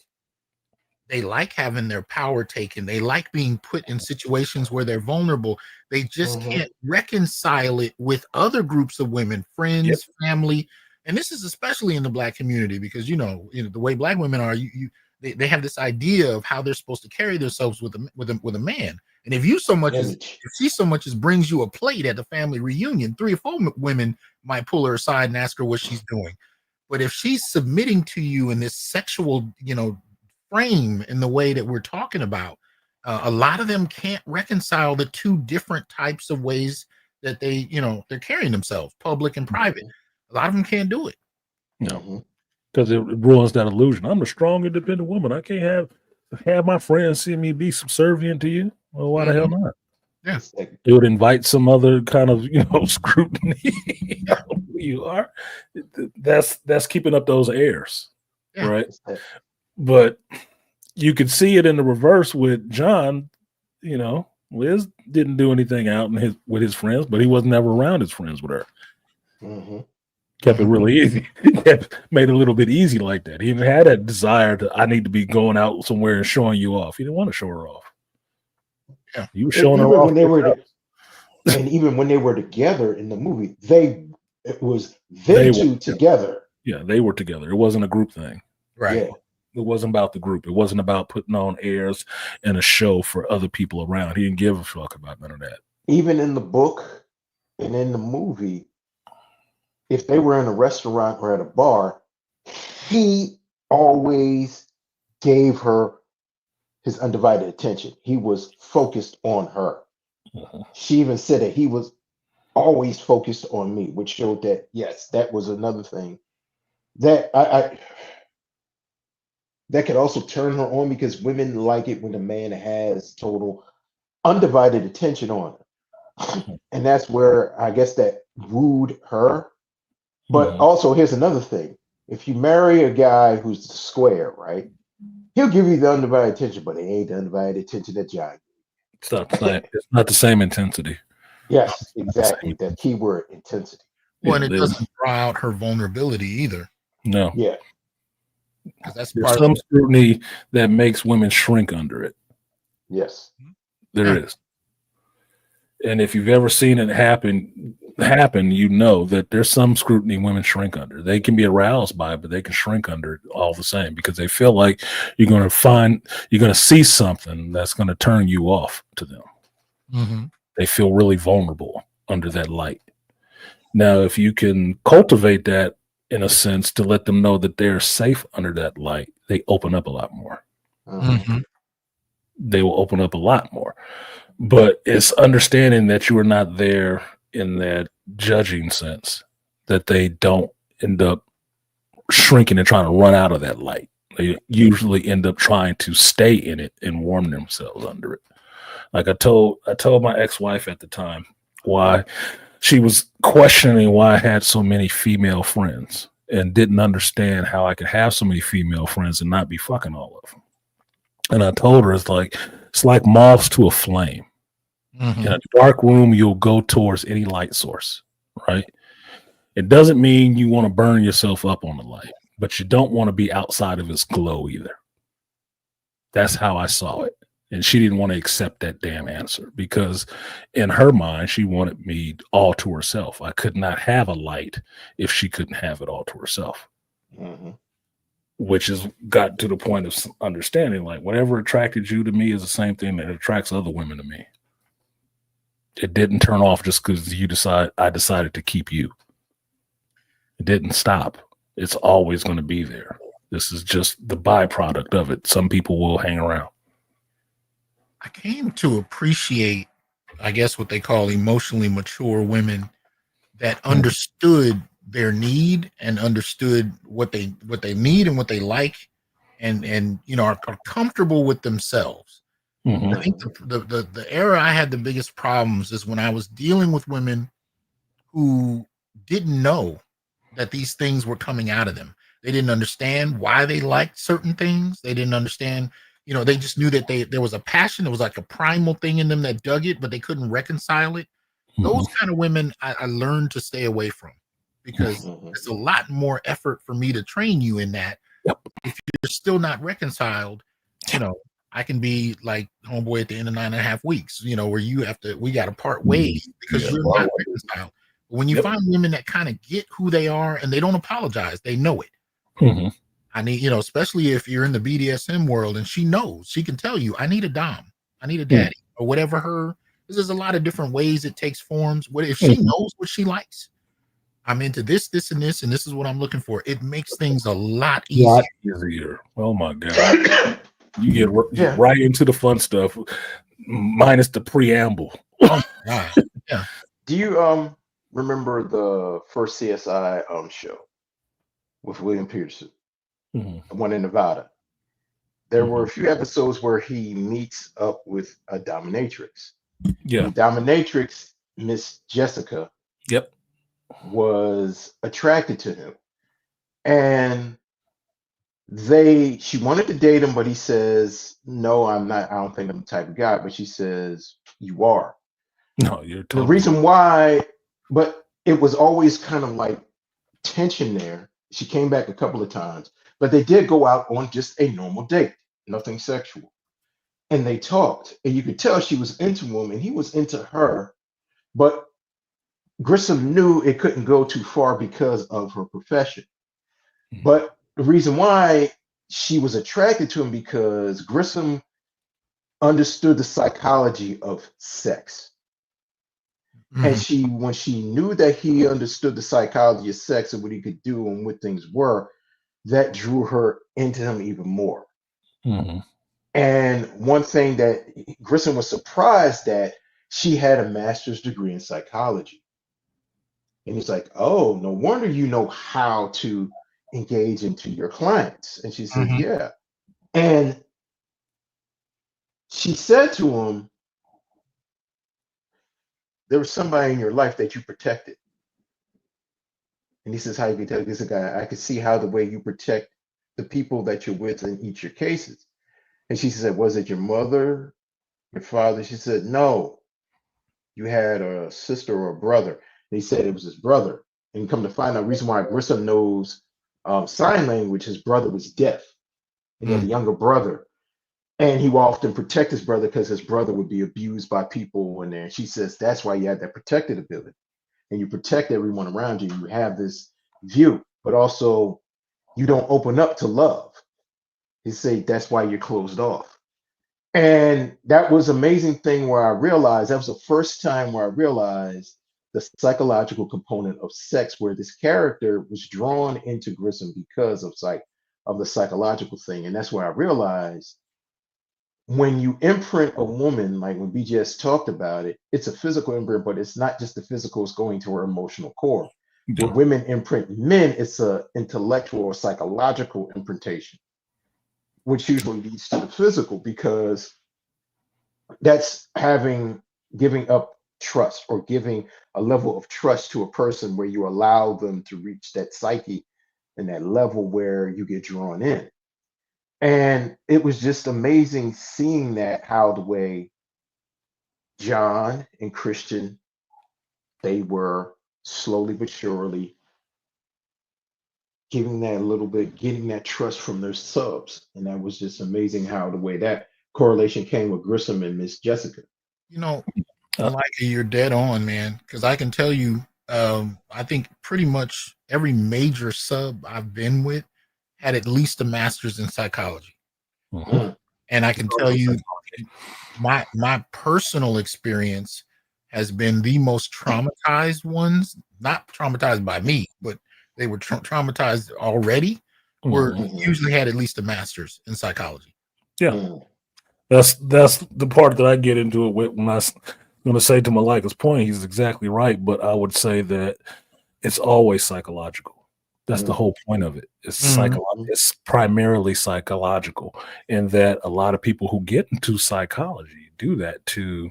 They like having their power taken. They like being put in situations where they're vulnerable. They just can't reconcile it with other groups of women, friends, family. And this is especially in the Black community, because, you know, the way Black women are, they have this idea of how they're supposed to carry themselves with a man. And if you so much as if she so much as brings you a plate at the family reunion, 3 or 4 women might pull her aside and ask her what she's doing. But if she's submitting to you in this sexual, frame in the way that we're talking about, a lot of them can't reconcile the 2 different types of ways that they're carrying themselves, public and private. A lot of them can't do it. No, because it ruins that illusion. I'm a strong, independent woman. I can't have my friends see me be subservient to you. Well, why the hell not? Yeah, it would invite some other kind of scrutiny on who you are. That's keeping up those airs, right? But you could see it in the reverse with John. Liz didn't do anything out with his friends, but he wasn't ever around his friends with her. Kept it really easy. Made it a little bit easy like that. He even had that desire I need to be going out somewhere and showing you off. He didn't want to show her off. Yeah, you were showing her off. And even when they were together in the movie, it was them two together. Yeah, they were together. It wasn't a group thing. Right. Yeah. It wasn't about the group. It wasn't about putting on airs and a show for other people around. He didn't give a fuck about none of that. Even in the book and in the movie, if they were in a restaurant or at a bar, he always gave her his undivided attention. He was focused on her. She even said that he was always focused on me, which showed that, yes, that was another thing that I that could also turn her on, because women like it when a man has total undivided attention on her. And that's where I guess that wooed her. But also, here's another thing. If you marry a guy who's square, right, he'll give you the undivided attention, but it ain't the undivided attention that John. It's not the same intensity. Yes, exactly. That keyword, intensity. Well, and it doesn't draw out her vulnerability either. No. Yeah. That's There's some scrutiny that makes women shrink under it. Yes. There is. And if you've ever seen it happen, you know that there's some scrutiny women shrink under. They can be aroused by it, but they can shrink under it all the same, because they feel like you're going to see something that's going to turn you off to them. They feel really vulnerable under that light. Now, if you can cultivate that in a sense to let them know that they're safe under that light, they open up a lot more. They will open up a lot more. But it's understanding that you are not there in that judging sense, that they don't end up shrinking and trying to run out of that light. They usually end up trying to stay in it and warm themselves under it. Like I told my ex-wife at the time why she was questioning why I had so many female friends and didn't understand how I could have so many female friends and not be fucking all of them. And I told her it's like moths to a flame. In a dark room, you'll go towards any light source, right? It doesn't mean you want to burn yourself up on the light, but you don't want to be outside of its glow either. That's how I saw it. And she didn't want to accept that damn answer, because in her mind, she wanted me all to herself. I could not have a light if she couldn't have it all to herself. Which has got to the point of understanding, like, whatever attracted you to me is the same thing that attracts other women to me. It didn't turn off just because I decided to keep you. It didn't stop. It's always going to be there. This is just the byproduct of it. Some people will hang around. I came to appreciate, I guess, what they call emotionally mature women that understood their need and understood what they need and what they like, and are comfortable with themselves. I think the era I had the biggest problems is when I was dealing with women who didn't know that these things were coming out of them. They didn't understand why they liked certain things. They didn't understand, they just knew that there was a passion. There was like a primal thing in them that dug it, but they couldn't reconcile it. Those kind of women I learned to stay away from, because it's a lot more effort for me to train you in that. If you're still not reconciled, I can be like homeboy at the end of 9.5 weeks, where we got to part ways because you're not reconciled. But when you find women that kind of get who they are and they don't apologize, they know it. I need, especially if you're in the BDSM world and she knows, she can tell you, I need a dom, I need a daddy, or whatever there's a lot of different ways it takes forms. What if she knows what she likes? I'm into this, and this is what I'm looking for. It makes things a lot easier. Oh my God. You get right into the fun stuff, minus the preamble. Oh my God. Yeah. Do you remember the first CSI show with William Peterson, the one in Nevada? There were a few episodes where he meets up with a dominatrix. Yeah. The dominatrix, Miss Jessica, was attracted to him. And she wanted to date him, but he says, no, I'm not. I don't think I'm the type of guy. But she says, you are. No, you're totally. The reason why, but it was always kind of like tension there. She came back a couple of times, but they did go out on just a normal date, nothing sexual. And they talked, and you could tell she was into him and he was into her. But Grissom knew it couldn't go too far because of her profession. But the reason why she was attracted to him because Grissom understood the psychology of sex. And when she knew that he understood the psychology of sex and what he could do and what things were, that drew her into him even more. And one thing that Grissom was surprised that she had a master's degree in psychology. And he's like, oh, no wonder you know how to engage into your clients. And she said, yeah. And she said to him, there was somebody in your life that you protected. And he says, how you can tell this guy, I can see how the way you protect the people that you're with in each of your cases. And she said, was it your mother, your father? She said, no, you had a sister or a brother. And he said it was his brother. And come to find out, the reason why Grissom knows sign language, his brother was deaf. And he had a younger brother. And he would often protect his brother because his brother would be abused by people. And she says, that's why you had that protected ability. And you protect everyone around you. You have this view, but also you don't open up to love. He say that's why you're closed off. And that was an amazing thing where I realized, that was the first time where I realized the psychological component of sex, where this character was drawn into Grissom because of the psychological thing. And that's where I realized when you imprint a woman, like when BGS talked about it, it's a physical imprint, but it's not just the physical, it's going to her emotional core. When women imprint men, it's a intellectual or psychological imprintation, which usually leads to the physical, because that's giving up trust, or giving a level of trust to a person where you allow them to reach that psyche and that level where you get drawn in. And it was just amazing seeing that, how the way John and Christian, they were slowly but surely giving that trust from their subs. And that was just amazing how the way that correlation came with Grissom and Miss Jessica. Malika, you're dead on, man. Because I can tell you, I think pretty much every major sub I've been with had at least a master's in psychology. And I can tell you, my personal experience has been the most traumatized ones, not traumatized by me, but they were traumatized already, were usually had at least a master's in psychology. Yeah. That's the part that I get into it with when I'm going to say to Malika's point, he's exactly right, but I would say that it's always psychological. That's the whole point of it. It's it's primarily psychological, and that a lot of people who get into psychology do that to,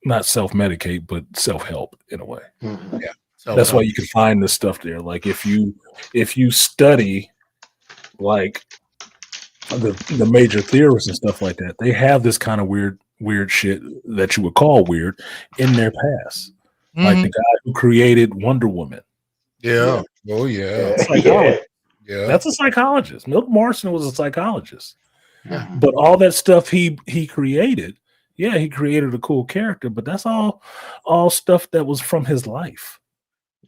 not self-medicate, but self-help in a way. Yeah. That's why you can find this stuff there. Like if you study like the major theorists and stuff like that, they have this kind of weird shit that you would call weird in their past. Like the guy who created Wonder Woman. Yeah. Oh yeah. Yeah. That's a psychologist. Milton Morrison was a psychologist. Yeah. But all that stuff he created, he created a cool character, but that's all stuff that was from his life.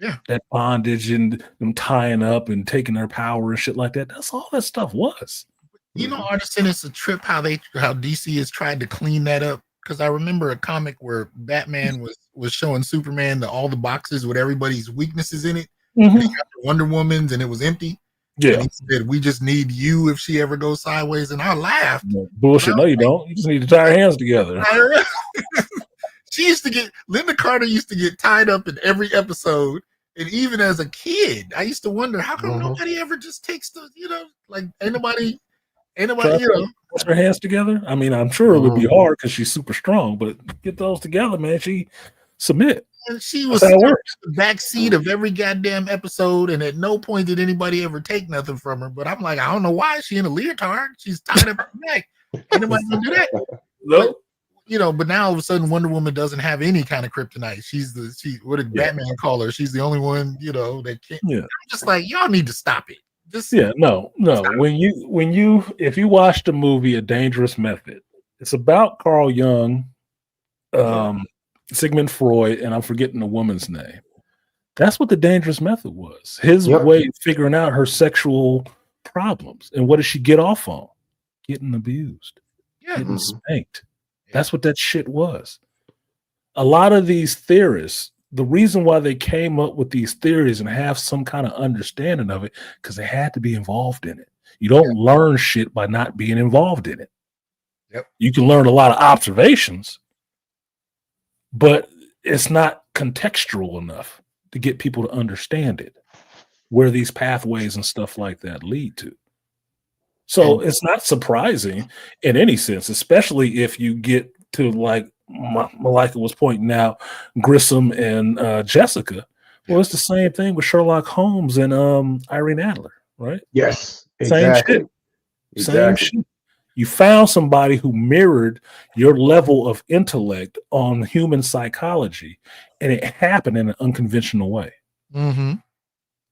Yeah. That bondage and them tying up and taking their power and shit like that. That's all that stuff was. You know, Artisan, it's a trip how DC has tried to clean that up. Because I remember a comic where Batman was showing Superman all the boxes with everybody's weaknesses in it. And he got the Wonder Woman's and it was empty. Yeah. And he said, "We just need you if she ever goes sideways." And I laughed. No, bullshit. No, you don't. You just need to tie your hands together. Linda Carter used to get tied up in every episode. And even as a kid, I used to wonder, how come nobody ever just takes the, like anybody, put her hands together. I mean, I'm sure it would be hard because she's super strong, but get those together, man. She submit. And she was in the back seat of every goddamn episode, and at no point did anybody ever take nothing from her. But I'm like, I don't know why she's in a leotard. She's tied up her neck. Anybody can do that? No. But now all of a sudden Wonder Woman doesn't have any kind of kryptonite. What did Batman call her? She's the only one, that can't. Yeah. I'm just like, y'all need to stop it. No. If you watch the movie A Dangerous Method, it's about Carl Jung, Sigmund Freud, and I'm forgetting the woman's name. That's what The Dangerous Method was. His way of figuring out her sexual problems. And what does she get off on? Getting abused, getting spanked. That's what that shit was. A lot of these theorists, the reason why they came up with these theories and have some kind of understanding of it, because they had to be involved in it. You don't learn shit by not being involved in it. Yep. You can learn a lot of observations, but it's not contextual enough to get people to understand it, where these pathways and stuff like that lead to. So it's not surprising in any sense, especially if you get to, like Malika was pointing out, Grissom and Jessica. Well, it's the same thing with Sherlock Holmes and Irene Adler, right? Yes, exactly. Same shit. You found somebody who mirrored your level of intellect on human psychology, and it happened in an unconventional way. Mm-hmm.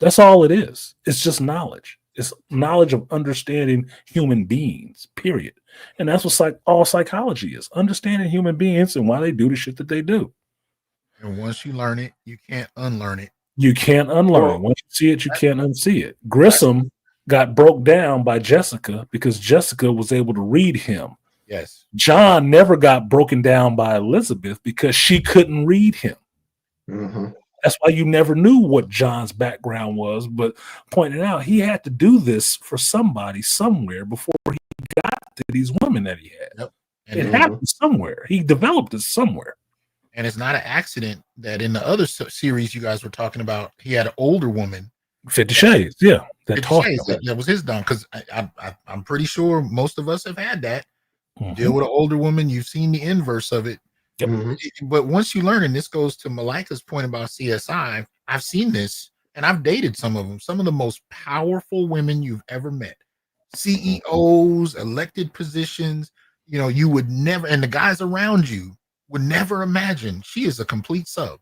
That's all it is. It's just knowledge. It's knowledge of understanding human beings, period. And that's what all psychology is, understanding human beings and why they do the shit that they do. And once you learn it, you can't unlearn it. You can't unlearn it. Once you see it, you can't unsee it. Grissom got broke down by Jessica because Jessica was able to read him. Yes. John never got broken down by Elizabeth because she couldn't read him. Mm-hmm. That's why you never knew what John's background was, but pointing out he had to do this for somebody somewhere before he got to these women that he had. Yep. It happened somewhere. He developed it somewhere. And it's not an accident that in the other series you guys were talking about, he had an older woman. 50 Shades, yeah. That was his down, because I'm pretty sure most of us have had that. Deal with an older woman, you've seen the inverse of it. Yep. But once you learn, and this goes to Malika's point about CSI, I've seen this, and I've dated some of them. Some of the most powerful women you've ever met. CEOs, elected positions, you would never, and the guys around you would never imagine she is a complete sub.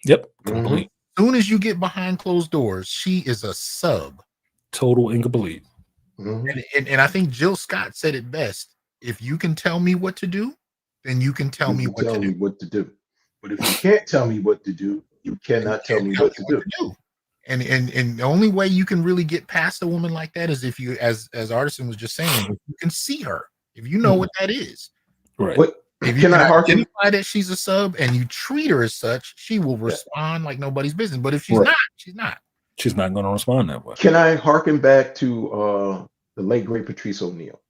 Yep, complete. As soon as you get behind closed doors, she is a sub. Total incomplete. And I think Jill Scott said it best. If you can tell me what to do, then you can tell me what to do. But if you can't tell me what to do, you cannot tell me what to do. And the only way you can really get past a woman like that is if you, as Artisan was just saying, you can see her. If you know what that is. Right. If you can identify that she's a sub and you treat her as such, she will respond like nobody's business. But if she's not, she's not. She's not going to respond that way. Can I harken back to the late great Patrice O'Neal?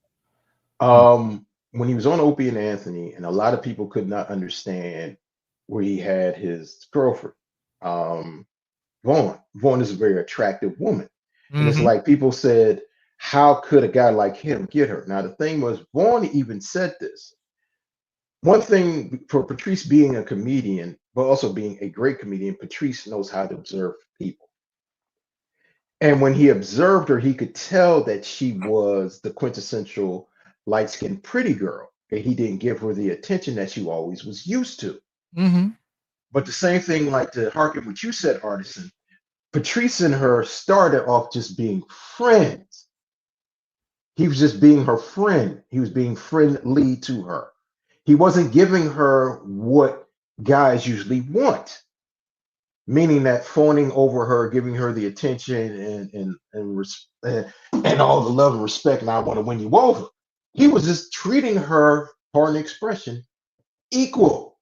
When he was on Opie and Anthony, and a lot of people could not understand where he had his girlfriend, Vaughn. Vaughn is a very attractive woman. And it's like people said, how could a guy like him get her? Now, the thing was, Vaughn even said this. One thing for Patrice being a comedian, but also being a great comedian, Patrice knows how to observe people. And when he observed her, he could tell that she was the quintessential light-skinned pretty girl, and he didn't give her the attention that she always was used to. But the same thing, like to harken what you said, Artisan, Patrice and her started off just being friends. He was just being her friend. He was being friendly to her. He wasn't giving her what guys usually want. meaning that fawning over her, giving her the attention and all the love and respect, and I want to win you over. He was just treating her, pardon the expression, equal.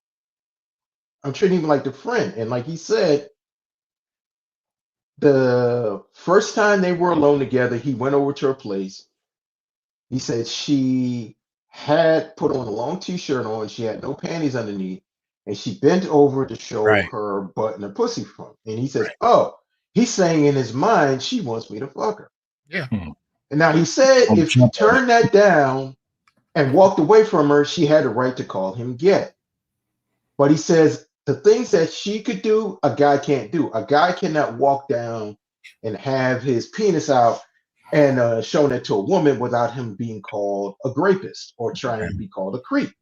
I'm treating him like the friend. And like he said, the first time they were alone together, he went over to her place. He said she had put on a long t-shirt on, she had no panties underneath, and she bent over to show Right. her butt and her pussy front. And he says, oh, he's saying in his mind, she wants me to fuck her. Yeah. And now he said if she turned that down and walked away from her, she had a right to call him gay. But he says the things that she could do, a guy can't do. A guy cannot walk down and have his penis out and shown it to a woman without him being called a rapist or trying to be called a creep.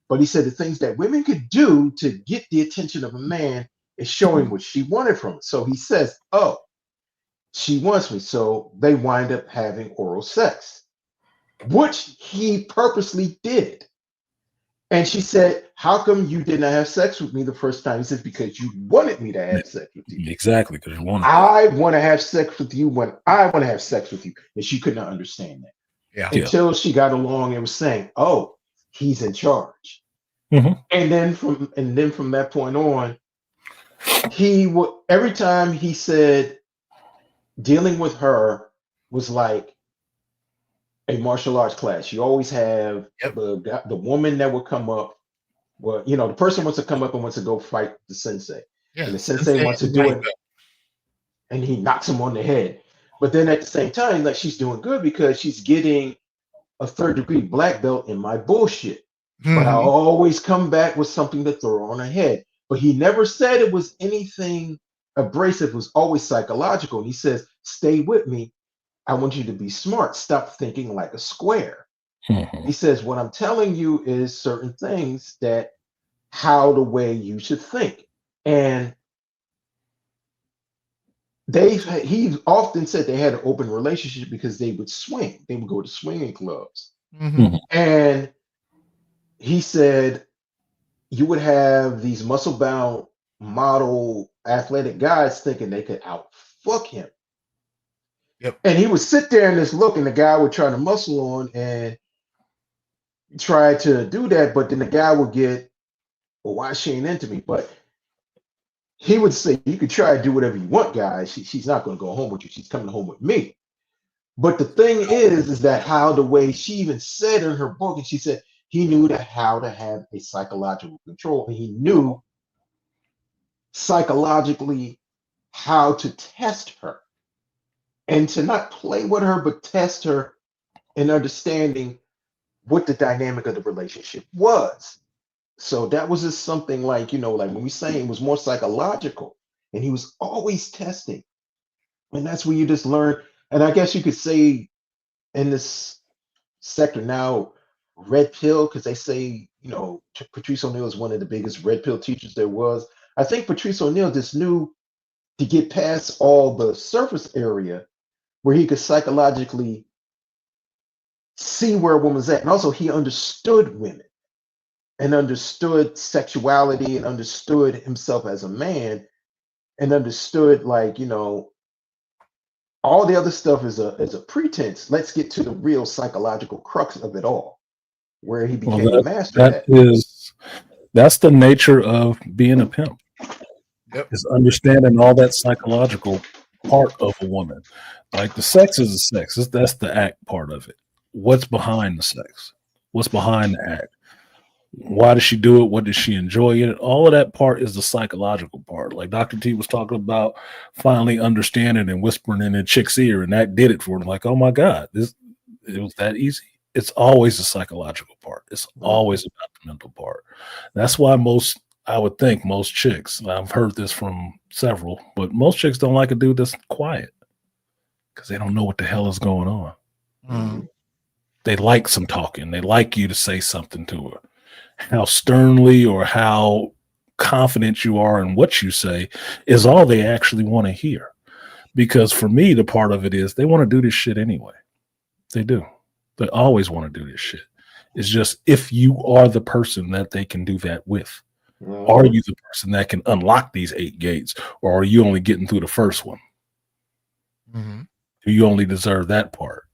But he said the things that women could do to get the attention of a man is showing what she wanted from it. So he says, oh, she wants me. So they wind up having oral sex, which he purposely did. And she said, how come you did not have sex with me the first time? He said, because you wanted me to have sex with you. Exactly, because you wanted. I want to have sex with you when I want to have sex with you. And she could not understand that. Yeah. Until she got along and was saying, oh, he's in charge. Mhm. And then from that point on, he would every time he said dealing with her was like a martial arts class. You always have the woman that would come up. Well, you know, the person wants to come up and wants to go fight the sensei. Yeah. And the sensei wants to do it, and he knocks him on the head. But then at the same time, like, she's doing good because she's getting a 3rd-degree black belt in my bullshit. But I always come back with something to throw on her head. But he never said it was anything abrasive. It was always psychological. And he says, stay with me. I want you to be smart. Stop thinking like a square. He says, what I'm telling you is certain things that how the way you should think. And he often said they had an open relationship because they would swing. They would go to swinging clubs. And he said you would have these muscle-bound model athletic guys thinking they could outfuck him. Yep. And he would sit there and just look, and the guy would try to muscle on and try to do that, but then the guy would get, well, why she ain't into me? But he would say, you could try to do whatever you want, guys. She's not going to go home with you. She's coming home with me. But the thing is that how the way she even said in her book, and she said he knew how to have a psychological control, and he knew psychologically how to test her and to not play with her, but test her in understanding what the dynamic of the relationship was. So that was just something like, you know, like when we say it was more psychological, and he was always testing. And that's where you just learn. And I guess you could say in this sector now, red pill, because they say, you know, Patrice O'Neal is one of the biggest red pill teachers there was. I think Patrice O'Neal just knew to get past all the surface area where he could psychologically see where a woman's at. And also he understood women and understood sexuality and understood himself as a man and understood, like, you know, all the other stuff is a pretense. Let's get to the real psychological crux of it all, where he became a master at. That's the nature of being a pimp. Yep. Is understanding all that psychological part of a woman. Like the sex is the sex. That's the act part of it. What's behind the sex? What's behind the act? Why does she do it? What does she enjoy it? All of that part is the psychological part. Like Dr. T was talking about finally understanding and whispering in a chick's ear, and that did it for him. Like, oh my God, it was that easy. It's always the psychological part. It's always about the mental part. That's why I would think most chicks, I've heard this from several, but most chicks don't like a dude that's quiet because they don't know what the hell is going on. They like some talking. They like you to say something to her. How sternly or how confident you are in what you say is all they actually want to hear. Because for me, the part of it is they want to do this shit anyway. They do. They always want to do this shit. It's just if you are the person that they can do that with. Are you the person that can unlock these 8 gates, or are you only getting through the first one? Do you only deserve that part?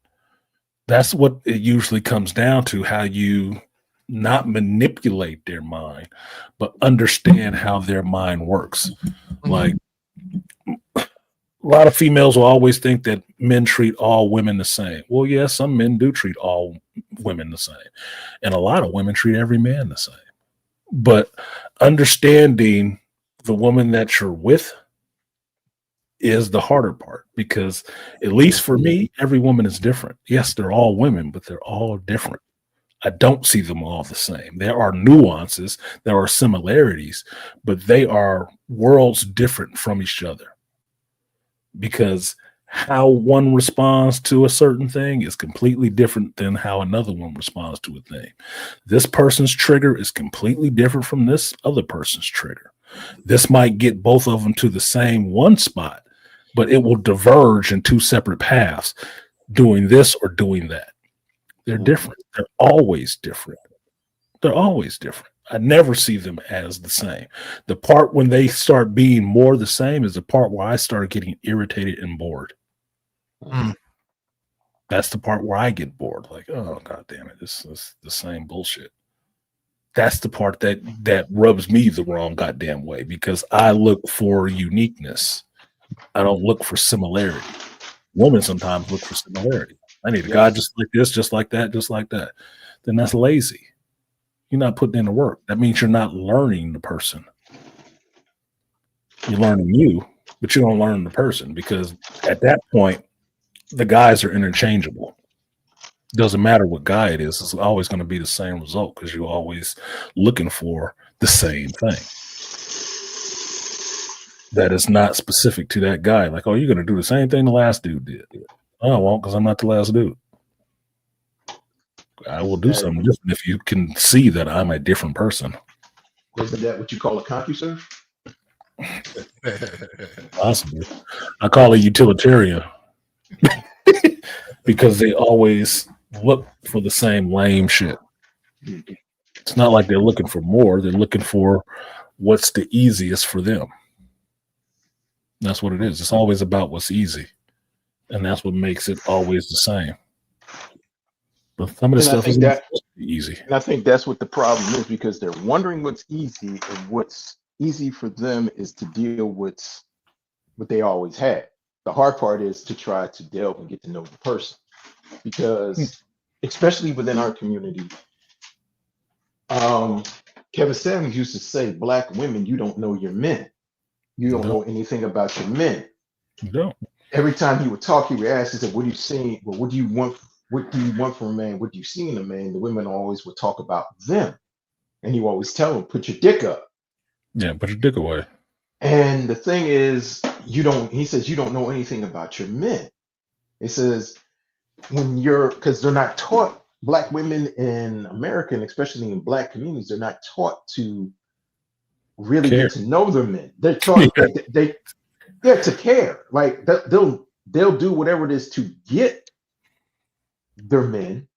That's what it usually comes down to, how you not manipulate their mind, but understand how their mind works. Like, a lot of females will always think that men treat all women the same. Well, yeah, some men do treat all women the same. And a lot of women treat every man the same. But understanding the woman that you're with is the harder part, because at least for me, every woman is different. Yes, they're all women, but they're all different. I don't see them all the same. There are nuances, there are similarities, but they are worlds different from each other, because how one responds to a certain thing is completely different than how another one responds to a thing. This person's trigger is completely different from this other person's trigger. This might get both of them to the same one spot, but it will diverge in 2 separate paths, doing this or doing that. They're different. They're always different. They're always different. I never see them as the same. The part when they start being more the same is the part where I start getting irritated and bored. That's the part where I get bored. Like, oh, God damn it. This is the same bullshit. That's the part that rubs me the wrong goddamn way, because I look for uniqueness. I don't look for similarity. Women sometimes look for similarity. I need a guy just like this, just like that, just like that. Then that's lazy. You're not putting in the work. That means you're not learning the person. You're learning you, but you don't learn the person, because at that point, the guys are interchangeable. Doesn't matter what guy it is. It's always going to be the same result, because you're always looking for the same thing. That is not specific to that guy. Like, oh, you're going to do the same thing the last dude did. I won't, because I'm not the last dude. I will do something different if you can see that I'm a different person. Isn't that what you call a CompuServe? Possibly. I call it utilitarian. Because they always look for the same lame shit. It's not like they're looking for more. They're looking for what's the easiest for them. That's what it is. It's always about what's easy. And that's what makes it always the same. But some of the stuff is easy. And I think that's what the problem is, because they're wondering what's easy, and what's easy for them is to deal with what they always had. The hard part is to try to delve and get to know the person, because especially within our community, Kevin Samuels used to say, "Black women, you don't know your men. You don't know anything about your men." No. Every time he would talk, he would ask, he said, "What are you seeing? Well, what do you want? What do you want from a man? What do you see in a man?" The women always would talk about them, and he would always tell them, "Put your dick up." Yeah, put your dick away. And the thing is, he says, you don't know anything about your men. He says, because they're not taught, Black women in America, and especially in Black communities, they're not taught to really get to know their men. They're taught to care. Like they'll do whatever it is to get their men,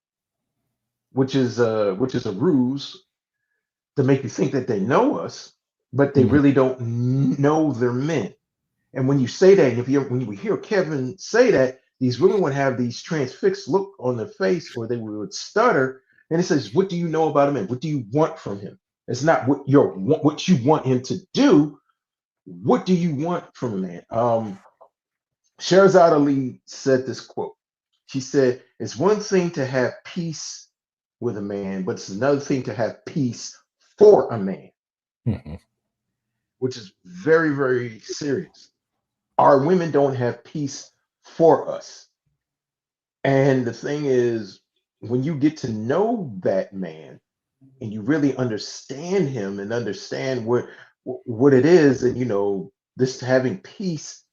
which is a ruse to make you think that they know us, but they really don't know their men. And when you say that, when you hear Kevin say that, these women would have these transfixed look on their face, or they would stutter. And it says, "What do you know about a man? What do you want from him?" It's not what you want him to do. What do you want from a man? Sherazad Ali said this quote. She said, "It's one thing to have peace with a man, but it's another thing to have peace for a man," which is very, very serious. Our women don't have peace for us. And the thing is, when you get to know that man and you really understand him and understand what it is, and this having peace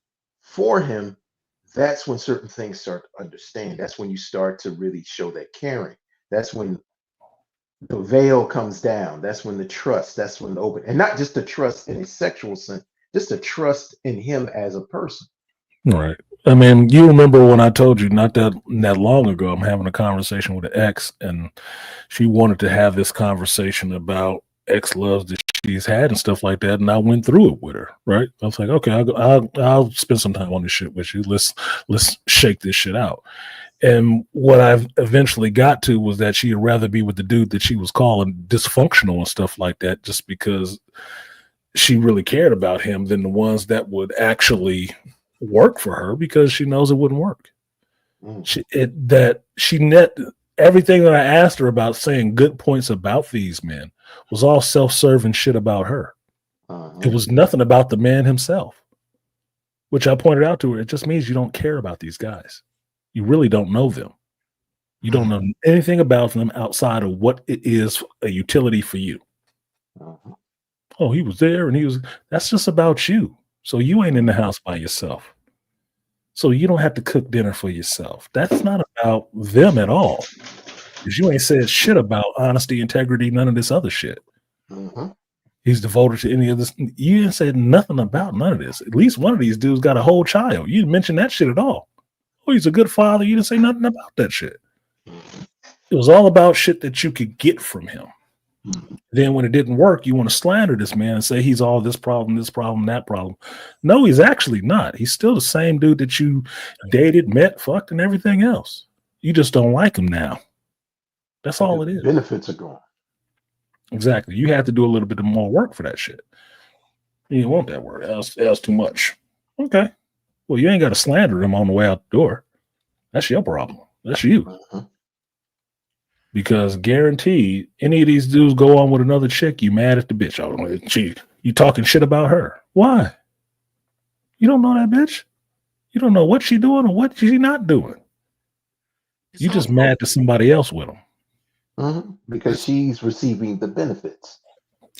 for him, that's when certain things start to understand. That's when you start to really show that caring. That's when the veil comes down. That's when the trust, that's when the open, and not just the trust in a sexual sense, just the trust in him as a person. Right. I mean, you remember when I told you not that long ago, I'm having a conversation with an ex, and she wanted to have this conversation about X loves this she's had and stuff like that, and I went through it with her. Right? I was like, okay, I'll spend some time on this shit with you. Let's shake this shit out. And what I've eventually got to was that she'd rather be with the dude that she was calling dysfunctional and stuff like that, just because she really cared about him, than the ones that would actually work for her, because she knows it wouldn't work. Everything that I asked her about, saying good points about these men, was all self-serving shit about her. It was nothing about the man himself, which I pointed out to her. It just means you don't care about these guys. You really don't know them. You don't know anything about them outside of what it is a utility for you. Oh, he was there and that's just about you. So you ain't in the house by yourself. So you don't have to cook dinner for yourself. That's not about them at all. Because you ain't said shit about honesty, integrity, none of this other shit. He's devoted to any of this. You didn't say nothing about none of this. At least one of these dudes got a whole child. You didn't mention that shit at all. Oh, he's a good father. You didn't say nothing about that shit. It was all about shit that you could get from him. Then when it didn't work, you want to slander this man and say he's all this problem, that problem. No, he's actually not. He's still the same dude that you dated, met, fucked, and everything else. You just don't like him now. That's all it is. Benefits are gone. Exactly. You have to do a little bit more work for that shit. You don't want that work. That's too much. Okay. Well, you ain't got to slander him on the way out the door. That's your problem. That's you. Because guaranteed, any of these dudes go on with another chick, you mad at the bitch. Oh, you talking shit about her. Why? You don't know that bitch. You don't know what she doing or what she not doing. You just mad to somebody else with them. Because she's receiving the benefits.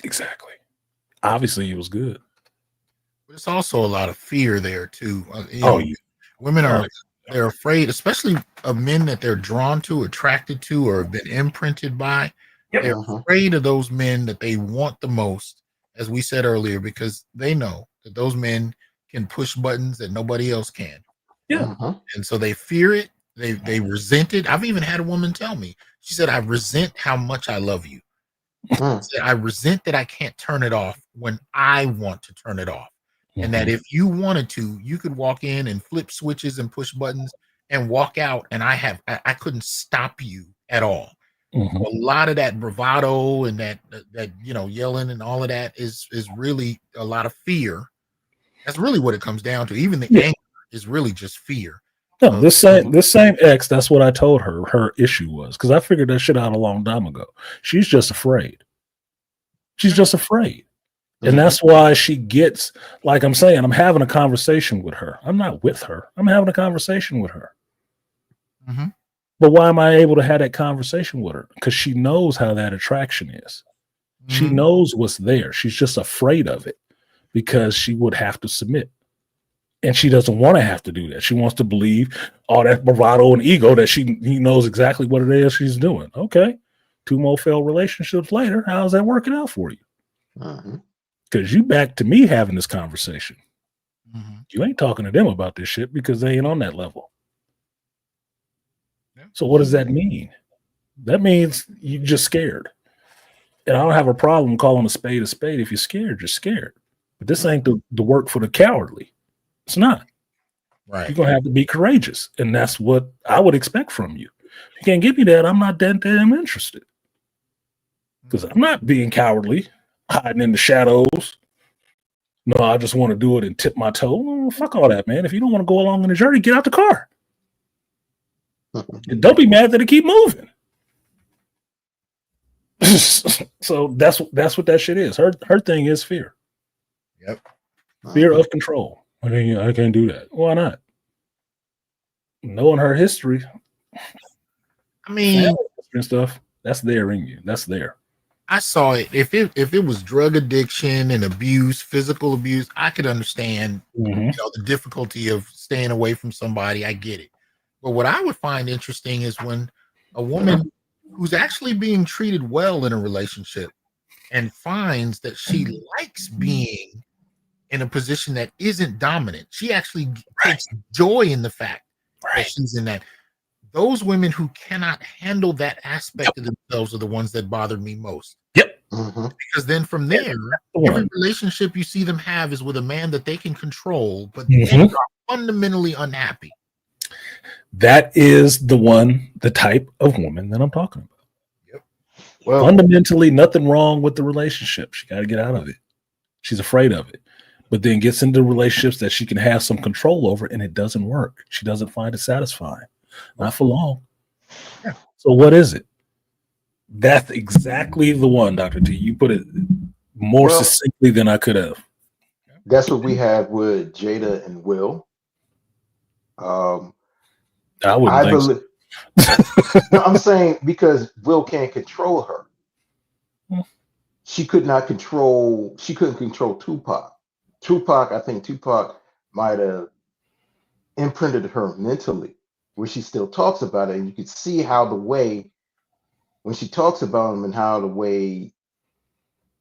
Exactly. Obviously, it was good. But it's also a lot of fear there too. Women they're afraid, especially of men that they're drawn to, attracted to, or have been imprinted by. They're afraid of those men that they want the most, as we said earlier, because they know that those men can push buttons that nobody else can. Yeah. And so they fear it. They resent it. I've even had a woman tell me, she said, I resent how much I love you. I resent that I can't turn it off when I want to turn it off. And that if you wanted to, you could walk in and flip switches and push buttons and walk out, and I couldn't stop you at all. A lot of that bravado and that yelling and all of that is really a lot of fear. That's really what it comes down to. Even the anger is really just fear. No, this same ex, that's what I told her. Her issue was, because I figured that shit out a long time ago. She's just afraid. She's just afraid. And that's why she gets, like I'm saying, I'm having a conversation with her. I'm not with her. I'm having a conversation with her. But why am I able to have that conversation with her? Because she knows how that attraction is. She knows what's there. She's just afraid of it because she would have to submit. And she doesn't want to have to do that. She wants to believe all that bravado and ego that he knows exactly what it is she's doing. Okay. 2 more failed relationships later. How's that working out for you? Because you back to me having this conversation. You ain't talking to them about this shit because they ain't on that level. So what does that mean? That means you're just scared. And I don't have a problem calling a spade a spade. If you're scared, you're scared. But this ain't the work for the cowardly. It's not. Right. You're going to have to be courageous. And that's what I would expect from you. If you can't give me that, I'm not that damn interested. Because I'm not being cowardly, hiding in the shadows. No, I just want to do it and tip my toe. Oh, fuck all that, man. If you don't want to go along in the journey, get out the car. And don't be mad that it keep moving. So that's what that shit is. Her thing is fear. Yep. Fear of control. I can't do that. Why not? Knowing her history. I mean, and stuff. That's there in you. That's there. I saw it. If it was drug addiction and abuse, physical abuse, I could understand the difficulty of staying away from somebody. I get it. But what I would find interesting is when a woman who's actually being treated well in a relationship and finds that she likes being in a position that isn't dominant. She actually takes joy in the fact that she's in that. Those women who cannot handle that aspect of themselves are the ones that bother me most. Yep. Because then from there, every relationship you see them have is with a man that they can control, but they are fundamentally unhappy. That is the type of woman that I'm talking about. Yep. Well, fundamentally, nothing wrong with the relationship. She got to get out of it. She's afraid of it, but then gets into relationships that she can have some control over, and it doesn't work. She doesn't find it satisfying, not for long. Yeah. So what is it? That's exactly the one, Dr. T. You put it more succinctly than I could have. That's what we have with Jada and Will. I wouldn't think so. No, I'm saying because Will can't control her. She couldn't control Tupac. I think Tupac might have imprinted her mentally, where she still talks about it. And you could see how the way when she talks about him and how the way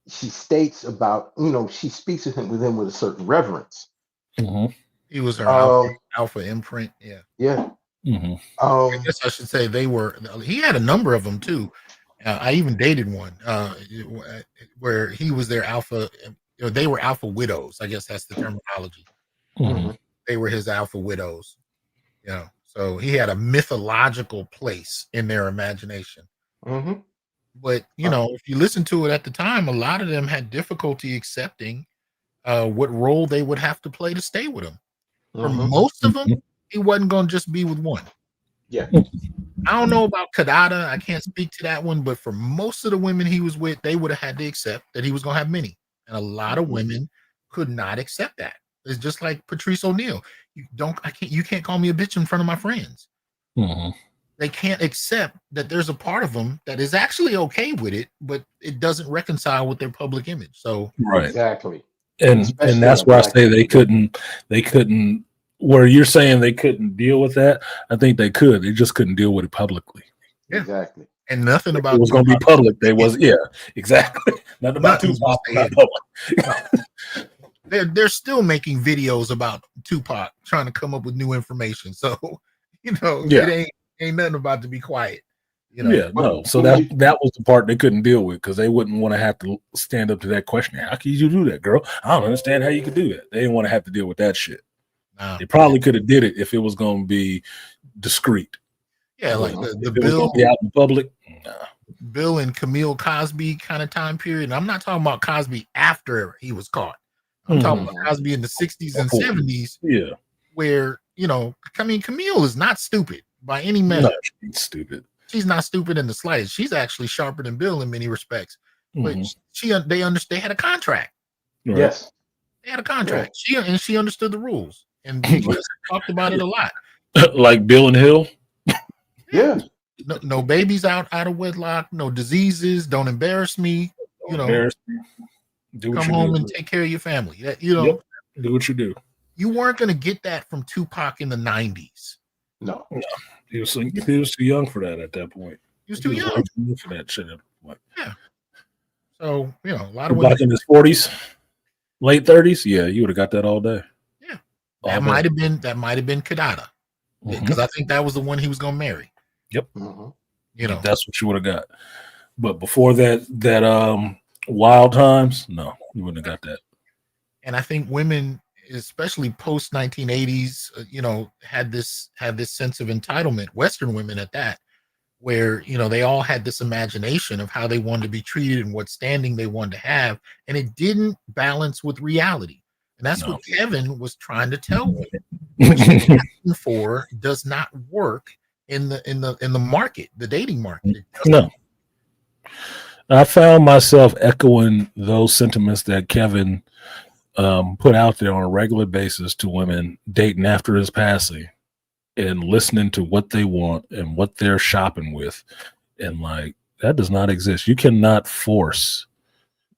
she states about, she speaks to him with a certain reverence. He was her alpha imprint. Yeah. Yeah. I guess I should say he had a number of them too. I even dated one where he was their alpha. They were alpha widows. I guess that's the terminology. They were his alpha widows. So he had a mythological place in their imagination. But if you listen to it at the time, a lot of them had difficulty accepting what role they would have to play to stay with him. For most of them, he wasn't going to just be with one. Yeah. I don't know about Kadada. I can't speak to that one, but for most of the women he was with, they would have had to accept that he was going to have many. And a lot of women could not accept that. It's just like Patrice O'Neal. You can't call me a bitch in front of my friends. They can't accept that there's a part of them that is actually okay with it, but it doesn't reconcile with their public image. So exactly. And that's why I say they couldn't where you're saying they couldn't deal with that. I think they could. They just couldn't deal with it publicly. Yeah. Exactly. And nothing about it was going to be public. Exactly. Nothing about Tupac. They're still making videos about Tupac, trying to come up with new information. So, it ain't nothing about to be quiet. So that was the part they couldn't deal with because they wouldn't want to have to stand up to that question. How can you do that, girl? I don't understand how you could do that. They didn't want to have to deal with that shit. They probably could have did it if it was going to be discreet. Yeah, like the Bill out in public. Bill and Camille Cosby kind of time period. And I'm not talking about Cosby after he was caught. I'm talking about Cosby in the 60s and 70s. Yeah. Where, Camille is not stupid by any measure. No, she's stupid. She's not stupid in the slightest. She's actually sharper than Bill in many respects. But they had a contract. Right. Yes. They had a contract. Yeah. She understood the rules. And people talked about it a lot. Like Bill and Hill? Yeah. No babies out of wedlock, no diseases, don't embarrass me. Embarrass me. Come home and take care of your family. Do what you do. You weren't going to get that from Tupac in the 90s. No. He was too young for that at that point. He was too young for that shit. Yeah. So, a lot of women in his 40s, late 30s, you would have got that all day. Yeah. That might have been Kadada. Because I think that was the one he was going to marry. Yep. That's what you would have got. But before that Wild Times, no, you wouldn't have got that. And I think women, especially post 1980s, had this sense of entitlement, Western women at that, where, they all had this imagination of how they wanted to be treated and what standing they wanted to have. And it didn't balance with reality. And that's what Kevin was trying to tell women. What you're asking for does not work in the market, the dating market. No. I found myself echoing those sentiments that Kevin put out there on a regular basis to women dating after his passing and listening to what they want and what they're shopping with. And that does not exist. You cannot force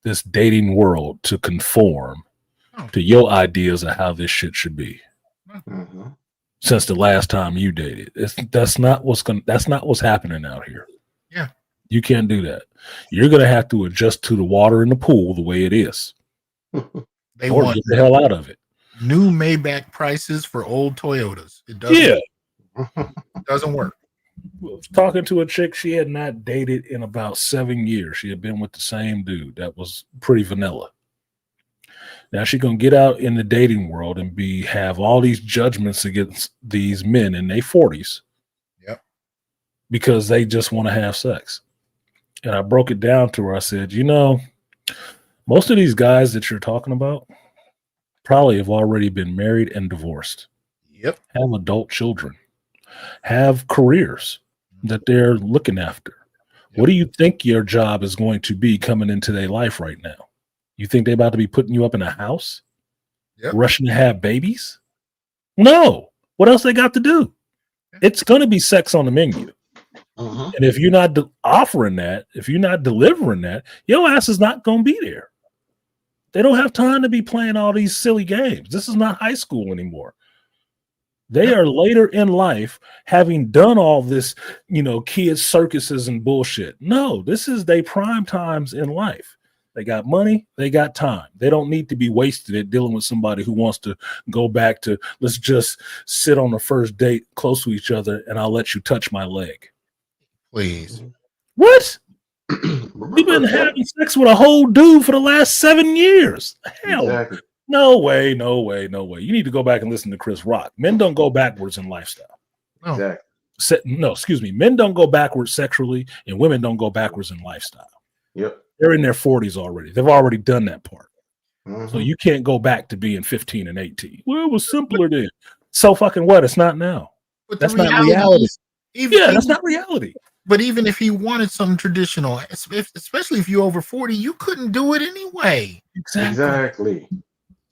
this dating world to conform to your ideas of how this shit should be. Since the last time you dated, that's not what's happening out here. Yeah, you can't do that. You're gonna have to adjust to the water in the pool the way it is. They want get the hell out of it. New Maybach prices for old Toyotas. It doesn't. It doesn't work. talking to a chick she had not dated in about 7 years. She had been with the same dude that was pretty vanilla. Now she's gonna get out in the dating world and have all these judgments against these men in their 40s. Yep. Because they just want to have sex. And I broke it down to her. I said, most of these guys that you're talking about probably have already been married and divorced. Yep. Have adult children. Have careers that they're looking after. Yep. What do you think your job is going to be coming into their life right now? You think they're about to be putting you up in a house? Yep. Rushing to have babies? No. What else they got to do? It's going to be sex on the menu. And if you're not offering that, if you're not delivering that, your ass is not going to be there. They don't have time to be playing all these silly games. This is not high school anymore. They are later in life, having done all this, kids circuses and bullshit. No, this is their prime times in life. They got money, they got time. They don't need to be wasted at dealing with somebody who wants to go back to, let's just sit on the first date close to each other and I'll let you touch my leg. Please. What? We've been having sex with a whole dude for the last 7 years. Hell, exactly. No way. You need to go back and listen to Chris Rock. Men don't go backwards in lifestyle. No. Excuse me. Men don't go backwards sexually, and women don't go backwards in lifestyle. Yep. They're in their 40s already. They've already done that part. So you can't go back to being 15 and 18. Well, it was simpler then. So fucking what? It's not now. But that's not reality. That's not reality. But even if he wanted something traditional, especially if you're over 40, you couldn't do it anyway. Exactly.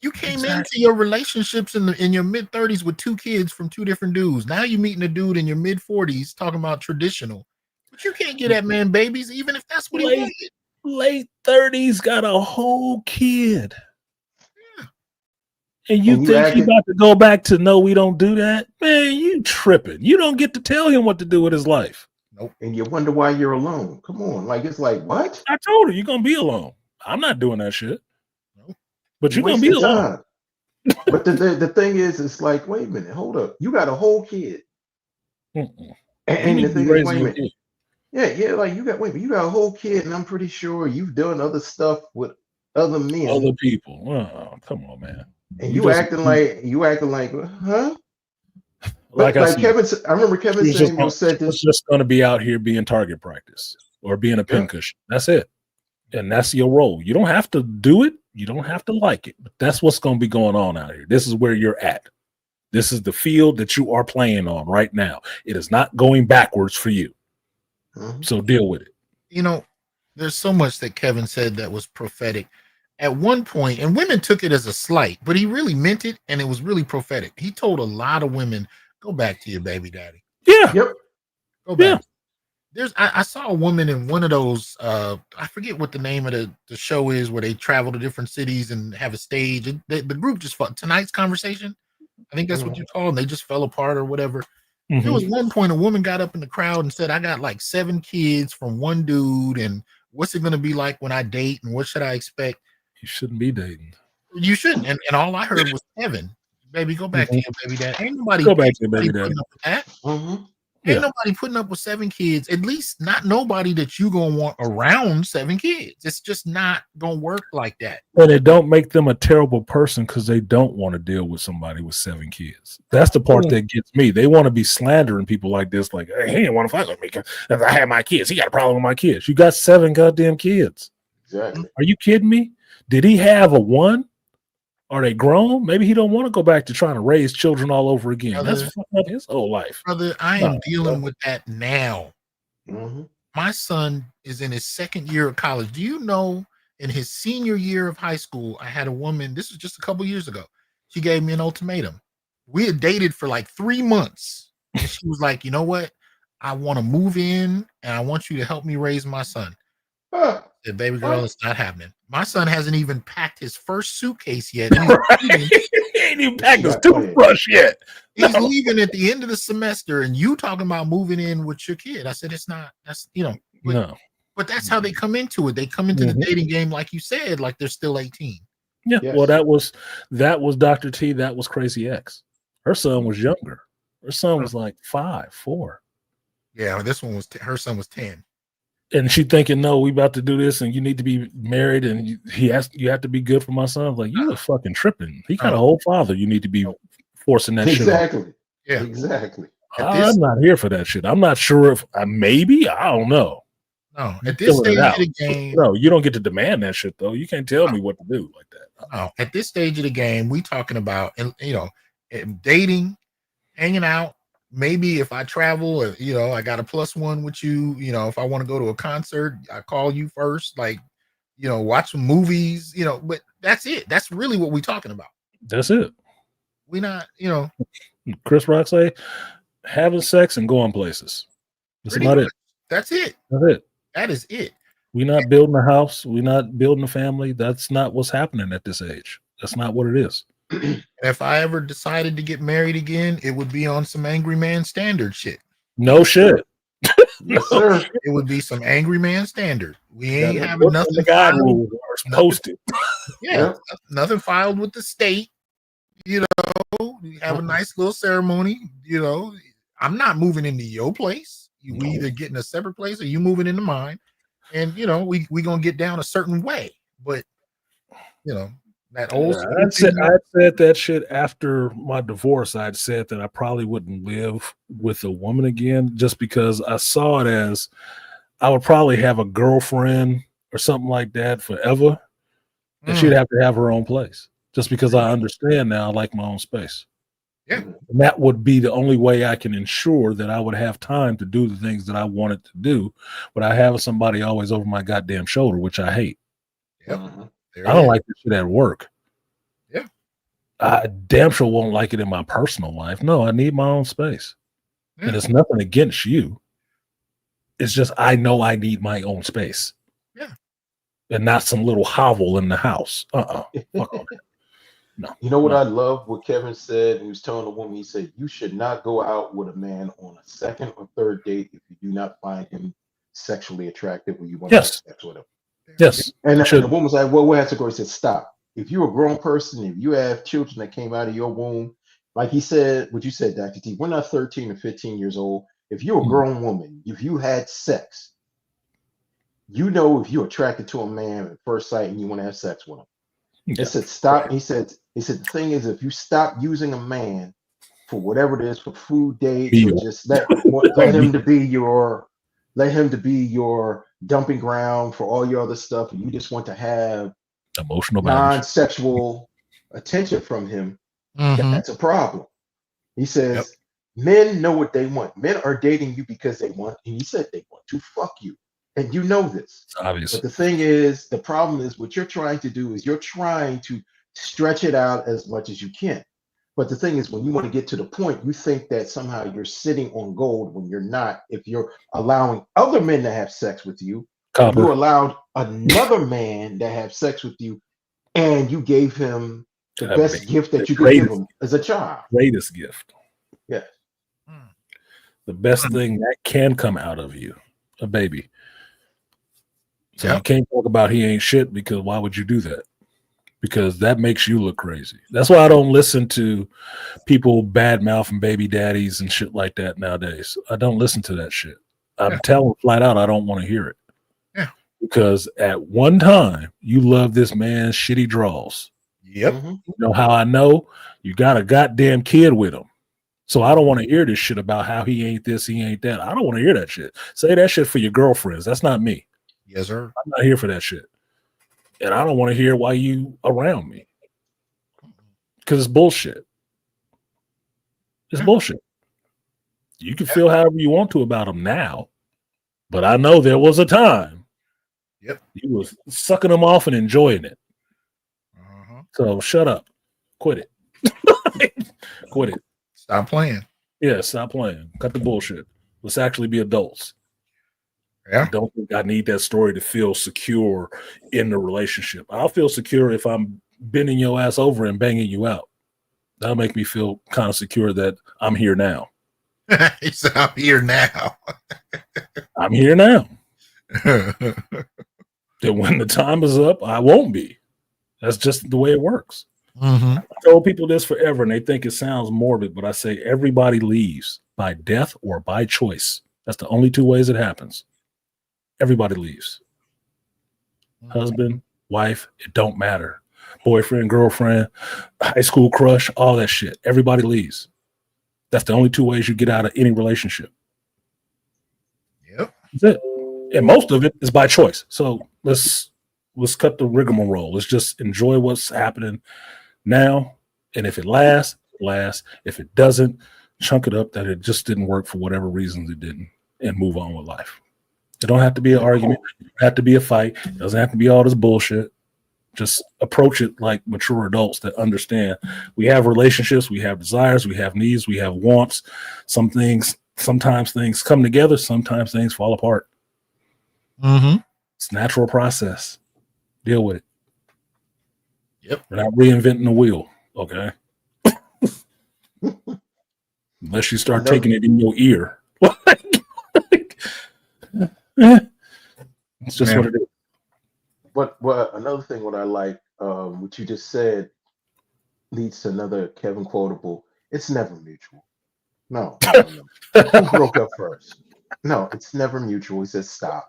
You came into your relationships in your mid 30s with 2 kids from 2 different dudes. Now you're meeting a dude in your mid 40s talking about traditional. But you can't get that man babies, even if that's what he wanted. Late 30s got a whole kid. Yeah. And you think he's about to go back to no, we don't do that? Man, you tripping. You don't get to tell him what to do with his life. Nope. And you wonder why you're alone. Come on. It's like, what? I told her you're going to be alone. I'm not doing that shit. Nope. But you're going to be alone. But the thing is, it's like, wait a minute, hold up. You got a whole kid. And the thing is, wait a minute. Yeah, like you got a whole kid, and I'm pretty sure you've done other stuff with other men. Other people. Oh, come on, man. And you acting like, huh? Like I said, Kevin, I remember Kevin saying it's just going to be out here being target practice or being a pincushion. That's it. And that's your role. You don't have to do it. You don't have to like it. But that's what's going to be going on out here. This is where you're at. This is the field that you are playing on right now. It is not going backwards for you. So deal with it. There's so much that Kevin said that was prophetic. At one point, and women took it as a slight, but he really meant it, and it was really prophetic. He told a lot of women, go back to your baby daddy. Yeah. Yep. Go back. Yeah. I saw a woman in one of those, I forget what the name of the show is, where they travel to different cities and have a stage. And the group just fought. Tonight's Conversation, I think that's what you call it. And they just fell apart or whatever. There was one point a woman got up in the crowd and said, I got like 7 kids from one dude, and what's it going to be like when I date, and what should I expect? You shouldn't be dating. You shouldn't. And all I heard was Kevin, baby, go back to your baby dad. Ain't nobody go back to your baby daddy. Ain't nobody putting up with 7 kids. At least not nobody that you gonna want around 7 kids. It's just not gonna work like that. And it don't make them a terrible person because they don't want to deal with somebody with 7 kids. That's the part that gets me. They want to be slandering people like this, like, hey, he didn't want to fuck with me because if I had my kids, he got a problem with my kids. You got 7 goddamn kids. Exactly. Are you kidding me? Did he have a 1? Are they grown? Maybe he don't want to go back to trying to raise children all over again. Brother, that's fucking up his whole life. Brother, I am dealing with that now. My son is in his 2nd year of college. Do you know, in his senior year of high school, I had a woman, this was just a couple years ago. She gave me an ultimatum. We had dated for like 3 months. And she was like, you know what? I want to move in and I want you to help me raise my son. I said, baby girl, it's not happening. My son hasn't even packed his first suitcase yet. He ain't even packed his toothbrush yet. He's leaving at the end of the semester, and you talking about moving in with your kid. I said, it's not, that's, but that's how they come into it. They come into the dating game, like you said, like they're still 18. Yeah. Yes. Well, that was Dr. T. That was Crazy X. Her son was younger. Her son was like 5, 4. Yeah, this one was her son was 10. And she thinking, no, we about to do this, and you need to be married, and you have to be good for my son. I'm like, you are fucking tripping. He got a whole father. You need to be forcing that shit on. Exactly. Yeah. Exactly. I'm not here for that shit. I'm not sure if maybe I don't know. No, at this stage of the game, no, you don't get to demand that shit though. You can't tell me what to do like that. No, at this stage of the game, we talking about, you know, dating, hanging out. Maybe if I travel, or, you know, I got a +1 with you. You know, if I want to go to a concert, I call you first. Like, you know, watch some movies. You know, but that's it. That's really what we're talking about. That's it. We not, you know. Chris Rock say, having sex and going places. That's about it. That's it. That's it. That is it. We're not building a house. We're not building a family. That's not what's happening at this age. That's not what it is. If I ever decided to get married again, it would be on some Angry Man Standard shit. No shit. Yes, sir. It would be some Angry Man Standard. We ain't having nothing. The guide rules are posted. Yeah, nothing filed with the state. You know, we have a nice little ceremony. You know, I'm not moving into your place. We either get in a separate place or you moving into mine. And you know, we gonna get down a certain way. But you know, that old I said that shit after my divorce. I'd said that I probably wouldn't live with a woman again just because I saw it as I would probably have a girlfriend or something like that forever. And she'd have to have her own place just because I understand now I like my own space. Yeah. And that would be the only way I can ensure that I would have time to do the things that I wanted to do. But I have somebody always over my goddamn shoulder, which I hate. Yep. I don't like this shit at work. Yeah. I damn sure won't like it in my personal life. No, I need my own space. Yeah. And it's nothing against you. It's just I know I need my own space. Yeah. And not some little hovel in the house. Fuck on that. No. You know what I love? What Kevin said. He was telling the woman. He said, "You should not go out with a man on a second or third date if you do not find him sexually attractive, or you want to have sex with him." Yes. And the woman was like, "Well, where has to go?" He said, "Stop. If you're a grown person, if you have children that came out of your womb, like he said, what you said, Dr. T, we're not 13 or 15 years old. If you're a grown woman, if you had sex, you know if you're attracted to a man at first sight and you want to have sex with him." He said, "Stop." He said, the thing is, if you stop using a man for whatever it is, for food dates, or just let him to be your dumping ground for all your other stuff, and you just want to have emotional non-sexual attention from him, that's a problem. He says, men know what they want. Men are dating you because they want, and he said they want to fuck you. And you know this. It's obvious. But the thing is, the problem is what you're trying to do is you're trying to stretch it out as much as you can. But the thing is, when you want to get to the point, you think that somehow you're sitting on gold when you're not. If you're allowing other men to have sex with you, you allowed another man to have sex with you, and you gave him the best gift that you could give him as a child. Greatest gift. Yeah. The best thing that can come out of you, a baby. So you can't talk about he ain't shit, because why would you do that? Because that makes you look crazy. That's why I don't listen to people bad mouthing baby daddies and shit like that nowadays. I don't listen to that shit. I'm telling flat out I don't want to hear it. Yeah. Because at one time you love this man's shitty draws. Yep. You know how I know? You got a goddamn kid with him. So I don't want to hear this shit about how he ain't this, he ain't that. I don't want to hear that shit. Say that shit for your girlfriends. That's not me. Yes, sir. I'm not here for that shit. And I don't want to hear why you around me. Because it's bullshit. It's bullshit. You can feel however you want to about them now. But I know there was a time. Yep. You was sucking them off and enjoying it. So shut up. Quit it. Quit it. Stop playing. Yeah, stop playing. Cut the bullshit. Let's actually be adults. Yeah. I don't think I need that story to feel secure in the relationship. I'll feel secure if I'm bending your ass over and banging you out. That'll make me feel kind of secure that I'm here now. He said, I'm here now. I'm here now. That when the time is up, I won't be. That's just the way it works. I told people this forever, and they think it sounds morbid, but I say everybody leaves by death or by choice. That's the only two ways it happens. Everybody leaves. Husband, wife, it don't matter. Boyfriend, girlfriend, high school crush, all that shit. Everybody leaves. That's the only two ways you get out of any relationship. Yep. That's it. And most of it is by choice. So let's cut the rigmarole. Let's just enjoy what's happening now. And if it lasts, lasts. If it doesn't, chunk it up that it just didn't work for whatever reasons it didn't, and move on with life. It don't have to be an argument. It don't have to be a fight. It doesn't have to be all this bullshit. Just approach it like mature adults that understand we have relationships, we have desires, we have needs, we have wants. Sometimes things come together, sometimes things fall apart. It's a natural process. Deal with it. Yep. We're not reinventing the wheel, okay? Unless you start taking it in your ear. It's just what it is. But another thing, what I like, what you just said, leads to another Kevin quotable. It's never mutual. No. Who broke up first? No, it's never mutual. He says stop.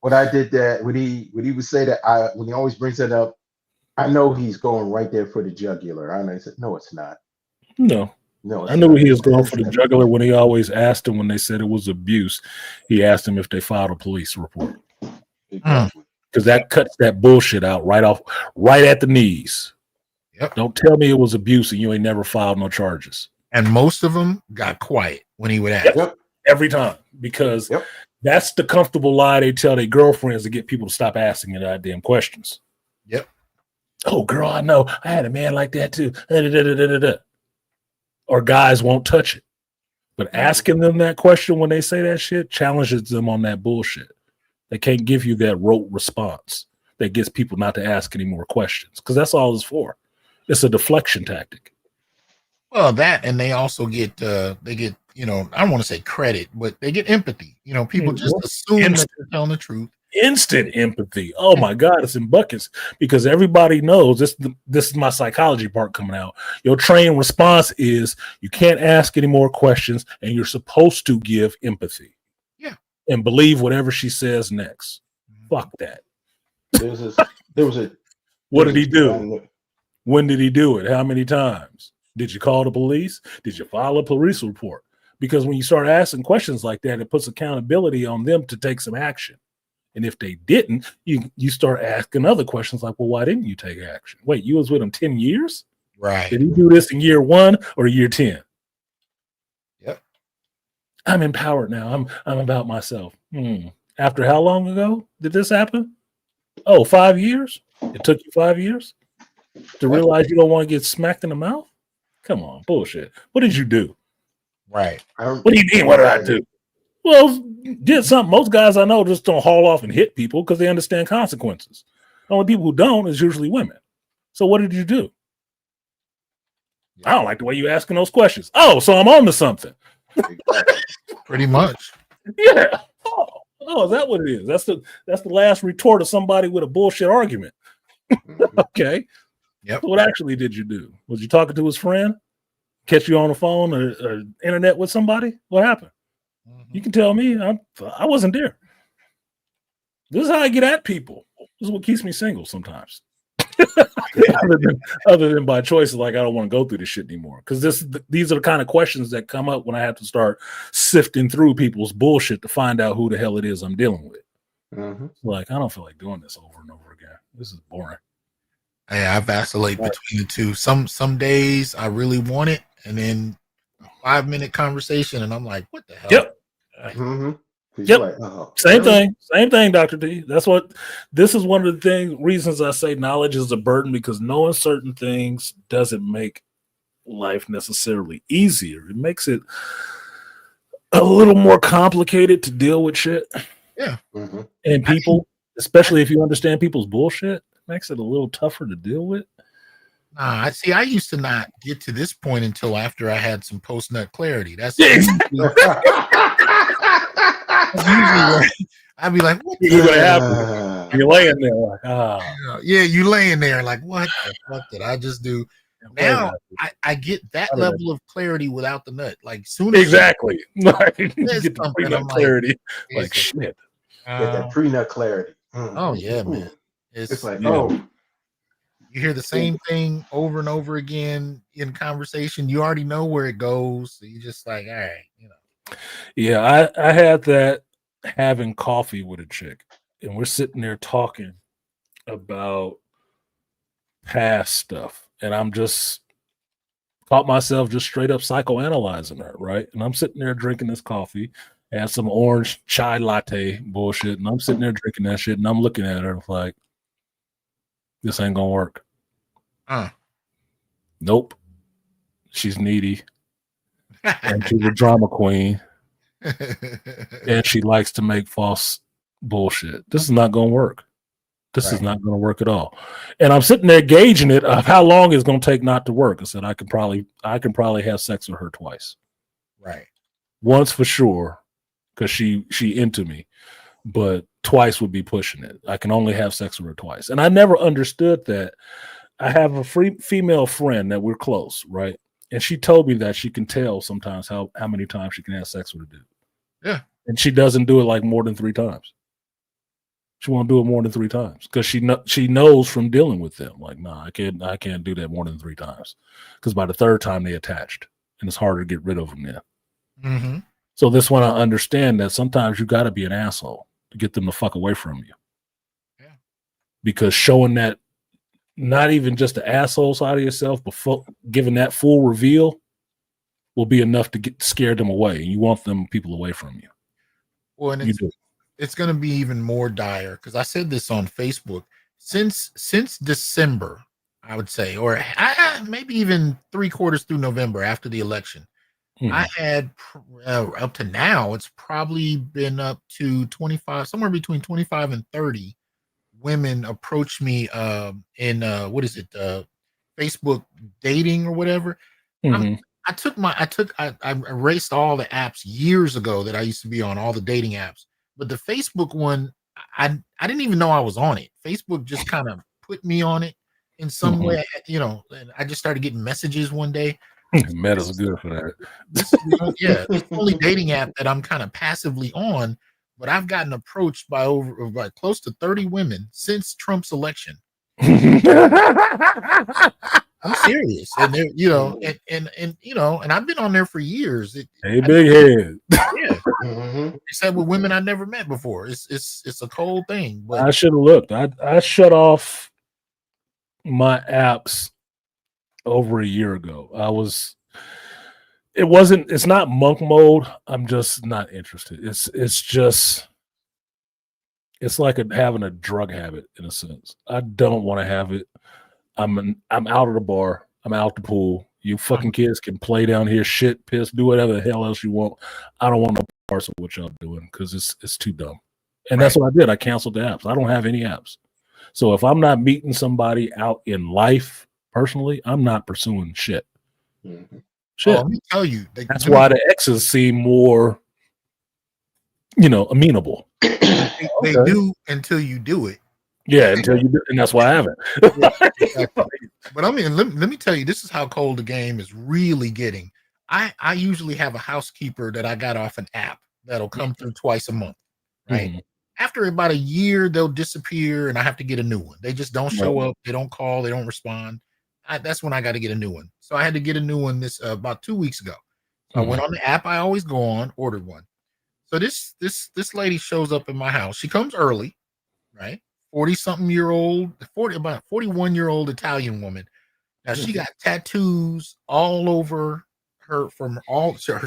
When I did that, when he would say that, when he always brings that up, I know he's going right there for the jugular. I know he said, no, it's not. No, it's I knew not. he was going It's for the never jugular when he always asked him when they said it was abuse. He asked them if they filed a police report. Exactly. Because that cuts that bullshit out right at the knees. Yep. Don't tell me it was abuse and you ain't never filed no charges. And most of them got quiet when he would ask. Yep. Every time. Because that's the comfortable lie they tell their girlfriends to get people to stop asking the goddamn questions. Yep. Oh, girl, I know. I had a man like that too. Or guys won't touch it. But asking them that question when they say that shit challenges them on that bullshit. They can't give you that rote response that gets people not to ask any more questions, because that's all it's for. It's a deflection tactic. Well, that, and they also get I don't want to say credit, but they get empathy. People just assume that they're telling the truth. Instant empathy. Oh my God, it's in buckets, because everybody knows this is my psychology part coming out. Your trained response is you can't ask any more questions and you're supposed to give empathy. And believe whatever she says next. Fuck that. What did he do? When did he do it? How many times? Did you call the police? Did you file a police report? Because when you start asking questions like that, it puts accountability on them to take some action. And if they didn't, you start asking other questions like, well, why didn't you take action? Wait, you was with him 10 years? Right. Did he do this in year 1 or year 10? Yep. I'm empowered now. I'm about myself. After how long ago did this happen? Oh, 5 years? It took you 5 years to realize you don't want to get smacked in the mouth? Come on, bullshit. What did you do? Right. What do you mean, what did I do? Well, did something. Most guys I know just don't haul off and hit people because they understand consequences. The only people who don't is usually women. So what did you do? I don't like the way you're asking those questions. Oh, so I'm on to something. Pretty much. Yeah. Oh, is that what it is? That's the last retort of somebody with a bullshit argument. Okay. Yep. So what actually did you do? Was you talking to his friend? Catch you on the phone or internet with somebody? What happened? You can tell me. I wasn't there. This is how I get at people. This is what keeps me single sometimes. other than by choice, like I don't want to go through this shit anymore. Because these are the kind of questions that come up when I have to start sifting through people's bullshit to find out who the hell it is I'm dealing with. Like, I don't feel like doing this over and over again. This is boring. Hey, I vacillate between the two. Some days I really want it, and then a 5-minute conversation, and I'm like, what the hell? Yep. Yep. Like, oh, Same thing, Dr. T. This is one of the reasons I say knowledge is a burden, because knowing certain things doesn't make life necessarily easier. It makes it a little more complicated to deal with shit. Yeah. And people, especially if you understand people's bullshit, makes it a little tougher to deal with. I used to not get to this point until after I had some post-nut clarity. That's exactly. Usually where I'd be like, what happened? You're laying there like, yeah, you laying there like, what the fuck did I just do? Now I get that level of clarity without the nut. Like soon as exactly, like you says get the something, pre-nut I'm clarity. like, Like shit. Get that pre-nut clarity. Oh yeah, man. It's like, you hear the same thing over and over again in conversation. You already know where it goes. So you're just like, all right, you know. Yeah, I had that having coffee with a chick, and we're sitting there talking about past stuff, and I'm just caught myself just straight up psychoanalyzing her, right? And I'm sitting there drinking this coffee, had some orange chai latte bullshit, and I'm sitting there drinking that shit, and I'm looking at her like, this ain't gonna work. Nope. She's needy. And she's a drama queen. And she likes to make false bullshit. This is not gonna work. This is not gonna work at all. And I'm sitting there gauging it of how long it's gonna take not to work. I said I can probably have sex with her twice. Right. Once for sure, because she into me, but twice would be pushing it. I can only have sex with her twice. And I never understood that. I have a female friend that we're close, right? And she told me that she can tell sometimes how many times she can have sex with a dude. Yeah. And she doesn't do it like more than 3 times. She won't do it more than 3 times because she knows from dealing with them. Like, nah, I can't do that more than 3 times because by the 3rd time they attached, and it's harder to get rid of them then. Mm-hmm. So this one, I understand that sometimes you got to be an asshole to get them to fuck away from you. Yeah. Because showing that, not even just the asshole side of yourself, but giving that full reveal will be enough to scare them away. And you want them people away from you. Well, and it's going to be even more dire because I said this on Facebook since December, I would say, or maybe even 3/4 through November after the election. Mm-hmm. I had up to now, it's probably been up to 25, somewhere between 25 and 30 women approach me in what is it, Facebook dating or whatever. Mm-hmm. I erased all the apps years ago that I used to be on, all the dating apps. But the Facebook one, I didn't even know I was on it. Facebook just kind of put me on it in some way, you know, and I just started getting messages one day. Meta's good for that. It's the only dating app that I'm kind of passively on, but I've gotten approached by close to 30 women since Trump's election. I'm serious, and they're, you know, and you know, and I've been on there for years. Hey, big head. Yeah, except with women I never met before. It's a cold thing. But I should have looked. I shut off my apps over a year ago. It's not monk mode. I'm just not interested. It's like having a drug habit in a sense. I don't want to have it. I'm out of the bar. I'm out the pool. You fucking kids can play down here, shit, piss, do whatever the hell else you want. I don't want no parts of what y'all doing because it's too dumb. And that's what I did. I canceled the apps. I don't have any apps. So if I'm not meeting somebody out in life personally, I'm not pursuing shit. Mm-hmm. Shit. Let me tell you. That's why the exes seem more, you know, amenable. They do until you do it. Yeah, until you do, and that's why I haven't. Exactly. But I mean, let me tell you, this is how cold the game is really getting. I usually have a housekeeper that I got off an app that'll come through twice a month, right? Mm-hmm. After about a year, they'll disappear, and I have to get a new one. They just don't show up. They don't call. They don't respond. That's when I got to get a new one. So I had to get a new one this about 2 weeks ago. So I went on the app I always go on, ordered one. So this lady shows up in my house. She comes early, right? 40-something-year-old, about 41-year-old Italian woman. Now she got tattoos all over her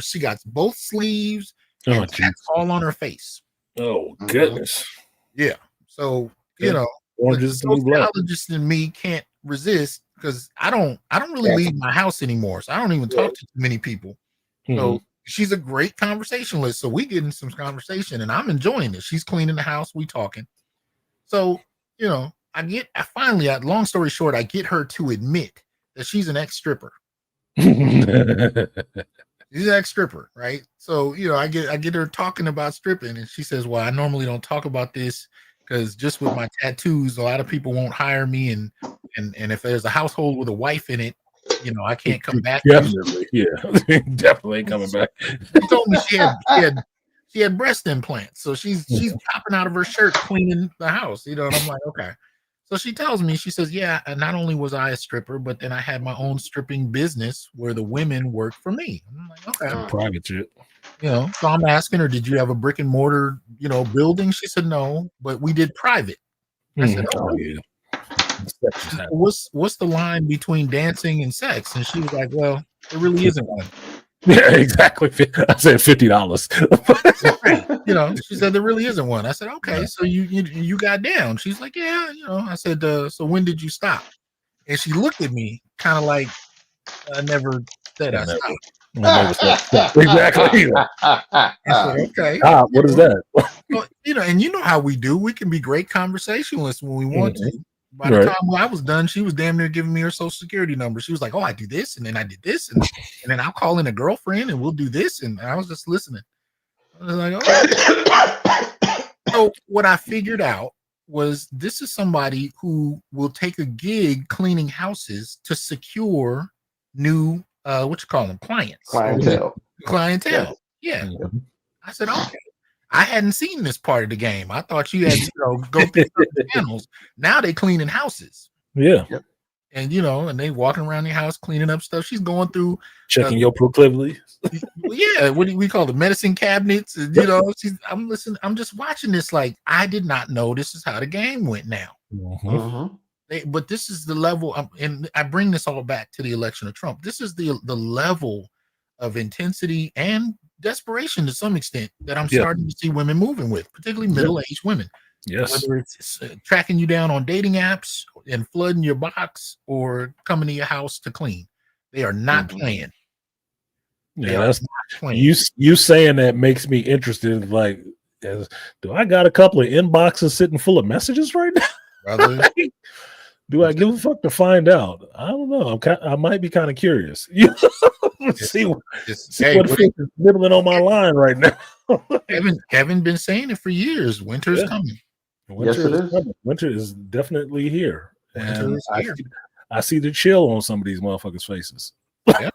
she got both sleeves and tats all on her face. Oh goodness. Yeah. So you know, the sociologist in me can't resist because I don't really leave my house anymore. So I don't even talk to too many people. So she's a great conversationalist. So we get in some conversation and I'm enjoying it. She's cleaning the house, we talking. So, you know, long story short, I get her to admit that she's an ex-stripper. She's an ex-stripper, right? So, you know, I get her talking about stripping and she says, well, I normally don't talk about this because just with my tattoos, a lot of people won't hire me. And if there's a household with a wife in it, I can't come back. Definitely, yeah, definitely ain't coming back. She told me she had breast implants, so she's popping out of her shirt cleaning the house, and I'm like, okay. So she tells me, she says, yeah, and not only was I a stripper, but then I had my own stripping business where the women worked for me. I'm like, okay. Private shit. So I'm asking her, did you have a brick and mortar, building? She said, no, but we did private. I said, oh yeah. What's the line between dancing and sex? And she was like, well, there really isn't one. Yeah, exactly. I said $50. Right. She said there really isn't one. I said, okay, so you got down. She's like, yeah. I said, so when did you stop? And she looked at me kind of like, I never said I stopped. Exactly. I said, okay. What is that? Well, and you know how we do. We can be great conversationalists when we want to. By the time I was done, she was damn near giving me her social security number. She was like, oh, I do this, and then I did this, and then I'll call in a girlfriend, and we'll do this. And I was just listening. I was like, okay. So what I figured out was this is somebody who will take a gig cleaning houses to secure new, clients. Clientele. Yeah. I said, okay. I hadn't seen this part of the game. I thought you had to go through certain channels. Now they cleaning houses. Yeah. Yep. And and they walking around the house cleaning up stuff. She's going through checking your proclivities. Yeah, what do we call it? Medicine cabinets. And, I'm listening. I'm just watching this. Like I did not know this is how the game went now. But this is the level. And I bring this all back to the election of Trump. This is the level of intensity and desperation to some extent that I'm starting to see women moving with, particularly middle-aged women. Yes. Whether it's tracking you down on dating apps and flooding your box or coming to your house to clean. They are not playing. Yeah, that's you saying that makes me interested. Like, do I got a couple of inboxes sitting full of messages right now? Brother. Do I give a fuck to find out? I don't know. I might be kind of curious. See what is nibbling on my line right now. Kevin been saying it for years. Winter's coming. Winter is coming. Winter is definitely here. And I see the chill on some of these motherfuckers' faces. Yeah.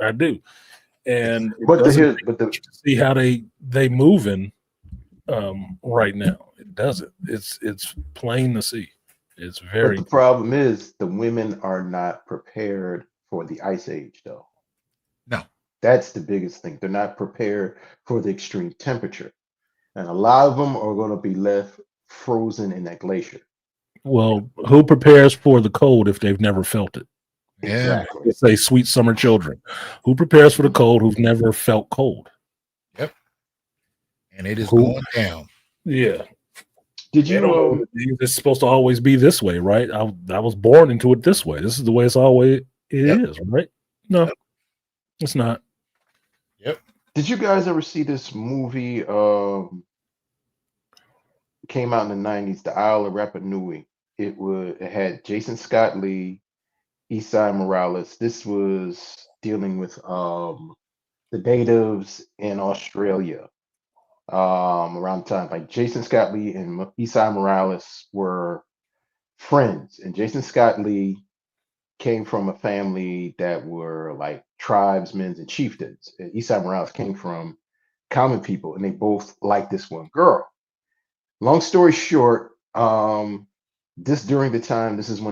I do. And see how they moving right now. It doesn't. It's plain to see. It's very. But the problem is the women are not prepared for the ice age, though. No, that's the biggest thing. They're not prepared for the extreme temperature, and a lot of them are going to be left frozen in that glacier. Well, who prepares for the cold if they've never felt it? Exactly. It's a sweet summer children. Who prepares for the cold who've never felt cold? Yep. And it is going down. Yeah. Did you it's supposed to always be this way, right? I was born into it this way. This is the way it's always is, right? No, it's not. Yep. Did you guys ever see this movie? Came out in the 90s, The Isle of Rapa Nui. It had Jason Scott Lee, Esai Morales. This was dealing with the natives in Australia. Around the time, like Jason Scott Lee and Esai Morales were friends, and Jason Scott Lee came from a family that were like tribesmen and chieftains, and Esai Morales came from common people, and they both liked this one girl. Long story short, this is when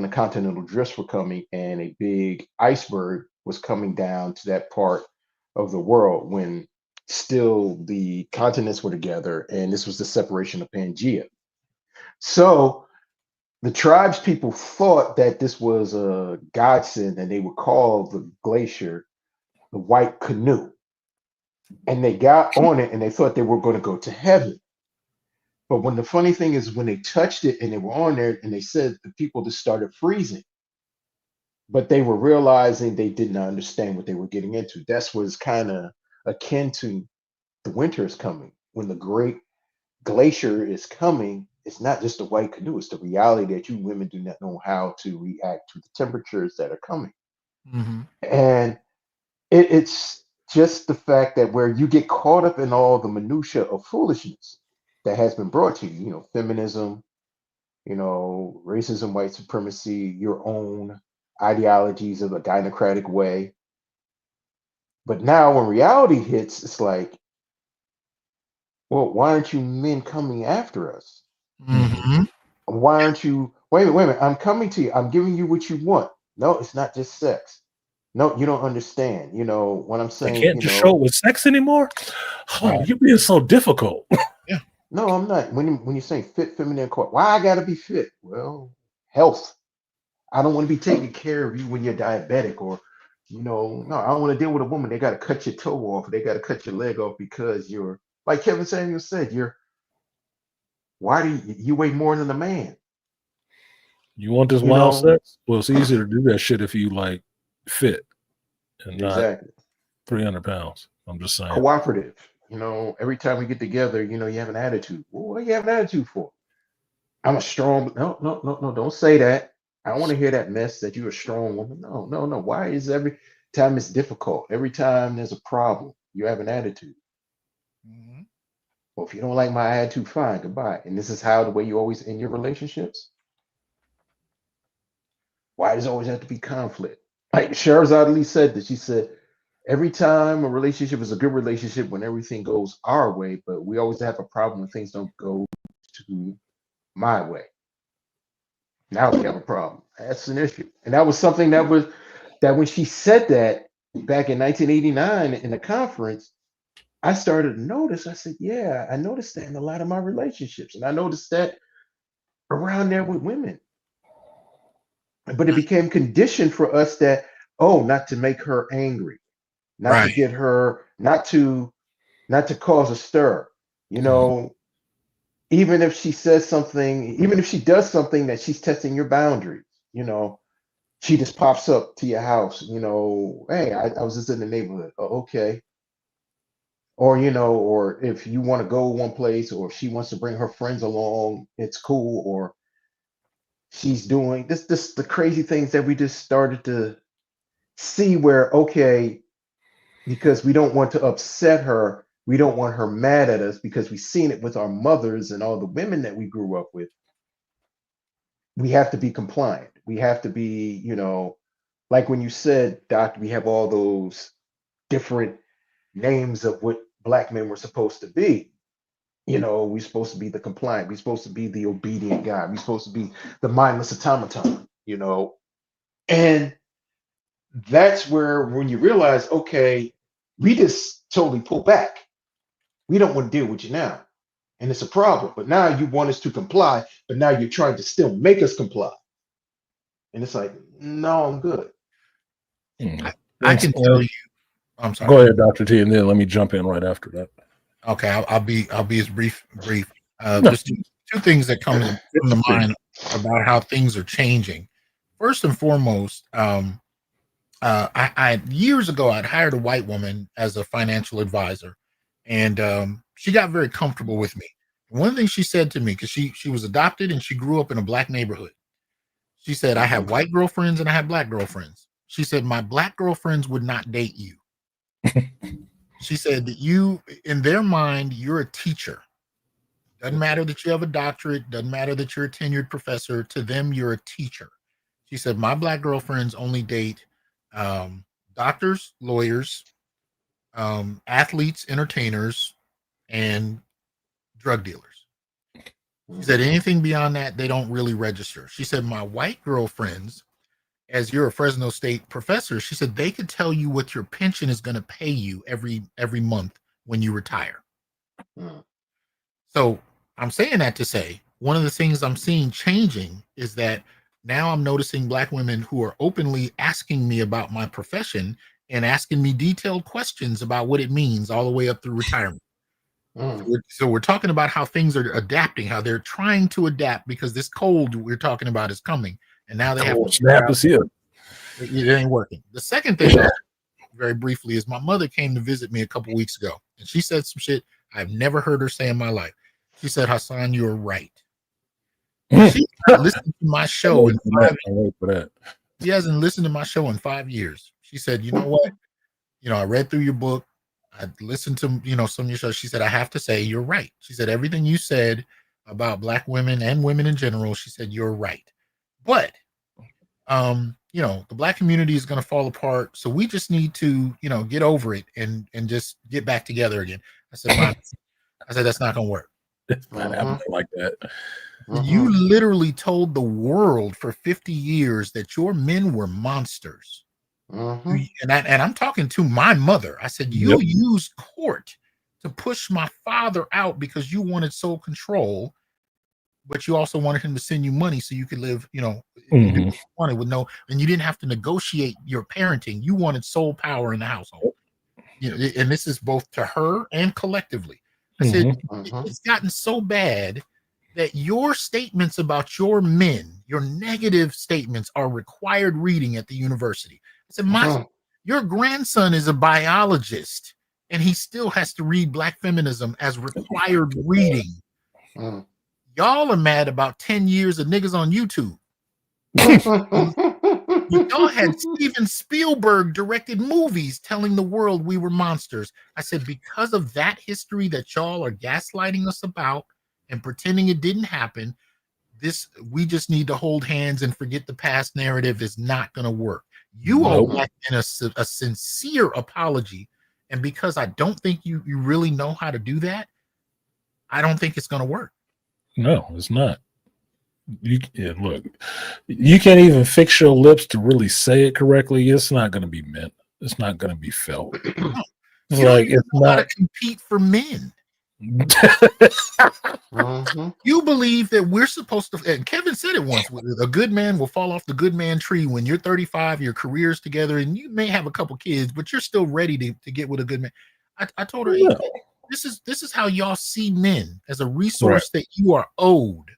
the continental drifts were coming, and a big iceberg was coming down to that part of the world when still the continents were together, and this was the separation of Pangea. So the tribes people thought that this was a godsend, and they would call the glacier the White Canoe. And they got on it, and they thought they were going to go to heaven. But when the funny thing is, when they touched it and they were on there, and they said the people just started freezing, but they were realizing they did not understand what they were getting into. That's what's kind of akin to the winter is coming. When the great glacier is coming, it's not just a white canoe, it's the reality that you women do not know how to react to the temperatures that are coming. Mm-hmm. And it's just the fact that where you get caught up in all the minutia of foolishness that has been brought to you, feminism, racism, white supremacy, your own ideologies of a gynocratic way. But now when reality hits, it's like, well, why aren't you men coming after us? Mm-hmm. Why aren't you? Wait a minute. I'm coming to you. I'm giving you what you want. No, it's not just sex. No, you don't understand. What I'm They saying. can't just show it with sex anymore. Oh, Right. you're being so difficult. Yeah. No, I'm not. When you're saying fit, feminine, why I gotta be fit? Well, health. I don't want to be taking care of you when you're diabetic, or no, I don't want to deal with a woman. They got to cut your toe off, or they got to cut your leg off because you're, like Kevin Samuel said, why do you weigh more than a man? You want this You wild know sex? Well, it's easier to do that shit if you like fit and not exactly. 300 pounds. I'm just saying. Cooperative. Every time we get together, you have an attitude. Well, what do you have an attitude for? I'm a strong. No, no, no, no. Don't say that. I don't want to hear that mess that you're a strong woman. No, no, no. Why is every time it's difficult? Every time there's a problem, you have an attitude. Mm-hmm. Well, if you don't like my attitude, fine, goodbye. And this is how the way you always end your relationships. Why does it always have to be conflict? Like Sherzad said that she said every time a relationship is a good relationship when everything goes our way, but we always have a problem when things don't go to my way. Now we have a problem. That's an issue. And that was something that when she said that back in 1989 in the conference, I started to notice. I said, yeah, I noticed that in a lot of my relationships. And I noticed that around there with women. But it became conditioned for us that, oh, not to make her angry, not to Right. get her, not to cause a stir. You know, even if she says something, even if she does something that she's testing your boundaries, she just pops up to your house, hey, I was just in the neighborhood. Oh, okay. Or if you want to go one place, or if she wants to bring her friends along, it's cool. Or she's doing this the crazy things that we just started to see where, okay, because we don't want to upset her, we don't want her mad at us because we've seen it with our mothers and all the women that we grew up with. We have to be compliant. We have to be, like when you said, Doc, we have all those different names of what black men were supposed to be. We're supposed to be the compliant, we're supposed to be the obedient guy, we're supposed to be the mindless automaton, and that's where when you realize, okay, we just totally pull back. We don't want to deal with you now. And it's a problem. But now you want us to comply, but now you're trying to still make us comply. And it's like, no, I'm good. I can tell you. I'm sorry. Go ahead, Dr. T, and then let me jump in right after that. Okay, I'll be as brief. Just two things that come to mind about how things are changing. First and foremost, I years ago I'd hired a white woman as a financial advisor, and she got very comfortable with me. One thing she said to me, because she was adopted and she grew up in a black neighborhood, she said, I have white girlfriends and I have black girlfriends. She said, my black girlfriends would not date you. She said that you, in their mind, you're a teacher. Doesn't matter that you have a doctorate, doesn't matter that you're a tenured professor. To them, you're a teacher. She said, my black girlfriends only date doctors, lawyers, athletes, entertainers, and drug dealers. She said, anything beyond that, they don't really register. She said, my white girlfriends, as you're a Fresno State professor, she said, they could tell you what your pension is going to pay you every month when you retire. So I'm saying that to say, one of the things I'm seeing changing is that now I'm noticing black women who are openly asking me about my profession and asking me detailed questions about what it means all the way up through retirement. So we're talking about how things are adapting, how they're trying to adapt because this cold we're talking about is coming. And now they have to snap is here. It ain't working. The second thing, very briefly, is my mother came to visit me a couple weeks ago, and she said some shit I've never heard her say in my life. She said, Hassan, you're right. She listened to my show in 5 years. She hasn't listened to my show in 5 years. She said, you know what? I read through your book. I listened to, some of your shows. She said, I have to say, you're right. She said, everything you said about black women and women in general, she said, you're right. But You know, the black community is going to fall apart. So we just need to, you know, get over it and just get back together again. I said, that's not going to work. It's not happening like that. You literally told the world for 50 years that your men were monsters. And I'm talking to my mother. I said, you used court to push my father out because you wanted sole control, but you also wanted him to send you money so you could live, you know, and do what you wanted with no, and you didn't have to negotiate your parenting. You wanted sole power in the household. You know, and this is both to her and collectively. I said, it's gotten so bad that your statements about your men, your negative statements, are required reading at the university. I said, your grandson is a biologist, and he still has to read Black feminism as required reading. Y'all are mad about 10 years of niggas on YouTube. Y'all had Steven Spielberg directed movies telling the world we were monsters. I said, because of that history that y'all are gaslighting us about and pretending it didn't happen, we just need to hold hands and forget the past narrative is not going to work. You owe Black men a sincere apology. And because I don't think you really know how to do that, I don't think it's going to work. No, it's not. Look, you can't even fix your lips to really say it correctly. It's not going to be meant. It's not going to be felt. It's like it's not to compete for men. You believe that we're supposed to, and Kevin said it once, a good man will fall off the good man tree when you're 35, your career's together, and you may have a couple kids, but you're still ready to get with a good man. I told her, this is how y'all see men, as a resource that you are owed.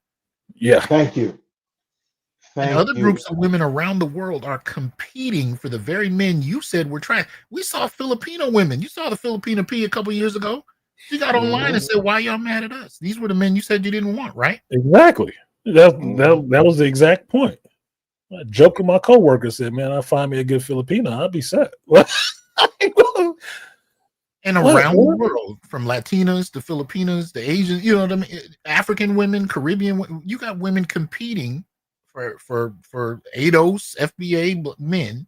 Yeah. Thank you. And other groups of women around the world are competing for the very men you said were trying. We saw Filipino women. You saw the Filipino P a couple years ago. She got online and said, "Why y'all mad at us? These were the men you said you didn't want, right?" Exactly. That was the exact point. I joked with my coworker, said, "Man, I find me a good Filipino, I'll be set." And around the world, from Latinas to Filipinas to Asians, you know what I mean? African women, Caribbean, you got women competing for ADOS, FBA men,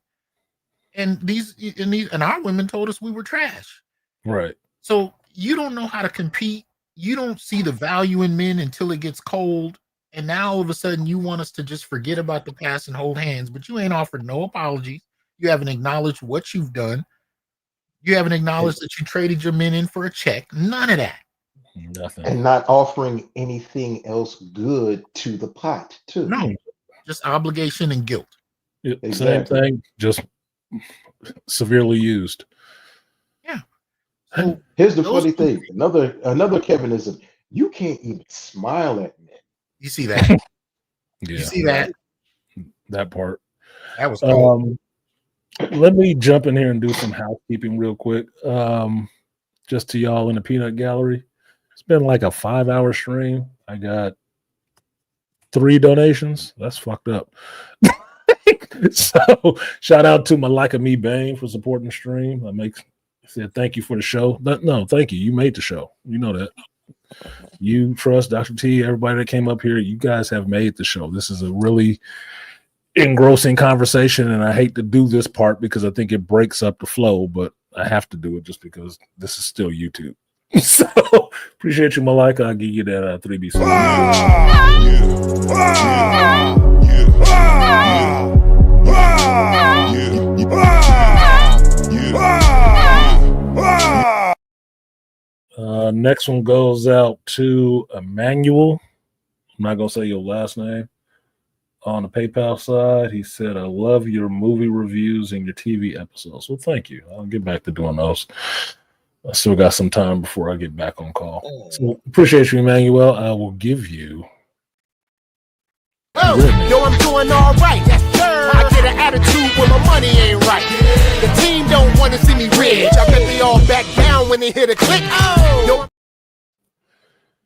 and our women told us we were trash. Right. So you don't know how to compete. You don't see the value in men until it gets cold. And now all of a sudden you want us to just forget about the past and hold hands, but you ain't offered no apologies. You haven't acknowledged what you've done. You haven't acknowledged that you traded your men in for a check. None of that. Nothing. And not offering anything else good to the pot, too. No, just obligation and guilt. Exactly. Same thing, just severely used. Yeah. So here's the funny thing. Another Kevinism. You can't even smile at men. You see that? You see that? That part. That was cool. Let me jump in here and do some housekeeping real quick. Just to y'all in the peanut gallery. It's been like a 5-hour stream. I got 3 donations. That's fucked up. So shout out to Malika Me Bain for supporting the stream. Said thank you for the show. No, thank you. You made the show. You know that. You, Trust, Dr. T, everybody that came up here, you guys have made the show. This is a really engrossing conversation, and I hate to do this part because I think it breaks up the flow, but I have to do it just because this is still YouTube. So appreciate you, Malika. I'll give you that 3B. Next one goes out to Emmanuel. I'm not gonna say your last name. On the PayPal side, he said, "I love your movie reviews and your TV episodes." Well, thank you. I'll get back to doing those. I still got some time before I get back on call. So appreciate you, Emmanuel. I will give you. Yo, I'm doing all right. Yes, sir. I get an attitude when my money ain't right. The team don't want to see me rich. I bet they all back down when they hear the click. Yo.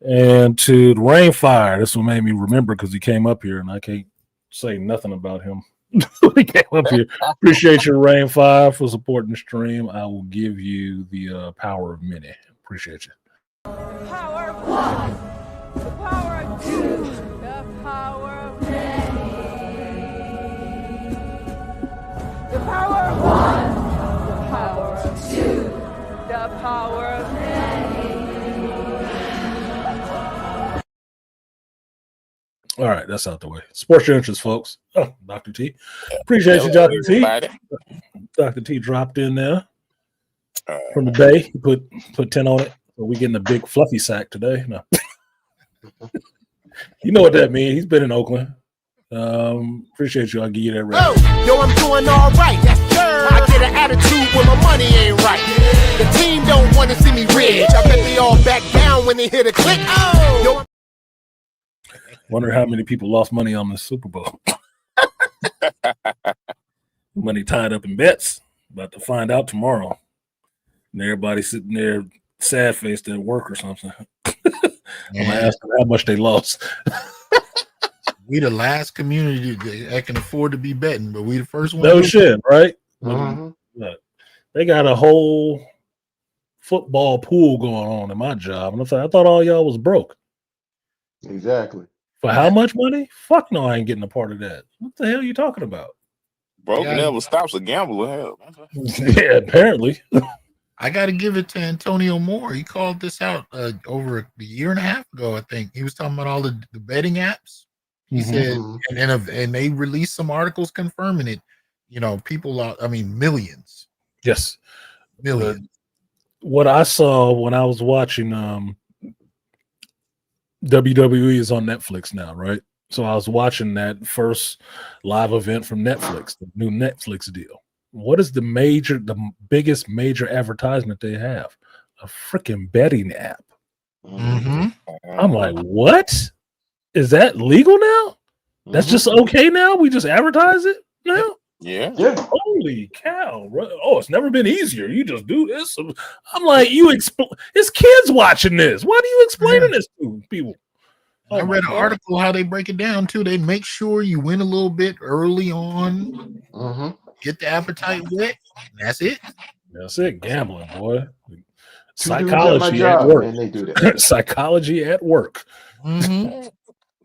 And to the Rainfire, this one made me remember because he came up here and I can't say nothing about him. He came up here. Appreciate you, Rainfire, for supporting the stream. I will give you the power of many. Appreciate you. Power of one, the power of two, the power of many. power of All right, that's out the way. Sports your interest, folks. Oh, Dr. T. Appreciate you, Dr. T. Dr. T dropped in there from the Bay. He put 10 on it. So we getting a big fluffy sack today. No. You know what that means. He's been in Oakland. Appreciate you. I'll give you that rap. Oh, yo, I'm doing all right. Yes, sir. I get an attitude when my money ain't right. The team don't want to see me rich. I bet they all back down when they hear the click. Oh, yo. Wonder how many people lost money on the Super Bowl. Money tied up in bets. About to find out tomorrow. And everybody sitting there sad faced at work or something. I'm gonna ask them how much they lost. We the last community that can afford to be betting, but we the first one. No shit, right? Mm-hmm. But they got a whole football pool going on in my job. And I thought all y'all was broke. Exactly. For how much money? Fuck no, I ain't getting a part of that. What the hell are you talking about? Broke never stops a gambler. Hell. Yeah, apparently. I got to give it to Antonio Moore. He called this out over a year and a half ago, I think. He was talking about all the betting apps. He said, and they released some articles confirming it. You know, people, millions. Yes. Millions. What I saw when I was watching WWE is on Netflix now, right? So I was watching that first live event from Netflix, the new Netflix deal. What is the biggest major advertisement they have? A freaking betting app. Mm-hmm. I'm like, what? Is that legal now? That's just okay now? We just advertise it now? Yeah. Holy cow. Oh, it's never been easier. You just do this. I'm like, it's kids watching this. Why are you explaining this to people? I read an article how they break it down too. They make sure you win a little bit early on, get the appetite wet. That's it. That's it. Gambling, boy. Psychology at work. And they do that. Psychology at work. Mm-hmm.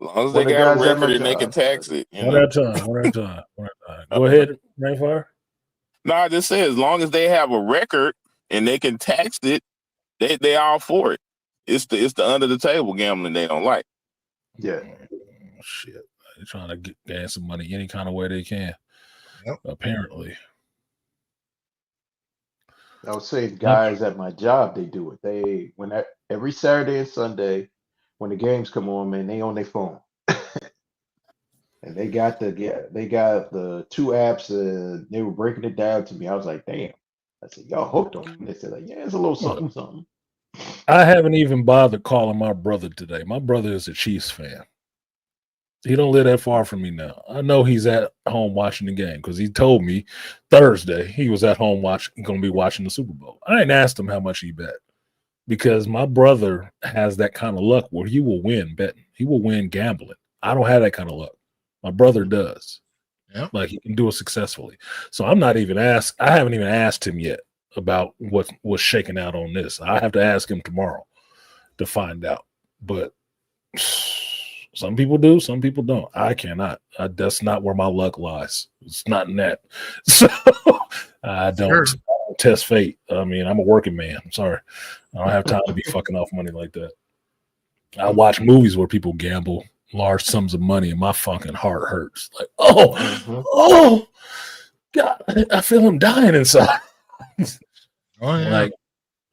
As long as they got a record and they can tax it. One at a time. Go ahead, Rainfire. No, I just say as long as they have a record and they can tax it, they all for it. It's the under the table gambling they don't like. Yeah. Shit. They're trying to gain some money any kind of way they can. Yep. Apparently. I would say the guys at my job, they do it. Every Saturday and Sunday, when the games come on, man, they on their phone. And they got the two apps, and they were breaking it down to me. I was like, damn. I said, y'all hooked on it. They said, like, yeah, it's a little something. I haven't even bothered calling my brother today. My brother is a Chiefs fan. He don't live that far from me now. I know he's at home watching the game because he told me Thursday he was at home going to be watching the Super Bowl. I ain't asked him how much he bet because my brother has that kind of luck where he will win betting. He will win gambling. I don't have that kind of luck. My brother does. Yep. Like he can do it successfully. So I haven't even asked him yet about what was shaking out on this. I have to ask him tomorrow to find out. But some people do, some people don't. I cannot. That's not where my luck lies. It's not in that. So I don't test fate. I mean, I'm a working man. I'm sorry. I don't have time to be fucking off money like that. I watch movies where people gamble large sums of money and my fucking heart hurts. Like, oh, God, I feel him dying inside. Oh, yeah. Like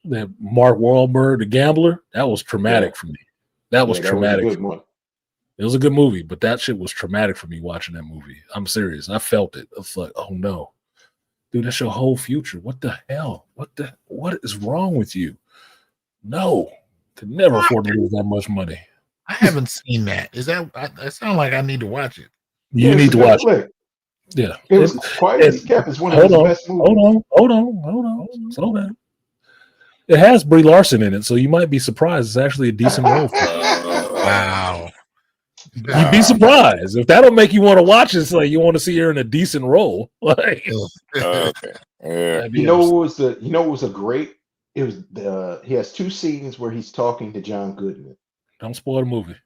that Mark Wahlberg, the gambler, that was traumatic for me. That was traumatic. It was a good movie, but that shit was traumatic for me watching that movie. I'm serious. I felt it. It's like, oh no. Dude, that's your whole future. What the hell? What is wrong with you? No. Could never afford to lose that much money. I haven't seen that. That sounds like I need to watch it. You need to watch it. Yeah. It's one of his best movies. Hold on. Slow down. It has Brie Larson in it, so you might be surprised. It's actually a decent role. Wow. You'd be surprised. If that'll make you want to watch it, it's like you want to see her in a decent role. Like, okay. Yeah. You know what was a great? It was he has two scenes where he's talking to John Goodman. Don't spoil the movie.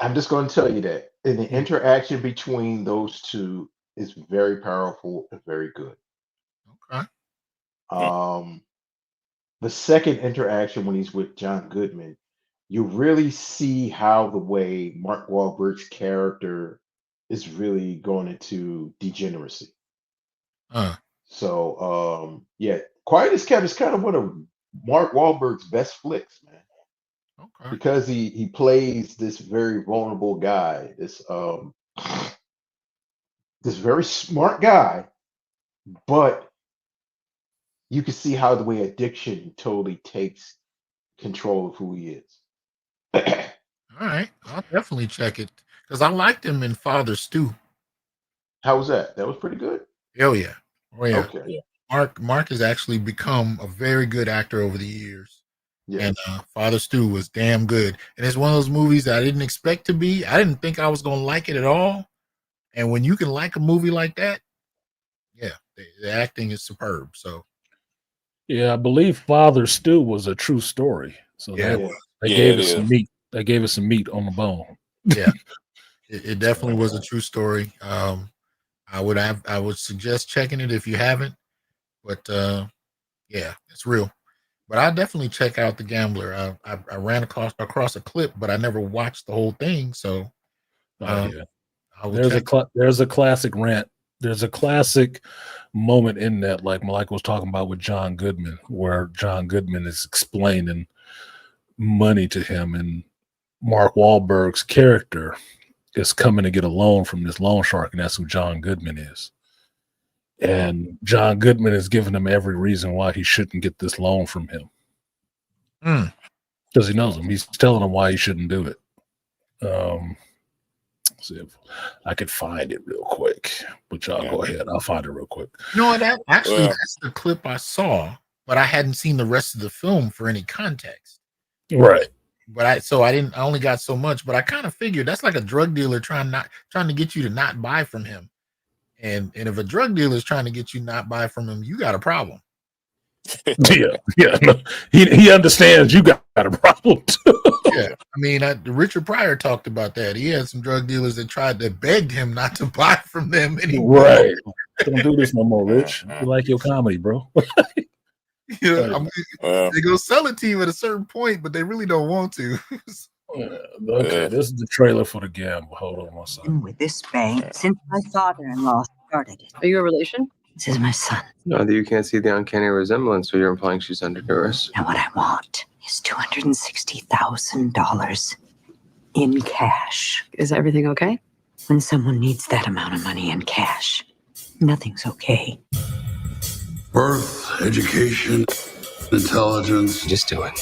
I'm just going to tell you that. And the interaction between those two is very powerful and very good. Okay. the second interaction when he's with John Goodman, you really see how the way Mark Wahlberg's character is really going into degeneracy. So yeah, Quiet as Kept is kind of one of Mark Wahlberg's best flicks, man. Okay. Because he plays this very vulnerable guy, this very smart guy, but you can see how the way addiction totally takes control of who he is. All right, I'll definitely check it because I liked him in Father Stew. How was that? That was pretty good. Oh yeah, oh yeah. Okay. Mark has actually become a very good actor over the years. Yes. And Father Stew was damn good. And it's one of those movies that I didn't expect to be. I didn't think I was going to like it at all. And when you can like a movie like that, yeah, the acting is superb. So Yeah, I believe Father Stew was a true story. So yeah, they gave us some meat. They gave us some meat on the bone. Yeah, it definitely was a true story. I would suggest checking it if you haven't. But yeah, it's real. But I'll definitely check out The Gambler. I ran across a clip, but I never watched the whole thing. So Yeah. I will There's a classic rant. There's a classic moment in that, like Mike was talking about with John Goodman, where John Goodman is explaining money to him, and Mark Wahlberg's character is coming to get a loan from this loan shark, and that's who John Goodman is. And John Goodman is giving him every reason why he shouldn't get this loan from him. Because he knows him. He's telling him why he shouldn't do it. See if I could find it real quick. But y'all go ahead. I'll find it real quick. No, that's the clip I saw, but I hadn't seen the rest of the film for any context. Right. But I only got so much, but I kind of figured that's like a drug dealer trying to get you to not buy from him. And if a drug dealer is trying to get you not buy from him, you got a problem. Yeah. No, he understands you got a problem too. Yeah, I mean, Richard Pryor talked about that. He had some drug dealers that begged him not to buy from them anymore. Right. Don't do this no more, Rich. You like your comedy, bro. I mean, they go sell it to you at a certain point, but they really don't want to. Okay, this is the trailer for The Gamble. Hold on one second. With this bank since my father-in-law started it. Are you a relation? This is my son. No, that you can't see the uncanny resemblance, so you're implying she's under duress. And what I want is $260,000 in cash. Is everything okay? When someone needs that amount of money in cash, nothing's okay. Birth, education, intelligence. Just do it.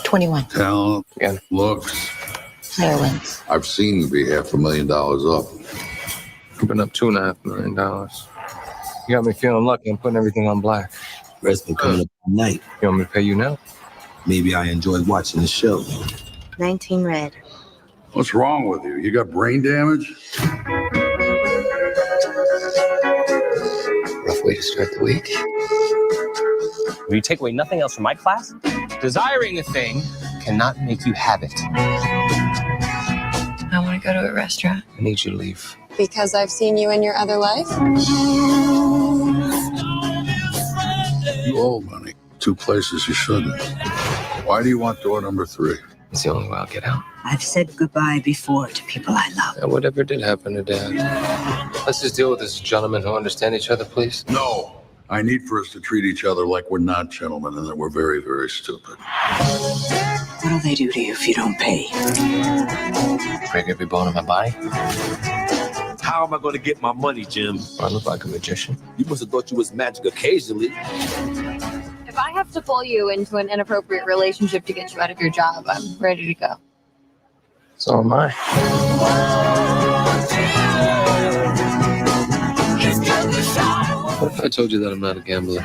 21. Talent. Again. Looks. Player wins. I've seen you be $500,000 up. I've been up $2.5 million. You got me feeling lucky. I'm putting everything on black. Red's been coming up all night. You want me to pay you now? Maybe I enjoyed watching the show. 19 red. What's wrong with you? You got brain damage? Rough way to start the week. Will you take away nothing else from my class? Desiring a thing cannot make you have it. I want to go to a restaurant. I need you to leave. Because I've seen you in your other life? You owe money. 2 places you shouldn't. Why do you want door number 3? It's the only way I'll get out. I've said goodbye before to people I love. And whatever did happen to Dad. Let's just deal with this as gentlemen who understand each other, please. No. I need for us to treat each other like we're not gentlemen and that we're very, very stupid. What'll they do to you if you don't pay? Break every bone in my body. How am I going to get my money, Jim? I look like a magician. You must have thought you was magic occasionally. If I have to pull you into an inappropriate relationship to get you out of your job, I'm ready to go. So am I. What if I told you that I'm not a gambler?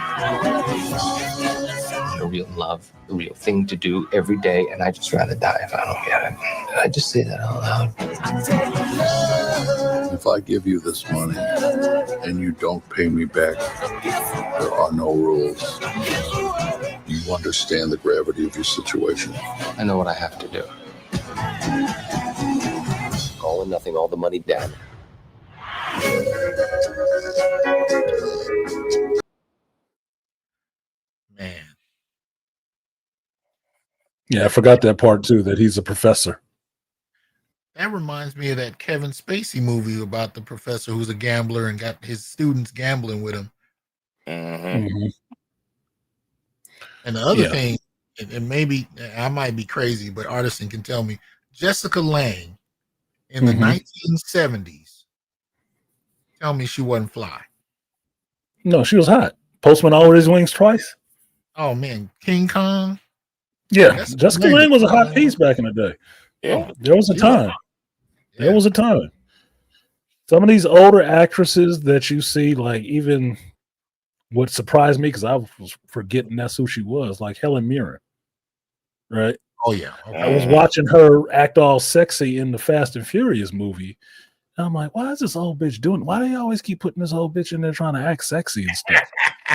The real love, the real thing to do every day, and I'd just rather die if I don't get it. Did I just say that out loud? If I give you this money and you don't pay me back, there are no rules. You understand the gravity of your situation. I know what I have to do. All or nothing, all the money down. Man, Yeah, I forgot that part too, that he's a professor. That reminds me of that Kevin Spacey movie about the professor who's a gambler and got his students gambling with him. Mm-hmm. And the other thing, and maybe I might be crazy, but Artisan can tell me, Jessica Lange in the 1970s, tell me she wasn't fly. No, she was hot. Postman Over His Wings twice. Oh man, King Kong. Yeah, Jessica Lange was a hot piece back in the day. Yeah, there was a time. There was a time. Some of these older actresses that you see, like even what surprised me because I was forgetting that's who she was, like Helen Mirren, right? Oh yeah, I was watching her act all sexy in the Fast and Furious movie. And I'm like, why is this old bitch doing? Why do they always keep putting this old bitch in there trying to act sexy and stuff?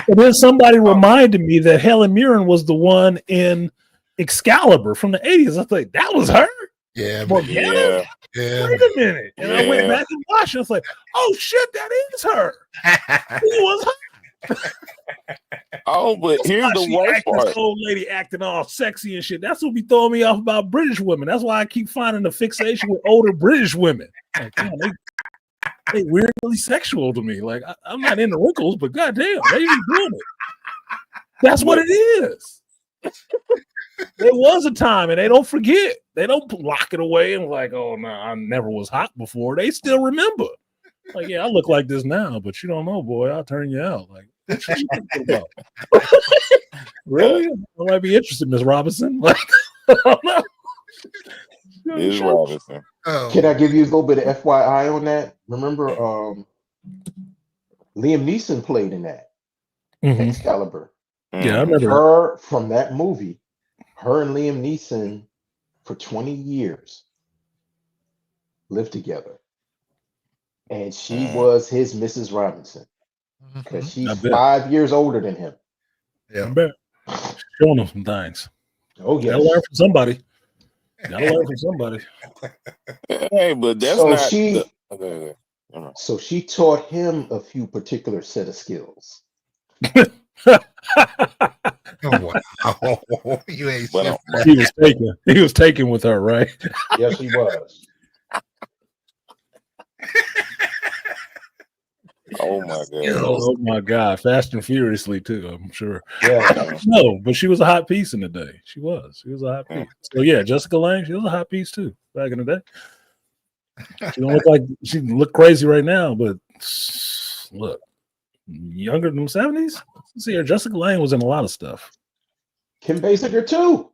And then somebody reminded me that Helen Mirren was the one in Excalibur from the 80s. I thought that was her. Yeah, Morgana? Yeah. Wait a minute. And I went back and watched it. I was like, oh shit, that is her. Who was her? Oh, but here's the worst part. This old lady acting all sexy and shit. That's what be throwing me off about British women. That's why I keep finding the fixation with older British women. Like, damn, they weirdly sexual to me. Like I'm not into wrinkles, but goddamn, they even doing it. That's what it is. There was a time, and they don't forget. They don't lock it away and like, oh no, I never was hot before. They still remember. Like, yeah, I look like this now, but you don't know, boy. I'll turn you out. Like, what you thinking about? Really? I might be interested, Miss Robinson. Like, I don't know. Miss Robinson. Can I give you a little bit of FYI on that? Remember, Liam Neeson played in that Excalibur. Yeah, I remember her from that movie. Her and Liam Neeson for 20 years lived together, and she was his Mrs. Robinson because she's 5 years older than him. Yeah, I bet. Showing them some things. Oh yeah, gotta learn from somebody. Gotta learn from somebody. Hey, but that's so not. So she taught him a few particular set of skills. Oh, wow. You ain't he was taken with her, right? Yes, he was. Oh my god! Oh my god! Fast and Furiously too. I'm sure. Yeah. No, but she was a hot piece in the day. She was a hot piece. So yeah, Jessica Lange, she was a hot piece too back in the day. She don't look like she look crazy right now, but look younger than the 70s. See her. Jessica Lange was in a lot of stuff. Kim Basinger too.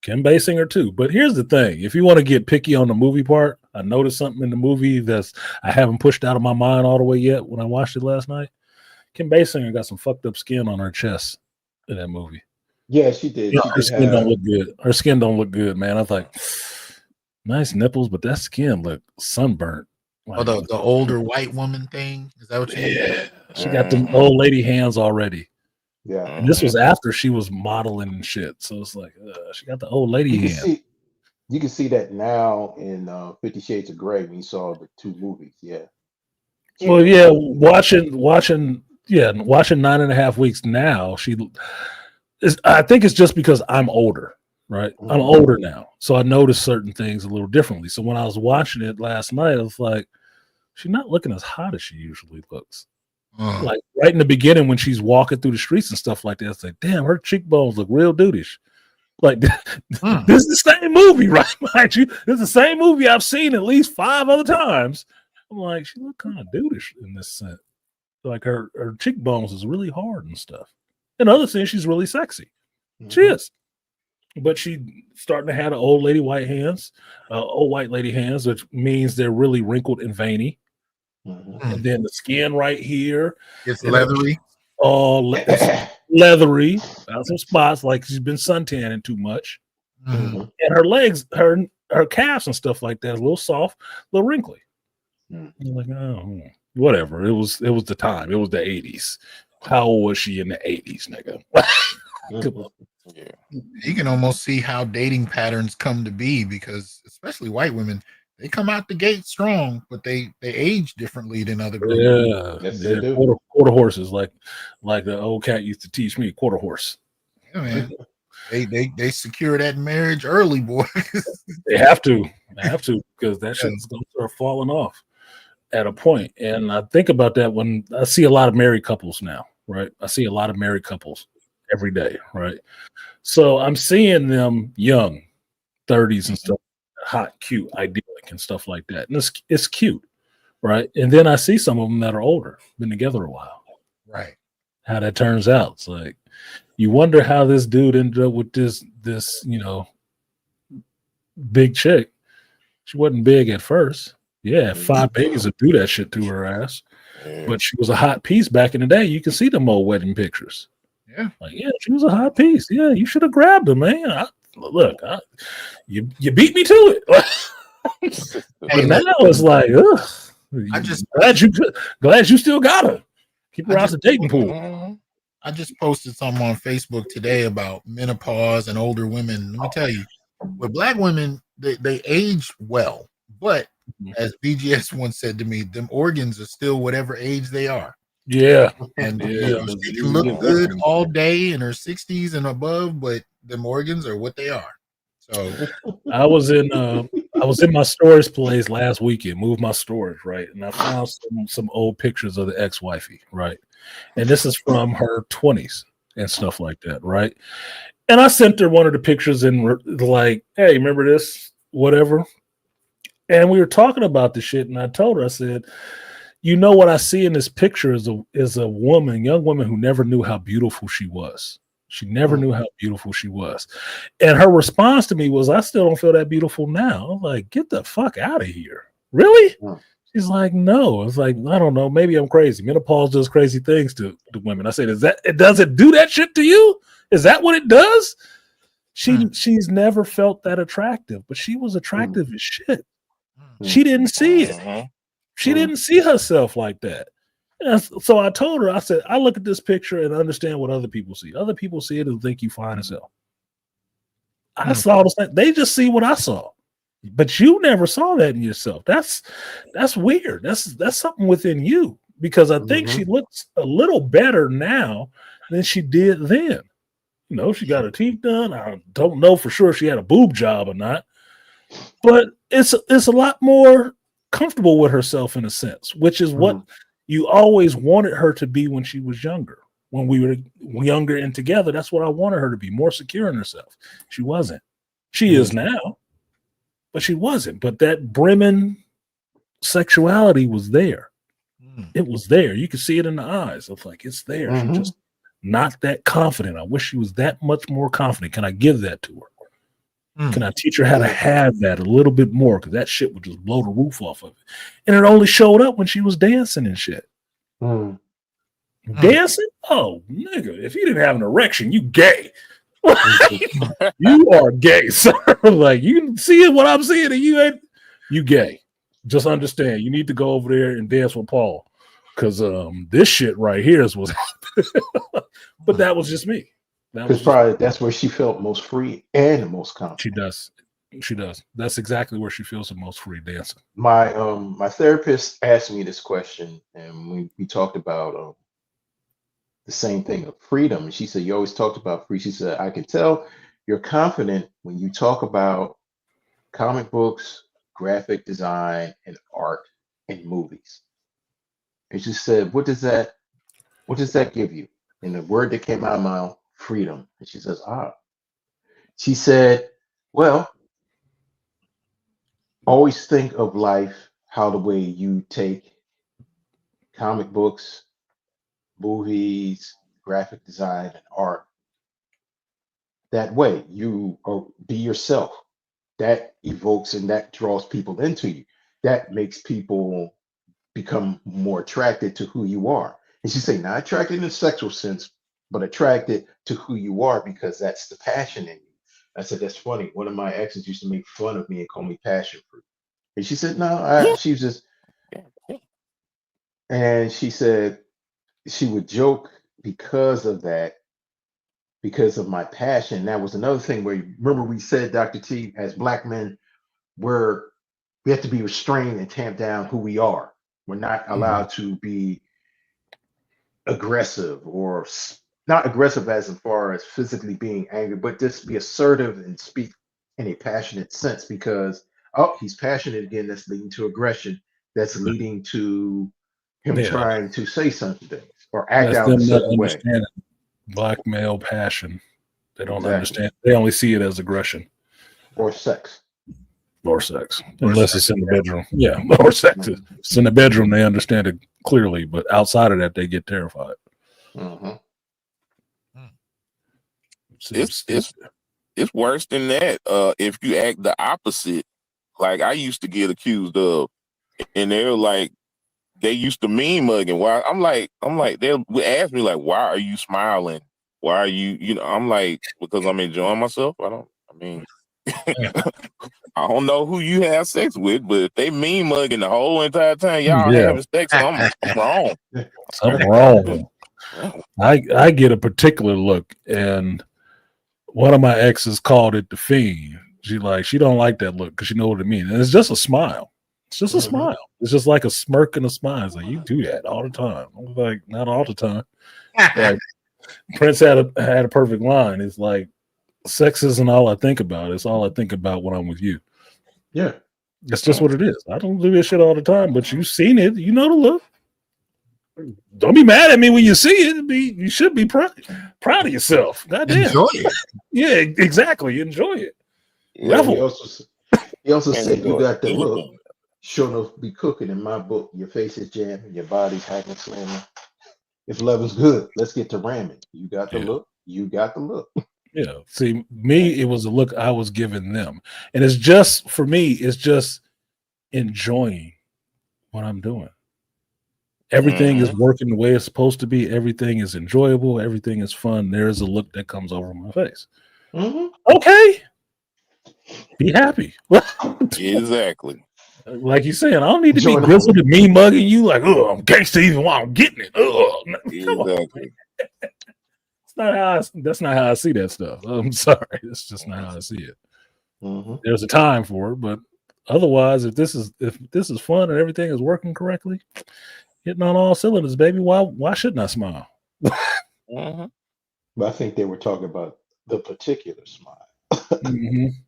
Kim Basinger too. But here's the thing: if you want to get picky on the movie part, I noticed something in the movie that's I haven't pushed out of my mind all the way yet. When I watched it last night, Kim Basinger got some fucked up skin on her chest in that movie. Yeah, she did. Her skin don't look good. Her skin don't look good, man. I was like, nice nipples, but that skin look sunburnt. Like, the older white woman thing. Is that what you mean? She got them old lady hands already. Yeah. And this was after she was modeling and shit. So it's like, she got the old lady hand. You can see that now in 50 Shades of Grey when you saw the two movies. Yeah. Well, yeah, watching 9.5 Weeks now, I think it's just because I'm older, right? I'm older now. So I notice certain things a little differently. So when I was watching it last night, I was like, she's not looking as hot as she usually looks. Like right in the beginning when she's walking through the streets and stuff like that, it's like, damn, her cheekbones look real dudeish. Like this is the same movie, right? Mind you, this is the same movie I've seen at least 5 other times. I'm like, she look kind of dudeish in this sense. Like her cheekbones is really hard and stuff. And other things, she's really sexy. She is. But she starting to have the old lady white hands, old white lady hands, which means they're really wrinkled and veiny. And then the skin right here, it's leathery. Leathery. Got some spots like she's been suntanning too much. And her legs, her calves and stuff like that, is a little soft, a little wrinkly. You're like, oh, whatever. It was the time. It was the 80s. How old was she in the 80s, nigga? Come on. Yeah. You can almost see how dating patterns come to be because especially white women, they come out the gate strong, but they age differently than other groups. Yeah, yes, they do. Quarter horses, like the old cat used to teach me, quarter horse. Yeah, man. They secure that marriage early, boy. They have to, because that shit's gonna start falling off at a point. And I think about that when I see a lot of married couples now, right? I see a lot of married couples every day, right? So I'm seeing them young, 30s and stuff, hot, cute, idyllic, and stuff like that. And it's cute, right? And then I see some of them that are older, been together a while. Right. How that turns out. It's like you wonder how this dude ended up with this, big chick. She wasn't big at first. Yeah, 5 babies would do that shit to her ass. But she was a hot piece back in the day. You can see them old wedding pictures. Yeah. Like, yeah, she was a hot piece. Yeah, you should have grabbed her, man. You beat me to it. But now it's like, ugh. I just glad you still got her. Keep her out the dating pool. I just posted something on Facebook today about menopause and older women. Let me tell you, with black women, they age well, but as BGS once said to me, them organs are still whatever age they are. Yeah. And she can look good all day in her 60s and above, but them organs are what they are. So I was in my storage place last weekend, moved my storage, right? And I found some old pictures of the ex-wifey, right? And this is from her 20s and stuff like that, right? And I sent her one of the pictures and like, hey, remember this? Whatever. And we were talking about the shit, and I told her, I said, you know what I see in this picture is a woman, young woman who never knew how beautiful she was. She never knew how beautiful she was. And her response to me was, I still don't feel that beautiful now. I'm like, get the fuck out of here. Really? She's like, no. I was like, I don't know. Maybe I'm crazy. Menopause does crazy things to women. I said, does it do that shit to you? Is that what it does? She's never felt that attractive, but she was attractive as shit. She didn't see it. She didn't see herself like that. And so I told her, I said, I look at this picture and understand what other people see. Other people see it and think you fine as hell. I saw the same. They just see what I saw. But you never saw that in yourself. That's weird. That's something within you, because I think she looks a little better now than she did then. You know, she got her teeth done. I don't know for sure if she had a boob job or not, but it's a lot more comfortable with herself in a sense, which is what you always wanted her to be when she was younger. When we were younger and together, that's what I wanted her to be, more secure in herself. She wasn't. She is now, but she wasn't. But that brimming sexuality was there. It was there. You could see it in the eyes. It's like, it's there. She's just not that confident. I wish she was that much more confident. Can I give that to her? Can I teach her how to have that a little bit more? Because that shit would just blow the roof off of it. And it only showed up when she was dancing and shit. Dancing? Oh, nigga, if you didn't have an erection, you gay. You are gay, sir. Like, you see what I'm seeing and you ain't, you gay. Just understand, you need to go over there and dance with Paul. Because this shit right here is what's happening. But that was just me. Because probably that's where she felt most free and the most confident. She does. That's exactly where she feels the most free, dancing. My therapist asked me this question, and we talked about the same thing of freedom. And she said, you always talked about free. She said, I can tell you're confident when you talk about comic books, graphic design, and art and movies. And she said, what does that give you? And the word that came out of my mouth, freedom. And she says, she said, well, always think of life how the way you take comic books, movies, graphic design, and art. That way, you be yourself. That evokes and that draws people into you. That makes people become more attracted to who you are. And she say, not attracted in a sexual sense, but attracted to who you are, because that's the passion in you. I said, that's funny. One of my exes used to make fun of me and call me passion fruit. And she said, no, she was just, and she said she would joke because of that, because of my passion. That was another thing where, remember we said, Dr. T, as Black men, we have to be restrained and tamp down who we are. We're not allowed to be aggressive or not aggressive as far as physically being angry, but just be assertive and speak in a passionate sense because he's passionate again. That's leading to aggression. That's leading to him Yeah, trying to say something or act that's out in a them not certain way. understanding black male passion. They don't Exactly. understand. They only see it as aggression Or sex. or sex, Or unless sex, it's in the yeah. bedroom. Yeah, or sex. If it's in the bedroom, they understand it clearly, but outside of that, they get terrified. Mm-hmm. It's worse than that. If you act the opposite, like I used to get accused of, and they're like, they used to mean mugging. Why? I'm like, they would ask me like, why are you smiling? Why are you know? I'm like, because I'm enjoying myself. I don't know who you have sex with, but if they mean mugging the whole entire time y'all Yeah, having sex, I'm wrong. something wrong. I get a particular look, and one of my exes called it the fiend. She don't like that look because she know what it means, and it's just a smile. It's just a smile. It's just like a smirk and a smile. It's like you do that all the time. I was like, not all the time. Like Prince had a perfect line. It's like sex isn't all I think about. It's all I think about when I'm with you. Yeah. That's just what it is. I don't do this shit all the time, but you've seen it. You know the look. Don't be mad at me when you see it. You should be proud of yourself. Goddamn. Enjoy it. Yeah, exactly. Enjoy it. Yeah, Revel. he also said you enjoy got the it. look. Sure enough, be cooking in my book. Your face is jamming, your body's hacking, slamming. If love is good, let's get to ramming. You got the look. You got the look. Yeah. See, me, it was a look I was giving them. And it's just, for me, it's just enjoying what I'm doing. Everything is working the way it's supposed to be. Everything is enjoyable. Everything is fun. There is a look that comes over my face. Okay. Be happy. Exactly. Like you're saying, I don't need to be grizzled and me mugging you like, oh, I'm gangster even while I'm getting it. Come on. Exactly. That's not how I see that stuff. I'm sorry. That's just not how I see it. There's a time for it, but otherwise, if this is fun and everything is working correctly, hitting on all cylinders, baby, why shouldn't I smile? But I think they were talking about the particular smile.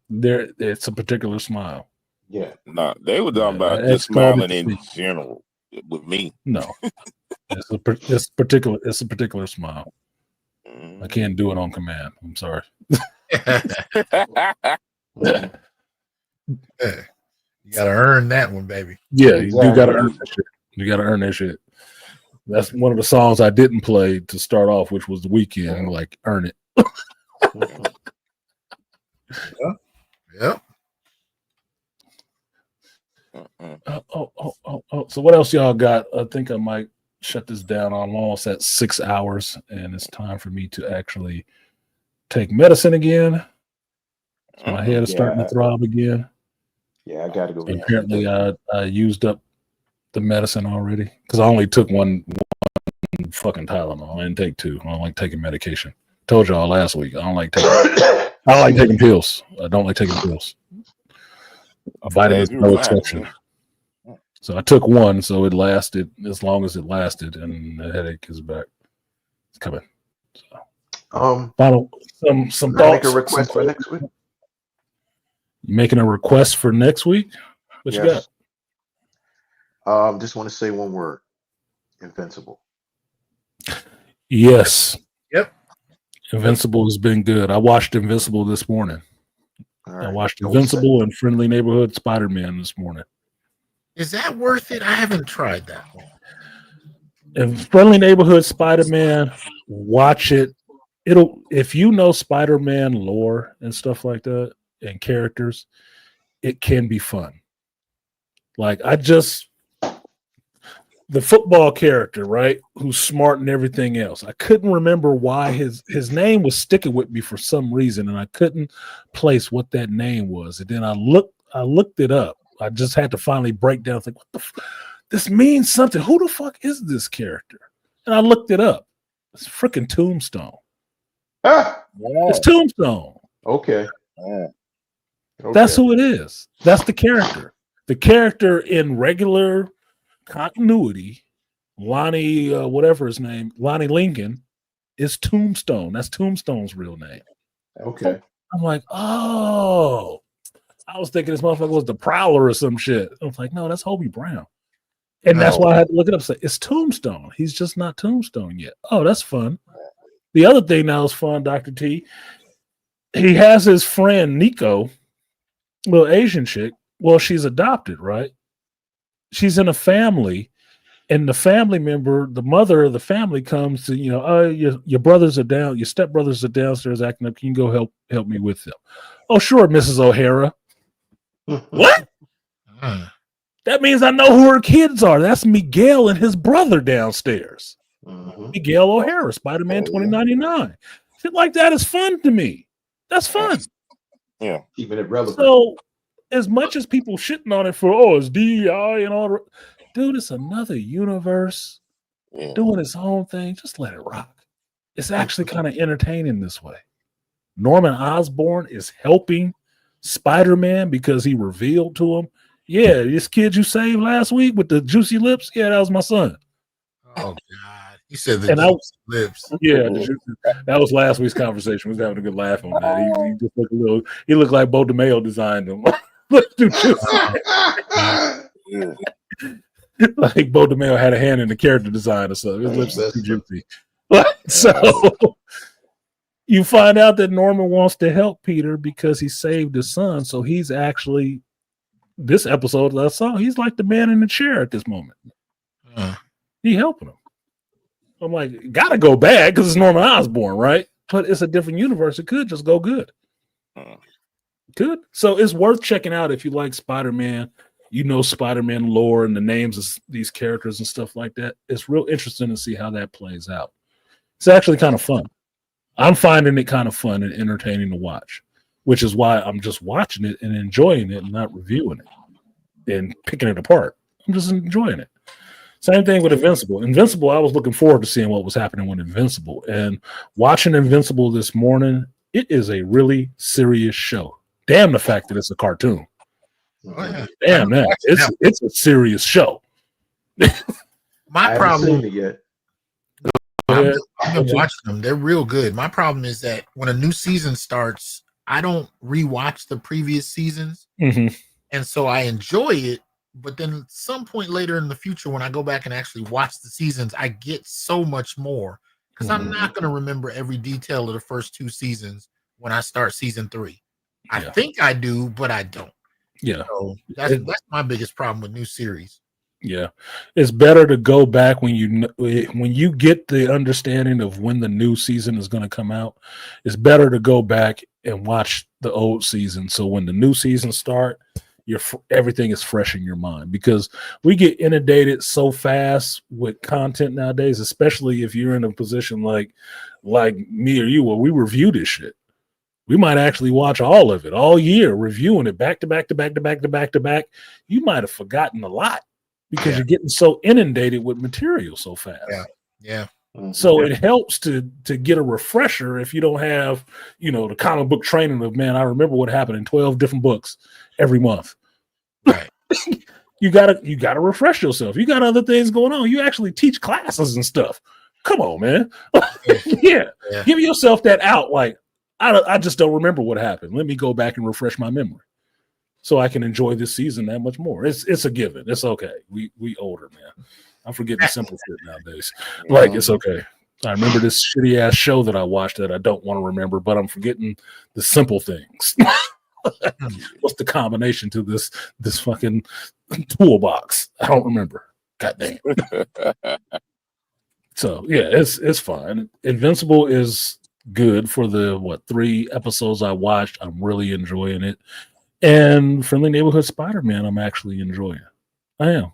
It's a particular smile. Yeah. No, they were talking about just smiling in general with me. No. It's a particular smile. I can't do it on command. I'm sorry. You gotta earn that one, baby. Yeah, you do gotta earn that shit. You gotta earn that shit. That's one of the songs I didn't play to start off, which was The Weeknd. Like, earn it. Yep. So what else y'all got? I think I might shut this down. I'm almost at 6 hours, and it's time for me to actually take medicine again. So my head is starting to throb again. Yeah, I gotta go. And apparently, I used up the medicine already because I only took one fucking Tylenol. I didn't take two. I don't like taking medication. Told y'all last week. I don't like taking pills. I don't like taking pills. Vitamins, no exception. So I took one, so it lasted as long as it lasted, and the headache is back. It's coming. So, final some thoughts. Make a request for next week. You making a request for next week? What you got? Just want to say one word: Invincible. Yes. Yep. Invincible has been good. I watched Invincible this morning. I watched Invincible and Friendly Neighborhood Spider-Man this morning. Is that worth it? I haven't tried that one. If Friendly Neighborhood Spider-Man, watch it. If you know Spider-Man lore and stuff like that and characters, it can be fun. Like the football character, right? Who's smart and everything else. I couldn't remember why his name was sticking with me for some reason, and I couldn't place what that name was. And then I looked it up. I just had to finally break down. Like, what the? This means something. Who the fuck is this character? And I looked it up. It's freaking Tombstone. It's Tombstone. Okay. That's who it is. That's the character. The character in regular continuity, Lonnie, whatever his name, Lonnie Lincoln, is Tombstone. That's Tombstone's real name. Okay. I'm like, oh, I was thinking this motherfucker was the Prowler or some shit. I was like, no, that's Hobie Brown. And that's why I had to look it up. Say, it's Tombstone. He's just not Tombstone yet. Oh, that's fun. The other thing that was fun, Dr. T, he has his friend Nico, little Asian chick. Well, she's adopted, right? She's in a family, and the family member, the mother of the family, comes to, your brothers are down, your stepbrothers are downstairs acting up. Can you go help me with them? Oh, sure, Mrs. O'Hara. What? That means I know who her kids are. That's Miguel and his brother downstairs. Miguel O'Hara, Spider-Man 2099. Shit like that is fun to me. That's fun. Yeah. Keeping it relevant. So, as much as people shitting on it for, it's DEI and all, dude, it's another universe doing its own thing. Just let it rock. It's actually kind of entertaining this way. Norman Osborn is helping Spider-Man because he revealed to him, yeah, this kid you saved last week with the juicy lips, yeah, that was my son. Oh, God. He said the juicy lips. Yeah, that was last week's conversation. We was having a good laugh on that. He just looked he looked like Bo DeMeo designed him. Like Bo DeMeo had a hand in the character design or something. His lips are too juicy. So you find out that Norman wants to help Peter because he saved his son. So he's actually, this episode that I saw, he's like the man in the chair at this moment. He helping him. I'm like, gotta go bad because it's Norman Osborn, right? But it's a different universe. It could just go good. Good. So it's worth checking out if you like Spider-Man. Spider-Man lore and the names of these characters and stuff like that. It's real interesting to see how that plays out. It's actually kind of fun. I'm finding it kind of fun and entertaining to watch, which is why I'm just watching it and enjoying it and not reviewing it and picking it apart. I'm just enjoying it. Same thing with Invincible. Invincible, I was looking forward to seeing what was happening with Invincible. And watching Invincible this morning, it is a really serious show. Damn the fact that it's a cartoon. Damn that. It's a serious show. My problem yet. I've been watching them. They're real good. My problem is that when a new season starts, I don't rewatch the previous seasons. And so I enjoy it. But then at some point later in the future, when I go back and actually watch the seasons, I get so much more because I'm not going to remember every detail of the first two seasons when I start season 3. I think I do, but I don't. Yeah. So that's my biggest problem with new series. Yeah. It's better to go back when you get the understanding of when the new season is going to come out. It's better to go back and watch the old season. So when the new season start, everything is fresh in your mind because we get inundated so fast with content nowadays, especially if you're in a position like me or you, where we review this shit. We might actually watch all of it all year, reviewing it back to back to back to back to back to back. You might have forgotten a lot because you're getting so inundated with material so fast. Yeah. So it helps to get a refresher if you don't have, the comic book training of, man, I remember what happened in 12 different books every month. Right. You gotta refresh yourself. You got other things going on. You actually teach classes and stuff. Come on, man. Yeah. Give yourself that out. Like, I just don't remember what happened. Let me go back and refresh my memory so I can enjoy this season that much more. It's a given. It's okay. We older, man. I'm forgetting simple shit nowadays. Like, it's okay. I remember this shitty ass show that I watched that I don't want to remember, but I'm forgetting the simple things. What's the combination to this fucking toolbox? I don't remember. God damn. So yeah, it's fine. Invincible is good for the 3 episodes I watched. I'm really enjoying it. And Friendly Neighborhood Spider-Man, I'm actually enjoying. I am.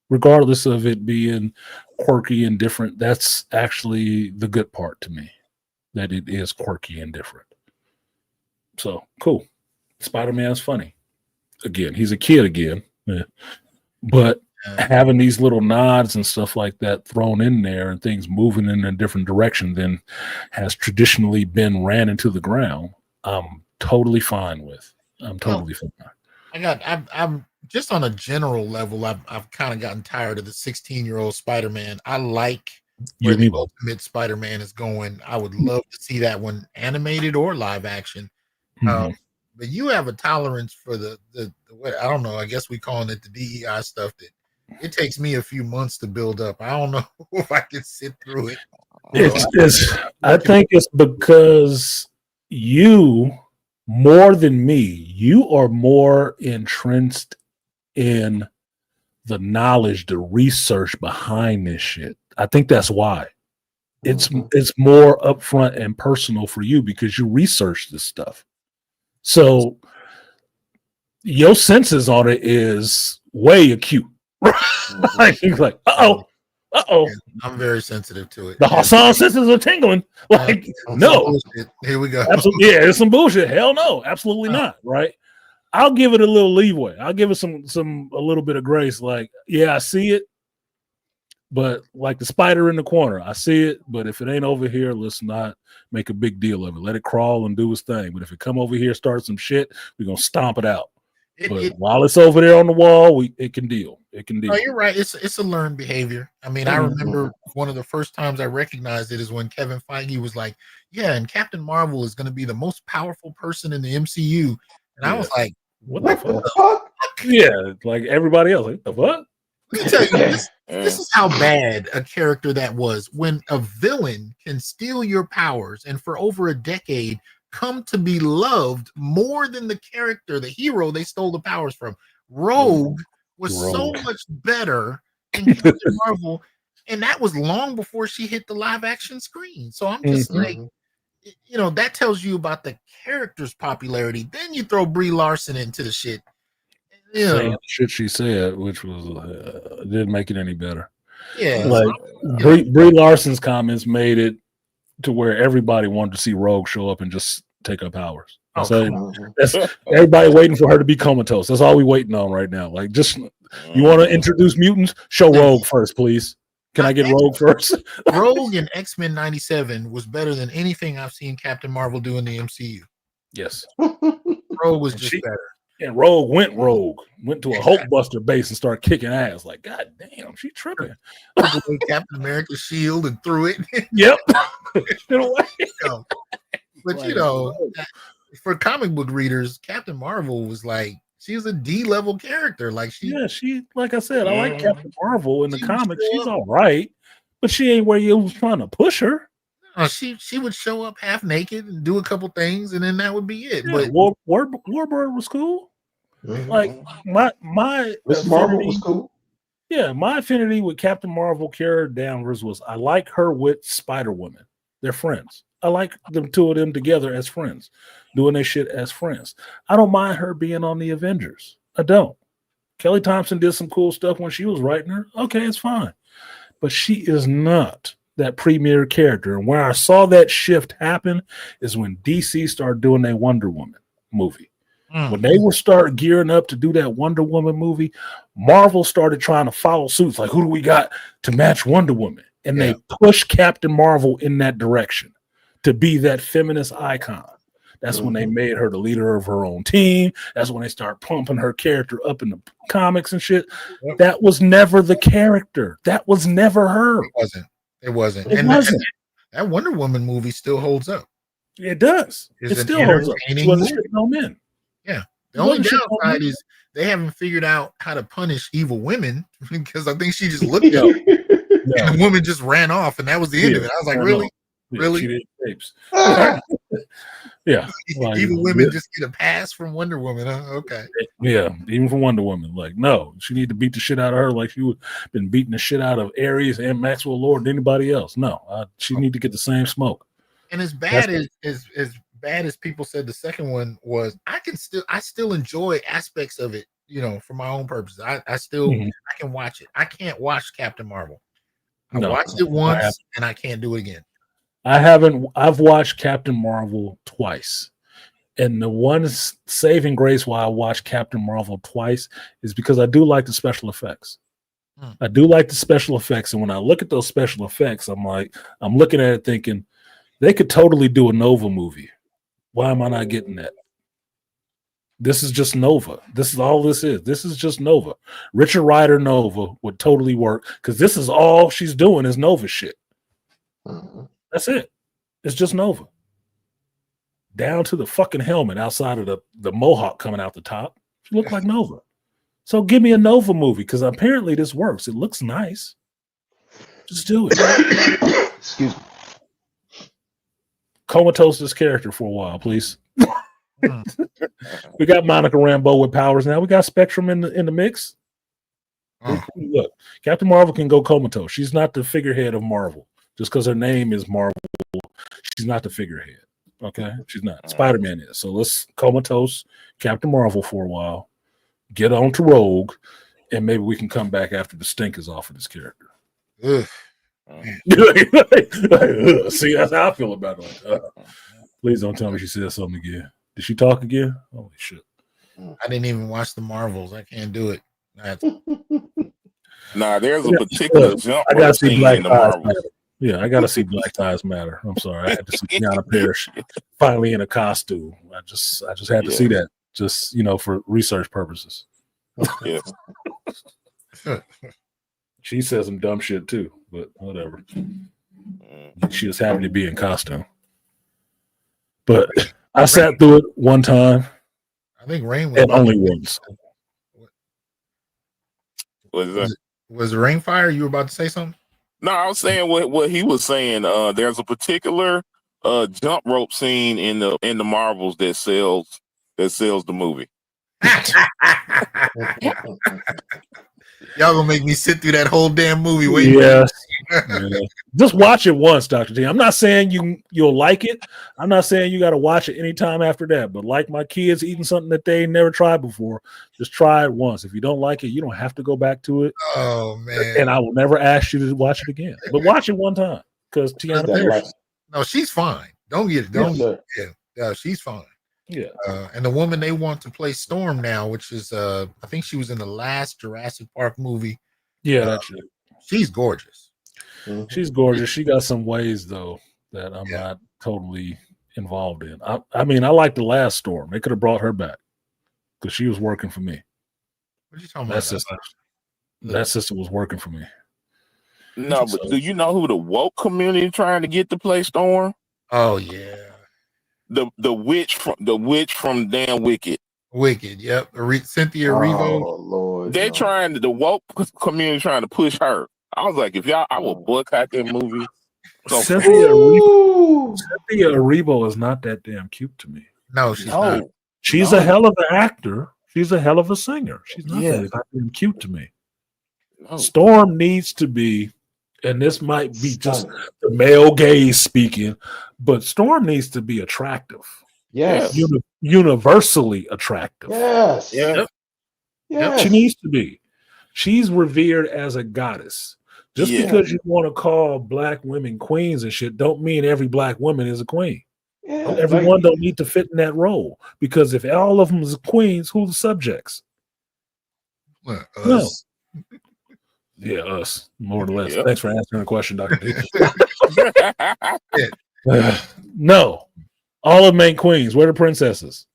Regardless of it being quirky and different, that's actually the good part to me, that it is quirky and different. So, cool. Spider-Man's funny. Again, he's a kid again. Yeah. But having these little nods and stuff like that thrown in there and things moving in a different direction than has traditionally been ran into the ground, I'm totally fine with. I'm totally fine. I'm just on a general level, I've kind of gotten tired of the 16-year-old Spider-Man. I like where the Ultimate Spider-Man is going. I would love to see that one animated or live action. But you have a tolerance for the what, I don't know. I guess we calling it the DEI stuff that it takes me a few months to build up. I don't know if I can sit through it. I think it's because you, more than me, you are more entrenched in the knowledge, the research behind this shit. I think that's why. It's more upfront and personal for you because you research this stuff. So your senses on it is way acute. Like you're like, uh-oh. Yeah, I'm very sensitive to it. The Hassan senses are tingling. Like, no. Here we go. Absolutely, yeah, it's some bullshit. Hell no, absolutely not. Right? I'll give it a little leeway. I'll give it a little bit of grace. Like, yeah, I see it, but like the spider in the corner, I see it. But if it ain't over here, let's not make a big deal of it. Let it crawl and do its thing. But if it come over here, start some shit, we're gonna stomp it out. But while it's over there on the wall, it can deal. It can deal. No, you're right. It's a learned behavior. I mean, I remember one of the first times I recognized it is when Kevin Feige was like, "Yeah, and Captain Marvel is going to be the most powerful person in the MCU," and I was like, "What the fuck?" Yeah, like everybody else. Like, the fuck? Let me tell you, this is how bad a character that was. When a villain can steal your powers, and for over a decade come to be loved more than the character, the hero they stole the powers from. Rogue was so much better than Captain Marvel, and that was long before she hit the live action screen. So I'm just like, you know, that tells you about the character's popularity. Then you throw Brie Larson into the shit. Saying shit she said, which was didn't make it any better. Yeah, like Brie Larson's comments made it to where everybody wanted to see Rogue show up and just take her powers. That's everybody waiting for her to be comatose. That's all we waiting on right now. Like, just you want to introduce mutants? Show Rogue first, please. Can I get Rogue first? Rogue in X-Men 97 was better than anything I've seen Captain Marvel do in the MCU. Yes. Rogue was just better. And Rogue went to a Hulkbuster base and started kicking ass. Like, God damn, she tripping. Captain America's shield and threw it. Yep. But you know, for comic book readers, Captain Marvel was like, she was a D-level character. Like she, like I said, I like Captain Marvel in the comics. She's all right, but she ain't where you was trying to push her. She would show up half naked and do a couple things, and then that would be it. Yeah, but Warbird was cool. Like my Miss Marvel was cool. Yeah, my affinity with Captain Marvel, Kara Danvers, was I like her with Spider-Woman. They're friends. I like them two of them together as friends, doing their shit as friends. I don't mind her being on the Avengers. I don't. Kelly Thompson did some cool stuff when she was writing her. Okay, it's fine. But she is not that premier character. And where I saw that shift happen is when DC started doing their Wonder Woman movie. When they will start gearing up to do that Wonder Woman movie, Marvel started trying to follow suits. Like, who do we got to match Wonder Woman? And they pushed Captain Marvel in that direction to be that feminist icon. That's when they made her the leader of her own team. That's when they start pumping her character up in the comics and shit. That was never the character. That was never her. It wasn't. It wasn't. That Wonder Woman movie still holds up. It does. It still holds up. It wasn't shitting on men. Yeah. The only downside is they haven't figured out how to punish evil women, because I think she just looked at them and the woman just ran off, and that was the end of it. I was like, really? Really? She did tapes. Yeah. Like, evil women just get a pass from Wonder Woman, huh? Okay. Yeah, even from Wonder Woman. Like, no, she need to beat the shit out of her like she would been beating the shit out of Ares and Maxwell Lord and anybody else. No, she need to get the same smoke. And as bad as people said the second one was, I still enjoy aspects of it, you know, for my own purposes. I can watch it. I can't watch Captain Marvel. I watched it once and I can't do it again. I've watched Captain Marvel twice. And the one saving grace why I watched Captain Marvel twice is because I do like the special effects. I do like the special effects. And when I look at those special effects, I'm looking at it thinking, they could totally do a Nova movie. Why am I not getting that? This is just Nova. This is all this is. This is just Nova. Richard Rider Nova would totally work because this is all she's doing is Nova shit. That's it. It's just Nova. Down to the fucking helmet outside of the mohawk coming out the top. She looked like Nova. So give me a Nova movie because apparently this works. It looks nice. Just do it. Excuse me. Comatose this character for a while, please. We got Monica Rambeau with powers now. We got Spectrum in the mix. Look, Captain Marvel can go comatose. She's not the figurehead of Marvel. Just because her name is Marvel, she's not the figurehead. Okay? She's not. Spider-Man is. So let's comatose Captain Marvel for a while. Get on to Rogue, and maybe we can come back after the stink is off of this character. See, that's how I feel about it. Please don't tell me she said something again. Did she talk again? Holy shit. I didn't even watch the Marvels. I can't do it. Nah, there's a particular jump I gotta see scene Black in the Lives Marvels. Matter. Yeah, I gotta see Black Lives Matter. I'm sorry. I had to see Tiana Parrish finally in a costume. I just had to see that. Just for research purposes. Yeah. She says some dumb shit too, but whatever. She was happy to be in costume. But I sat through it one time. I think Rain and only once. What is that? Was Rainfire? You were about to say something? No, I was saying what he was saying. There's a particular jump rope scene in the Marvels that sells the movie. Y'all gonna make me sit through that whole damn movie waiting. Yes. Yeah. Just watch it once, Dr. T. I'm not saying you'll like it. I'm not saying you got to watch it anytime after that. But like my kids eating something that they never tried before, just try it once. If you don't like it, you don't have to go back to it. Oh man! And I will never ask you to watch it again. But watch it one time because Tiana Parrish. No, she's fine. Don't get it. Yeah, she's fine. Yeah. And the woman they want to play Storm now, which is I think she was in the last Jurassic Park movie. Yeah, that's it. She's gorgeous. She's gorgeous. She got some ways though that I'm not totally involved in. I mean, I like the last Storm. They could have brought her back because she was working for me. What are you talking about? That sister was working for me. No, but do you know who the woke community trying to get to play Storm? Oh yeah, the witch from damn Wicked. Wicked, yep. Cynthia Erivo. Oh Lord, they're trying the woke community trying to push her. I was like, if y'all, I will boycott that movie. So Cynthia Erivo is not that damn cute to me. No, she's not. She's a hell of an actor. She's a hell of a singer. She's not that damn cute to me. No. Storm needs to be, and this might be just the male gaze speaking, but Storm needs to be attractive. Yes. Universally attractive. Yes. Yep. Yes. She needs to be. She's revered as a goddess. Just because you want to call black women queens and shit, don't mean every black woman is a queen. Yeah, everyone don't need to fit in that role. Because if all of them is queens, who are the subjects? Well, us. No. Yeah, us, more or less. Yep. Thanks for answering the question, Dr. D. No. All of them ain't queens. We're the princesses.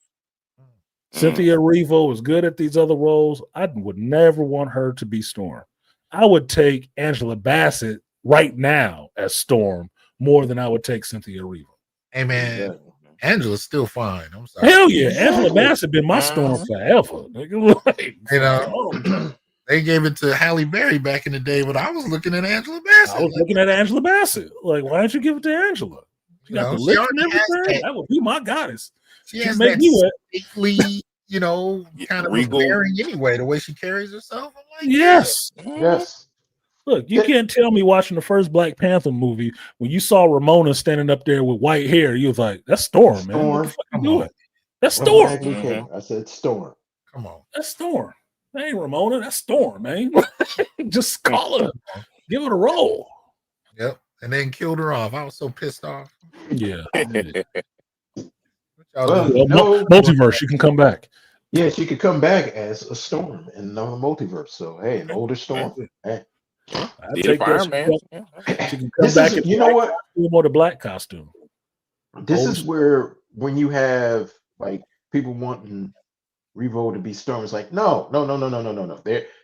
Cynthia Erivo is good at these other roles. I would never want her to be Storm. I would take Angela Bassett right now as Storm more than I would take Cynthia Erivo. Hey man, Angela's still fine. I'm sorry. Hell yeah, Angela Bassett been my Storm forever. They gave it to Halle Berry back in the day, but I was looking at Angela Bassett. I was looking at Angela Bassett. Like, why didn't you give it to Angela? She got the lips and everything. That would be my goddess. She has that stately, kind of bearing anyway, the way she carries herself. I'm like, yes. Yes. Look, you can't tell me watching the first Black Panther movie when you saw Ramona standing up there with white hair, you was like, that's Storm, man. What the fuck you doing? That's Storm. I said Storm. Come on. That's Storm. That ain't Ramona. That's Storm, man. Just call her. Give it a roll. Yep. And then killed her off. I was so pissed off. Yeah. No. Multiverse, you can come back. Yeah, she could come back as a Storm in the multiverse. So hey, an older Storm. Hey. I take that, man. She can come back in what? Or the black costume. This is where when you have like people wanting Revo to be Storm, it's like no.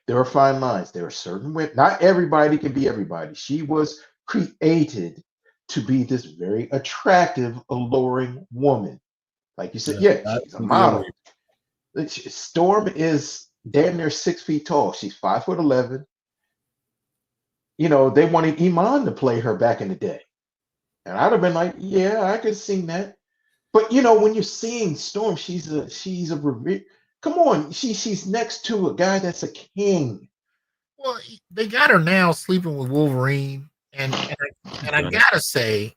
There are fine lines. There are certain women. Not everybody can be everybody. She was created to be this very attractive, alluring woman. Like you said, Yeah, yeah, I she's a completely model. agree. Storm is damn near 6 feet tall. She's 5'11". You know, they wanted Iman to play her back in the day. And I'd have been like, yeah, I could sing that. But you know, when you're seeing Storm, come on, she's next to a guy that's a king. Well, they got her now sleeping with Wolverine, and I gotta say,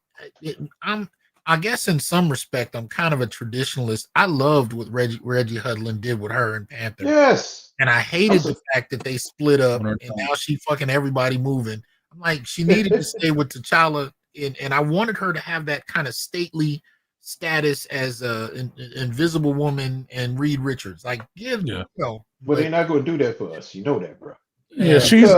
I guess in some respect I'm kind of a traditionalist. I loved what Reggie Hudlin did with her and Panther. Yes. And I hated the fact that they split up and now she fucking everybody moving. I'm like, she needed to stay with T'Challa, and I wanted her to have that kind of stately status as a Invisible Woman and Reed Richards. Like, Well, they're not going to do that for us. You know that, bro. Yeah, she's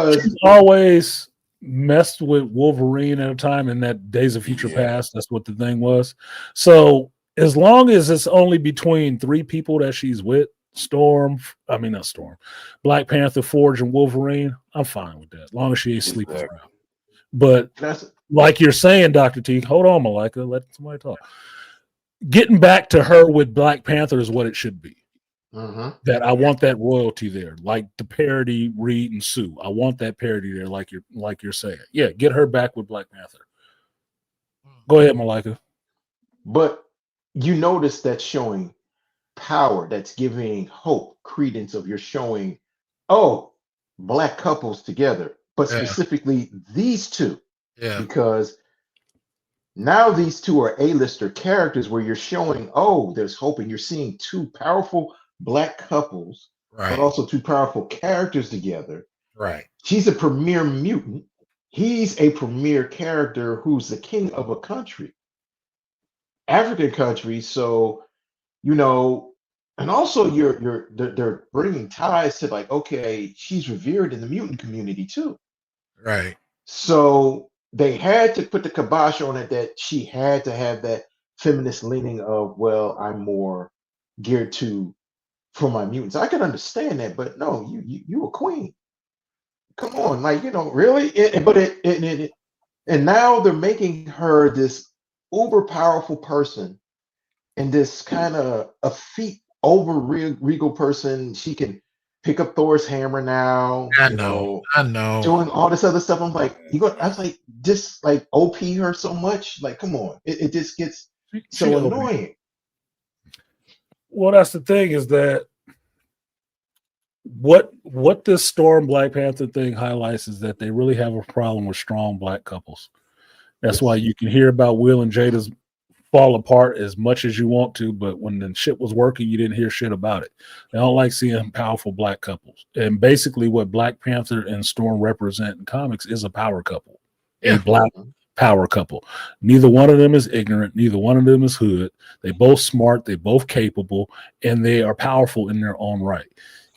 always messed with Wolverine at a time in that Days of Future Past. That's what the thing was. So as long as it's only between 3 people that she's with, not Storm, Black Panther, Forge, and Wolverine, I'm fine with that. As long as she ain't sleeping around. But like you're saying, Dr. T, hold on, Malika, let somebody talk. Getting back to her with Black Panther is what it should be. That I want that royalty there, like the parody Reed and Sue. I want that parody there, like you're saying. Yeah, get her back with Black Panther. Go ahead, Malika. But you notice that's showing power, that's giving hope, credence of you're showing, Black couples together, but specifically these two. Yeah. Because now these two are A-lister characters where you're showing, there's hope, and you're seeing 2 powerful Black couples, but also 2 powerful characters together. Right. She's a premier mutant. He's a premier character who's the king of a country, African country. So, you know, and also they're bringing ties to like, okay, she's revered in the mutant community too. Right. So they had to put the kibosh on it that she had to have that feminist leaning of, well, I'm more geared for my mutants. I can understand that, but no, you a queen. Come on, like, you know, really? And now they're making her this uber powerful person and this kind of effete over regal person. She can pick up Thor's hammer now. I know. Doing all this other stuff. I'm like, I was like, just like OP her so much. Like, come on. It just gets so annoying. Well, that's the thing, is that what this Storm Black Panther thing highlights is that they really have a problem with strong Black couples. That's why you can hear about Will and Jada's fall apart as much as you want to, but when the shit was working, you didn't hear shit about it. They don't like seeing powerful Black couples. And basically what Black Panther and Storm represent in comics is a power couple, a Black power couple. Neither one of them is ignorant. Neither one of them is hood. They both smart. They both capable, and they are powerful in their own right.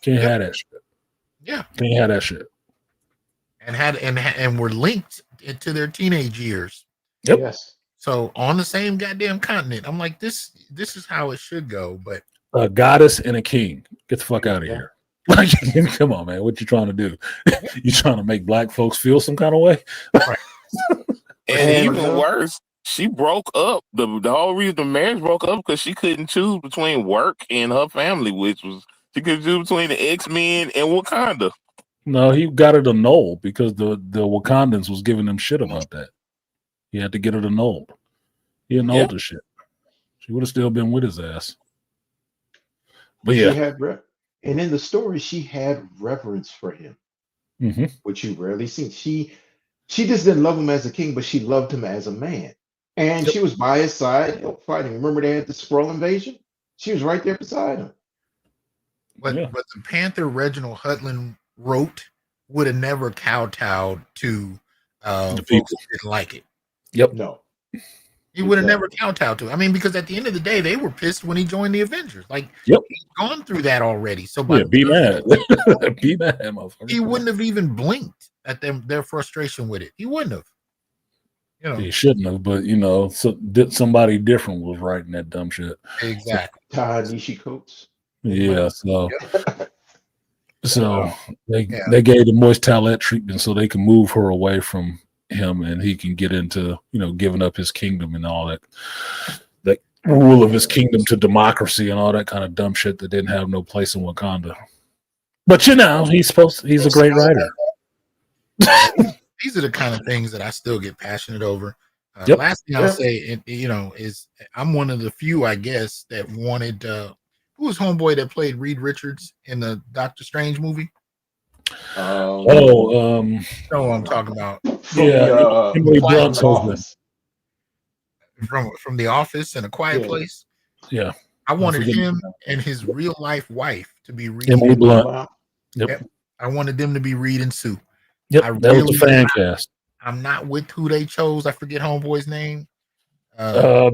Can't have that shit. Yeah. Can't have that shit. And were linked into their teenage years. Yep. Yes. So on the same goddamn continent. I'm like, this is how it should go. But a goddess and a king. Get the fuck out of here. Like, come on, man. What you trying to do? You trying to make Black folks feel some kind of way? Right. And even worse, she broke up. The whole reason the marriage broke up because she couldn't choose between work and her family, which was she could choose between the X-Men and Wakanda. No, he got it annulled because the Wakandans was giving them shit about that. He had to get it annulled. He annulled the shit. She would have still been with his ass. But she had and in the story, she had reverence for him, which you rarely see. She just didn't love him as a king, but she loved him as a man. And she was by his side fighting. Remember they had the Skrull invasion? She was right there beside him. But the Panther Reginald Hudlin wrote would have never kowtowed to folks who didn't like it. Yep. No. He would have never kowtowed to it. I mean, because at the end of the day, they were pissed when he joined the Avengers. Like, he'd gone through that already. So be mad. Be mad, motherfucker. He wouldn't have even blinked at their frustration with it. He wouldn't have. You know. He shouldn't have, but you know, somebody different was writing that dumb shit. Exactly. Ta-Nehisi Coates. Yeah, so they gave the moist towelette treatment so they can move her away from him, and he can get into giving up his kingdom and all that rule of his kingdom to democracy and all that kind of dumb shit that didn't have no place in Wakanda. But he's a great writer. These are the kind of things that I still get passionate over. Yep. Last thing I'll say, is I'm one of the few, I guess, that wanted. Who was homeboy that played Reed Richards in the Doctor Strange movie? Um, know what I'm talking about. Emily Blunt's husband. From The Office and A Quiet Place. Yeah. I wanted him and his real life wife to be Reed. Emily Blunt. Yep. I wanted them to be Reed and Sue. Yep. That was the fan cast. I'm not with who they chose. I forget homeboy's name.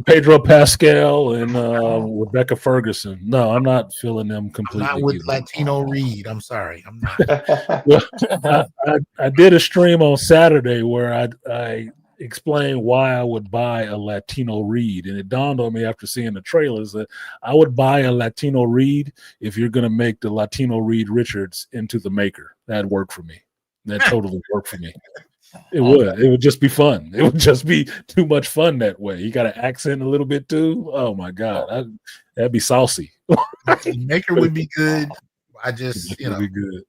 Pedro Pascal and Rebecca Ferguson. No, I'm not feeling them completely. I'm not with either. Latino Reed. I'm sorry. I'm not. Well, I did a stream on Saturday where I explained why I would buy a Latino Reed, and it dawned on me after seeing the trailers that I would buy a Latino Reed if you're going to make the Latino Reed Richards into the maker. That'd work for me. That totally worked for me. It would. It would just be fun. It would just be too much fun that way. You got an accent a little bit too. Oh my god, that'd be saucy. Maker would be good. I just, Would be good.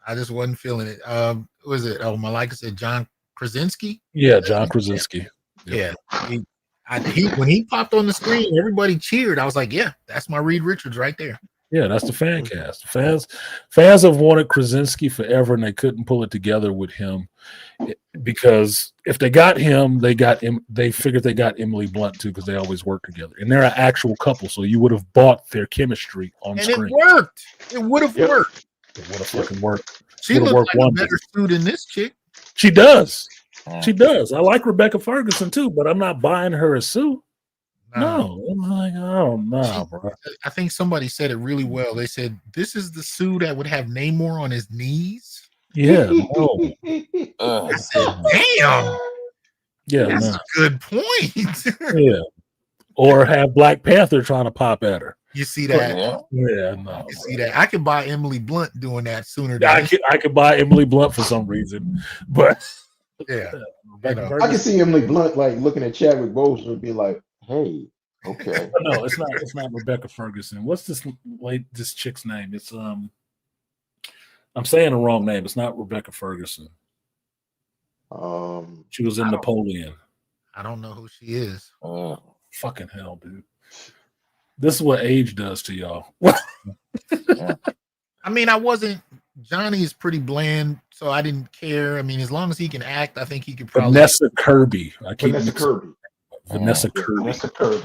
I just wasn't feeling it. Who was it? Oh, Malika said John Krasinski. Yeah, John Krasinski. Yeah, when he popped on the screen, everybody cheered. I was like, yeah, that's my Reed Richards right there. Yeah, that's the fan cast. Fans have wanted Krasinski forever, and they couldn't pull it together with him because if they got him, they figured they got Emily Blunt too because they always work together, and they're an actual couple. So you would have bought their chemistry on screen. It worked. It would have worked. It would have fucking worked. She looks like a better suit than this chick. She does. She does. I like Rebecca Ferguson too, but I'm not buying her a suit. No, I'm like, oh no, bro. I think somebody said it really well. They said this is the Sue that would have Namor on his knees. Yeah. No. I said, damn. Yeah, that's no. a good point. Yeah. Or have Black Panther trying to pop at her. You see that? Yeah, no. You see that? I could buy Emily Blunt doing that sooner. I could buy Emily Blunt for some reason, but yeah, I can see Emily Blunt like looking at Chadwick Boseman and be like, "Hey, okay." No, it's not. It's not Rebecca Ferguson. What's this chick's name? It's I'm saying the wrong name. It's not Rebecca Ferguson. She was in Napoleon. I don't know who she is. Oh, fucking hell, dude! This is what age does to y'all. I mean, Johnny is pretty bland, so I didn't care. I mean, as long as he can act, I think he could probably. Vanessa Kirby. Vanessa Kirby.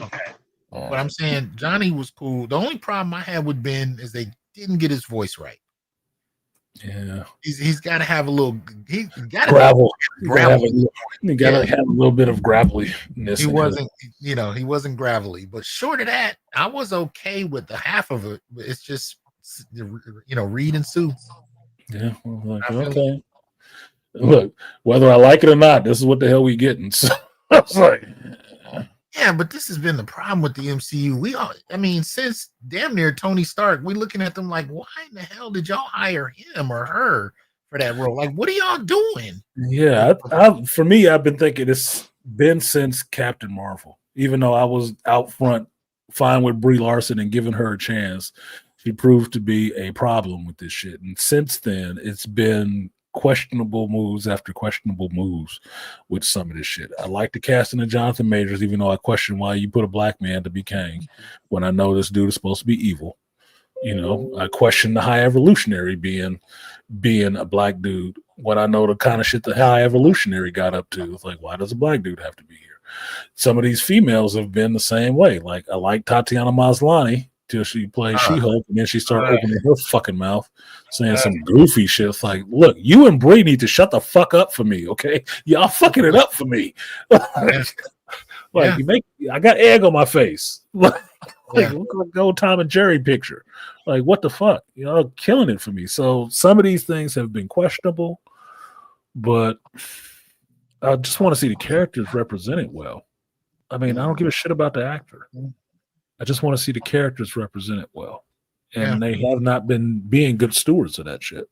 Okay. But I'm saying Johnny was cool. The only problem I had with Ben is they didn't get his voice right. Yeah, he's got to have a little. He got gravel. He got to have a little bit of gravelliness. He wasn't, he wasn't gravelly. But short of that, I was okay with the half of it. It's just, Reed and Sue. Yeah, okay. Look, whether I like it or not, this is what the hell we getting. So I was like, yeah, but this has been the problem with the MCU. Since damn near Tony Stark, we're looking at them like, why in the hell did y'all hire him or her for that role? Like, what are y'all doing? Yeah, for me, I've been thinking it's been since Captain Marvel. Even though I was out front fine with Brie Larson and giving her a chance, she proved to be a problem with this shit. And since then, it's been questionable moves after questionable moves with some of this shit. I like the casting of Jonathan Majors, even though I question why you put a black man to be Kang when I know this dude is supposed to be evil. I question the High Evolutionary being a black dude when I know the kind of shit the High Evolutionary got up to. It's like, why does a black dude have to be here? Some of these females have been the same way. Like, I like Tatiana Maslany till she plays She-Hulk, and then she started opening her fucking mouth, saying some goofy shit. It's like, look, you and Brie need to shut the fuck up for me, okay? Y'all fucking it up for me. I got egg on my face. Look like the old Tom and Jerry picture. Like, what the fuck? Y'all killing it for me. So some of these things have been questionable, but I just want to see the characters represented well. I don't give a shit about the actor. I just want to see the characters represented well. And they have not been being good stewards of that shit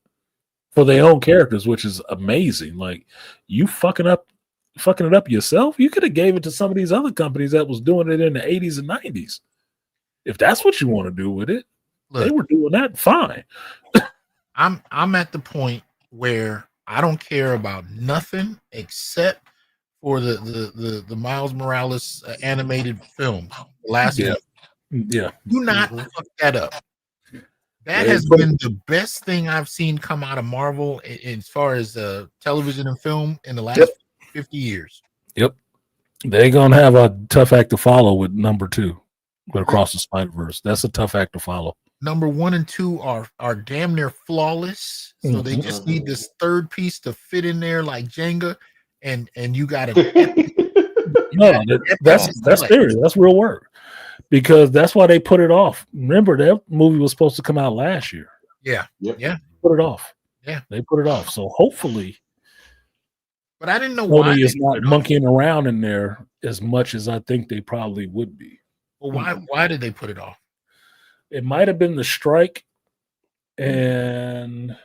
for their own characters, which is amazing. Like, you fucking up fucking it up yourself. You could have gave it to some of these other companies that was doing it in the 80s and 90s. If that's what you want to do with it, they were doing that fine. I'm at the point where I don't care about nothing except for the Miles Morales animated film, the last one. Yeah. Do not fuck that up. That has been the best thing I've seen come out of Marvel as far as television and film in the last 50 years. Yep. They're going to have a tough act to follow with number 2 with Across the Spider-Verse. That's a tough act to follow. Number 1 and 2 are damn near flawless. So they just need this third piece to fit in there like Jenga, and you got it. No, that's serious. That's real work. Because that's why they put it off. Remember, that movie was supposed to come out last year. Yeah. Put it off. Yeah. They put it off. So hopefully, but I didn't know why Sony is not monkeying around in there as much as I think they probably would be. Well, why did they put it off? It might have been the strike and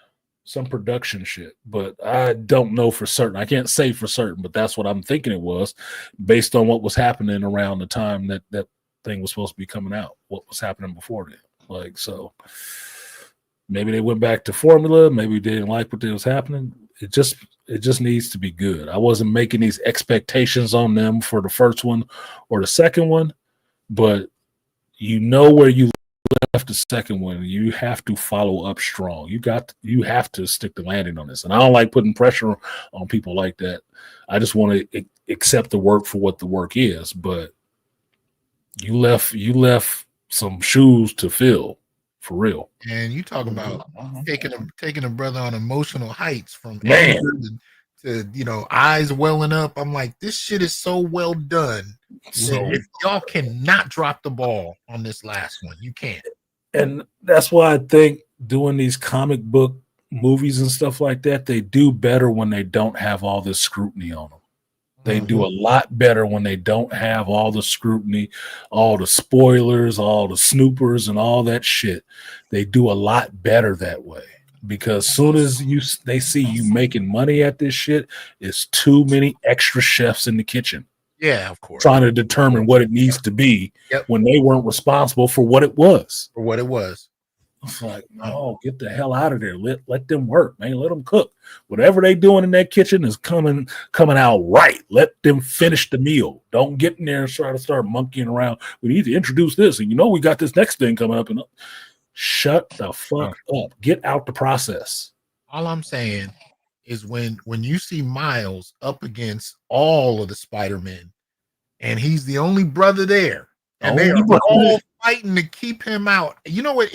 some production shit, but I don't know for certain. I can't say for certain, but that's what I'm thinking it was, based on what was happening around the time that thing was supposed to be coming out, what was happening before then. Like, so maybe they went back to formula, maybe they didn't like what was happening. It just needs to be good. I wasn't making these expectations on them for the first one or the second one, but where you left the second one, you have to follow up strong. You have to stick the landing on this. And I don't like putting pressure on people like that. I just want to accept the work for what the work is, but you left some shoes to fill, for real. And you talk about taking a brother on emotional heights from anger to eyes welling up. I'm like, this shit is so well done. So if y'all cannot drop the ball on this last one, you can't. And that's why I think doing these comic book movies and stuff like that, they do better when they don't have all this scrutiny on them. They do a lot better when they don't have all the scrutiny, all the spoilers, all the snoopers, and all that shit. They do a lot better that way, because soon as they see you making money at this shit, it's too many extra chefs in the kitchen. Yeah, of course. Trying to determine what it needs to be when they weren't responsible for what it was. It's like, no, get the hell out of there. Let them work, man. Let them cook. Whatever they doing in that kitchen is coming out right. Let them finish the meal. Don't get in there and try to start monkeying around. We need to introduce this, and we got this next thing coming up. And shut the fuck up. Get out the process. All I'm saying is when you see Miles up against all of the Spider-Men, and he's the only brother there, and they are all fighting to keep him out. You know what?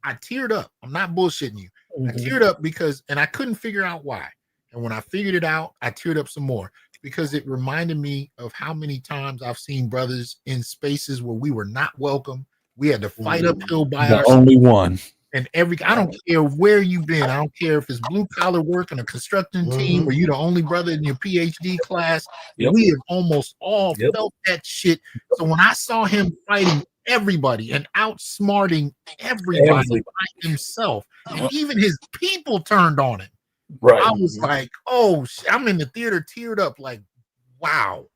I teared up. I'm not bullshitting you. I teared up because, and I couldn't figure out why. And when I figured it out, I teared up some more because it reminded me of how many times I've seen brothers in spaces where we were not welcome. We had to fight uphill by ourselves. Only one. And I don't care where you've been. I don't care if it's blue collar work on a construction team or you're the only brother in your PhD class. We have almost all felt that shit. So when I saw him fighting everybody and outsmarting everybody by himself, and even his people turned on him. Right. I was like, oh, I'm in the theater teared up like, wow.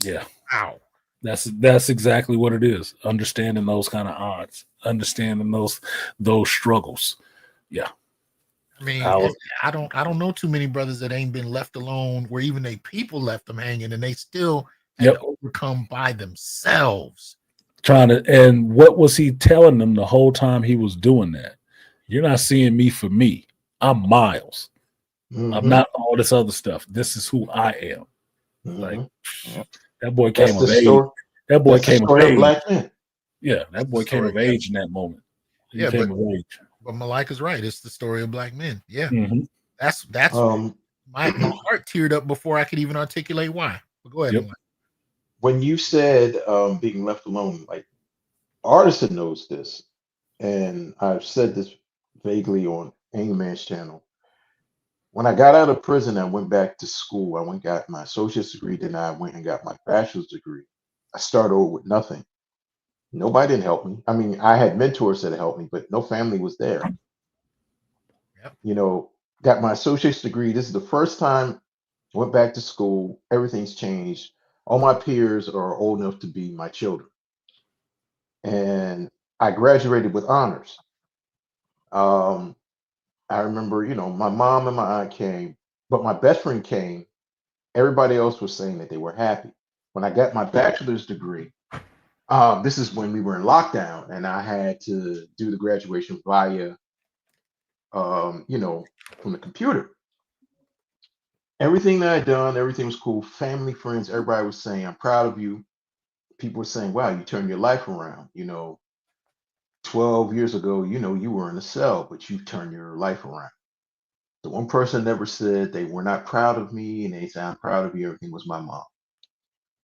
Yeah. Wow. That's exactly what it is. Understanding those kind of odds, understanding those struggles. Yeah. I mean, I don't know too many brothers that ain't been left alone, where even they people left them hanging and they still had to overcome by themselves. And what was he telling them the whole time he was doing that? You're not seeing me for me. I'm Miles. I'm not all this other stuff. This is who I am. Like, that boy came of age. That boy came of age. Black men. Yeah, that boy came of age in that moment. He came of age. But Malika's right. It's the story of black men. Yeah. That's my heart teared up before I could even articulate why. But go ahead. When you said being left alone, like, Artisan knows this, and I've said this vaguely on Man's channel. When I got out of prison, I went back to school. I went and got my associate's degree, then I went and got my bachelor's degree. I started over with nothing. Nobody didn't help me. I mean, I had mentors that helped me, but no family was there. Got my associate's degree. This is the first time Went back to school. Everything's changed. All my peers are old enough to be my children, and I graduated with honors. Um, I remember, my mom and my aunt came, but my best friend came. Everybody else was saying that they were happy. When I got my bachelor's degree, this is when we were in lockdown, and I had to do the graduation via, from the computer. Everything that I'd done, everything was cool. Family, friends, everybody was saying, "I'm proud of you." People were saying, "Wow, you turned your life around." 12 years ago, you were in a cell, but you turned your life around. The one person never said they were not proud of me, and they said, "I'm proud of you." Everything was my mom,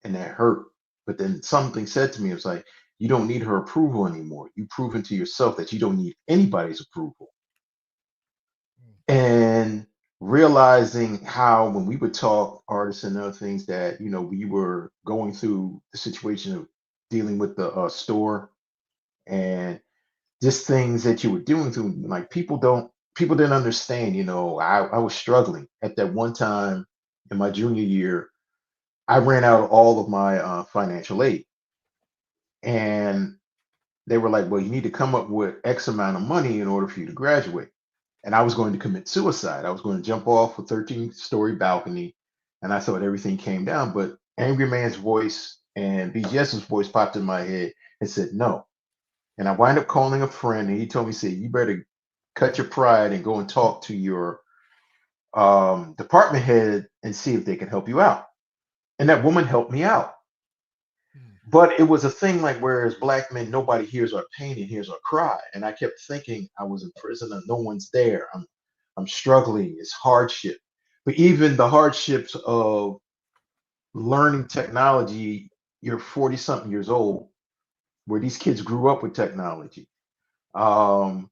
and that hurt. But then something said to me, it was like, "You don't need her approval anymore. You've proven to yourself that you don't need anybody's approval." And realizing how when we would talk artists and other things that we were going through the situation of dealing with the store and just things that you were doing through, like people didn't understand. I was struggling at that one time in my junior year. I ran out of all of my financial aid, and they were like, "Well, you need to come up with X amount of money in order for you to graduate." And I was going to commit suicide. I was going to jump off a 13-story balcony, and I thought everything came down. But Angry Man's voice and BGS's voice popped in my head and said, "No." And I wind up calling a friend, and he told me, "Say, you better cut your pride and go and talk to your department head and see if they can help you out." And that woman helped me out. But it was a thing like, whereas black men, nobody hears our pain and hears our cry. And I kept thinking I was in prison and no one's there. I'm struggling. It's hardship. But even the hardships of learning technology, you're 40 something years old, where these kids grew up with technology. Um,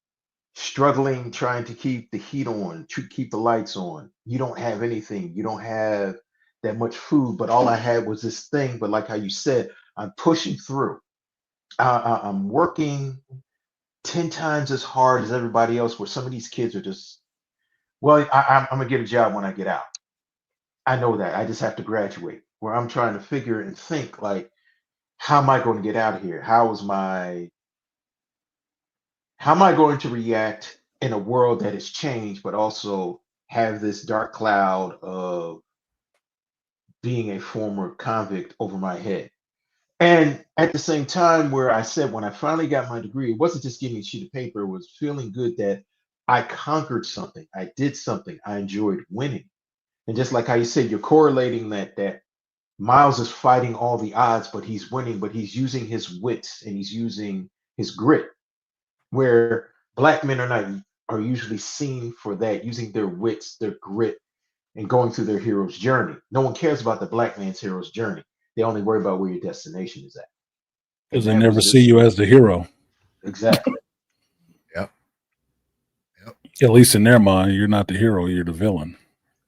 Struggling trying to keep the heat on, to keep the lights on. You don't have anything. You don't have that much food, but all I had was this thing. But like how you said, I'm pushing through. I'm working 10 times as hard as everybody else, where some of these kids are just, well, I'm going to get a job when I get out. I know that. I just have to graduate. Where I'm trying to figure and think, like, how am I going to get out of here? How am I going to react in a world that has changed, but also have this dark cloud of being a former convict over my head? And at the same time, where I said, when I finally got my degree, it wasn't just giving me a sheet of paper, it was feeling good that I conquered something. I did something. I enjoyed winning. And just like how you said, you're correlating that Miles is fighting all the odds, but he's winning, but he's using his wits and he's using his grit, where black men are usually seen for that, using their wits, their grit, and going through their hero's journey. No one cares about the black man's hero's journey. They only worry about where your destination is at. Because And they that never was see just you as the hero. exactly. Yep. At least in their mind, you're not the hero, you're the villain.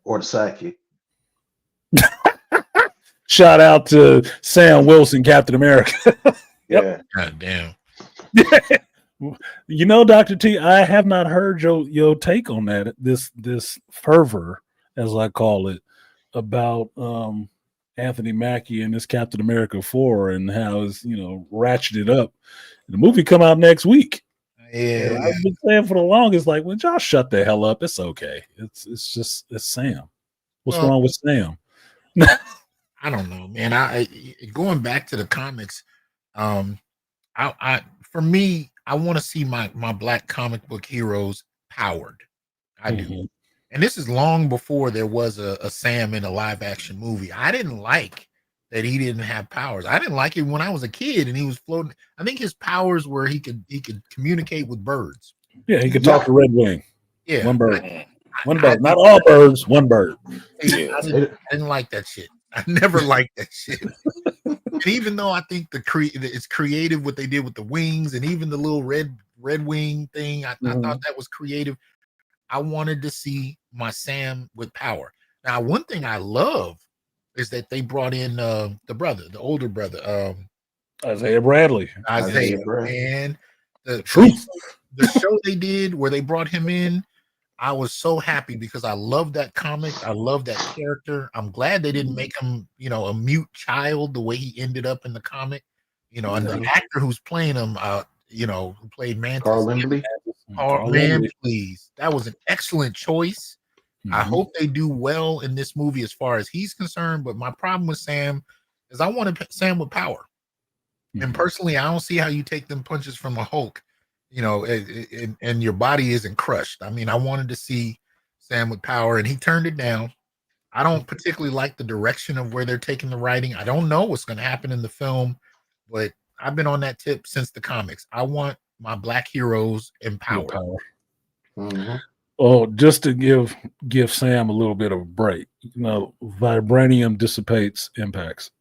Or the sidekick. Shout out to Sam Wilson, Captain America. Yeah. God damn. Dr. T, I have not heard your take on that. This fervor, as I call it, about Anthony Mackie and this Captain America 4 and how it's ratcheted up. The movie come out next week. Yeah, And I've been saying for the longest, like, well, y'all shut the hell up. It's okay. It's Sam. What's wrong with Sam? I don't know, man. I going back to the comics, I for me, I want to see my black comic book heroes powered. I do. And this is long before there was a Sam in a live action movie. I didn't like that he didn't have powers. I didn't like it when I was a kid and he was floating. I think his powers were he could communicate with birds. Yeah, he could talk to Red Wing. Yeah. One bird. One bird. Not all birds, one bird. I didn't like that shit. I never liked that shit. And even though I think it's creative what they did with the wings and even the little red wing thing, I thought that was creative. I wanted to see my Sam with power. Now, one thing I love is that they brought in the older brother, Isaiah Bradley. And the show they did where they brought him in, I was so happy because I love that comic. I love that character. I'm glad they didn't make him, a mute child the way he ended up in the comic. And the actor who's playing him, who played Mantis. Carl Lindley. Oh man, please. That was an excellent choice. I hope they do well in this movie as far as he's concerned. But my problem with Sam is I wanted Sam with power. And personally, I don't see how you take them punches from a Hulk, and your body isn't crushed. I mean, I wanted to see Sam with power, and he turned it down. I don't particularly like the direction of where they're taking the writing. I don't know what's going to happen in the film, but I've been on that tip since the comics. I want my black heroes in power. Oh, just to give Sam a little bit of a break. Vibranium dissipates impacts.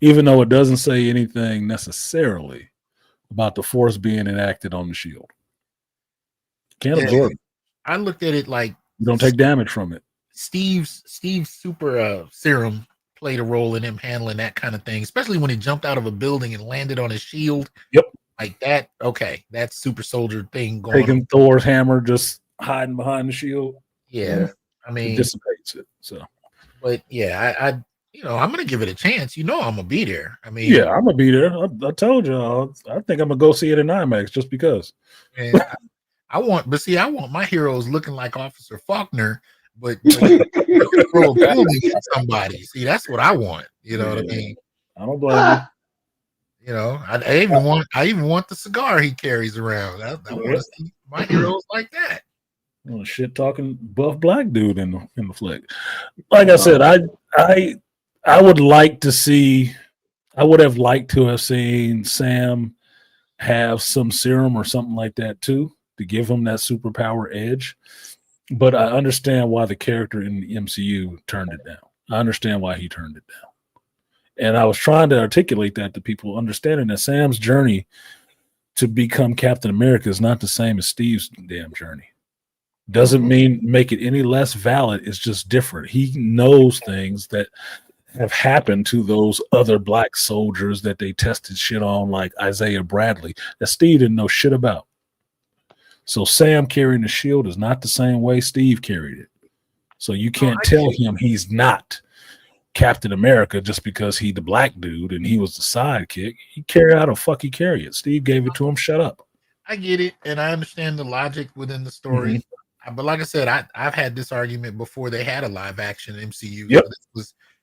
Even though it doesn't say anything necessarily about the force being enacted on the shield. Can't absorb it. I looked at it like you don't take damage from it. Steve's super serum played a role in him handling that kind of thing, especially when he jumped out of a building and landed on his shield. Yep. Like that. Okay. That super soldier thing going Taking Thor's hammer, just hiding behind the shield. Yeah. I mean, it dissipates it. So, but yeah, I'm going to give it a chance. I'm going to be there. I mean, yeah, I'm going to be there. I told you, I think I'm going to go see it in IMAX just because. And I want my heroes looking like Officer Faulkner, but throw a building at somebody. See, that's what I want. You know what I mean? I don't blame you. I even want the cigar he carries around. I want to see my heroes like that. Shit talking buff black dude in the flick. Like I said, I would like to see. I would have liked to have seen Sam have some serum or something like that too, to give him that superpower edge. But I understand why the character in the MCU turned it down. I understand why he turned it down. And I was trying to articulate that to people, understanding that Sam's journey to become Captain America is not the same as Steve's damn journey. Doesn't mean make it any less valid. It's just different. He knows things that have happened to those other black soldiers that they tested shit on, like Isaiah Bradley, that Steve didn't know shit about. So Sam carrying the shield is not the same way Steve carried it. So you can't tell him he's not Captain America just because he's the black dude and he was the sidekick. He carried out a fuck he carry it. Steve gave it to him. Shut up. I get it, and I understand the logic within the story. But like I said, I've had this argument before they had a live action MCU. Yep. So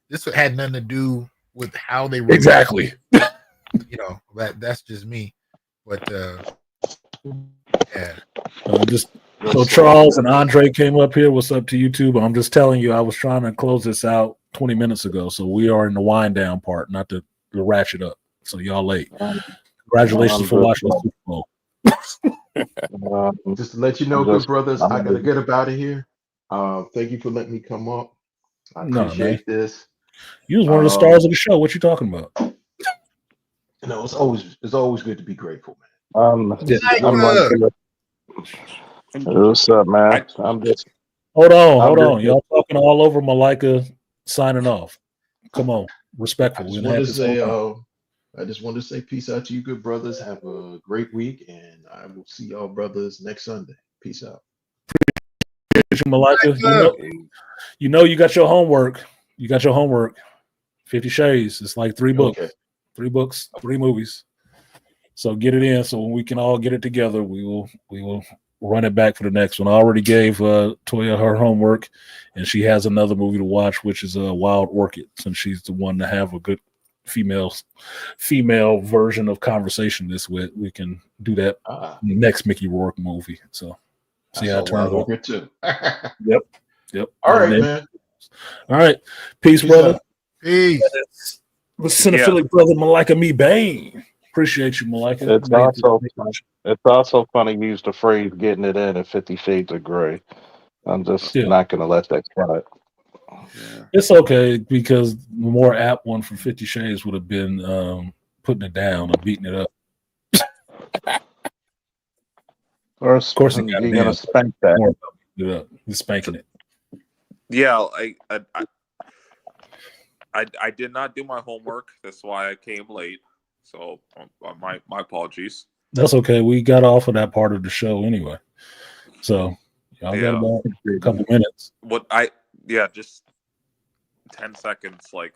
this had nothing to do with how they were exactly. That's just me. But yeah. So Charles and Andre came up here. What's up to you too? But I'm just telling you, I was trying to close this out 20 minutes ago. So we are in the wind down part, not the ratchet up. So y'all late. Congratulations for watching the Super Bowl. Just to let you know, good brothers, I gotta get up out of here. Thank you for letting me come up. I appreciate this. You was one of the stars of the show. What you talking about? It's always good to be grateful, man. What's up, man? I'm just hold on. Y'all talking all over Malika signing off. Come on, respectful. I just want to say peace out to you, good brothers. Have a great week, and I will see y'all brothers next Sunday. Peace out. Malika, you got your homework. You got your homework. 50 Shades. It's like 3 books. Okay. 3 books, 3 movies. So get it in. So when we can all get it together, we will run it back for the next one. I already gave Toya her homework, and she has another movie to watch, which is Wild Orchid, since she's the one to have a good female version of conversation this with. We can do that next Mickey Rourke movie. So see how it turns out. Too. Yep. All right, man. All right. Peace, brother. Peace. The cinephilic brother Malika Me Bane. Appreciate you, Malika. It's also funny you used the phrase getting it in at 50 Shades of Grey. I'm just not going to let that slide. Yeah. It's okay, because the more apt one from 50 Shades would have been putting it down or beating it up. Of course, you're going to spank that. He's spanking it. Yeah, I did not do my homework. That's why I came late. So my apologies. That's okay. We got off of that part of the show anyway. So Y'all got about a couple minutes. Just 10 seconds. Like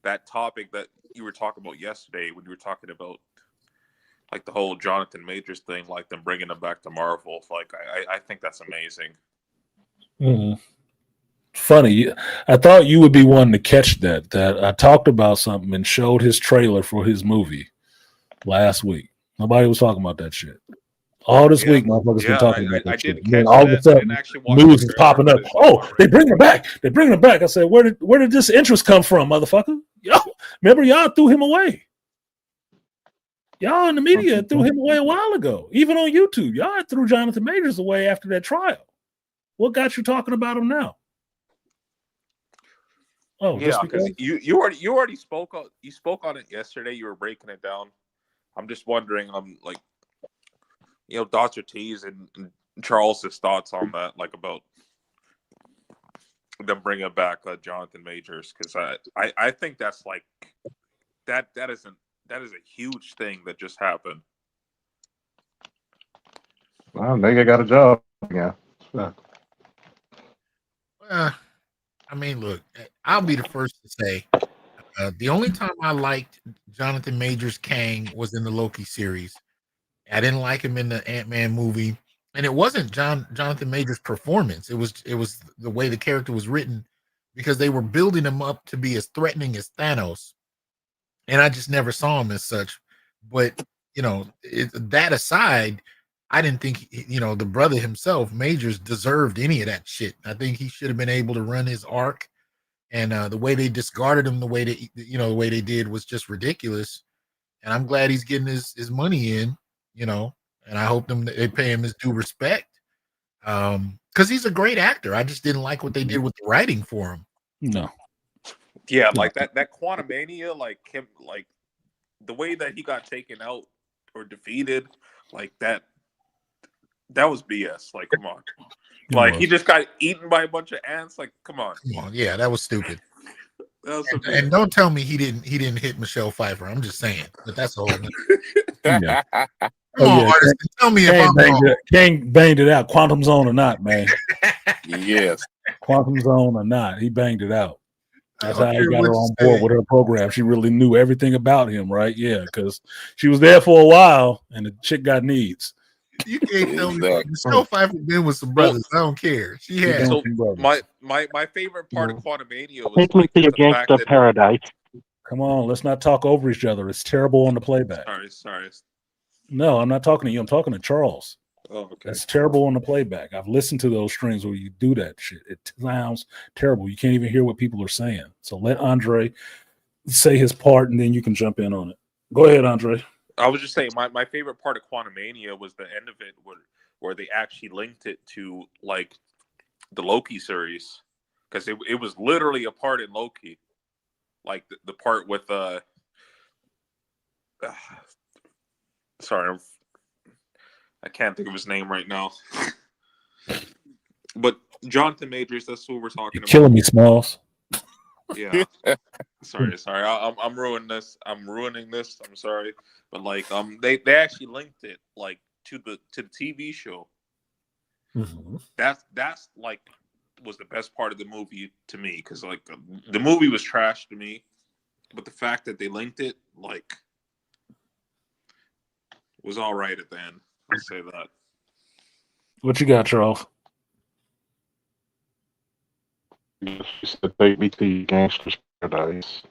that topic that you were talking about yesterday when you were talking about like the whole Jonathan Majors thing, like them bringing him back to Marvel. Like I think that's amazing. Mm-hmm. Funny, I thought you would be one to catch that. That I talked about something and showed his trailer for his movie last week. Nobody was talking about that shit. All this week, motherfuckers been talking about that I shit. didn't And then catch all of that. a sudden, I didn't actually watch news the is trailer, popping but up. it's Oh, they bring him back. They bring him back. I said, where did this interest come from, motherfucker? Yo, remember y'all threw him away. Y'all in the media threw him away a while ago. Even on YouTube, y'all threw Jonathan Majors away after that trial. What got you talking about him now? Oh, yeah, because you already spoke on it yesterday. You were breaking it down. I'm just wondering, like, Dr. T's and Charles's thoughts on that, like about them bringing back Jonathan Majors, because I think that's like that is a huge thing that just happened. Well, nigga got a job. Yeah. I mean, look, I'll be the first to say the only time I liked Jonathan Majors Kang was in the Loki series. I didn't like him in the Ant-Man movie, and it wasn't Jonathan Majors' performance. It was the way the character was written, because they were building him up to be as threatening as Thanos, and I just never saw him as such. But that aside, I didn't think the brother himself, Majors, deserved any of that shit. I think he should have been able to run his arc, and the way they discarded him, the way they did was just ridiculous. And I'm glad he's getting his money in, and I hope they pay him his due respect, because he's a great actor. I just didn't like what they did with the writing for him. No. Yeah, like that Quantumania, like him, like the way that he got taken out or defeated, like that was BS. Like, come on. Like, he just got eaten by a bunch of ants. Like, come on. Yeah, that was stupid. And don't tell me he didn't hit Michelle Pfeiffer. I'm just saying, but that's a whole. Yeah. Come on, artist, tell me if I'm wrong. King banged it out. Quantum Zone or not, man. Yes. Quantum Zone or not, he banged it out. That's how he care got what her you on board with her program. She really knew everything about him, right? Yeah, because she was there for a while, and the chick got needs. You can't tell me. Michelle Pfeiffer been with some brothers. I don't care. She had. So my favorite part of Quantumania was Take me like to your the fact gangsta that paradise. Come on, let's not talk over each other. It's terrible on the playback. Sorry. No, I'm not talking to you. I'm talking to Charles. Oh, okay. It's terrible on the playback. I've listened to those streams where you do that shit. It sounds terrible. You can't even hear what people are saying. So let Andre say his part, and then you can jump in on it. Go ahead, Andre. I was just saying my favorite part of Quantumania was the end of it where they actually linked it to like the Loki series, because it was literally a part in Loki, like the part with sorry, I can't think of his name right now. But Jonathan Majors, that's who we're talking about. Killing me, Smalls. Yeah. sorry. I'm ruining this. I'm sorry. But like they actually linked it like to the TV show. Mm-hmm. That's like was the best part of the movie to me, because like the movie was trash to me, but the fact that they linked it like was all right at the end. I'll say that. What you got, Charles? You said take me to your gangster's paradise.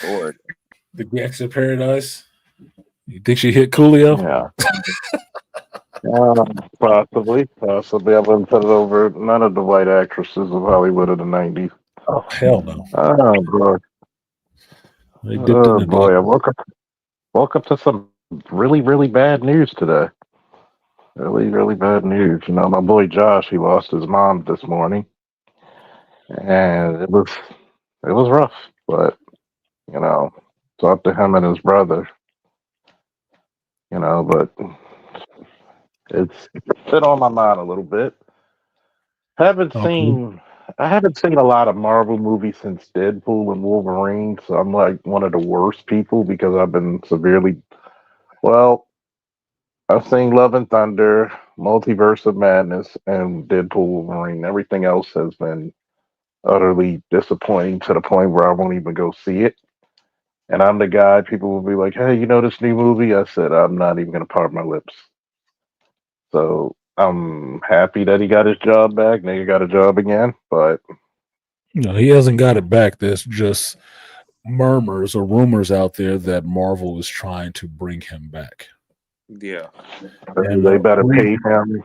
Lord. The Gangster Paradise. You think she hit Coolio? Yeah. Possibly. I wouldn't put it over none of the white actresses of Hollywood of the 90s. Oh, hell no. Oh, boy. Oh, boy. I woke up to some really, really bad news today. Really, really bad news. My boy Josh, he lost his mom this morning. And it was rough. But, it's up to him and his brother. But it's been on my mind a little bit. I haven't seen a lot of Marvel movies since Deadpool and Wolverine, so I'm like one of the worst people because I've been I've seen Love and Thunder, Multiverse of Madness, and Deadpool Wolverine. Everything else has been utterly disappointing to the point where I won't even go see it. And I'm the guy, people will be like, hey, you know this new movie? I said, I'm not even going to part my lips. So I'm happy that he got his job back. Nigga got a job again, but No, he hasn't got it back. There's just murmurs or rumors out there that Marvel is trying to bring him back. Yeah. And they better pay him.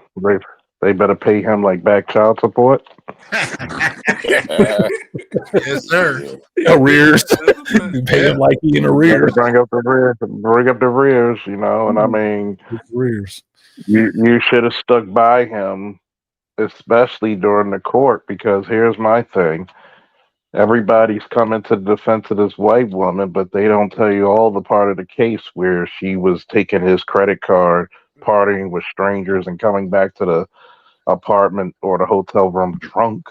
They better pay him like back child support. Yes, sir. Arrears. Pay him like he in arrears. Bring up the rears. Bring up the rears. You know, and I mean, arrears. You should have stuck by him, especially during the court. Because here's my thing: everybody's coming to the defense of this white woman, but they don't tell you all the part of the case where she was taking his credit card, partying with strangers, and coming back to the apartment or the hotel room drunk.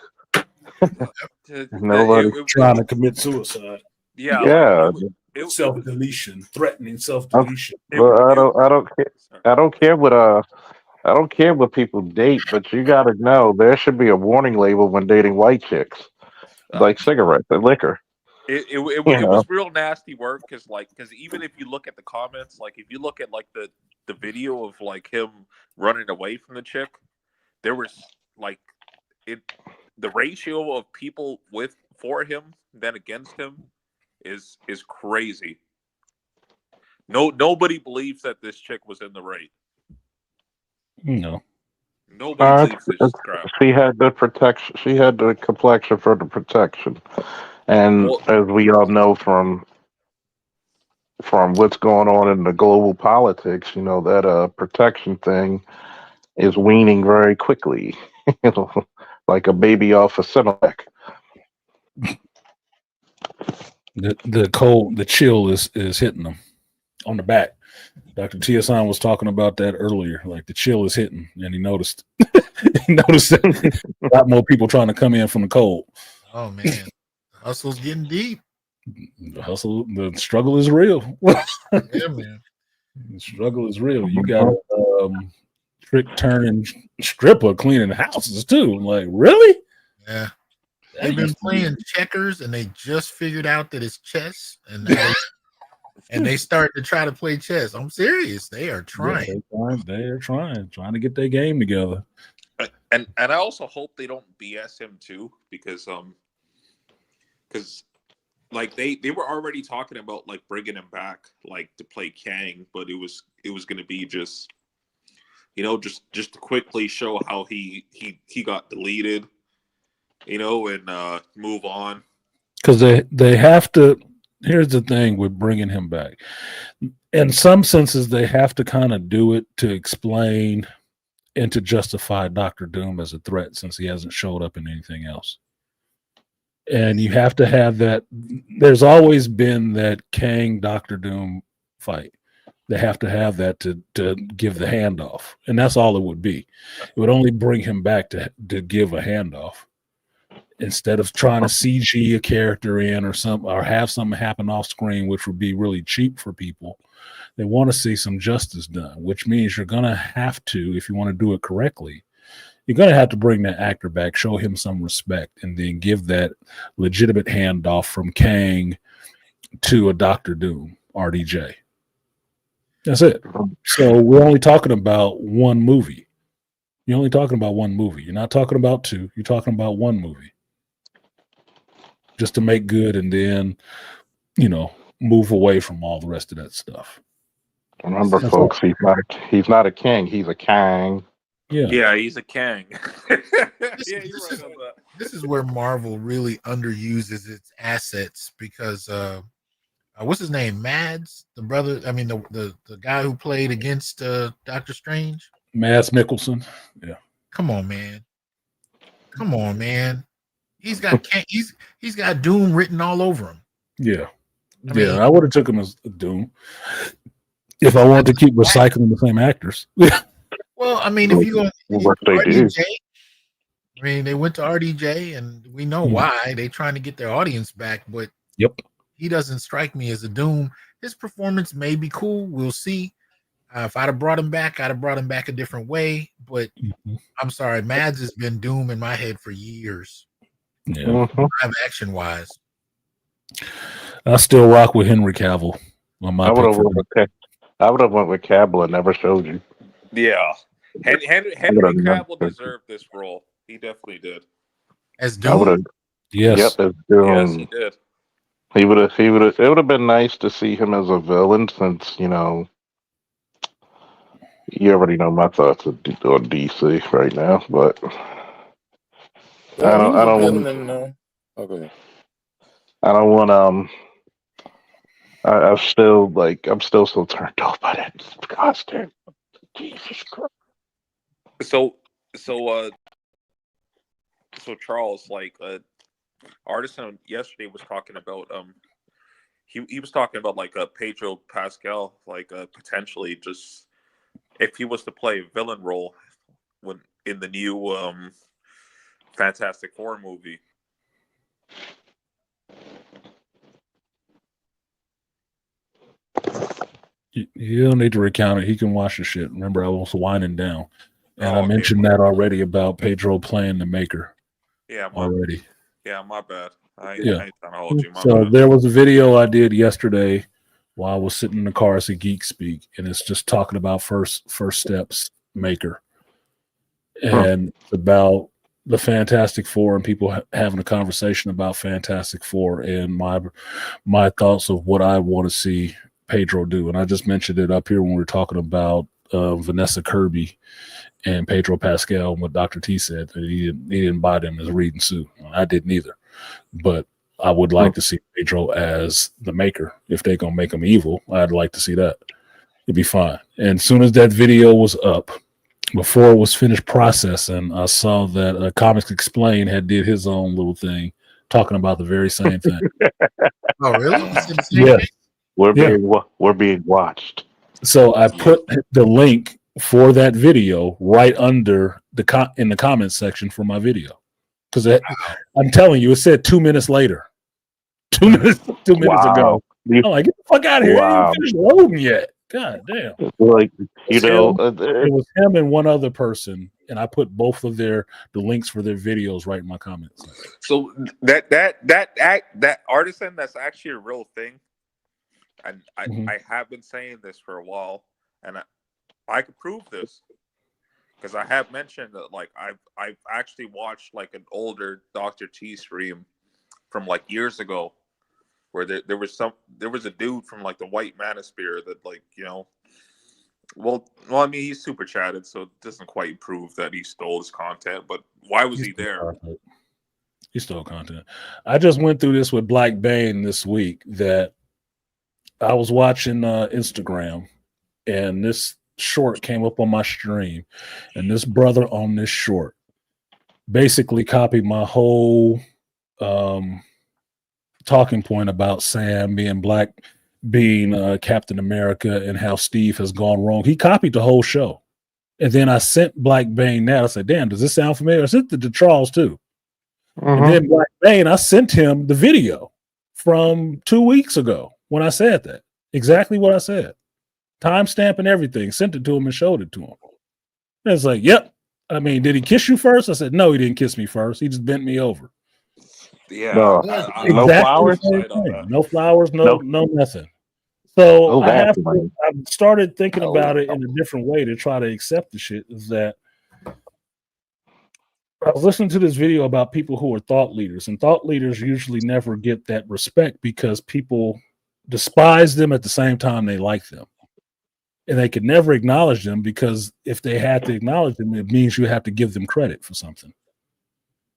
Nobody trying to commit suicide. Yeah. Self deletion, threatening self deletion. I don't care what people date, but you got to know there should be a warning label when dating white chicks, like cigarettes and liquor. It was real nasty work because even if you look at the comments, like if you look at like the video of like him running away from the chick, there was like the ratio of people for him than against him is crazy. Nobody believes that this chick was in the right. No. Nobody believes this crap. She had the protection. She had the complexion for the protection, and as we all know from what's going on in the global politics, you know that protection thing is weaning very quickly, like a baby off a Similac. The chill is hitting them on the back. Dr. TSI was talking about that earlier. Like the chill is hitting, and he noticed. He noticed that a lot more people trying to come in from the cold. Oh man, the hustle's getting deep. The struggle is real. Yeah, man. The struggle is real. You got trick turning stripper cleaning houses too. Like really? Yeah. They've been playing checkers, and they just figured out that it's chess, and they start to try to play chess. I'm serious. They are trying. Yeah, they are trying to get their game together. And I also hope they don't BS him too, because like they were already talking about like bringing him back like to play Kang, but it was going to be just just to quickly show how he got deleted, and move on. Because they have to. Here's the thing with bringing him back. In some senses, they have to kind of do it to explain and to justify Dr. Doom as a threat, since he hasn't showed up in anything else. And you have to have that. There's always been that Kang Dr. Doom fight. They have to have that to give the handoff, and that's all it would be. It would only bring him back to give a handoff, instead of trying to CG a character in or have something happen off screen, which would be really cheap for people. They want to see some justice done, which means you're going to have to, if you want to do it correctly, you're going to have to bring that actor back, show him some respect, and then give that legitimate handoff from Kang to a Dr. Doom, RDJ. That's it. So we're only talking about one movie. You're only talking about one movie. You're not talking about two. You're talking about one movie. Just to make good and then, move away from all the rest of that stuff. Remember, folks, he's not a king. He's a Kang. Yeah, he's a Kang. This is where Marvel really underuses its assets because what's his name? Mads, the brother. I mean, the guy who played against Doctor Strange. Mads Mikkelsen. Yeah. Come on, man. He's got he's got Doom written all over him. Yeah. I would have took him as Doom if I wanted to keep recycling the same actors. Well, I mean, if you go RDJ, I mean, they went to RDJ, and we know why. They're trying to get their audience back, but yep, he doesn't strike me as a Doom. His performance may be cool. We'll see. If I'd have brought him back, I'd have brought him back a different way. But I'm sorry, Mads has been Doom in my head for years. Yeah, live action wise. I still rock with Henry Cavill on my I would pick have for went with Cavill and never showed you. Yeah, Henry Cavill deserved this role. He definitely did. As I would have. Doom. Yes. Yep, as Doom. Yes, he did. He would have. It would have been nice to see him as a villain, since you already know my thoughts on DC right now. But I He was a don't villain want. in okay. I don't want. I'm still so turned off by that costume. Jesus Christ. So Charles, Artisan yesterday was talking about he was talking about Pedro Pascal, potentially just if he was to play a villain role when in the new Fantastic Four movie. You don't need to recount it. He can watch the shit. Remember, I was winding down, and I okay, mentioned that already about Pedro playing the Maker. Yeah, already. Yeah, my bad. I ain't trying to hold you. My So bad. there was a video I did yesterday while I was sitting in the car as a geek speak, and it's just talking about first steps Maker, and it's about the Fantastic Four and people having a conversation about Fantastic Four and my thoughts of what I want to see Pedro do. And I just mentioned it up here when we were talking about Vanessa Kirby and Pedro Pascal, and what Dr. T said, that he didn't buy them as Reed and Sue. I didn't either. But I would like to see Pedro as the Maker. If they're going to make him evil, I'd like to see that. It'd be fine. And as soon as that video was up, before it was finished processing, I saw that Comics Explained had did his own little thing talking about the very same thing. Oh, really? Yes. We're being watched. So I put the link for that video right under in the comments section for my video, because I'm telling you, it said 2 minutes later. 2 minutes ago. I'm like, get the fuck out of here! Wow. I ain't finished loading yet. God damn! It was him and one other person, and I put both of the links for their videos right in my comments. So that Artisan, that's actually a real thing. And I have been saying this for a while, and I could prove this because I have mentioned that I've actually watched an older Dr. T stream from years ago, where there was a dude from the White Manosphere that well I mean, he's super chatted, so it doesn't quite prove that he stole his content, but why was he there? He stole content. I just went through this with Black Bane this week, that I was watching Instagram, and this short came up on my stream, and this brother on this short basically copied my whole talking point about Sam being black, being Captain America, and how Steve has gone wrong. He copied the whole show. And then I sent Black Bane that. I said, damn, does this sound familiar? I sent it to Charles too. And then Black Bane, I sent him the video from 2 weeks ago when I said that. Exactly what I said. Timestamp and everything. Sent it to him and showed it to him. And it's like, yep. I mean, did he kiss you first? I said, no, he didn't kiss me first. He just bent me over. Yeah. No flowers? No flowers, no nothing. So I started thinking about it in a different way to try to accept the shit. Is that I was listening to this video about people who are thought leaders, and thought leaders usually never get that respect because people despise them at the same time they like them. And they could never acknowledge them, because if they had to acknowledge them, it means you have to give them credit for something.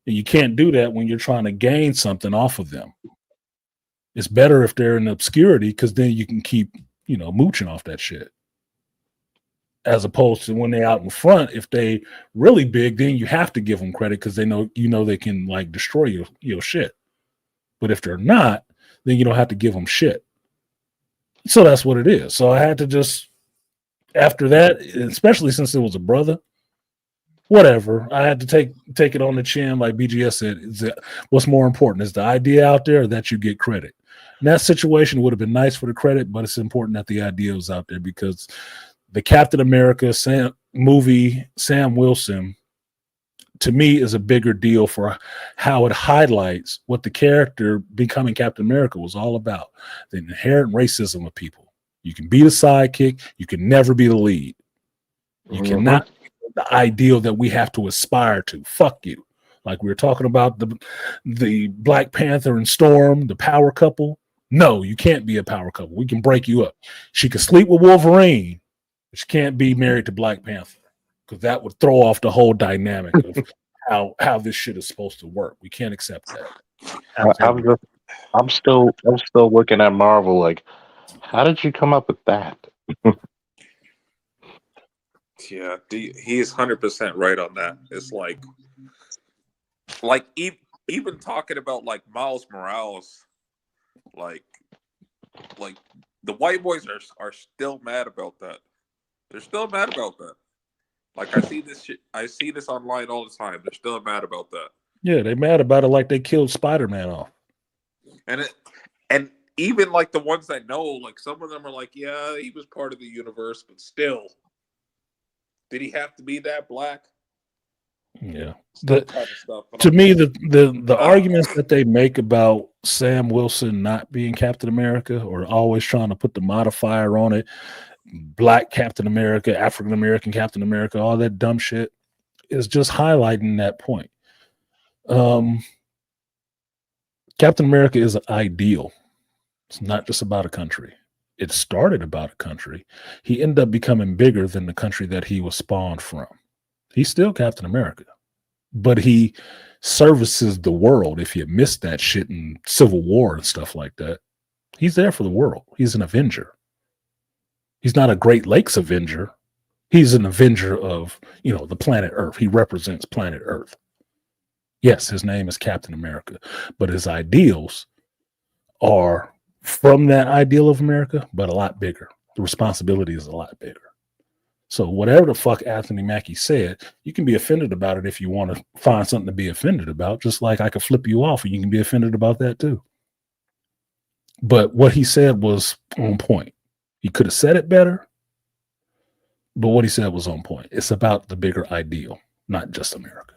And you can't do that when you're trying to gain something off of them. It's better if they're in obscurity, because then you can keep, mooching off that shit. As opposed to when they're out in front, if they really big, then you have to give them credit because they know they can destroy your shit. But if they're not, then you don't have to give them shit. So that's what it is. So I had to just, after that, especially since it was a brother, whatever, I had to take it on the chin, like BGS said. What's more important, is the idea out there, or that you get credit? In that situation, it would have been nice for the credit, but it's important that the idea was out there, because the Captain America movie, Sam Wilson, to me, is a bigger deal for how it highlights what the character becoming Captain America was all about. The inherent racism of people. You can be the sidekick. You can never be the lead. You cannot be the ideal that we have to aspire to. Fuck you. Like we were talking about the Black Panther and Storm, the power couple. No, you can't be a power couple. We can break you up. She can sleep with Wolverine, but she can't be married to Black Panther, because that would throw off the whole dynamic of how this shit is supposed to work. We can't accept that. I'm still looking at Marvel like, how did you come up with that? Yeah, he is 100% right on that. It's like even talking about like Miles Morales, like the white boys are still mad about that. They're still mad about that. Like I see this online all the time. They're still mad about that. Yeah, they mad about it like they killed Spider-Man off. And even like the ones that know, like some of them are like, yeah, he was part of the universe, but still, did he have to be that black? Yeah. Kind of stuff. To me, the arguments that they make about Sam Wilson not being Captain America, or always trying to put the modifier on it, Black Captain America, African American Captain America, all that dumb shit, is just highlighting that point. Captain America is an ideal. It's not just about a country. It started about a country. He ended up becoming bigger than the country that he was spawned from. He's still Captain America, but he services the world. If you missed that shit in Civil War and stuff like that, he's there for the world. He's an Avenger. He's not a Great Lakes Avenger. He's an Avenger of, the planet Earth. He represents planet Earth. Yes, his name is Captain America, but his ideals are from that ideal of America, but a lot bigger. The responsibility is a lot bigger. So whatever the fuck Anthony Mackie said, you can be offended about it if you want to find something to be offended about, just like I could flip you off and you can be offended about that too. But what he said was on point. He could have said it better, but what he said was on point. It's about the bigger ideal, not just America.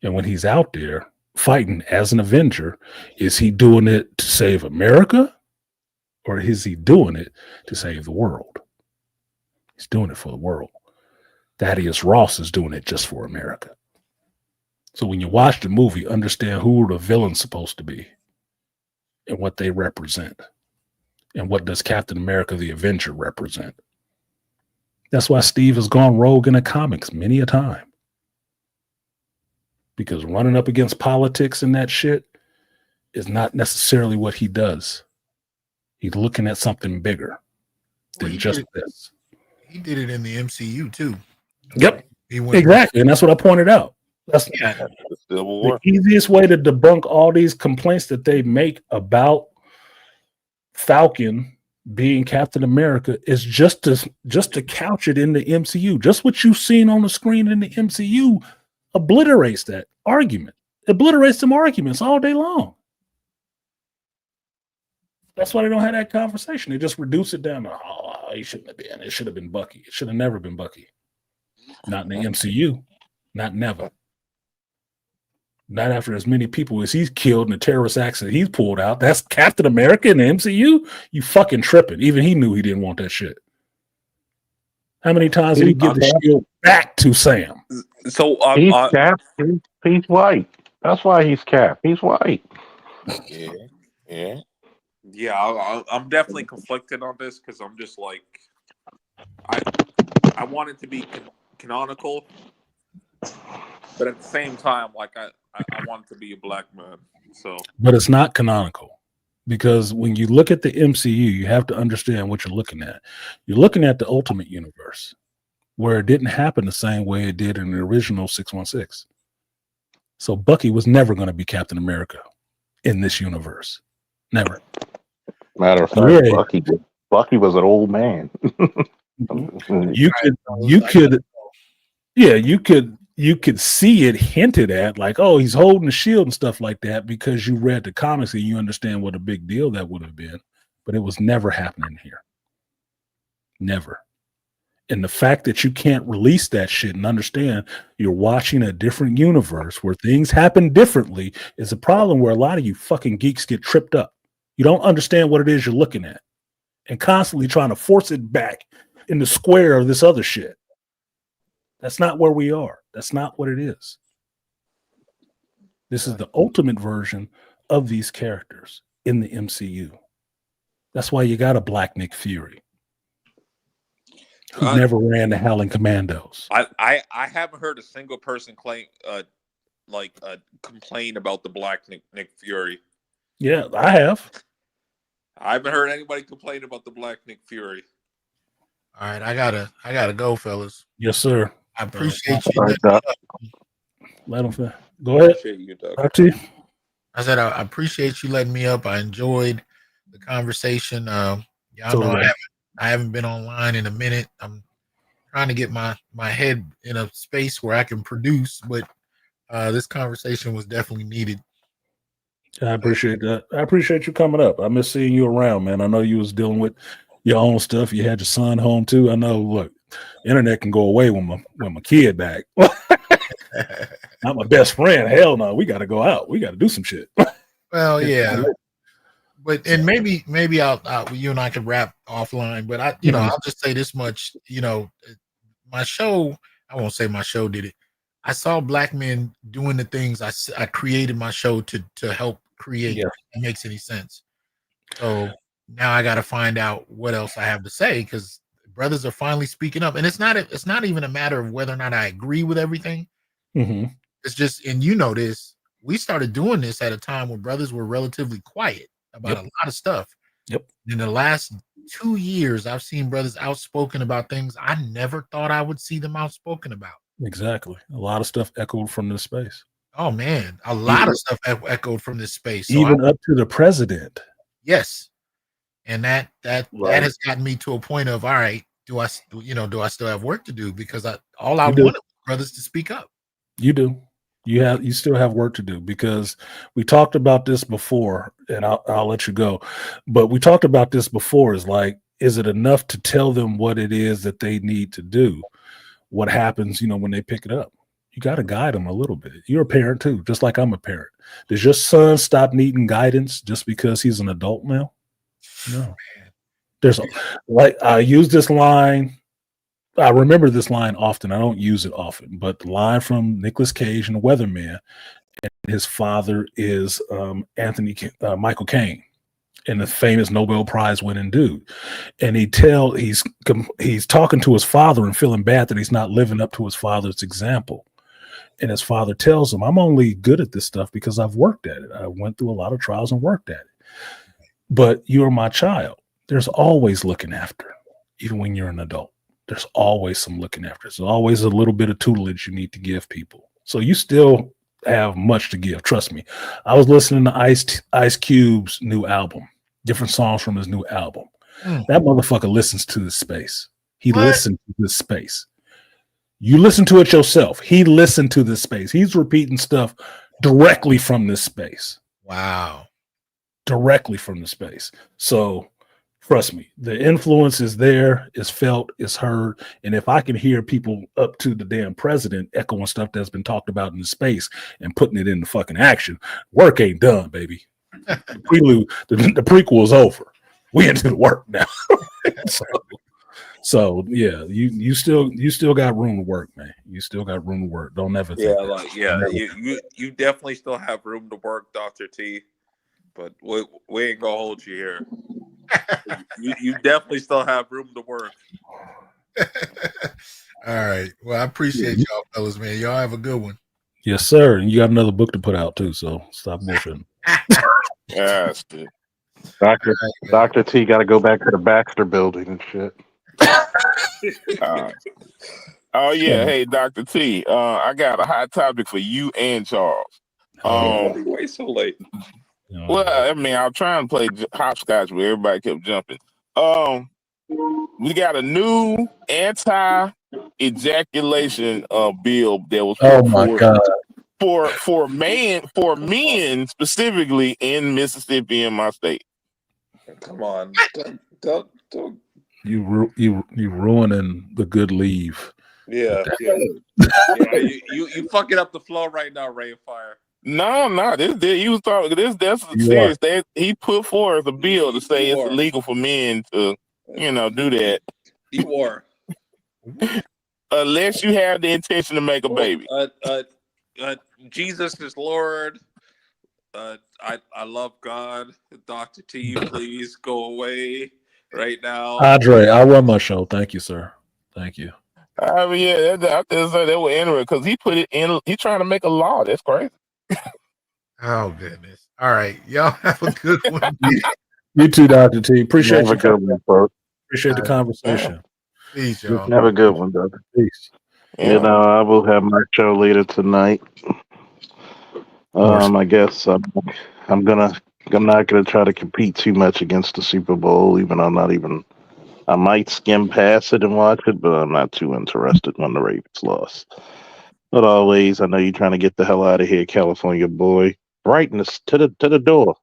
And when he's out there fighting as an Avenger, is he doing it to save America, or is he doing it to save the world? He's doing it for the world. Thaddeus Ross is doing it just for America. So when you watch the movie, understand who the villain's supposed to be and what they represent. And what does Captain America the Avenger represent? That's why Steve has gone rogue in the comics many a time. Because running up against politics and that shit is not necessarily what he does. He's looking at something bigger than just this. He did it in the MCU too. Yep, exactly. And that's what I pointed out. That's the easiest way to debunk all these complaints that they make about Falcon being Captain America is just to couch it in the MCU. Just what you've seen on the screen in the MCU obliterates that argument. Obliterates some arguments all day long. That's why they don't have that conversation. They just reduce it down to, he shouldn't have been. It should have been Bucky. It should have never been Bucky. Not in the MCU. Not never. Not after as many people as he's killed in the terrorist acts that he's pulled out. That's Captain America in the MCU? You fucking tripping. Even he knew he didn't want that shit. How many times did he give the shield back to Sam? So he's Cap. He's white. That's why he's Cap. He's white. Yeah. I'm definitely conflicted on this because I'm just like, I want it to be canonical, but at the same time, like I want it to be a black man. So, but it's not canonical. Because when you look at the MCU, you have to understand what you're looking at. You're looking at the Ultimate Universe, where it didn't happen the same way it did in the original 616. So Bucky was never going to be Captain America in this universe. Never. Matter of fact, Bucky was an old man. You could see it hinted at, like, oh, he's holding the shield and stuff like that, because you read the comics and you understand what a big deal that would have been. But it was never happening here. Never. And the fact that you can't release that shit and understand you're watching a different universe where things happen differently is a problem where a lot of you fucking geeks get tripped up. You don't understand what it is you're looking at and constantly trying to force it back in the square of this other shit. That's not where we are. That's not what it is. This is the ultimate version of these characters in the MCU. That's why you got a Black Nick Fury who never ran the Howling Commandos. I haven't heard a single person complain about the Black Nick Fury. Yeah, I have. I haven't heard anybody complain about the Black Nick Fury. All right, I gotta go, fellas. Yes, sir. I appreciate you. Let him go ahead. I said I appreciate you letting me up. I enjoyed the conversation. Y'all know I haven't been online in a minute. I'm trying to get my head in a space where I can produce, but this conversation was definitely needed. I appreciate that. I appreciate you coming up. I miss seeing you around, man. I know you was dealing with your own stuff. You had your son home too. I know. Look, internet can go away when my kid back. Not my best friend. Hell no. We got to go out. We got to do some shit. Well, yeah. But and maybe I'll you and I could wrap offline. But I'll just say this much. My show. I won't say my show did it. I saw Black men doing the things I created my show to help create. Yeah. If it makes any sense. So now I got to find out what else I have to say because brothers are finally speaking up, and it's not even a matter of whether or not I agree with everything. Mm-hmm. It's just, and this, we started doing this at a time when brothers were relatively quiet about a lot of stuff. Yep. In the last 2 years, I've seen brothers outspoken about things I never thought I would see them outspoken about. Exactly. A lot of stuff echoed from this space. Oh man, a lot of stuff echoed from this space. So even up to the president. Yes. And that has gotten me to a point of, all right, do I still have work to do? Because all I wanted was brothers to speak up. You do. You still have work to do because we talked about this before, and I'll let you go. But we talked about this before. Is it enough to tell them what it is that they need to do? What happens, when they pick it up? You got to guide them a little bit. You're a parent too, just like I'm a parent. Does your son stop needing guidance just because he's an adult now? No. I use this line. I remember this line often. I don't use it often, but the line from Nicolas Cage and The Weatherman, and his father is Michael Caine, and the famous Nobel Prize winning dude. And he's talking to his father and feeling bad that he's not living up to his father's example. And his father tells him, I'm only good at this stuff because I've worked at it. I went through a lot of trials and worked at it. But you're my child. There's always looking after, even when you're an adult. There's always some looking after. There's always a little bit of tutelage you need to give people. So you still have much to give. Trust me. I was listening to Ice Cube's new album, different songs from his new album. That motherfucker listens to this space. He listened to this space. You listen to it yourself. He listened to this space. He's repeating stuff directly from this space. Wow. Directly from the space. So trust me, the influence is there, is felt, is heard. And if I can hear people up to the damn president echoing stuff that's been talked about in the space and putting it into fucking action, work ain't done, baby. The prequel is over. We into the work now. So yeah, you still got room to work, man. You still got room to work. Don't ever think you definitely still have room to work, Dr. T. But we ain't gonna hold you here. you definitely still have room to work. All right. Well, I appreciate y'all, fellas, man. Y'all have a good one. Yes, sir. And you got another book to put out too, so stop bullshitting. Yes, Dr. T got to go back to the Baxter building and shit. Oh yeah, hey Dr. T, I got a hot topic for you and Charles. Why so late? Well, I mean, I'm trying to play hopscotch, but everybody kept jumping. We got a new anti-ejaculation bill that was for men specifically in Mississippi, in my state. Come on, don't. You ruining the good leave. Yeah. You fucking up the flow right now, Rainfire. No, he was talking. That's You serious. He put forth a bill to say it's are. illegal for men to, do that. You are. Unless you have the intention to make a baby. Jesus is Lord. I love God. Dr. T, please go away right now. Andre, I run my show. Thank you, sir. Thank you. I mean, yeah, I just say that was interesting because he put it in. He's trying to make a law. That's crazy. Oh goodness! All right, y'all have a good one. You too, Dr. T. Appreciate Have a good one, folks. Appreciate the conversation. Peace, y'all. Have a good one, brother. Peace. You know, I will have my show later tonight. I guess I'm not gonna try to compete too much against the Super Bowl, even though I might skim past it and watch it, but I'm not too interested when the Ravens lost. But always, I know you're trying to get the hell out of here, California boy. Brightness to the door.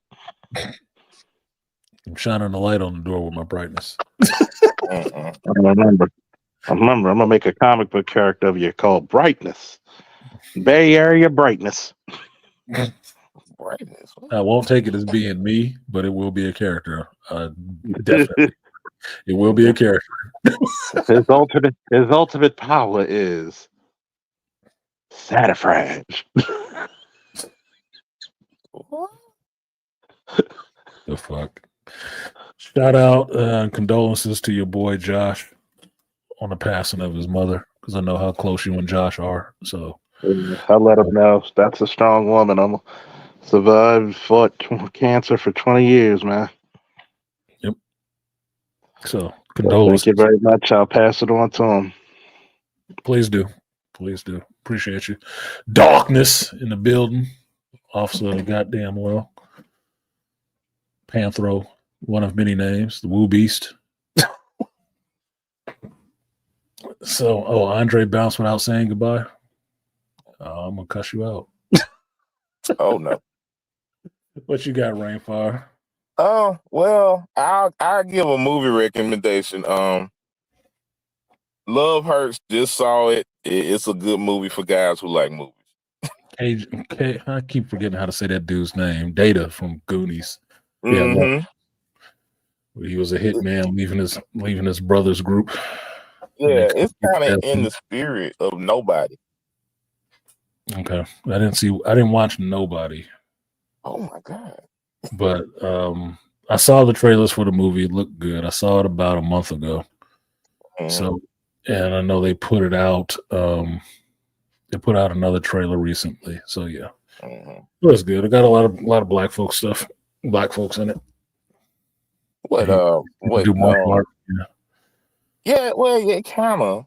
I'm shining a light on the door with my brightness. I remember, I'm gonna make a comic book character of you called Brightness. Bay Area Brightness. Brightness. I won't take it as being me, but it will be a character. Definitely, it will be a character. His ultimate power is satisfaction. The fuck. Shout out and condolences to your boy Josh on the passing of his mother, because I know how close you and Josh are. So I let him know that's a strong woman. I'm survived, fought cancer for 20 years, man. Yep. So condolences. Thank you very much. I'll pass it on to him. Please do. Please do. Appreciate you. Darkness in the building. Officer of the goddamn well. Panthro, one of many names. The Woo Beast. So, Andre bounced without saying goodbye. I'm gonna cuss you out. Oh no. What you got, Rainfire? Oh well, I'll give a movie recommendation. Love Hurts. Just saw it. It's a good movie for guys who like movies. Okay, I keep forgetting how to say that dude's name. Data from Goonies. Mm-hmm. Yeah, he was a hitman leaving his brother's group. Yeah, it's kind of in the spirit of Nobody. Okay, I didn't watch Nobody. Oh my god! But I saw the trailers for the movie. It looked good. I saw it about a month ago. Mm-hmm. So, and I know they put it out. They put out another trailer recently. So yeah, it was good. It got a lot of black folk stuff. Black folks in it. What? Do martial art. Yeah. Yeah. Well, yeah, kind of.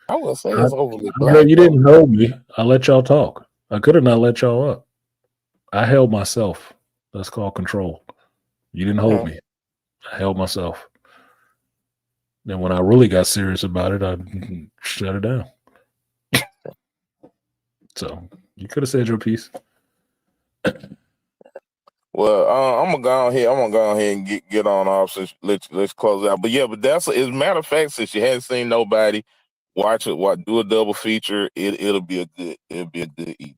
I would say it's overly black. You didn't hold me. I let y'all talk. I could have not let y'all up. I held myself. That's called control. You didn't hold me. I held myself. Then when I really got serious about it, I shut it down. So you could have said your piece. Well, I'm gonna go ahead and get on off. Since let's close out. But yeah, as a matter of fact, since you hadn't seen Nobody, watch it. Do a double feature. It'll be a good evening.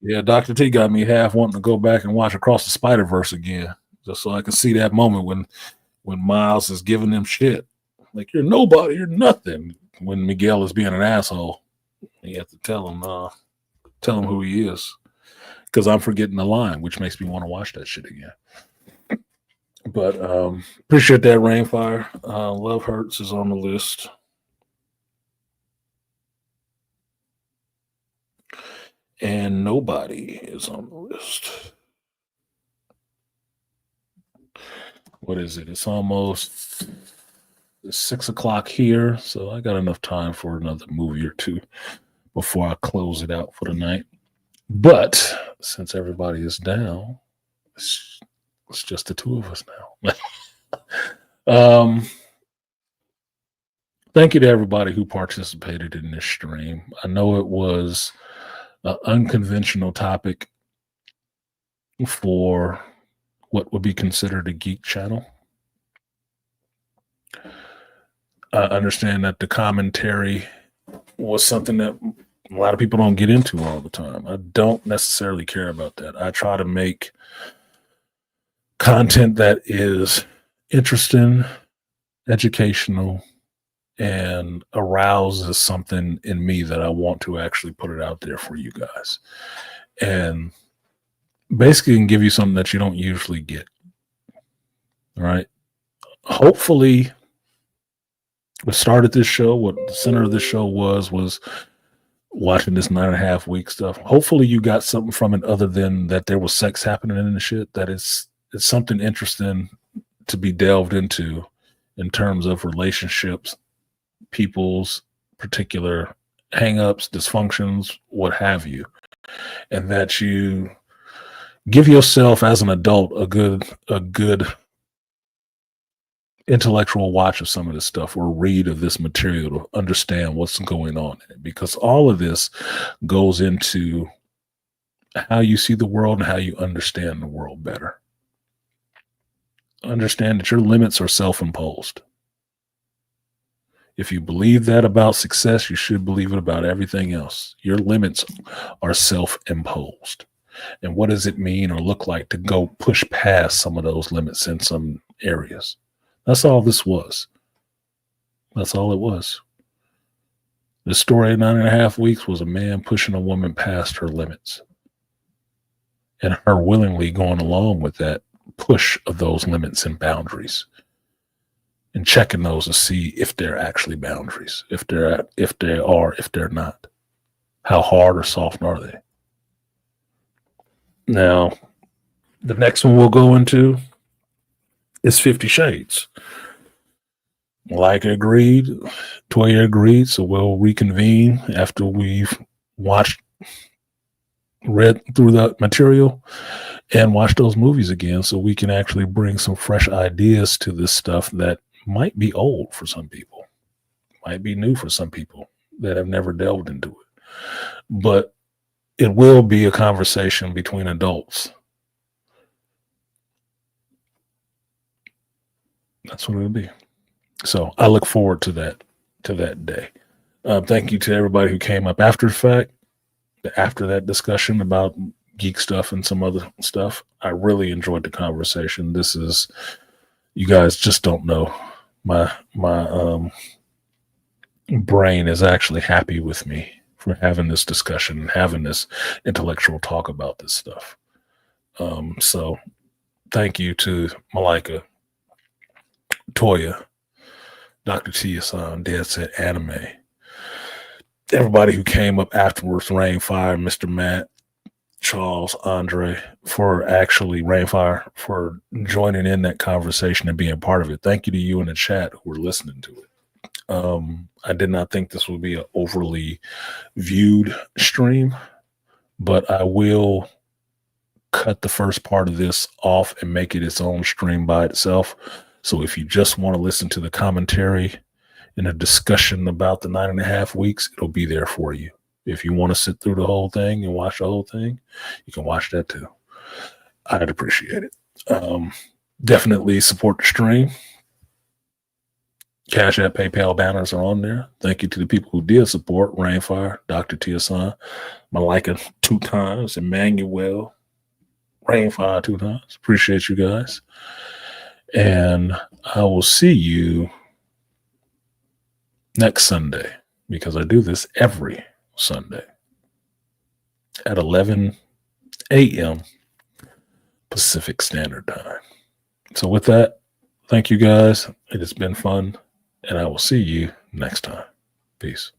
Yeah, Dr. T got me half wanting to go back and watch Across the Spider-Verse again, just so I can see that moment when Miles is giving them shit. Like, you're nobody, you're nothing. When Miguel is being an asshole, you have to tell him who he is. Because I'm forgetting the line, which makes me want to watch that shit again. But appreciate that, Rainfire. Love Hurts is on the list. And Nobody is on the list. What is it? It's almost 6 o'clock here, so I got enough time for another movie or two before I close it out for the night. But since everybody is down, it's just the two of us now. Thank you to everybody who participated in this stream. I know it was an unconventional topic for what would be considered a geek channel. I understand that the commentary was something that a lot of people don't get into all the time. I don't necessarily care about that. I try to make content that is interesting, educational, and arouses something in me that I want to actually put it out there for you guys. And basically can give you something that you don't usually get. All right. Hopefully, what started this show, what the center of this show was watching this 9.5 week stuff. Hopefully you got something from it other than that there was sex happening in the shit. That it's something interesting to be delved into in terms of relationships, people's particular hangups, dysfunctions, what have you. And that you give yourself as an adult a good intellectual watch of some of this stuff or read of this material to understand what's going on in it, because all of this goes into how you see the world and how you understand the world better. Understand that your limits are self-imposed. If you believe that about success, you should believe it about everything else. Your limits are self-imposed. And what does it mean or look like to go push past some of those limits in some areas? That's all this was. That's all it was. The story of 9.5 weeks was a man pushing a woman past her limits and her willingly going along with that push of those limits and boundaries and checking those to see if they're actually boundaries, if they're not. How hard or soft are they? Now, the next one we'll go into is 50 Shades. Malika agreed, Toya agreed, so we'll reconvene after we've read through the material and watch those movies again so we can actually bring some fresh ideas to this stuff that might be old for some people, might be new for some people that have never delved into it. But it will be a conversation between adults. That's what it'll be. So I look forward to that day. Thank you to everybody who came up after the fact, after that discussion about geek stuff and some other stuff. I really enjoyed the conversation. This is, you guys just don't know. My brain is actually happy with me for having this discussion and having this intellectual talk about this stuff. So thank you to Malika, Toya, Dr. Tia-san, Dead Set Anime, everybody who came up afterwards, Rainfire, Mr. Matt, Charles, Andre, for actually, Rainfire, for joining in that conversation and being part of it. Thank you to you in the chat who were listening to it. I did not think this would be an overly viewed stream, but I will cut the first part of this off and make it its own stream by itself. So if you just want to listen to the commentary and a discussion about the 9.5 weeks, it'll be there for you. If you want to sit through the whole thing and watch the whole thing, you can watch that too. I'd appreciate it. Definitely support the stream. Cash App, PayPal banners are on there. Thank you to the people who did support: Rainfire, Dr. Tia-san, Malika 2 times, Emmanuel, Rainfire 2 times. Appreciate you guys. And I will see you next Sunday, because I do this every Sunday at 11 a.m. Pacific Standard Time. So with that, thank you guys. It has been fun, and I will see you next time. Peace.